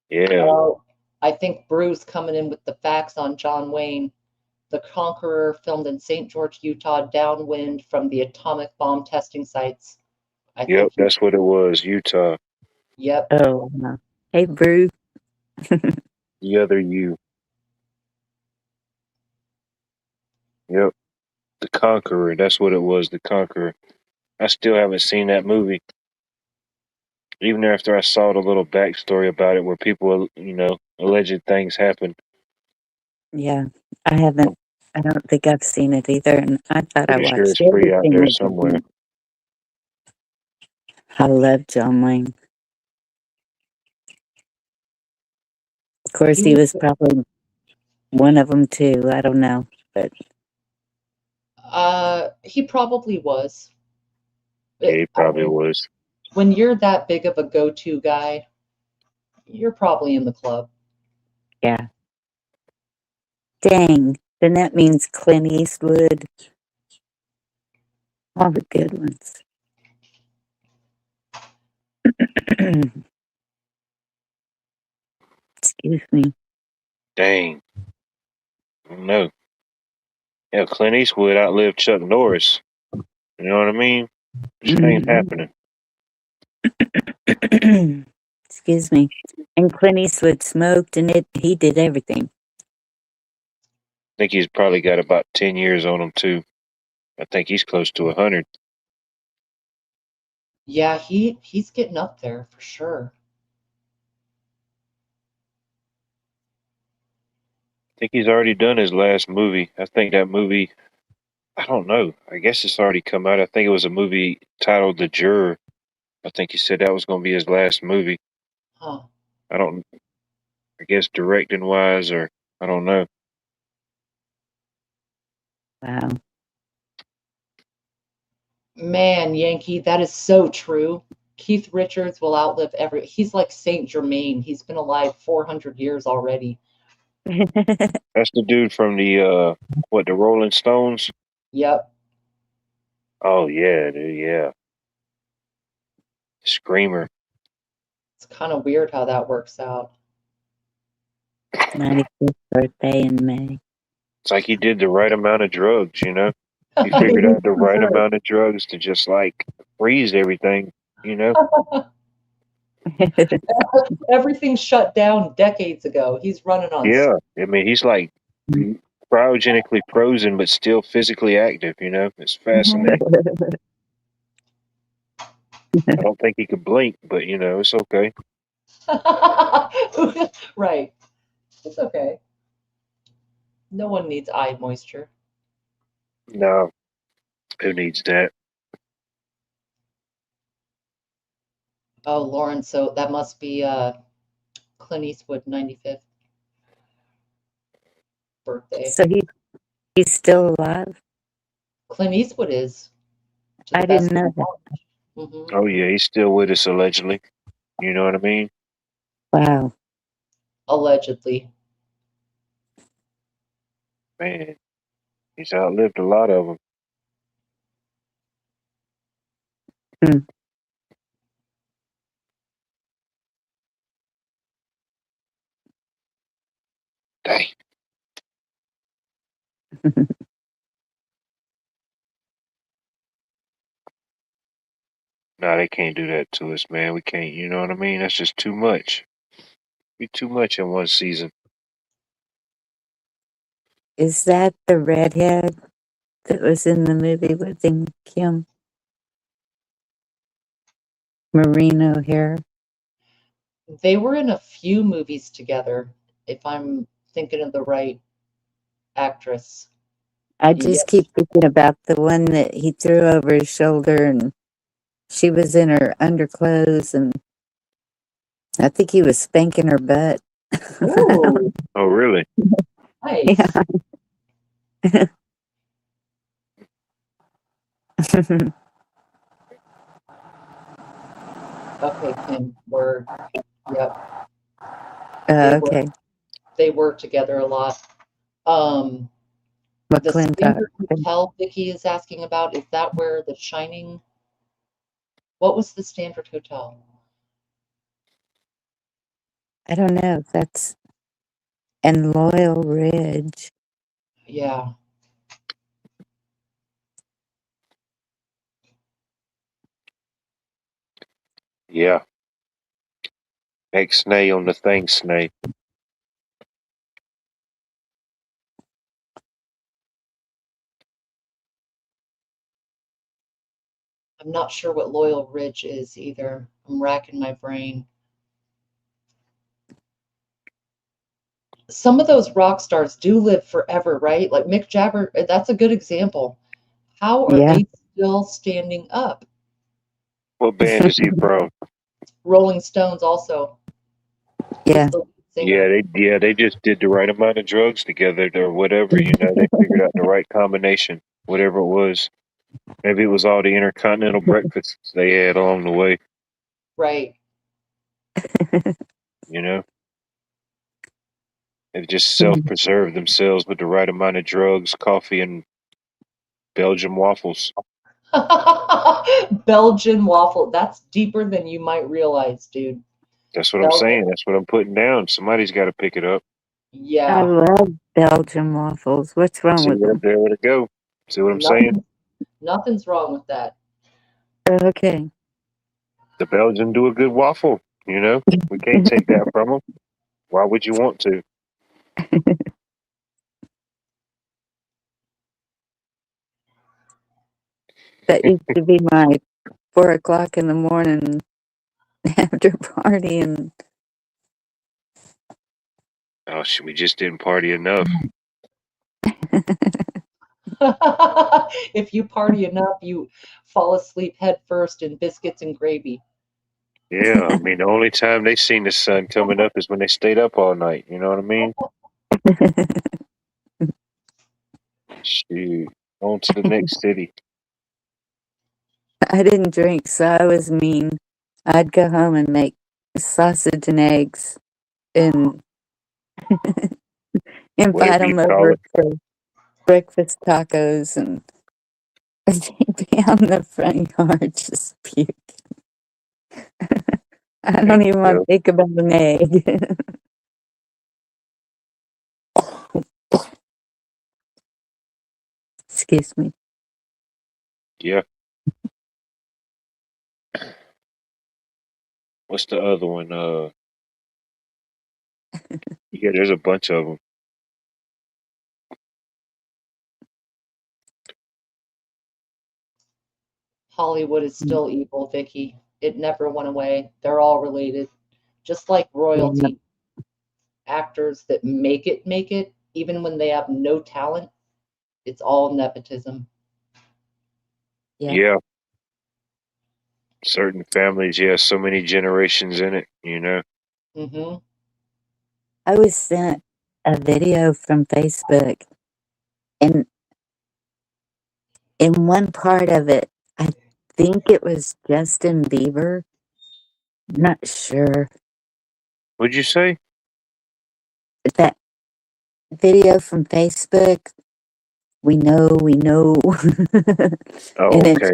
Yeah. Oh, I think Bruce coming in with the facts on John Wayne. The Conqueror filmed in St. George, Utah, downwind from the atomic bomb testing sites. I Yep, think. that's what it was. Utah. Yep. Oh wow. Hey Bruce. The other you. Yep. The Conqueror. That's what it was. The Conqueror. I still haven't seen that movie. Even after I saw the little backstory about it where people, alleged things happened. Yeah. I haven't I don't think I've seen it either, and I thought I Pretty sure watched it's free out everything there with somewhere. him. I love John Wayne. Of course, he was probably one of them too. I don't know, but He probably was. Yeah, he I probably mean, was. when you're that big of a go-to guy, you're probably in the club. yeah. Dang. Then that means Clint Eastwood. All the good ones. Excuse me. Dang. I don't know. Yeah, Clint Eastwood outlived Chuck Norris. You know what I mean? Things happening. Excuse me. And Clint Eastwood smoked and he did everything. I think he's probably got about 10 years on him, too. I think he's close to 100. Yeah, he's getting up there for sure. I think he's already done his last movie. I think that movie, I don't know. I guess it's already come out. I think it was a movie titled The Juror. I think he said that was going to be his last movie. Huh. I guess directing wise, or I don't know. Wow. Man, Yankee, that is so true. Keith Richards will outlive he's like Saint Germain. He's been alive 400 years already. That's the dude from the Rolling Stones? Yep. Oh, yeah, dude, yeah. Screamer. It's kind of weird how that works out. 95th birthday in May. It's like he did the right amount of drugs, you know? He figured out the right amount of drugs to just like freeze everything, you know? Everything shut down decades ago. He's running on. Yeah. I mean, he's like cryogenically frozen, but still physically active, you know? It's fascinating. I don't think he could blink, but, it's okay. Right. It's okay. No one needs eye moisture. No. Who needs that? Oh, Lauren, so that must be Clint Eastwood 95th birthday. So he's still alive? Clint Eastwood is. To the I best didn't know of my that. knowledge. Mhm. Oh, yeah, he's still with us, allegedly. You know what I mean? Wow. Allegedly. Man, he's outlived a lot of them. Hmm. Dang. No, they can't do that to us, man. We can't, you know what I mean? That's just too much. Be too much in one season. Is that the redhead? that was in the movie with him, Kim? Maureen O'Hare. They were in a few movies together, if I'm thinking of the right actress. I just keep thinking about the one that he threw over his shoulder and she was in her underclothes and I think he was spanking her butt. Ooh, Oh, really? nice. Yeah. Okay, Kim, yep. They were Okay. they were together a lot. The McClintock. Standard Hotel Vicky is asking about, is that where The Shining? What was the Standard Hotel? I don't know. That's and Loyal Ridge. Yeah. Yeah. Ex-nay on the thing, snay. I'm not sure what Loyal Ridge is either. I'm racking my brain. Some of those rock stars do live forever, right? Like Mick Jagger, that's a good example. How are Yeah. they still standing up? What band is he from? Rolling Stones also. Yeah. He's the lead singer. They just did the right amount of drugs together or whatever, you know, they figured out the right combination, whatever it was. Maybe it was all the intercontinental breakfasts they had along the way, Right. you know. They just self-preserved themselves with the right amount of drugs, coffee, and Belgian waffles. Belgian waffle. That's deeper than you might realize, dude. That's what I'm Belgian. saying. That's what I'm putting down. Somebody's got to pick it up. I Yeah. love Belgian waffles. What's wrong See with them? there to go. See what I'm saying? Nothing's wrong with that. Okay. The Belgians do a good waffle, you know. We can't take that from them. Why would you want to? That used to be my 4 o'clock in the morning after party and Oh, we just didn't party enough. If you party enough, you fall asleep head first in biscuits and gravy. Yeah, I mean, the only time they seen the sun coming up is when they stayed up all night. You know what I mean? Shoot, on to the next city. I didn't drink, so I was mean. I'd go home and make sausage and eggs and invite Whatever you them call over it. for breakfast tacos and they'd be on the front yard just puke. I don't even want to think about an egg. Excuse me. Yeah. What's the other one? Yeah, there's a bunch of them. Hollywood is still evil, Vicky. It never went away. They're all related. Just like royalty. Actors that make it, even when they have no talent, it's all nepotism. Yeah. Certain families, so many generations in it, you know. Mm-hmm. I was sent a video from Facebook, and in one part of it, I think it was Justin Bieber. Not sure. What'd you say? That video from Facebook, we know. Oh, and okay.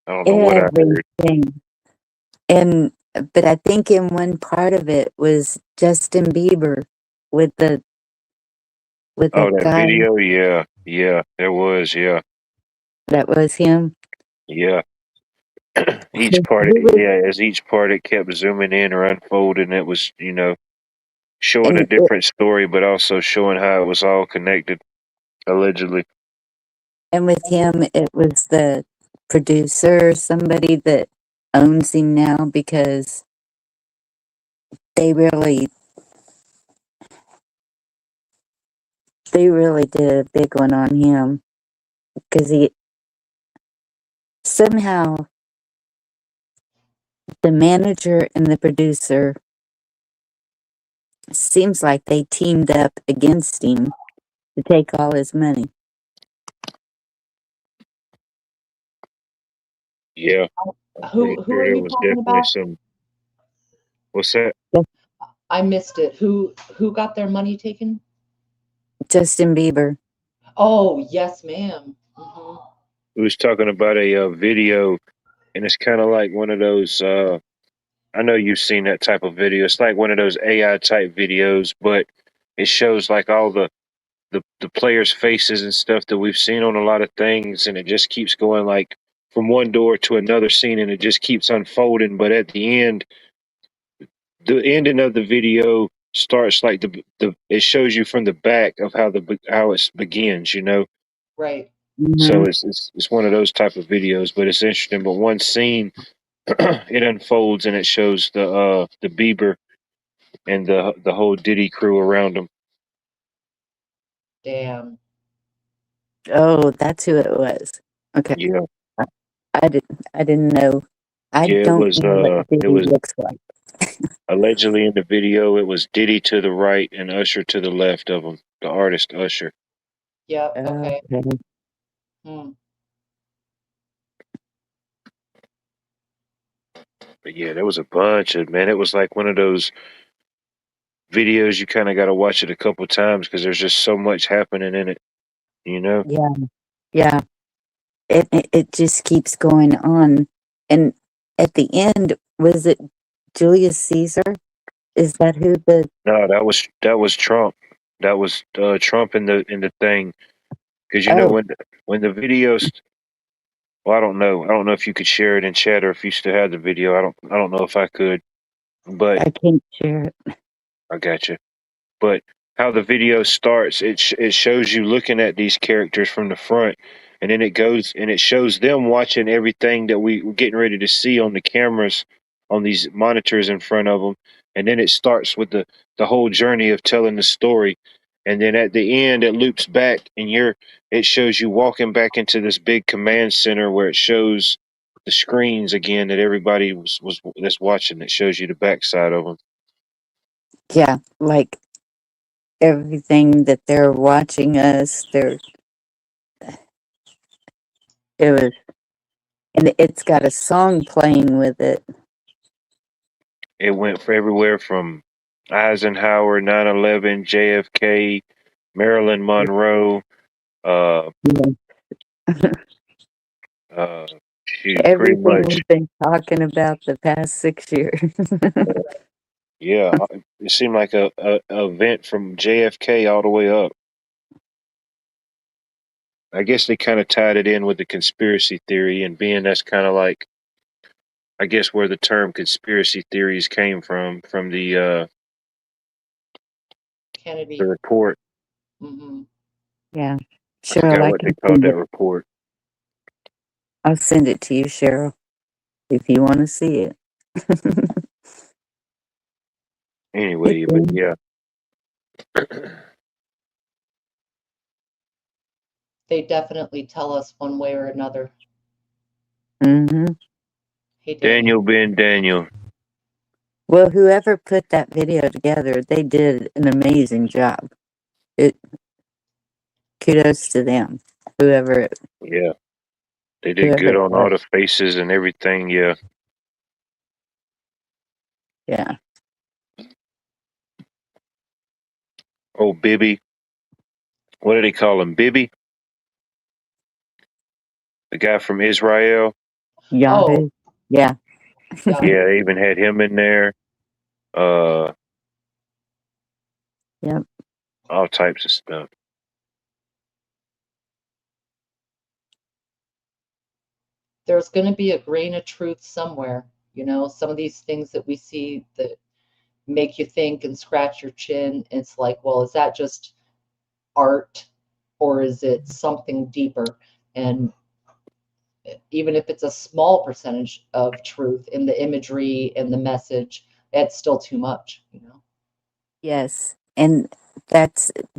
I don't know what I heard. everything. But I think in one part of it was Justin Bieber with the Oh, that guy video? Yeah, there was, that was him. yeah. He was- As each part it kept zooming in or unfolding, it was, you know, showing a and different story, but also showing how it was all connected, allegedly. And with him, it was the producer, somebody that owns him now, because they really did a big one on him, because he somehow, the manager and the producer, seems like they teamed up against him to take all his money. Yeah. I'm pretty Who sure are there you was talking definitely about? some. What's that? I missed it. Who got their money taken? Justin Bieber. Oh, yes, ma'am. Hmm. We was talking about a video, and it's kind of like one of those. I know you've seen that type of video. It's like one of those AI type videos, but it shows like all the players' faces and stuff that we've seen on a lot of things, and it just keeps going like from one door to another scene, and it just keeps unfolding. But at the ending of the video starts like the it shows you from the back of how it begins, you know. Right. So Mhm. it's one of those type of videos, but it's interesting. But one scene it unfolds and it shows the Bieber and the whole Diddy crew around him. Damn. Oh, that's who it was. Okay. Yeah, I didn't know. I yeah. don't know what It Diddy was looks like. allegedly in the video. It was Diddy to the right and Usher to the left of him. The artist Usher. Yeah. Okay. Okay. Hmm. But yeah, there was a bunch of man. It was like one of those videos you kind of got to watch it a couple times because there's just so much happening in it. You know. Yeah. Yeah. It just keeps going on. And at the end, was it Julius Caesar? Is that who the No, that was Trump. That was Trump in the thing. Because you know oh, when the videos. Well, I don't know. I don't know if you could share it in chat or if you still have the video. I don't know if I could. But I can't share it. I got you. But how the video starts, it shows you looking at these characters from the front, and then it goes and it shows them watching everything that we're getting ready to see on the cameras, on these monitors in front of them, and then it starts with the whole journey of telling the story, and then at the end it loops back, and it shows you walking back into this big command center where it shows the screens again that everybody was that's watching. It shows you the backside of them. Yeah, like everything that they're watching us, it was, and it's got a song playing with it. It went for everywhere from Eisenhower, 9/11, JFK, Marilyn Monroe, uh, uh, shoot, pretty Everything much. we've been talking about the past 6 years. Yeah, it seemed like a event from JFK all the way up. I guess they kind of tied it in with the conspiracy theory, and being that's kind of like, I guess, where the term conspiracy theories came from the Kennedy. report. Hmm. Yeah. I Cheryl, forgot I what they can called send that it. report. I'll send it to you, Cheryl, if you want to see it. Anyway, but yeah. They definitely tell us one way or another. Hmm. Hey, Daniel. Daniel Ben Daniel. Well, whoever put that video together, they did an amazing job. It Kudos to them. Whoever Yeah. They did whoever good it on all was. the faces and everything. Yeah. Yeah. Oh, Bibby. What do they call him? Bibby? The guy from Israel? Oh, Yahoo. Yeah. Yahoo. Yeah, they even had him in there. Uh, Yep. all types of stuff. There's going to be a grain of truth somewhere. You know, some of these things that we see that make you think and scratch your chin. It's like, well, is that just art or is it something deeper? And even if it's a small percentage of truth in the imagery and the message, it's still too much, you know? Yes. And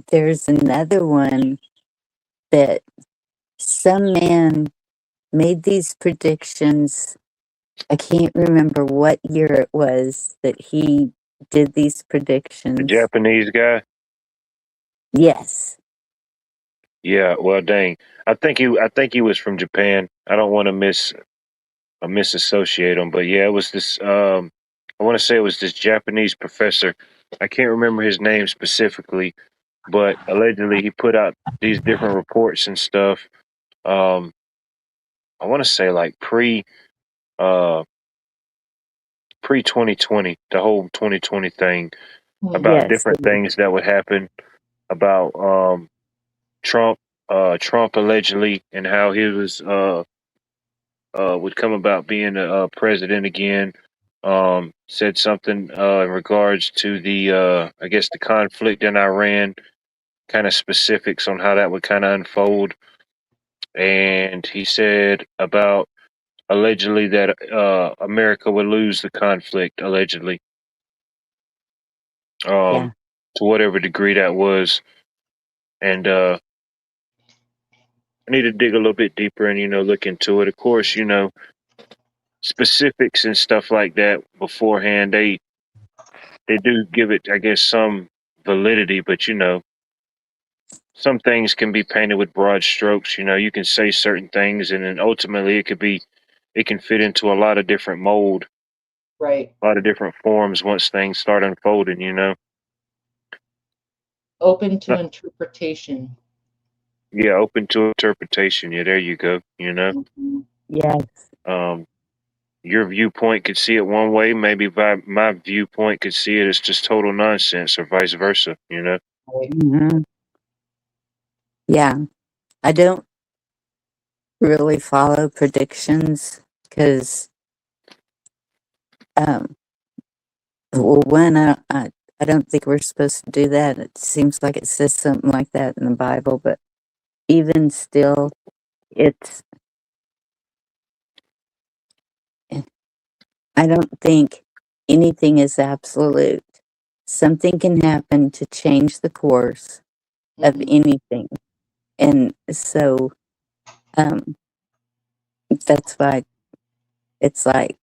there's another one that some man made these predictions. I can't remember what year it was that he did these The predictions. Japanese guy. Yes. Yeah. Well, dang. I think he was from Japan. I don't want to misassociate him, but yeah, it was this. I want to say it was this Japanese professor. I can't remember his name specifically, but allegedly he put out these different reports and stuff. Um, I want to say like uh pre 2020, the whole 2020 thing about Yes. different things that would happen about Trump Trump allegedly and how he was would come about being a president again. Said something in regards to the I guess the conflict in Iran, kind of specifics on how that would kind of unfold. And he said about allegedly that America would lose the conflict allegedly, Yeah. to whatever degree that was. And I need to dig a little bit deeper and look into it. Of course, specifics and stuff like that beforehand. They do give it, I guess, some validity, but some things can be painted with broad strokes. You can say certain things, and then ultimately it can fit into a lot of different mold, Right. a lot of different forms once things start unfolding. Open to Uh, interpretation. Yeah, open to interpretation. Yeah, there you go. Mhm. Yes. Um, your viewpoint could see it one way, maybe my viewpoint could see it as just total nonsense, or vice versa. Right. Mhm. Yeah. I don't really follow predictions because, um, well, one, I don't think we're supposed to do that. It seems like it says something like that in the Bible, but even still, it's, I don't think anything is absolute. Something can happen to change the course of Mhm. anything. And so, um, that's why it's like,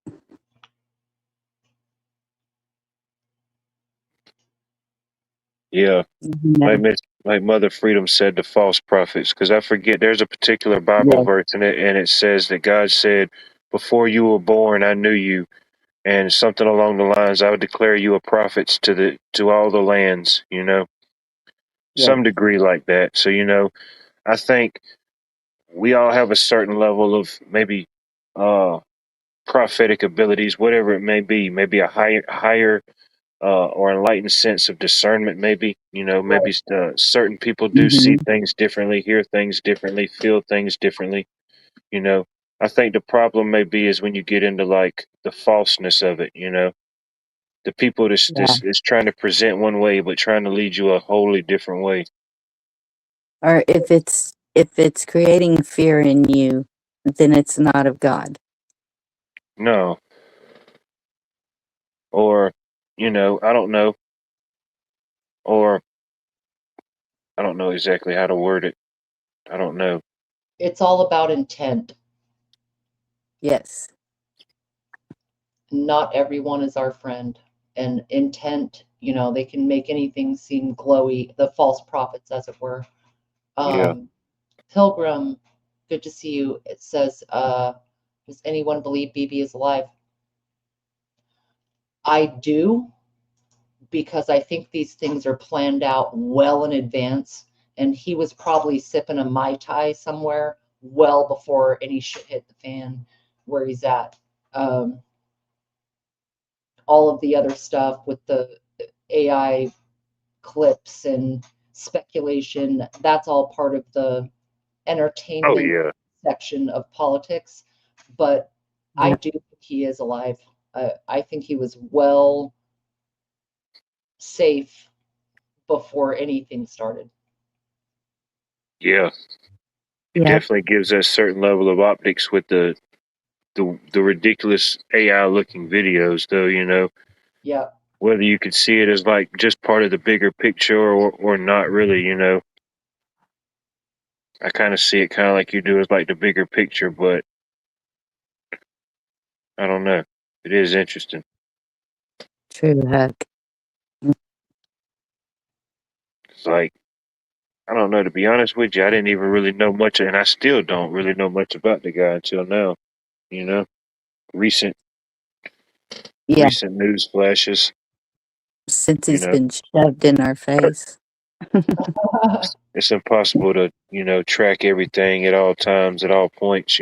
Yeah, you like know, like Mother Freedom said, the false prophets. Because I forget, there's a particular Bible yes, verse in it, and it says that God said, "Before you were born, I knew you," and something along the lines, "I would declare you a prophets to all the lands." yes, Some degree like that. So I think we all have a certain level of maybe uh prophetic abilities, whatever it may be, maybe a higher or enlightened sense of discernment. Maybe Right. maybe certain people do see hmm things differently, hear things differently, feel things differently. You know, I think the problem may be is when you get into like the falseness of it. The people yeah. this is trying to present one way, but trying to lead you a wholly different way. Or if it's creating fear in you, then it's not of God. No, or I don't know, or I don't know exactly how to word it. I don't know. It's all about intent. Yes. Not everyone is our friend. And intent, they can make anything seem glowy, the false prophets, as it were. Yeah. Pilgrim, good to see you. It says, does anyone believe BB is alive? I do, because I think these things are planned out well in advance. And he was probably sipping a Mai Tai somewhere well before any shit hit the fan where he's at. Um, all of the other stuff with the AI clips and speculation, that's all part of the Oh entertainment yeah. section of politics. But I Yeah. do think he is alive. I think he was well safe before anything started. Yeah. It Yeah. definitely gives us certain level of optics with the ridiculous AI looking videos, though. Yep. Whether you could see it as like just part of the bigger picture or not really. I kind of see it kind of like you do as like the bigger picture, but I don't know. It is interesting. True, Huck. It's like, I don't know. To be honest with you, I didn't even really know much, and I still don't really know much about the guy until now. You know, recent Yeah, recent news flashes. since You he's know, been shoved in our face. it's impossible to track everything at all times, at all points.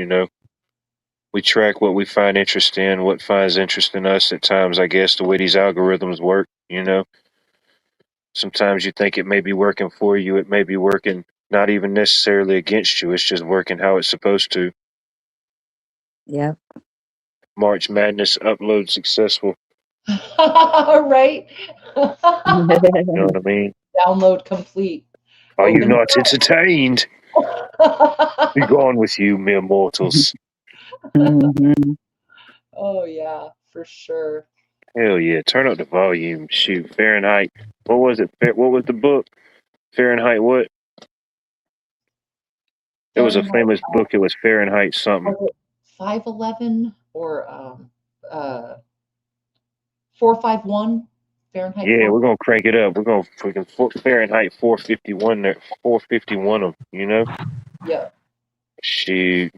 We track what we find interest in, what finds interest in us at times. I guess the way these algorithms work. Sometimes you think it may be working for you, it may be working not even necessarily against you. It's just working how it's supposed to. Yep. March Madness upload successful. Right? You know what I mean? Download complete. Are you Open not entertained? Be gone with you, mere mortals. Mhm. Oh yeah, for sure. Hell yeah. Turn up the volume. Shoot. Fahrenheit. What was it? What was the book? Fahrenheit what? It was a Fahrenheit, famous book. It was Fahrenheit something. was it 511 or 451? Fahrenheit Yeah, 4? we're gonna crank it up. We're gonna freaking Fahrenheit 451 there, 451 them. Yeah. Shoot.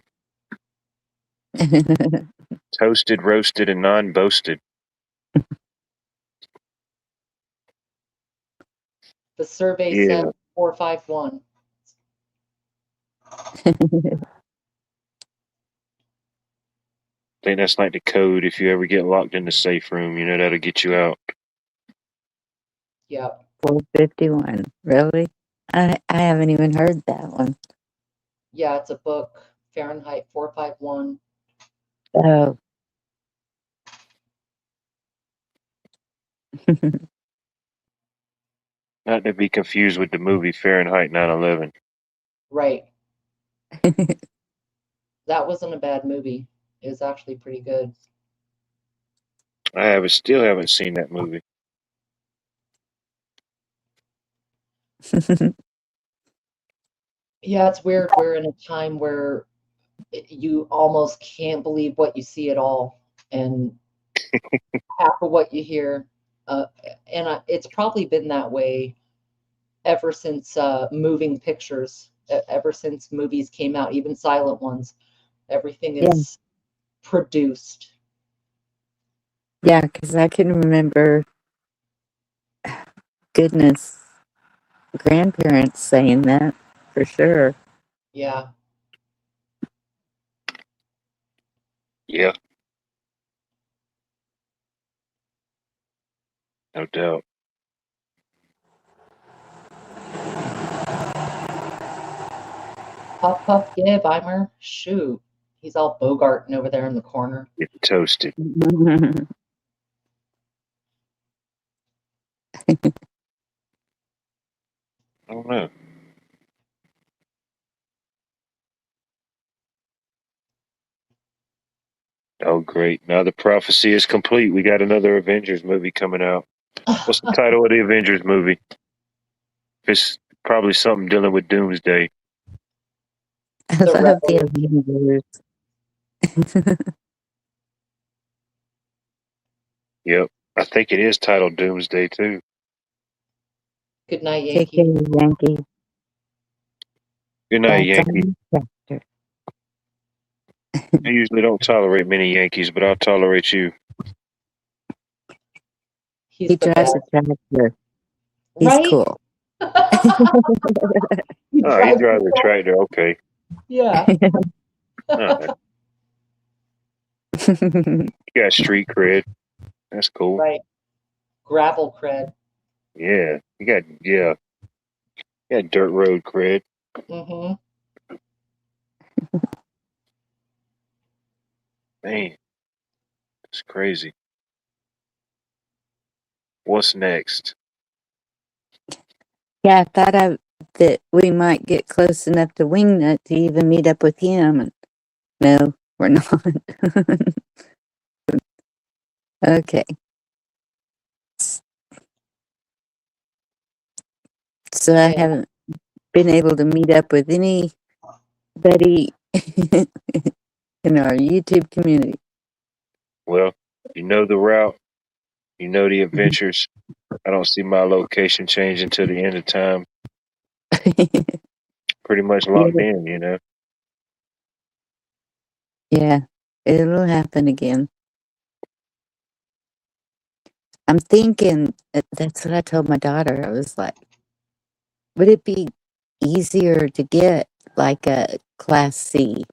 Toasted, roasted, and non-boasted. The survey Yeah. said 451. I think that's like the code if you ever get locked in the safe room, that'll get you out. Yep. 451. Really? I haven't even heard that one. Yeah, it's a book, Fahrenheit 451. Oh. Not to be confused with the movie Fahrenheit 9/11. Right. That wasn't a bad movie. It was actually pretty good. Still haven't seen that movie. Yeah, it's weird. We're in a time where you almost can't believe what you see at all, and half of what you hear. Uh, it's probably been that way ever since moving pictures, ever since movies came out, even silent ones. Everything Yeah. is produced. Yeah, because I can remember, goodness, grandparents saying that for sure. Yeah. Yeah, no doubt. Puff, puff, give, Eimer. Shoot. He's all Bogarting over there in the corner. Get toasted. I don't know. Oh, great. Now the prophecy is complete. We got another Avengers movie coming out. What's the title of the Avengers movie? It's probably something dealing with Doomsday. I The love the Revolution. Avengers. Yep. I think it is titled Doomsday, too. Good night, Take care, Yankee. Yankee. Good night, That's Yankee. on the tractor. I usually don't tolerate many Yankees, but I'll tolerate you. He's He the drives best. a tractor. He's Right? cool. He Oh, he drives drives the a tractor. Okay. Yeah. All right. You got street cred. That's cool. Right. Gravel cred. Yeah. You got dirt road cred. Mm-hmm. Man, it's crazy. What's next? Yeah, I thought that we might get close enough to Wingnut to even meet up with him. And no, we're not. Okay. So I Yeah. haven't been able to meet up with anybody in our YouTube community. Well, you know the route, you know the adventures. I don't see my location changing till the end of time. Pretty much locked in, you know. Yeah, it'll happen again. I'm thinking, that's what I told my daughter. I was like, would it be easier to get like a Class C?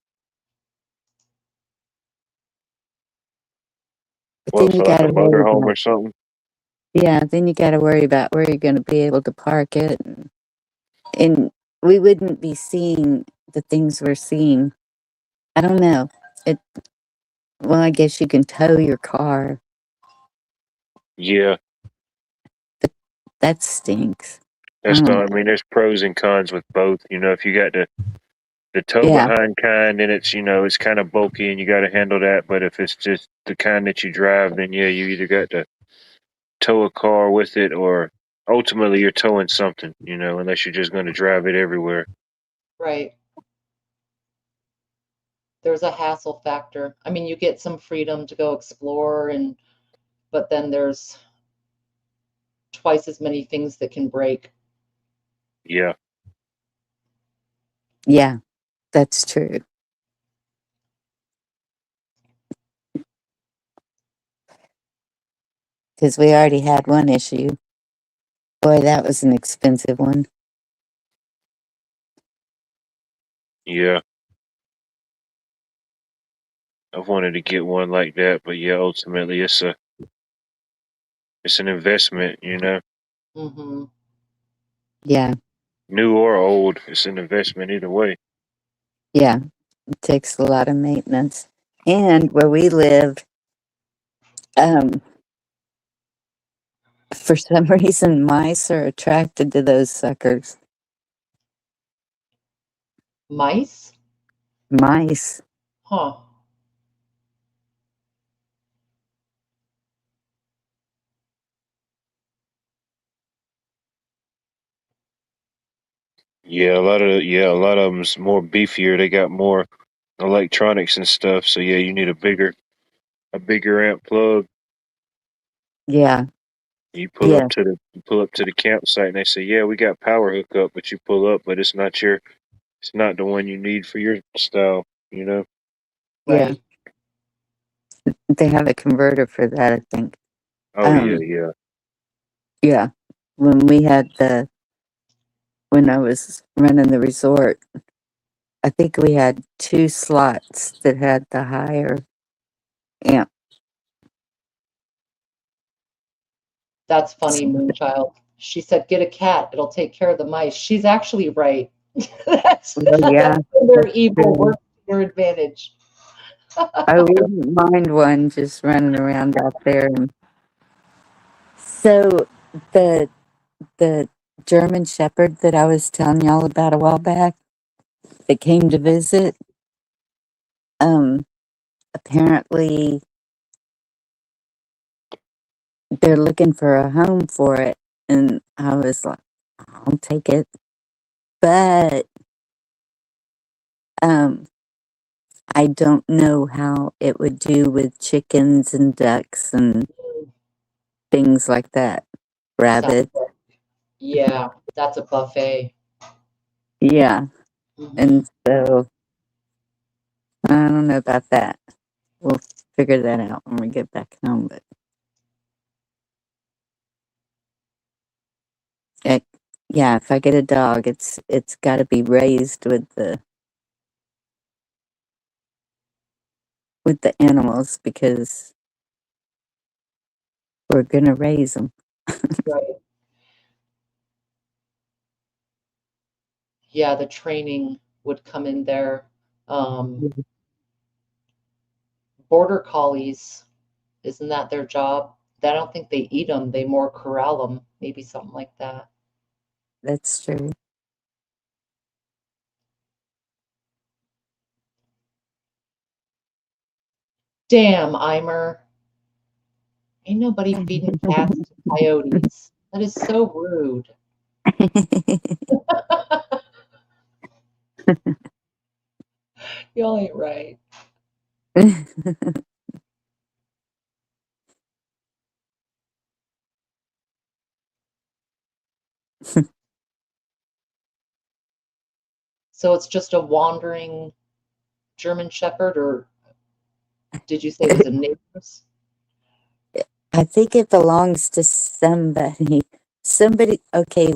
But Well, then you for like a gotta worry motorhome about, or something. yeah, then you gotta worry about where you're gonna be able to park it. And we wouldn't be seeing the things we're seeing. I don't know. Well, I guess you can tow your car. Yeah, That stinks. that's Oh, not. I mean, there's pros and cons with both. You know, if you got the tow yeah, behind kind, then it's it's kind of bulky and you got to handle that. But if it's just the kind that you drive, then yeah, you either got to tow a car with it, or ultimately you're towing something. Unless you're just going to drive it everywhere. Right. There's a hassle factor. I mean, you get some freedom to go explore, but then there's twice as many things that can break. Yeah, yeah, that's true. Because we already had one issue. Boy, that was an expensive one. yeah. I've wanted to get one like that, but yeah, ultimately it's an investment. Mm-hmm. Yeah, New or old, it's an investment either way. yeah, it takes a lot of maintenance. And where we live, for some reason, mice are attracted to those suckers. Mice? Mice. Huh. Yeah, a lot of them's more beefier. They got more electronics and stuff. So yeah, you need a bigger amp plug. Yeah, You yeah, pull up to the campsite and they say, yeah, we got power hookup, but you pull up, but it's not the one you need for your style. You know? yeah. Right. They have a converter for that, I think. Oh yeah, Um, yeah, yeah. When when I was running the resort, I think we had 2 slots that had the higher amp. That's funny, Moonchild. She said, get a cat. It'll take care of the mice. She's actually right. that's, Well, yeah, that's when their that's evil true. works to their advantage. I wouldn't mind one just running around out there. And so the the German Shepherd that I was telling y'all about a while back that came to visit, apparently they're looking for a home for it, and I was like, I'll take it. But I don't know how it would do with chickens and ducks and things like that. Rabbit. Yeah, that's a buffet. Yeah. Mhm. And so I don't know about that. We'll figure that out when we get back home. But it, yeah, if I get a dog, it's got to be raised with the animals because we're gonna raise them. Right. Yeah, the training would come in there. Border collies, isn't that their job? I don't think they eat them. They more corral them. Maybe something like that. That's true. Damn, Eimer. Ain't nobody feeding cats to coyotes. That is so rude. Y'all ain't right. So it's just a wandering German Shepherd, or did you say it was a neighbor's? I think it belongs to somebody. Okay,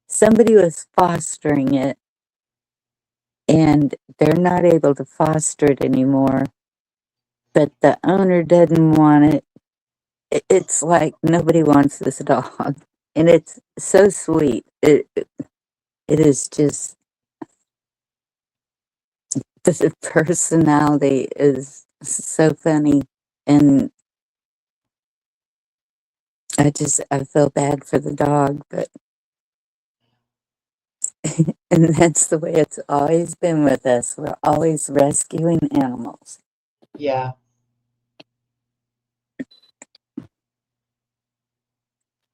somebody was fostering it, and they're not able to foster it anymore, but the owner doesn't want it. It's like nobody wants this dog, and it's so sweet. It is just, the personality is so funny, and I feel bad for the dog, but and that's the way it's always been with us. We're always rescuing animals. Yeah.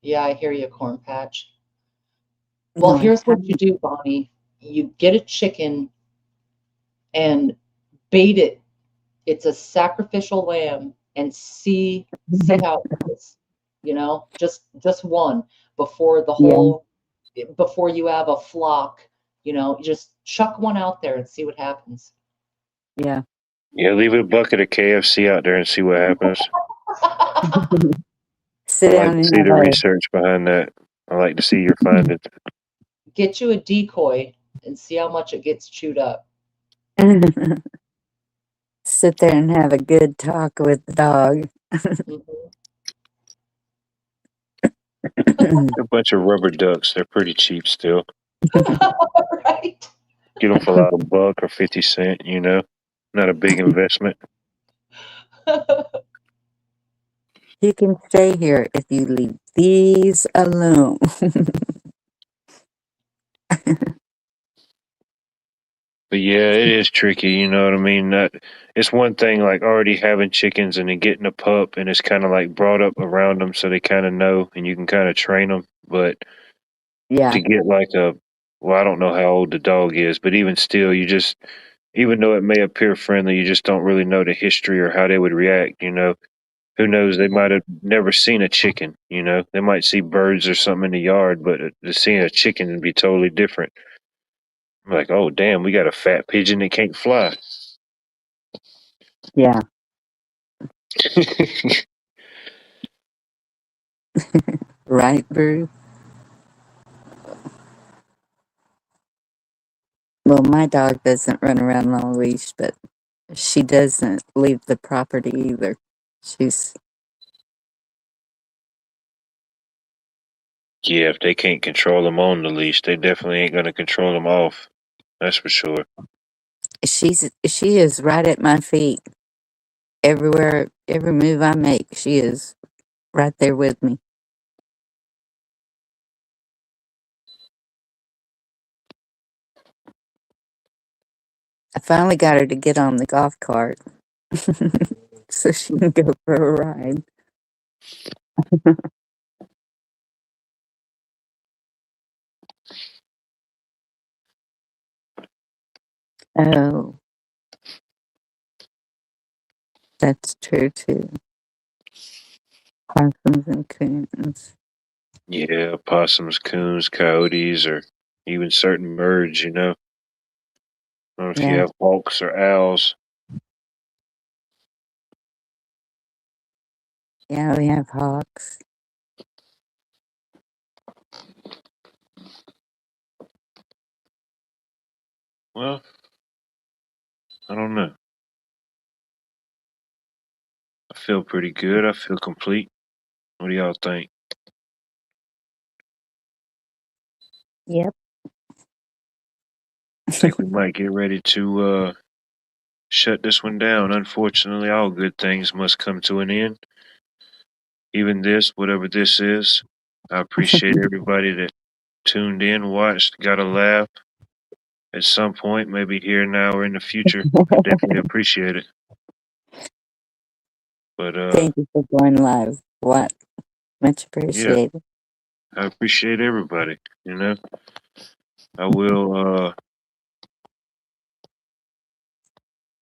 Yeah, I hear you, Corn Patch. Well, No, here's what you do, Bonnie. You get a chicken and bait it. It's a sacrificial lamb, and see how it goes. You know, just one before the yeah, whole before you have a flock. You know, you just chuck one out there and see what happens. yeah. Yeah, leave a bucket of KFC out there and see what happens. Sit I like down to and see the have research behind that. I like to see your findings. Get you a decoy and see how much it gets chewed up. sit there and have a good talk with the dog. A bunch of rubber ducks. They're pretty cheap still. Right. Get them for like $1 or 50 cents. You know, not a big investment. You can stay here if you leave these alone. But yeah, it is tricky. You know what I mean? That it's one thing like already having chickens and then getting a pup, and it's kind of like brought up around them so they kind of know, and you can kind of train them. But Yeah, to get like well, I don't know how old the dog is, but even still, you just, even though it may appear friendly, you just don't really know the history or how they would react. You know, who knows? They might have never seen a chicken. You know, they might see birds or something in the yard, but seeing a chicken would be totally different. I'm like, oh damn, we got a fat pigeon that can't fly. yeah. Right, Bruce? Well, my dog doesn't run around on a leash, but she doesn't leave the property either. She's, Yeah, if they can't control them on the leash, they definitely ain't gonna control them off. That's for sure. she is right at my feet. Everywhere, every move I make, she is right there with me. I finally got her to get on the golf cart so she can go for a ride. Oh, that's true too. Possums and coons. Yeah, possums, coons, coyotes, or even certain birds. You know, I don't know if you Yeah, have hawks or owls. yeah, we have hawks. Well, I don't know. I feel pretty good. I feel complete. What do y'all think? Yep. I think we might get ready to shut this one down. Unfortunately, all good things must come to an end. Even this, whatever this is. I appreciate everybody that tuned in, watched, got a laugh at some point, maybe here now or in the future. I definitely appreciate it. But Thank you for going live. What? Much yeah, appreciated. I appreciate everybody. You know, I will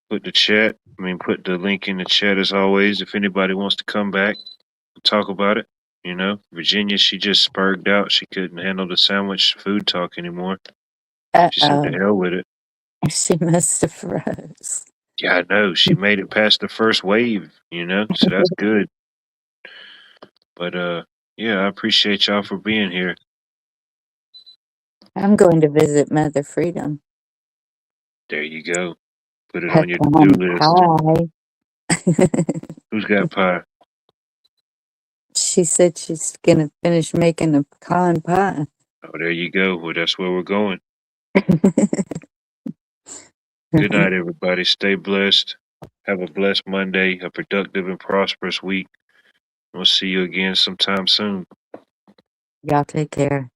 put the link in the chat as always. If anybody wants to come back and talk about it, you know, Virginia, she just spurred out. She couldn't handle the sandwich food talk anymore. She said to Uh-oh. hell with it. She must have froze. Yeah, I know. She made it past the first wave, you know, so that's good. But yeah, I appreciate y'all for being here. I'm going to visit Mother Freedom. There you go. Put it on your Pecan to-do list. pie. Who's got pie? She said she's gonna finish making a pecan pie. Oh, there you go. Well, that's where we're going. Good night, everybody. Stay blessed. Have a blessed Monday, a productive and prosperous week. We'll see you again sometime soon. Y'all take care.